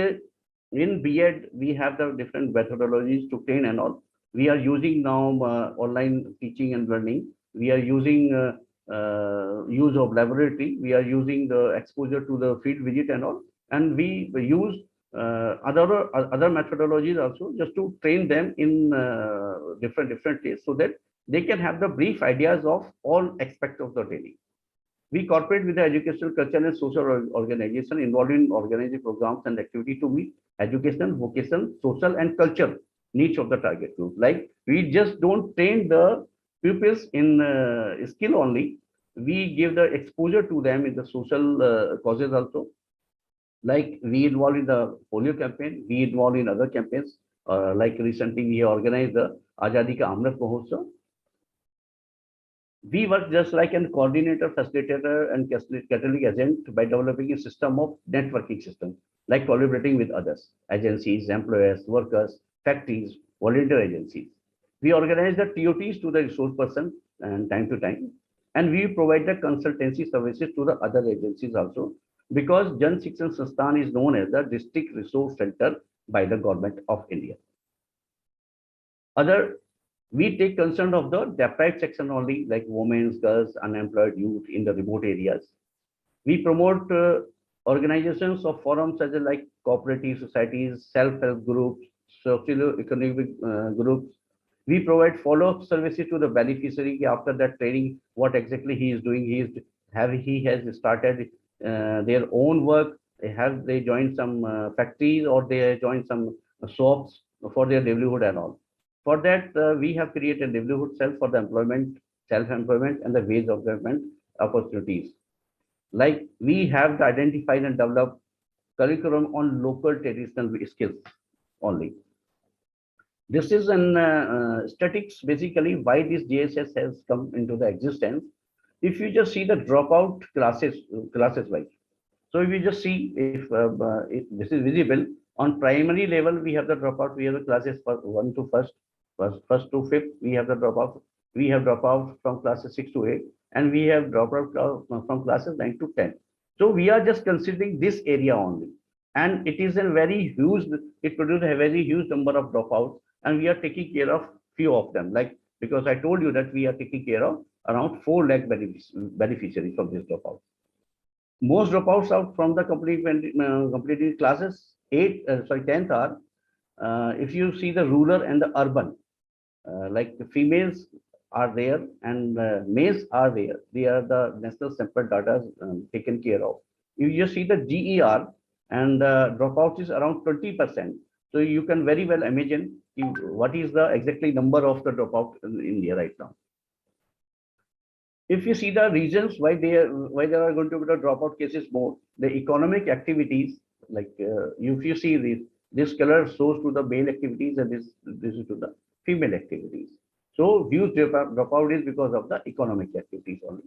in B.Ed, we have the different methodologies to train and all. We are using now online teaching and learning. We are using use of laboratory. We are using the exposure to the field visit and all. And we use other methodologies also just to train them in different ways so that they can have the brief ideas of all aspects of the training. We cooperate with the educational, cultural, and social organization involved in organizing programs and activity to meet educational, vocational, social, and cultural needs of the target group. Like we just don't train the pupils in skill only. We give the exposure to them in the social causes also. Like we involve in the polio campaign, we involve in other campaigns Like recently we organized the Azadi Ka Amrit Mahotsav. We work just like a coordinator, facilitator, and catalytic agent by developing a system of networking system, like collaborating with others, agencies, employers, workers, factories, volunteer agencies. We organize the TOTs to the resource person and time to time, and we provide the consultancy services to the other agencies also, because Jan Shikshan Sansthan is known as the district resource center by the government of India. We take concern of the deprived section only, like women, girls, unemployed youth in the remote areas. We promote organizations of forums such as like cooperative societies, self-help groups, socio-economic groups. We provide follow-up services to the beneficiary after that training, what exactly he is doing. He has started their own work. Have they joined some factories, or they joined some shops for their livelihood and all. For that, we have created a livelihood cell for the employment, self-employment, and the wage of government opportunities. Like we have identified and developed curriculum on local traditional skills only. This is an statistics basically why this JSS has come into the existence. If you just see the dropout classes wise. So if you just see if this is visible on primary level, we have the dropout. We have the classes for 1 to first to 5th. We have the dropout. We have dropout from classes 6 to 8, and we have dropout from classes 9 to 10. So we are just considering this area only, and it is a very huge. It produces a very huge number of dropouts, and we are taking care of few of them. Like, because I told you that we are taking care of around 4 lakh beneficiaries from this dropout. Most dropouts out from the completed classes 10th are, if you see the rural and the urban, like the females are there and males are there. They are the national sample data taken care of. You just see the GER, and dropout is around 20%. So you can very well imagine what is the exactly number of the dropout in India right now. If you see the reasons why there are going to be the dropout cases more, the economic activities, like if you see this color shows to the male activities, and this is to the female activities. So huge dropout is because of the economic activities only.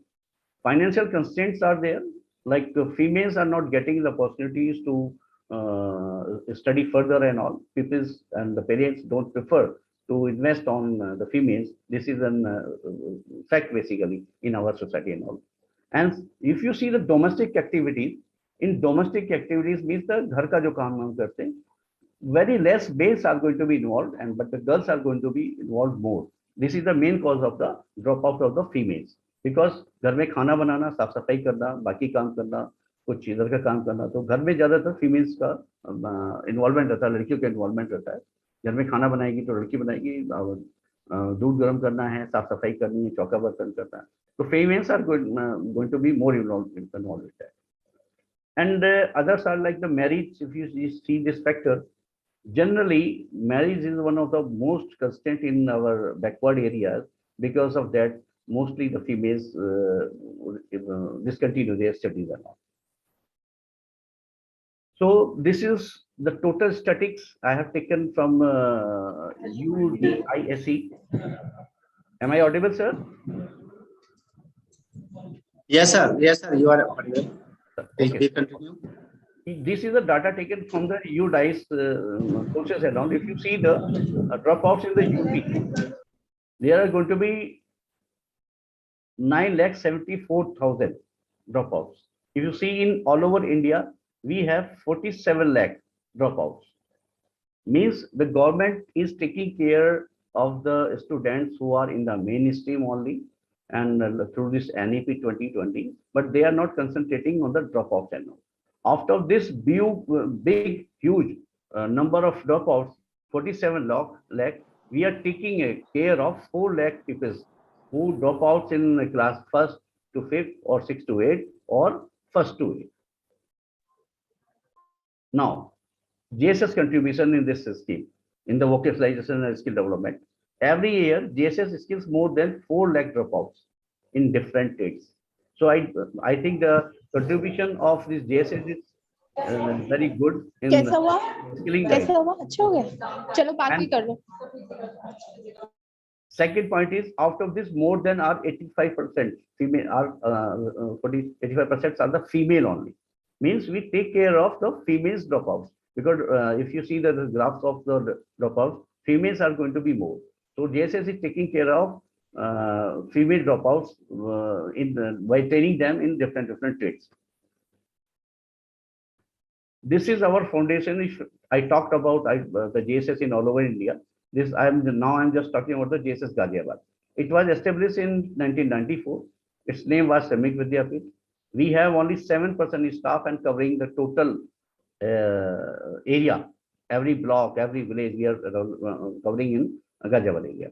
Financial constraints are there, like females are not getting the opportunities to study further and all. People and the parents don't prefer to invest on the females. This is an fact basically in our society and all. And if you see the domestic activities, in domestic activities means the ghar ka jo kaam hum karte hain, very less males are going to be involved, but the girls are going to be involved more. This is the main cause of the dropout of the females, because घर में खाना बनाना, साफ सफाई करना, बाकी काम करना, कुछ इधर का काम करना, तो घर में ज्यादातर फीमेल्स का इन्वॉल्वमेंट रहता है, लड़कियों का इन्वॉल्वमेंट रहता है. घर में खाना बनाएगी तो लड़की बनाएगी, दूध गर्म करना है, साफ सफाई करनी है, चौका बर्तन करना है, तो females are going to be more involved with that. And others are like the marriage. If you see this factor, generally marriage is one of the most constant in our backward areas. Because of that, mostly the females discontinue their studies and all. So this is the total statistics I have taken from UDISE. Am I audible, sir? Yes, sir. Yes, sir. You are audible. Please continue. This is the data taken from the UDISE courses and all. If you see the dropouts in the UP, there are going to be 9,74,000 dropouts. If you see in all over India, we have 47 lakh dropouts. Means the government is taking care of the students who are in the mainstream only, and through this NEP 2020, but they are not concentrating on the dropouts and all. After this big, huge number of dropouts, 47 lakh, we are taking care of 4 lakh people who drop out in class 1st to 5th or 6th to 8th or 1st to 8th. Now, JSS contribution in this scheme, in the vocationalization and skill development. Every year, JSS skills more than 4 lakh dropouts in different trades. So I think the contribution of this JSS is very good in कैसा हुआ skilling guide. कैसा हुआ अच्छा हो गया चलो बाकी And कर लो second point is, out of this, more than are 85% female are 85% are the female only. Means we take care of the females dropouts, because if you see the graphs of the dropouts, females are going to be more. So JSS is taking care of female dropouts by training them in different trades. This is our foundation. If I talked about the JSS in all over India, this I'm just talking about the JSS Ghaziabad. It was established in 1994. Its name was Samik Vidyapit. We have only 7% staff and covering the total area. Every block, every village we are covering in Ghaziabad area.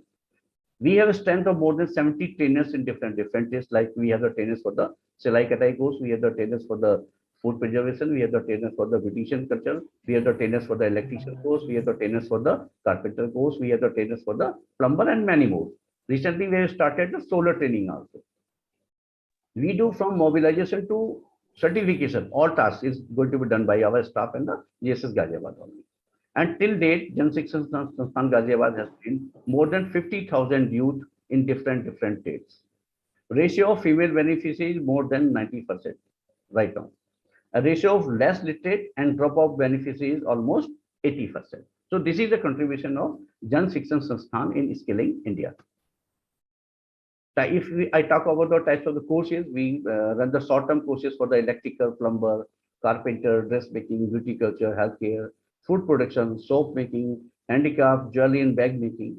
We have a strength of more than 70 trainers in different trades. Like we have the trainers for the Silai Katai course, we have the trainers for the food preservation, we have the trainers for the beautician culture, we have the trainers for the electrician course, we have the trainers for the carpenter course, we have the trainers for the plumber, and many more. Recently, we have started the solar training also. We do from mobilization to certification. All tasks is going to be done by our staff and the JSS Ghaziabad only. And till date, Jan Shikshan Sansthan Ghaziabad has trained more than 50,000 youth in different trades. Ratio of female beneficiaries is more than 90% right now. A ratio of less literate and drop-off beneficiaries is almost 80%. So this is the contribution of Jan Shikshan Sansthan in skilling India. If I talk about the types of the courses, we run the short-term courses for the electrical, plumber, carpenter, dressmaking, viticulture, healthcare, food production, soap making, handicraft, jewelry and bag making.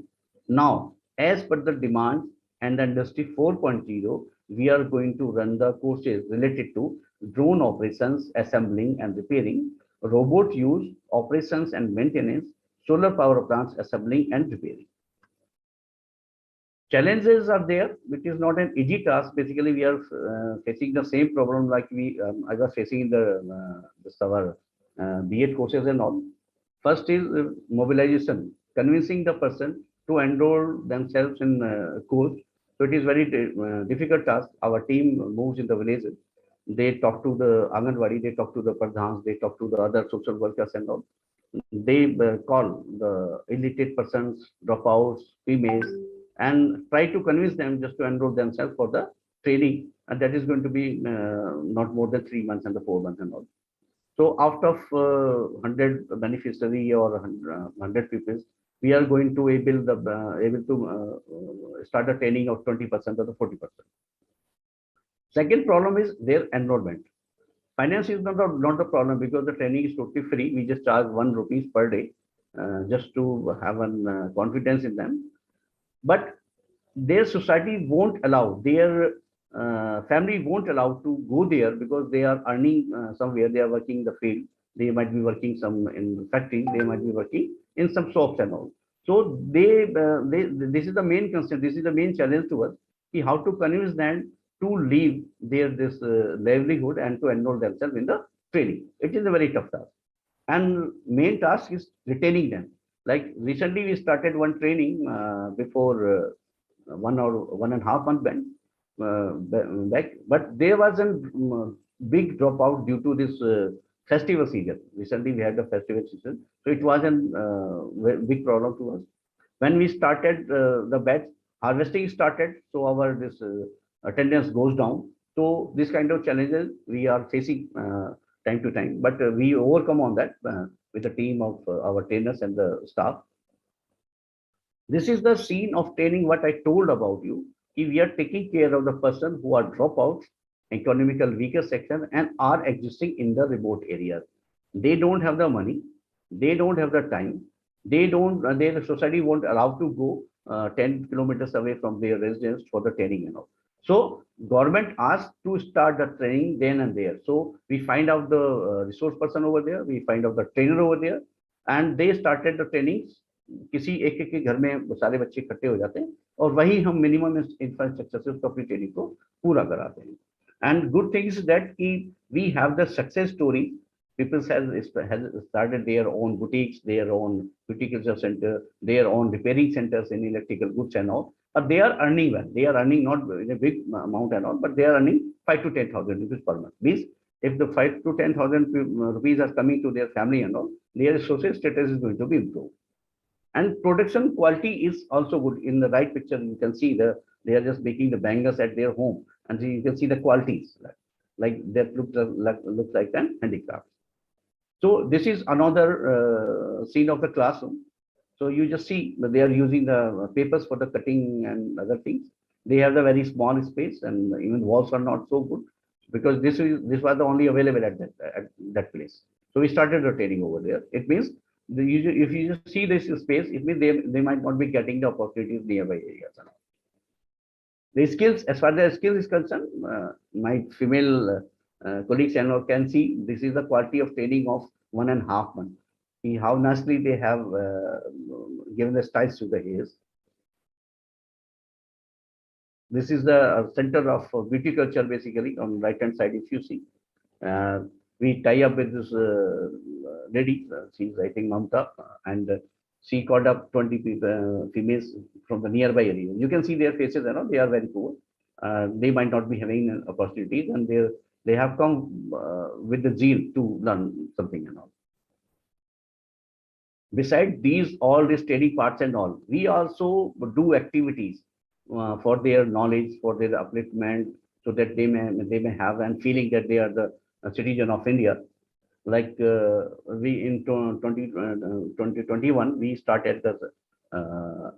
Now, as per the demand and the industry 4.0, we are going to run the courses related to drone operations, assembling and repairing, robot use, operations and maintenance, solar power plants, assembling and repairing. Challenges are there, which is not an easy task. Basically, we are facing the same problem like I was facing in our B.Ed courses and all. First is mobilization, convincing the person to enroll themselves in course. So it is very difficult task. Our team moves in the villages. They talk to the Anganwadi, they talk to the Pradhans, they talk to the other social workers and all. They call the illiterate persons, dropouts, females, and try to convince them just to enroll themselves for the training. And that is going to be not more than 3 months and the 4 months and all. So out of 100 beneficiary or 100 pupils, we are going to able to start a training of 20% or the 40%. Second problem is their enrollment. Finance is not a problem because the training is totally free. We just charge 1 rupees per day just to have an confidence in them. But their society won't allow, their family won't allow to go there because they are earning somewhere, they are working in the field, they might be working some in the factory, they might be working in some shops and all. So this is the main concern, this is the main challenge to us, how to convince them to leave this livelihood and to enroll themselves in the training. It is a very tough task. And main task is retaining them. Like recently we started one training before 1 or 1.5 months back, but there was a big dropout due to this festival season. Recently we had the festival season, so it was a big problem to us. When we started the batch, harvesting started, so our this attendance goes down. So this kind of challenges we are facing time to time, but we overcome on that with a team of our trainers and the staff. This is the scene of training what I told about you. We are taking care of the person who are dropouts, economical weaker section, and are existing in the remote areas. They don't have the money, they don't have the time, their society won't allow to go 10 kilometers away from their residence for the training and all. So government asked to start the training then and there. So we find out the resource person over there, we find out the trainer over there, and they started the trainings. किसी एक के घर में सारे बच्चे इकट्ठे हो जाते हैं और वही हम मिनिमम इंफ्रास्ट्रक्चर से उसको अपनी ट्रेनिंग को पूरा कराते हैं. And good thing is that we have the success story. People has started their own boutiques, their own viticulture center, their own repairing centers in electrical goods and all. But they are earning well. They are earning not in a big amount and all, but they are earning 5,000 to 10,000 rupees per month. Means If the 5 to 10,000 rupees are coming to their family and all, their social status is going to be improved. And production quality is also good. In the right picture, you can see they are just making the bangers at their home, and so you can see the qualities like that looks like an handicraft. So this is another scene of the classroom. So you just see that they are using the papers for the cutting and other things. They have the very small space, and even walls are not so good because this was the only available at that place. So we started rotating over there. It means if you just see this space, it means they might not be getting the opportunities nearby areas. The skills, as far as the skill is concerned, my female colleagues and all can see this is the quality of training of 1.5 months. See how nicely they have given the styles to the hairs. This is the center of beauty culture, basically, on right hand side. If you see, we tie up with this lady. She's, I think, Mamta, and she called up 20 people, females from the nearby area. You can see their faces. You know, they are very poor. They might not be having opportunities, and they have come with the zeal to learn something and all. Besides all these training parts and all, we also do activities for their knowledge, for their upliftment, so that they may have a feeling that they are the citizen of India. Like we in 2021, we started the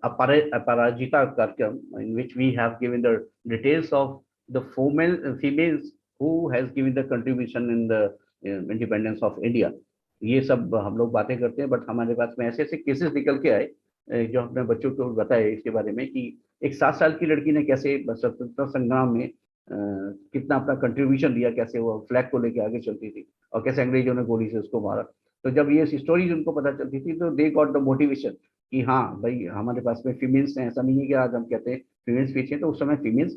Aparajita Karkam, in which we have given the details of the females who has given the contribution in the independence of India. ये सब हम लोग बातें करते हैं, but हमारे पास में ऐसे केसेस निकल के आए जो अपने बच्चों को बताए इसके बारे में कि एक 7 साल की लड़की ने कैसे स्वतंत्रता संग्राम में कितना अपना कंट्रीब्यूशन दिया, कैसे वो फ्लैग को लेके आगे चलती थी और कैसे अंग्रेजों ने गोली से उसको मारा. तो जब ये स्टोरीज उनको पता चलती थी तो दे गॉट द मोटिवेशन कि हाँ भाई हमारे पास में फीमेल्स हैं. ऐसा नहीं है कि आज हम कहते हैं फीमेल्स पीछे, तो उस समय फीमेल्स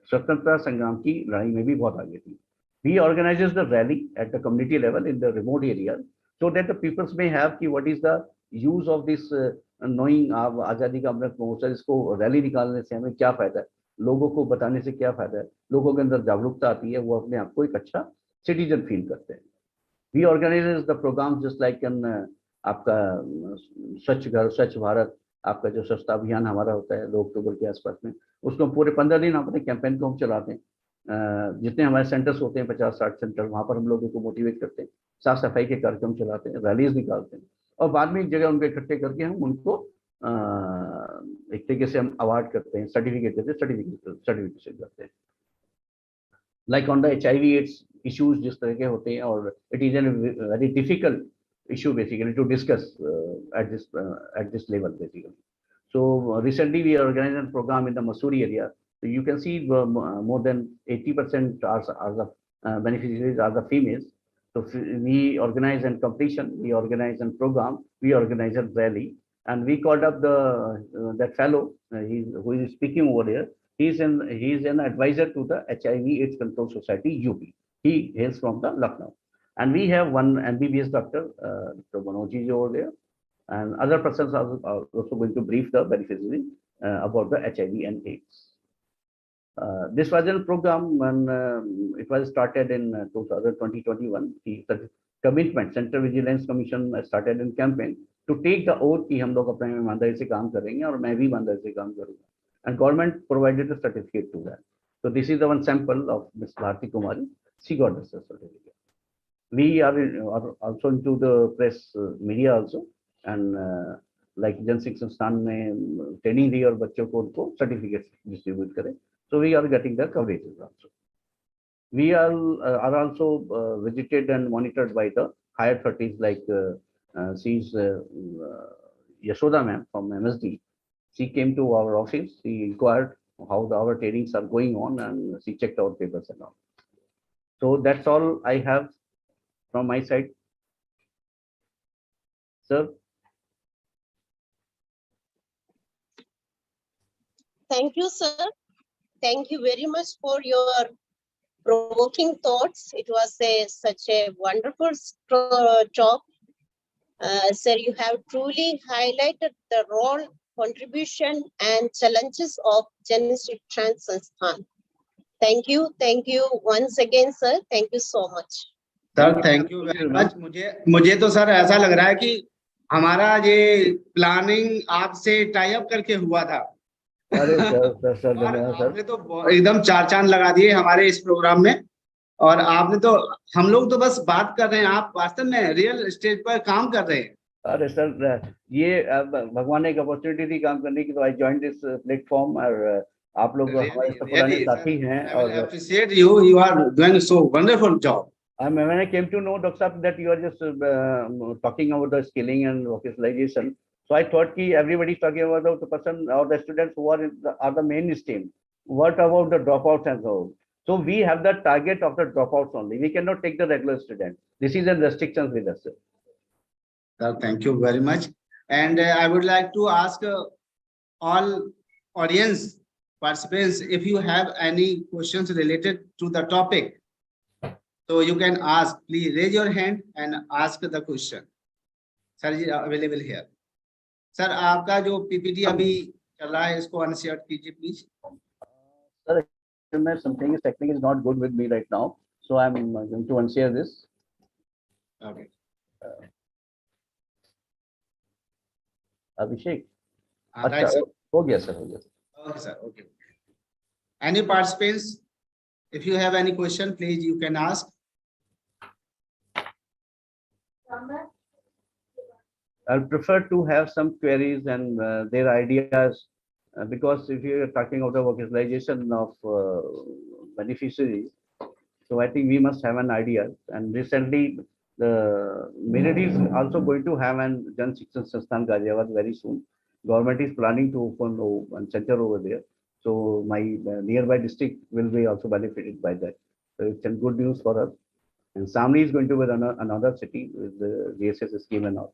स्वतंत्रता संग्राम की लड़ाई में भी बहुत आगे थी. We organizes the rally at the community level in the remote areas so that the peoples may have कि what is the use of this knowing आजादी का अमृत महोत्सव, इसको रैली निकालने से हमें क्या फायदा है, लोगों को बताने से क्या फायदा है, लोगों के अंदर जागरूकता आती है, वो अपने आप को एक अच्छा सिटीजन फील करते हैं. We organize the programs just like आपका स्वच्छ घर स्वच्छ भारत, आपका जो स्वच्छता अभियान हमारा होता है 2 अक्टूबर के आसपास में, उसको पूरे 15 दिन अपने कैंपेन को हम चलाते हैं. जितने हमारे सेंटर्स होते हैं 50-60 सेंटर, वहां पर हम लोगों को मोटिवेट करते हैं, साफ सफाई के कार्यक्रम चलाते हैं, रैलीज निकालते हैं और बाद में एक जगह उनको इकट्ठे करके हम उनको एक तरीके से हम अवार्ड करते हैं, सर्टिफिकेट देते हैं, सर्टिफिकेशन करते हैं. Like on the HIV/AIDS issues जिस तरह के होते हैं, और it is an very difficult issue basically to discuss at this level basically. So recently we organized a program in the Mussoorie area. So you can see more than 80% are the beneficiaries are the females. So we organize a competition, we organize a program, we organize a rally, and we called up that fellow who is speaking over there. He's an advisor to the HIV/AIDS Control Society UP. He hails from the Lucknow. And we have one MBBS doctor, Dr. Manoj over there, and other persons are also going to brief the beneficiaries about the HIV and AIDS. This was a program when it was started in 2021. The commitment, Central Vigilance Commission started a campaign to take the oath कि हम लोग अपने ईमानदारी से काम करेंगे और मैं भी ईमानदारी से काम करूँगा. And government provided a certificate to that. So this is the one sample of Ms. Bharti Kumari. She got the certificate. We are also into the press media also, and like Jan Shikshan Stan में training दी और बच्चों को उनको certificates distribute करें. So we are getting the coverages also. We are also visited and monitored by the higher authorities like she's Yashoda ma'am from MSD. She came to our office. She inquired how our trainings are going on, and she checked our papers and all. So that's all I have from my side, sir. Thank you, sir. Thank you very much for your provoking thoughts. It was such a wonderful talk. Sir, you have truly highlighted the role, contribution, and challenges of Gen Shikshan Sansthan. Thank you once again, sir. Thank you so much. Sir thank you very much. मुझे तो sir ऐसा लग रहा है कि हमारा ये planning आपसे टाई अप करके हुआ था। अरे सर धन्यवाद सर। आपने तो एकदम चार चांद लगा दिए हमारे इस प्रोग्राम में, और आपने तो, हम लोग तो बस बात कर रहे हैं, आप वास्तव में रियल स्टेज पर काम कर रहे हैं। अरे सर ये भगवान ने एक अपॉर्चुनिटी दी काम करने की, तो आई जॉइन दिस प्लेटफॉर्म, और आप लोग हमारे तो पुराने साथी हैं। और appreciate you are doing so wonderful job. When I came to know, Dr. Saab, that you are just talking about the skilling and vocationalization, so I thought कि everybody is talking about the person or the students who are the mainstream. What about the dropouts and so on? So we have the target of the dropouts only. We cannot take the regular student. This is the restrictions with us. Sir, thank you very much. And I would like to ask all audience participants, if you have any questions related to the topic, so you can ask. Please raise your hand and ask the question. Sir ji available here. Sir, आपका जो PPT अभी चल रहा है, इसको unshare कीजिए please. Sir, something is technique is not good with me right now, so I'm going to unshare this. Okay. Abhishek. Right, sir. हो गया सर, हो गया. Okay, sir. Okay. Any participants, if you have any question, please you can ask. I'll prefer to have some queries and their ideas, because if you are talking about the vocalization of beneficiaries, so I think we must have an idea. And recently, the MEERUT is also going to have an Jan Shikshan Sansthan Ghaziabad very soon. Government is planning to open one center over there. So my nearby district will be also benefited by that. So it's a good news for us. And Samri is going to be another city with the GSS scheme and all.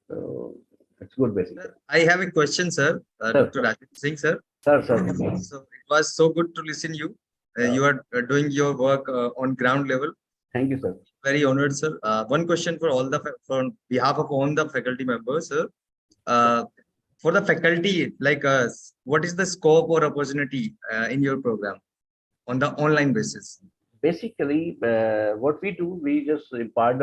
So it's good basically. I have a question, sir. Dr. Rajesh Singh, sir. Sir. So it was so good to listen you. You are doing your work on ground level. Thank you, sir. Very honored, sir. One question for all the from behalf of all the faculty members, sir. For the faculty like us, what is the scope or opportunity in your program on the online basis? Basically, what we do, we just impart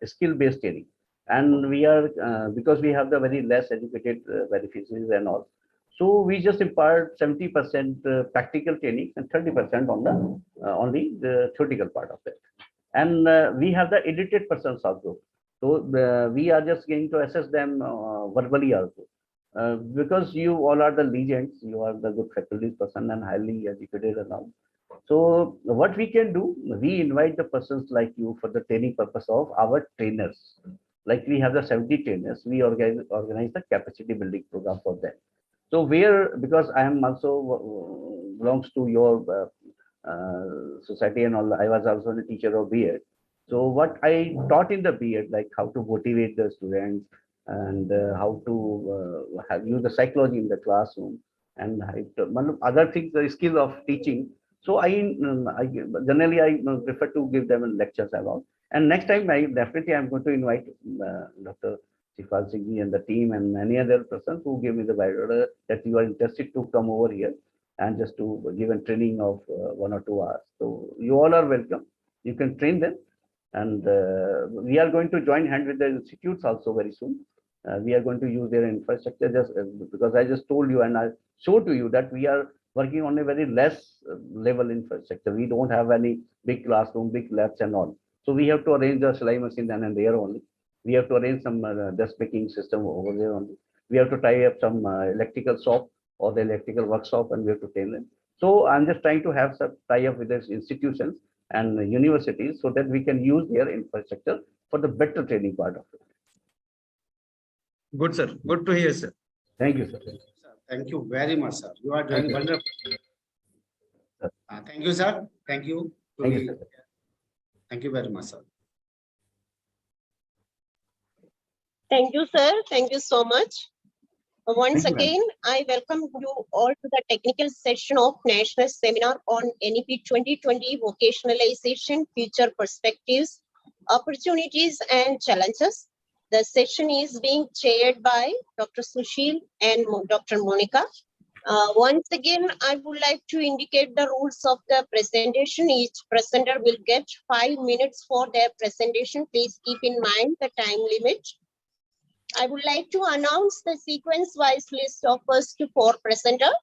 skill-based training, and we are because we have the very less educated beneficiaries and all, so we just impart 70% practical training and 30% on the only the theoretical part of it. And we have the edited persons also, so we are just going to assess them verbally also. Because you all are the legends, you are the good faculty person and highly educated and all. So what we can do, we invite the persons like you for the training purpose of our trainers. Like we have the 70 trainers, we organize the capacity building program for them. So where, because I am also belongs to your society and all, I was also a teacher of B.Ed. So what I taught in the B.Ed, like how to motivate the students, and how to use the psychology in the classroom, and other things, the skill of teaching. So I generally prefer to give them lectures about. And next time I'm going to invite Dr. Shifal Singh and the team and any other person who gave me the bio that you are interested to come over here and just to give a training of 1 or 2 hours. So you all are welcome. You can train them, and we are going to join hand with the institutes also very soon. We are going to use their infrastructure, just because I just told you and I showed to you that we are working on a very less level infrastructure. We don't have any big classroom, big labs and all. So we have to arrange the Salai machine then and there only. We have to arrange some desk making system over there only. We have to tie up some electrical shop or the electrical workshop, and we have to train them. So I'm just trying to have some tie up with these institutions and universities so that we can use their infrastructure for the better training part of it. Good, sir. Good to hear, sir. Thank you, sir. Thank you very much, sir. You are doing wonderful. Thank you, sir. Thank you. Thank you, sir. Thank you very much, sir. Thank you, sir. Thank you so much. Once Thank you, again, I welcome you all to the technical session of National Seminar on NEP 2020 Vocationalization, Future Perspectives, Opportunities and Challenges. The session is being chaired by Dr. Sushil and Dr. Monica. Once again, I would like to indicate the rules of the presentation. Each presenter will get 5 minutes for their presentation. Please keep in mind the time limit. I would like to announce the sequence-wise list of first 4 presenters.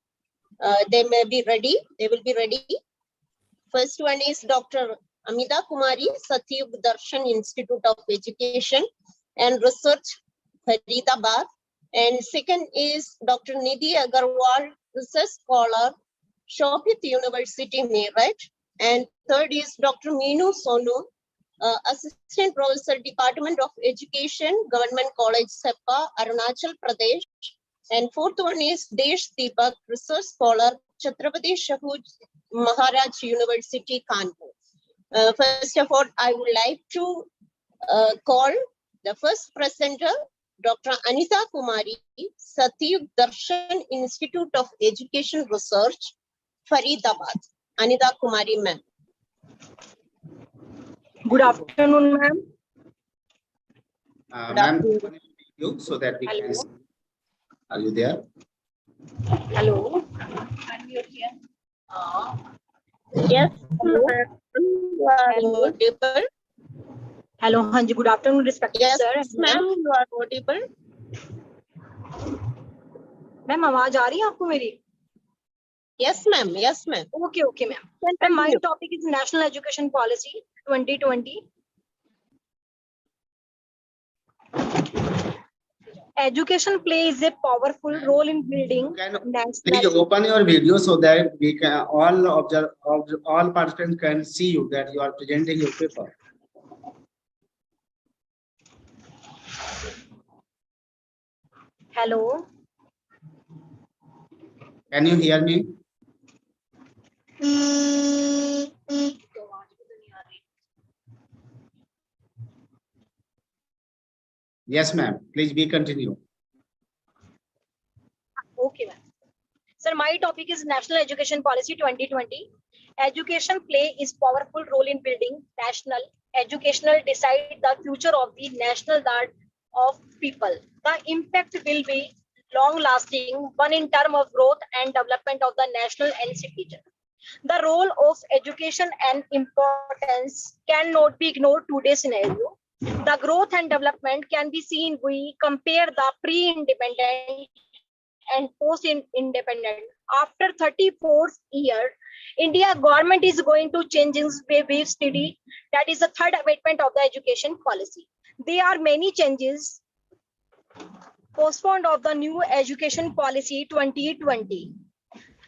They may be ready. They will be ready. First one is Dr. Amita Kumari, Satyug Darshan Institute of Education and Research, Faridabad. And second is Dr. Nidhi Agarwal, Research Scholar, Shobhit University, Meerut. And third is Dr. Meenu Sonu, Assistant Professor, Department of Education, Government College, Seppa, Arunachal Pradesh. And fourth one is Desh Deepak, Research Scholar, Chhatrapati Shahu Maharaj University, Kanpur. First of all, I would like to call the first presenter, Dr. Anita Kumari, Satyug Darshan Institute of Education Research, Faridabad. Anita Kumari, ma'am. Good afternoon, ma'am. Ma'am, you so that we can see. Are you there? Hello. Yes, hello. You are audible. Hello, Hanji. Good afternoon, respected Yes, sir. ma'am, you are audible. Ma'am, आवाज आ रही है आपको मेरी? Yes, ma'am. Yes, ma'am. Okay, okay, ma'am. Ma'am, my topic is National Education Policy 2020. Education plays a powerful role in building Please national. open your video so that we can all participants can see you that you are presenting your paper. Hello. Can you hear me? Yes, ma'am. Please be continue. Okay, ma'am. Sir, my topic is National Education Policy 2020. Education play is powerful role in building national educational decide the future of the national that of people. The impact will be long lasting, one in term of growth and development of the national and citizen. The role of education and importance cannot be ignored today's scenario. The growth and development can be seen we compare the pre-independent and post-independent. After 34 years, India government is going to change its way study. That is the third amendment of the education policy. There are many changes postponed of the new education policy 2020.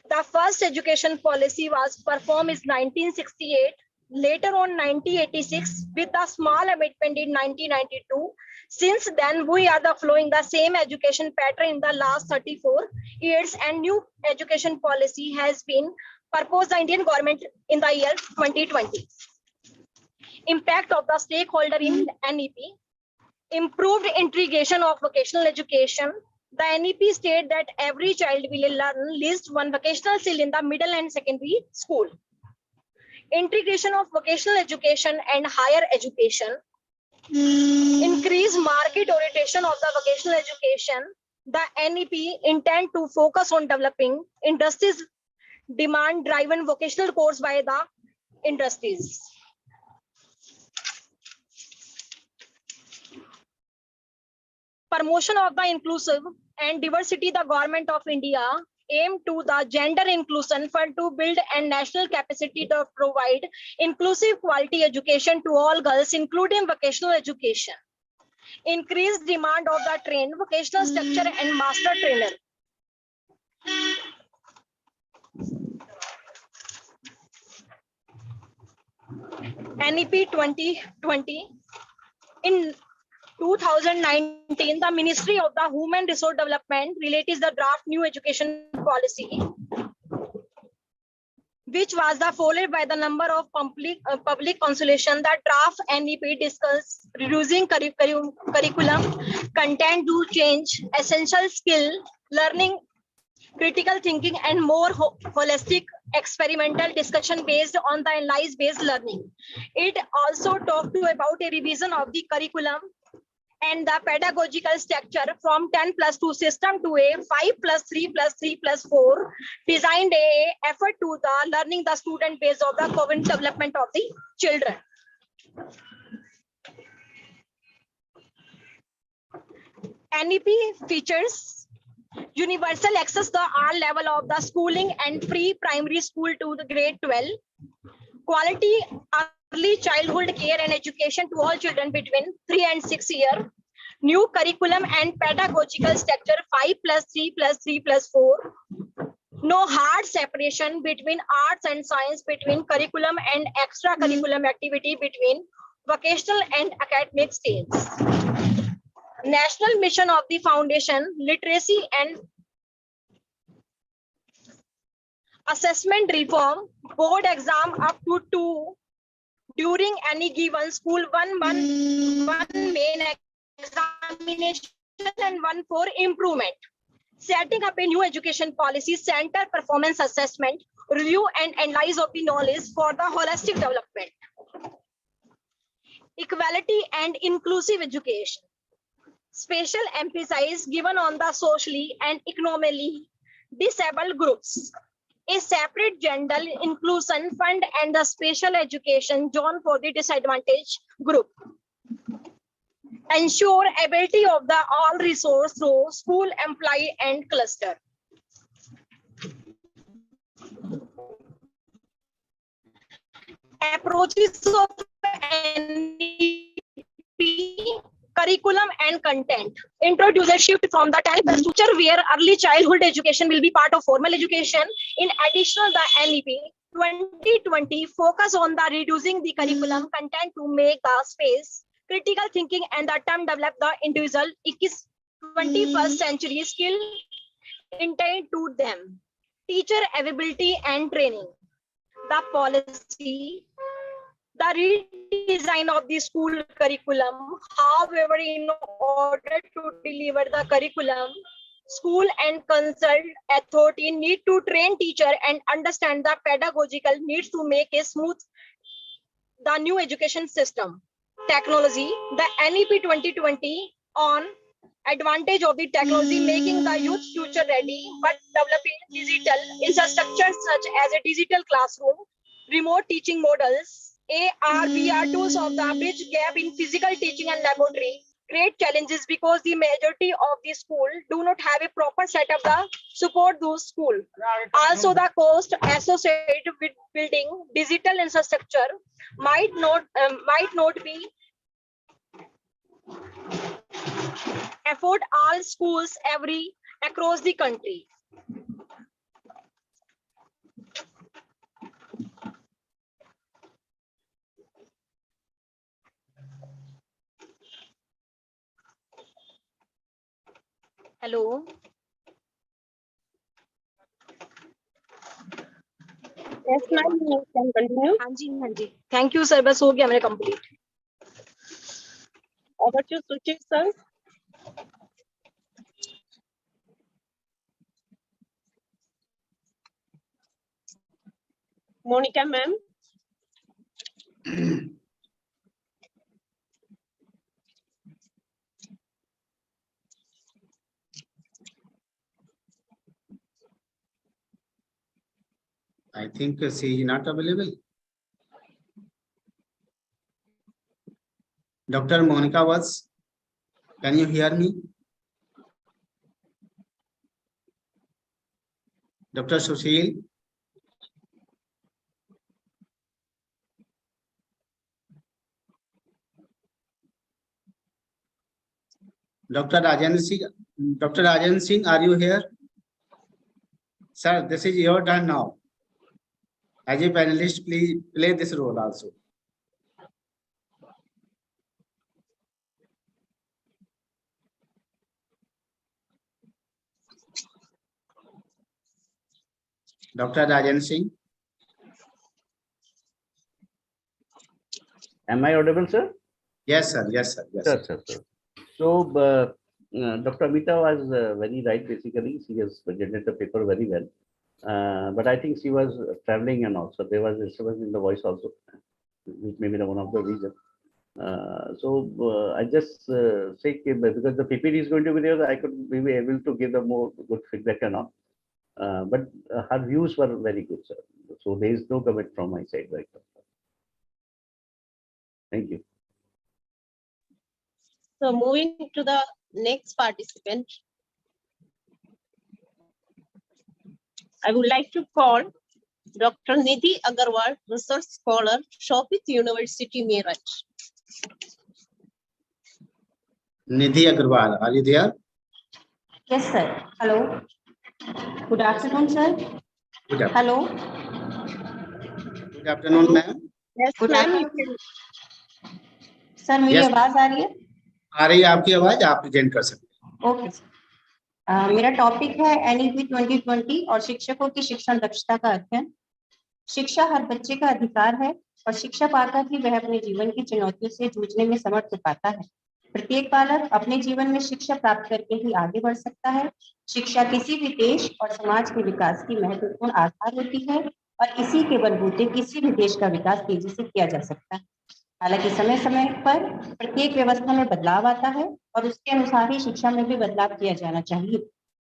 The first education policy was performed in 1968. Later on 1986 with a small amendment in 1992. Since then, we are following the same education pattern in the last 34 years and new education policy has been proposed by Indian government in the year 2020. Impact of the stakeholder in NEP. Improved integration of vocational education. The NEP states that every child will learn at least one vocational skill in the middle and secondary school. Integration of vocational education and higher education, increase market orientation of the vocational education. The NEP intend to focus on developing industries demand driven vocational course by the industries. Promotion of the inclusive and diversity. The government of India aim to the gender inclusion fund to build a national capacity to provide inclusive quality education to all girls, including vocational education. Increase demand of the trained vocational structure and master trainer. NEP 2020. In 2019, the Ministry of the Human Resource Development released the draft new education policy, which was followed by the number of public consultation. The draft NEP discussed reducing curriculum content to change essential skill, learning, critical thinking, and more holistic experimental discussion based on the analysis-based learning. It also talked about a revision of the curriculum and the pedagogical structure from 10+2 system to a 5+3+3+4 designed a effort to the learning the student base of the cognitive development of the children. NEP features universal access to all level of the schooling and free primary school to the grade 12, quality early childhood care and education to all children between 3 and 6 years, new curriculum and pedagogical structure 5+3+3+4, no hard separation between arts and science, between curriculum and extracurriculum activity, between vocational and academic streams. National mission of the foundation, literacy and assessment reform, board exam up to 2 during any given school, one main examination and one for improvement. Setting up a new education policy center performance assessment, review and analyze of the knowledge for the holistic development. Equality and inclusive education. Special emphasis given on the socially and economically disabled groups. A separate gender inclusion fund and the special education zone for the disadvantaged group. Ensure ability of the all resource through school, employee and cluster. Approaches of NEP, curriculum and content. Introduce a shift from the 10+ future where early childhood education will be part of formal education. In addition, the NEP 2020 focus on the reducing the curriculum content to make the space, critical thinking and the term develop the individual 21st century skill intended to them. Teacher availability and training. The policy, the redesign of the school curriculum. However, in order to deliver the curriculum, school and concerned authority need to train teacher and understand the pedagogical needs to make a smooth the new education system. Technology, the NEP 2020 on advantage of the technology, making the youth future ready, but developing digital infrastructure such as a digital classroom, remote teaching models, AR, VR tools of the bridge gap in physical teaching and laboratory. Great challenges because the majority of the school do not have a proper setup to support those schools. Also, the cost associated with building digital infrastructure might not be afford all schools across the country. Hello. Yes, ma'am. You can continue. हाँ जी. Thank you, sir. बस हो गया मेरा complete. Over to Suchit, sir. Monica, ma'am. I think she is not available. Dr. Monica was, can you hear me? Dr. Sushil? Dr. Rajan Singh, are you here? Sir, this is your turn now. As a panelist, please play this role also. Dr. Rajan Singh. Am I audible, sir? Yes, sir. Yes, sir. Yes, sir. So, Dr. Amita was very right. Basically, she has presented the paper very well. But I think she was traveling and also there was disturbance in the voice also, which may be one of the reasons. I just say because the PPT is going to be there, I could be able to give the more good feedback and all. But her views were very good, sir. So there is no comment from my side right now. Thank you. So moving to the next participant, I would like to call Dr. Nidhi Agarwal, Research Scholar, Shopit University, MEERUT. Nidhi Agarwal, are you there? Yes, sir. Hello. Good afternoon, sir. Good afternoon. Hello. Good afternoon, ma'am. Yes, Good ma'am. afternoon. Sir मेरी Yes. आवाज आ रही है? आ रही है आपकी आवाज, आप present कर सकते हैं। Okay sir. मेरा टॉपिक है NEP 2020 और शिक्षकों की शिक्षण दक्षता का अध्ययन। शिक्षा हर बच्चे का अधिकार है और शिक्षा पाकर ही वह अपने जीवन की चुनौतियों से जूझने में समर्थ हो पाता है। प्रत्येक बालक अपने जीवन में शिक्षा प्राप्त करके ही आगे बढ़ सकता है। शिक्षा किसी भी देश और समाज के विकास की महत्वपूर्ण आधार होती है और इसी के बलबूते किसी भी देश का विकास तेजी से किया जा सकता है। हालांकि समय समय पर प्रत्येक व्यवस्था में बदलाव आता है और उसके अनुसार ही शिक्षा में भी बदलाव किया जाना चाहिए।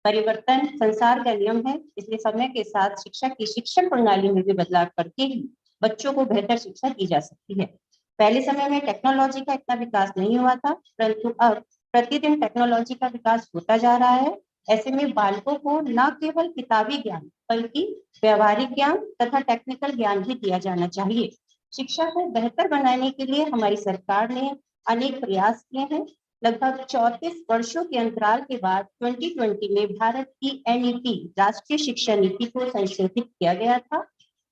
परिवर्तन संसार का नियम है, इसलिए समय के साथ शिक्षा की शिक्षण प्रणाली में भी बदलाव करके ही बच्चों को बेहतर शिक्षा दी जा सकती है। पहले समय में टेक्नोलॉजी का इतना विकास नहीं हुआ था, परंतु अब प्रतिदिन टेक्नोलॉजी का विकास होता जा रहा है। ऐसे में बालकों को न केवल किताबी ज्ञान बल्कि व्यवहारिक ज्ञान तथा टेक्निकल ज्ञान भी दिया जाना चाहिए। शिक्षा को बेहतर बनाने के लिए हमारी सरकार ने अनेक प्रयास किए हैं। लगभग 34 वर्षों के अंतराल के बाद 2020 में भारत की NEP राष्ट्रीय शिक्षा नीति को संशोधित किया गया था।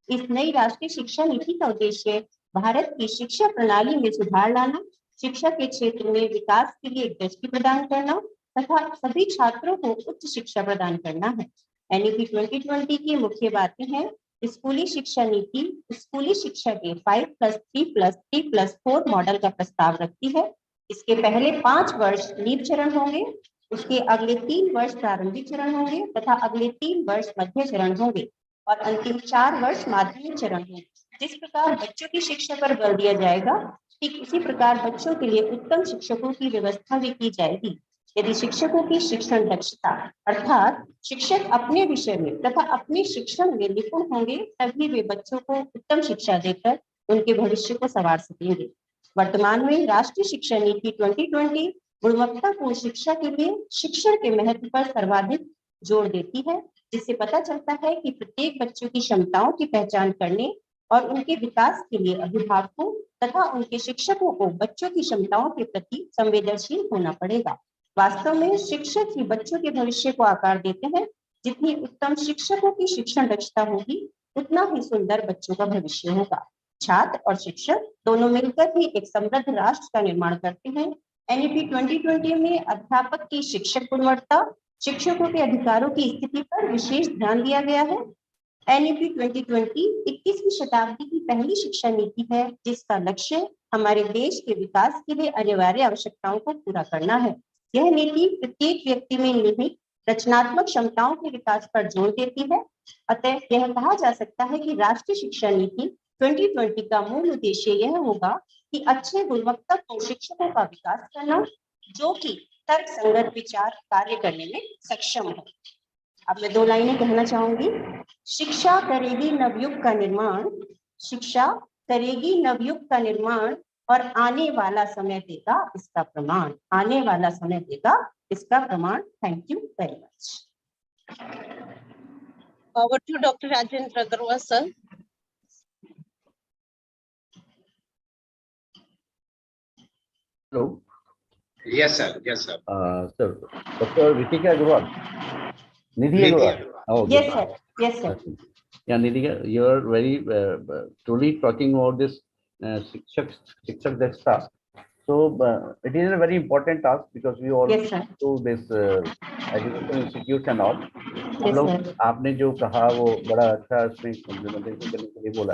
इस नई राष्ट्रीय शिक्षा नीति का उद्देश्य भारत की शिक्षा प्रणाली में सुधार लाना, शिक्षा के क्षेत्र में विकास के लिए एक दृष्टि प्रदान करना तथा सभी छात्रों को उच्च शिक्षा प्रदान करना है। NEP 2020 की मुख्य बातें हैं। स्कूली शिक्षा नीति स्कूली शिक्षा के 5+3+3+4 मॉडल का प्रस्ताव रखती है। इसके पहले 5 वर्ष नींव चरण होंगे, उसके अगले 3 वर्ष प्रारंभिक चरण होंगे तथा अगले 3 वर्ष मध्य चरण होंगे और अंतिम 4 वर्ष माध्यमिक चरण होंगे। जिस प्रकार बच्चों की शिक्षा पर बल दिया जाएगा, ठीक उसी प्रकार बच्चों के लिए उत्तम शिक्षकों की व्यवस्था भी की जाएगी। यदि शिक्षकों की शिक्षण दक्षता अर्थात शिक्षक अपने विषय में तथा अपने शिक्षण में निपुण होंगे, तभी वे बच्चों को उत्तम शिक्षा देकर उनके भविष्य को संवार सकेंगे। वर्तमान में राष्ट्रीय शिक्षा नीति 2020 गुणवत्तापूर्ण शिक्षा के लिए शिक्षण के महत्व पर सर्वाधिक जोर देती है, जिससे पता चलता है कि प्रत्येक बच्चों की क्षमताओं की पहचान करने और उनके विकास के लिए अभिभावकों तथा उनके शिक्षकों को बच्चों की क्षमताओं के प्रति संवेदनशील होना पड़ेगा। वास्तव में शिक्षक ही बच्चों के भविष्य को आकार देते हैं। जितनी उत्तम शिक्षकों की शिक्षण दक्षता होगी, उतना ही सुंदर बच्चों का भविष्य होगा। छात्र और शिक्षक दोनों मिलकर ही एक समृद्ध राष्ट्र का निर्माण करते हैं। NEP 2020 में अध्यापक की शिक्षक गुणवत्ता, शिक्षकों के अधिकारों की स्थिति पर विशेष ध्यान दिया गया है। NEP 2020 21वीं शताब्दी की पहली शिक्षा नीति है, जिसका लक्ष्य हमारे देश के विकास के लिए अनिवार्य आवश्यकताओं को पूरा करना है। यह नीति प्रत्येक व्यक्ति में निहित रचनात्मक क्षमताओं के विकास पर जोर देती है। अतः यह कहा जा सकता है कि राष्ट्रीय शिक्षा नीति 2020 का मूल उद्देश्य यह होगा कि अच्छे गुणवत्तापूर्ण शिक्षकों का विकास करना, जो कि तर्क संगत विचार कार्य करने में सक्षम हो। अब मैं 2 लाइनें कहना चाहूंगी। शिक्षा करेगी नवयुग का निर्माण, शिक्षा करेगी नवयुग का निर्माण और आने वाला समय देगा इसका प्रमाण, आने वाला समय देगा इसका प्रमाण। Thank you very much. Over to Dr. Rajendra Agarwal, sir. Hello. Yes, sir. Yes, sir. Sir, Dr. Ritika Agarwal. Nidhi Agarwal. Oh, yes, sir. Yes, sir. Yeah, Nidhi, you are very truly talking about this Shikshak Dakshta. So it is a very important task because we all do this education institute and all. हम लोग आपने जो कहा वो बड़ा अच्छा इसमें implementation करने के लिए बोला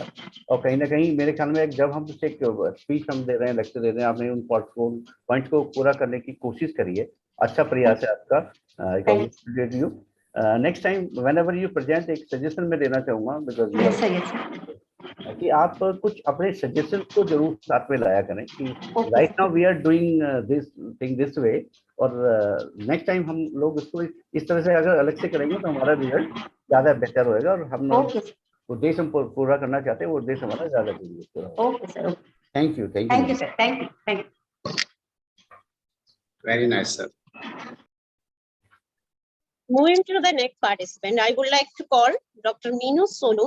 और कहीं ना कहीं मेरे ख्याल में जब हम एक स्पीच हम दे रहे हैं, लेक्चर दे रहे हैं, आपने उन पॉइंट को पूरा करने की कोशिश करी है। अच्छा प्रयास है आपका। Next time whenever you present एक सजेशन में देना चाहूंगा बिकॉज कि आप कुछ अपने सजेशन को जरूर साथ में लाया करें कि right now we are doing this thing this way, और नेक्स्ट टाइम हम लोग इसको इस तरह से अगर अलग से करेंगे तो हमारा रिजल्ट ज्यादा बेहतर होएगा, और हम उद्देश्य हम पूरा करना चाहते हैं, वो उद्देश्य हमारा ज्यादा जरूरी है। Okay sir, thank you sir, thank you. Very nice, sir. Moving to the next participant, I would like to call Dr. Meenu Sonu,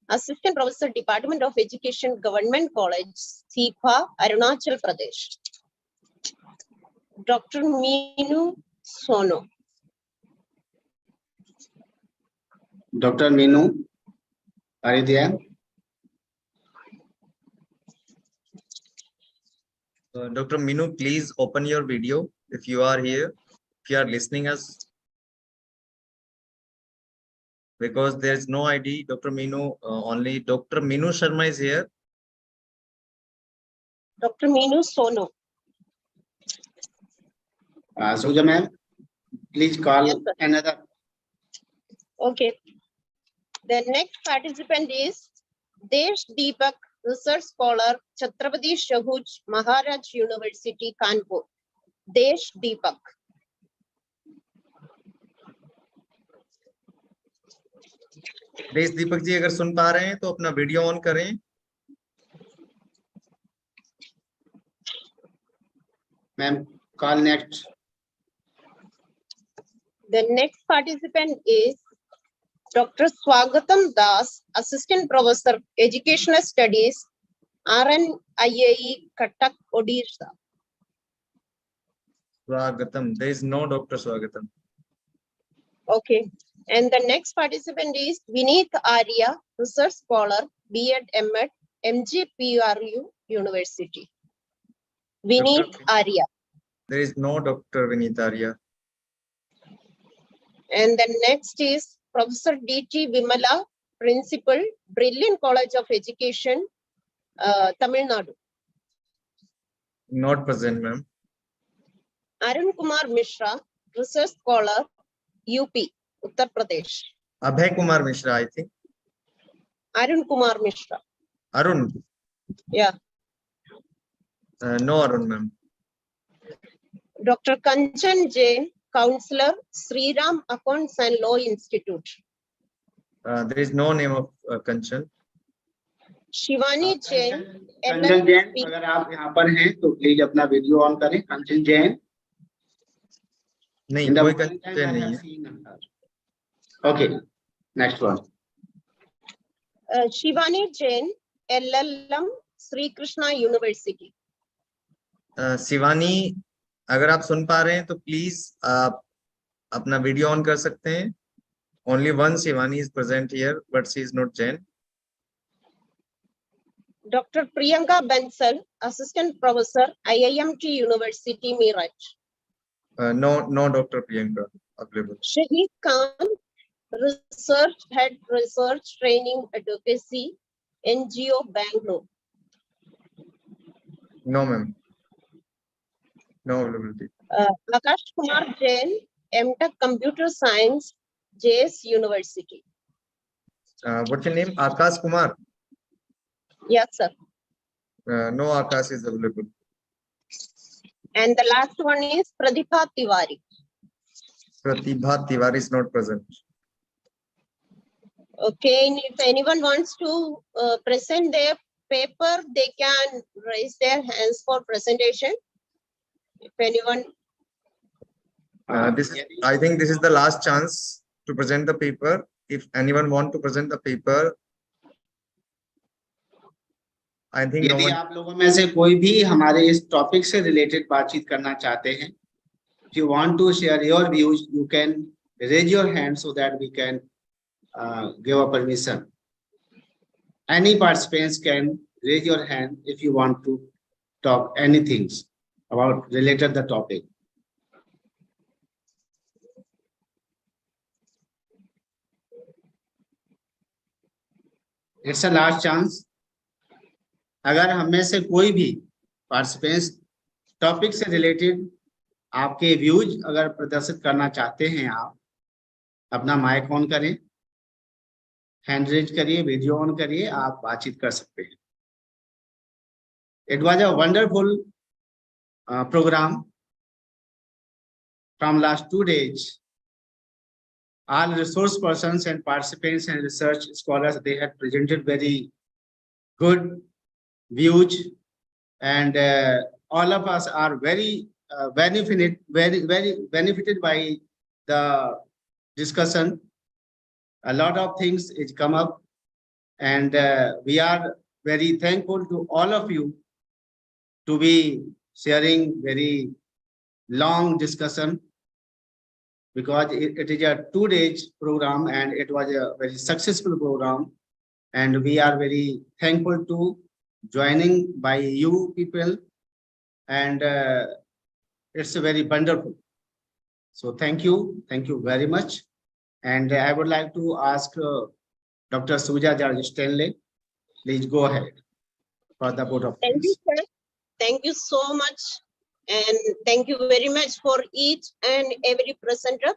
Assistant Professor, Department of Education, Government College, Sikha, Arunachal Pradesh. Dr. Meenu Sonu. Dr. Meenu, are you there? Dr. Meenu, please open your video if you are here, if you are listening us. Because there is no ID, Dr. Meenu, only Dr. Meenu Sharma is here. Dr. Meenu Sonu. Suja ma'am, please call another. Okay. The next participant is Day-2, Research Scholar, Chhatrapati Shahuj Maharaj University, Kanpur. Day-2. देश दीपक जी अगर सुन पा रहे हैं तो अपना video on करें। Ma'am, call next. The next participant is Dr. Swagatam Das, Assistant Professor, Educational Studies, RNIAE, Cuttack, Odisha. Swagatam, there is no Dr. Swagatam. Okay. And the next participant is Vineet Arya, Research Scholar, B.Ed, M.Ed, MGPRU University. Vineet Arya. There is no Dr. Vineet Arya. And the next is Professor D.T. Vimala, Principal, Brilliant College of Education, Tamil Nadu. Not present, ma'am. Arun Kumar Mishra, Research Scholar, UP, Uttar Pradesh. Abhay Kumar Mishra, I think. Arun Kumar Mishra. Arun. Yeah. No Arun, ma'am. Dr. Kanchan Jain, Counselor, Sri Ram Accounts and Law Institute. There is no name of Kanchan. Shivani Jain. कंचन जैन, अगर आप यहाँ पर हैं तो please अपना video on करें। कंचन जैन नहीं, कोई कंचन नहीं है। Okay, next one. Shivani Jain, LLM, Sri Krishna University. Shivani, अगर आप सुन पा रहे हैं तो प्लीज आप अपना वीडियो ऑन कर सकते हैं। Only one Shivani is present here, but she is not Jain. Dr. Priyanka Bansal, Assistant Professor, IIMT University, MEERUT. No Dr. Priyanka available. Shahid Khan, Research Head, Research Training Advocacy, NGO, Bangalore. No, ma'am. No availability. Akash Kumar Jain, MTech Computer Science, JS University. What's your name? Akash Kumar? Yes, sir. No Akash is available. And the last one is Pradipha Tiwari. Pratibha Tiwari is not present. Okay, and if anyone wants to present their paper, they can raise their hands for presentation. If anyone. I think this is the last chance to present the paper. If anyone want to present the paper, I think no यदि one... आप लोगों में से कोई भी हमारे इस topic से रिलेटेड बातचीत करना चाहते हैं, if you want to share your views, you can raise your hand so that we can give a permission. Any participants can raise your hand if you want to talk anything about related the topic. It's a last chance. अगर हम में से कोई भी participants topic से related आपके views अगर प्रदर्शित करना चाहते हैं, आप अपना माइक ऑन करें हैंड रेज करिए, वीडियो ऑन करिए, आप बातचीत कर सकते हैं. It was a wonderful program from last 2 days. All resource persons and participants and research scholars, they had presented very good views, and all of us are very benefited by the discussion. A lot of things is come up, and we are very thankful to all of you to be sharing very long discussion, because it is a 2 days program and it was a very successful program, and we are very thankful to joining by you people, and it's a very wonderful. So thank you very much. And I would like to ask Dr. Suja George Stanley, please go ahead for the vote of Thank you, thanks. sir. Thank you so much. And thank you very much for each and every presenter.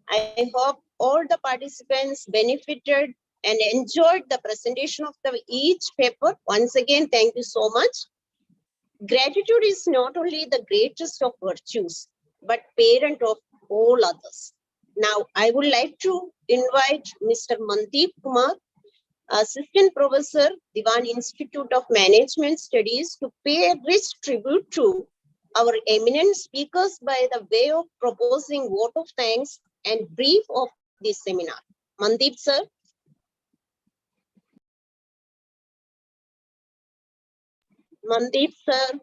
I hope all the participants benefited and enjoyed the presentation of each paper. Once again, thank you so much. Gratitude is not only the greatest of virtues, but parent of all others. Now, I would like to invite Mr. Mandeep Kumar, Assistant Professor, DEWAN Institute of Management Studies, to pay a rich tribute to our eminent speakers by the way of proposing vote of thanks and brief of this seminar. Mandeep, sir. Mandeep, sir.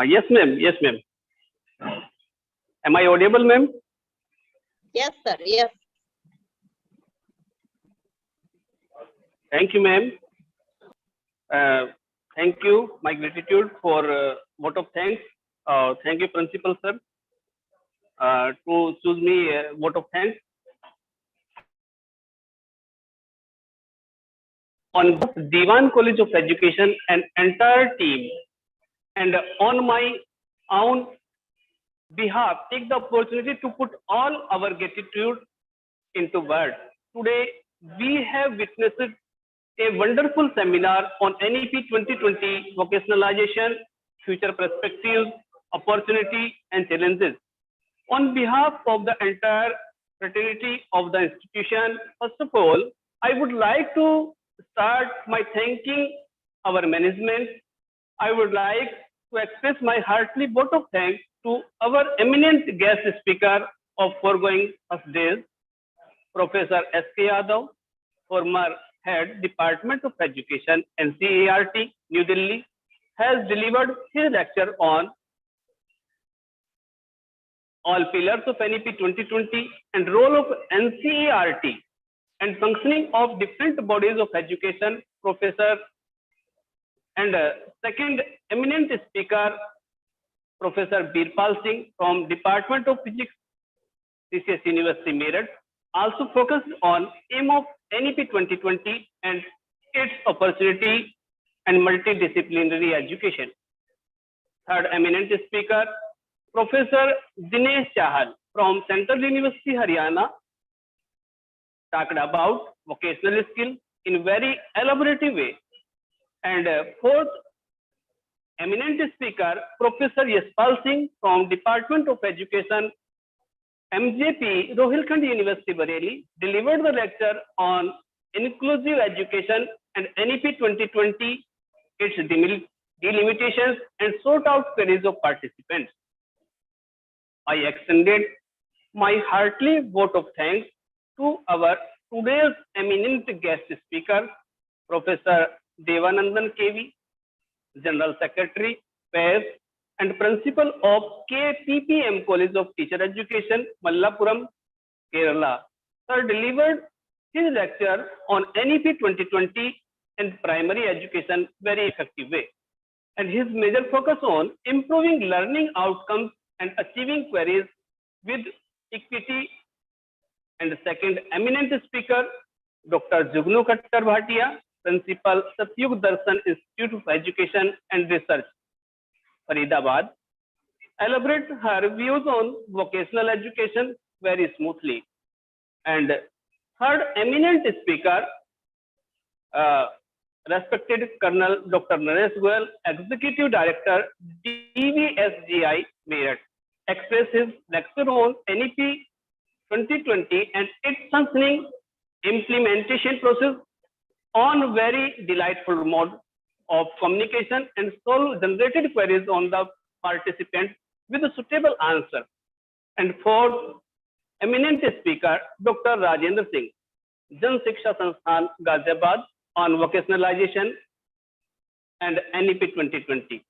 Yes, ma'am. Yes, ma'am. Am I audible, ma'am? Yes, sir. Yes. Thank you, ma'am. Thank you. My gratitude for vote of thanks. Thank you, Principal sir, to choose me vote of thanks. On DEWAN College of Education and entire team, and on my own behalf, take the opportunity to put all our gratitude into words. Today, we have witnessed a wonderful seminar on NEP 2020 vocationalization, future perspectives, opportunity, and challenges. On behalf of the entire fraternity of the institution, first of all, I would like to start by thanking our management. I would like to express my heartily vote of thanks to our eminent guest speaker of foregoing first days, Professor S.K. Yadav, former Head Department of Education, NCERT, New Delhi, has delivered his lecture on all pillars of NEP 2020 and role of NCERT and functioning of different bodies of education. Professor and second eminent speaker, Professor Birpal Singh from Department of Physics, CCS University, MEERUT, also focused on aim of NEP 2020 and its opportunity and multidisciplinary education. Third eminent speaker, Professor Dinesh Chahal from Central University, Haryana, talked about vocational skill in very elaborative way. And fourth eminent speaker, Professor Yashpal Singh from Department of Education, MJP, Rohilkhand University, Bareilly, delivered the lecture on inclusive education and NEP 2020, its delimitations, and sought out queries of participants. I extended my hearty vote of thanks to our today's eminent guest speaker, Professor Devanandan KV, General Secretary, PAS, and Principal of KPPM College of Teacher Education, Mallapuram, Kerala. Sir delivered his lecture on NEP 2020 and primary education very effective way. And his major focus on improving learning outcomes and achieving queries with equity. And the second eminent speaker, Dr. Jugnu Khattar Bhatia, Principal, Satyug Darshan Institute of Education and Research, Faridabad, elaborate her views on vocational education very smoothly. And third eminent speaker, respected Colonel Dr. Naresh Goyal, Executive Director, DVSGI, MEERUT, expressed his lecture on NEP 2020 and its functioning implementation process on very delightful mode of communication and solve generated queries on the participants with a suitable answer. And fourth eminent speaker, Dr. Rajendra Singh, Jan Shiksha Sansthan, Ghaziabad, on vocationalization and NEP 2020.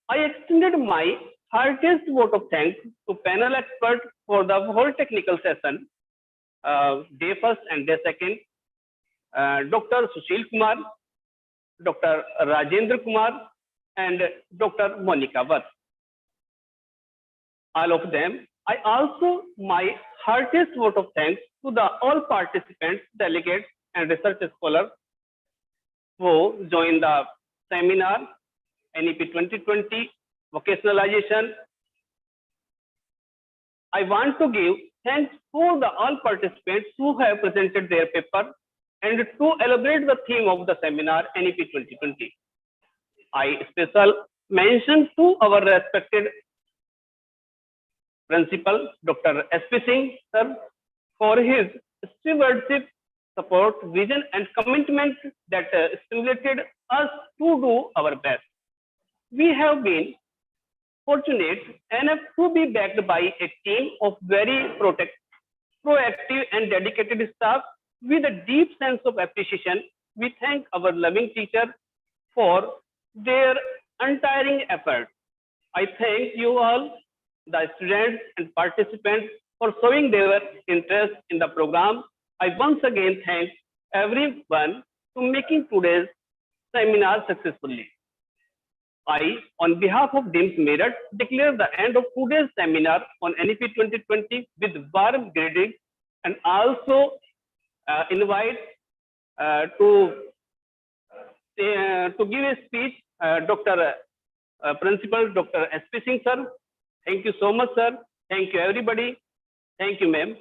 I extended my heartiest vote of thanks to panel experts for the whole technical session, day first and day second, Dr. Sushil Kumar, Dr. Rajendra Kumar, and Dr. Monica Vath. All of them. I also my heartiest vote of thanks to the all participants, delegates, and research scholars who joined the seminar NEP 2020 vocationalization. I want to give thanks for the all participants who have presented their paper and to elaborate the theme of the seminar NEP 2020. I special mention to our respected principal, Dr. S.P. Singh, sir, for his stewardship, support, vision, and commitment that stimulated us to do our best. We have been fortunate enough to be backed by a team of very proactive and dedicated staff with a deep sense of appreciation. We thank our loving teachers for their untiring effort. I thank you all, the students and participants, for showing their interest in the program. I once again thank everyone for making today's seminar successfully. I, on behalf of DIMS MEERUT, declare the end of today's seminar on NEP 2020 with warm greetings, and also invite to give a speech Dr. Principal Dr. S.P. Singh, sir. Thank you so much, sir. Thank you, everybody. Thank you, ma'am.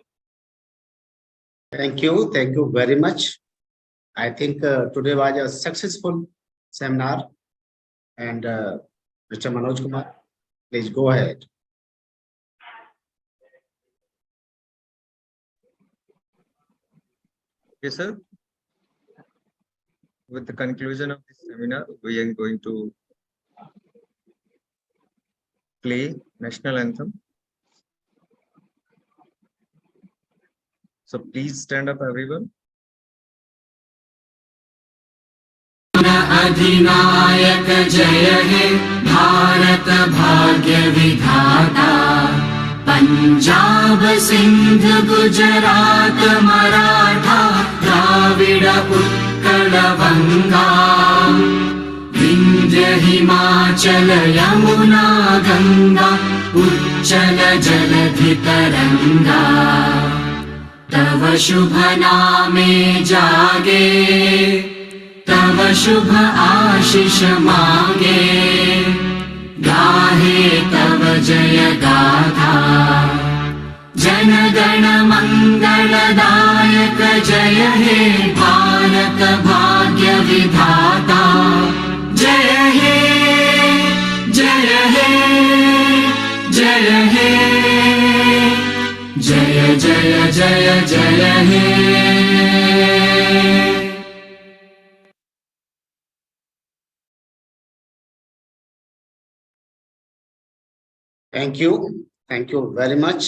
Thank you. Thank you very much. I think today was a successful seminar. And Mr. Manoj Kumar, please go ahead. Okay, sir. With the conclusion of this seminar, we are going to play national anthem. So please stand up, everyone. अधिनायक जय हे भारत भाग्य विधाता, पंजाब सिंध गुजरात मराठा द्राविड़ उत्कल बंगा, विंध्य हिमाचल यमुना गंगा उच्चल जलधि तरंगा, तव शुभ नामे जागे तव शुभ आशीष मांगे, गाहे तव जय गाथा, जन गण मंगलदायक जय हे भारत भाग्य विधाता, जय हे जय हे जय हे जय जय जय जय हे। Thank you. Thank you very much.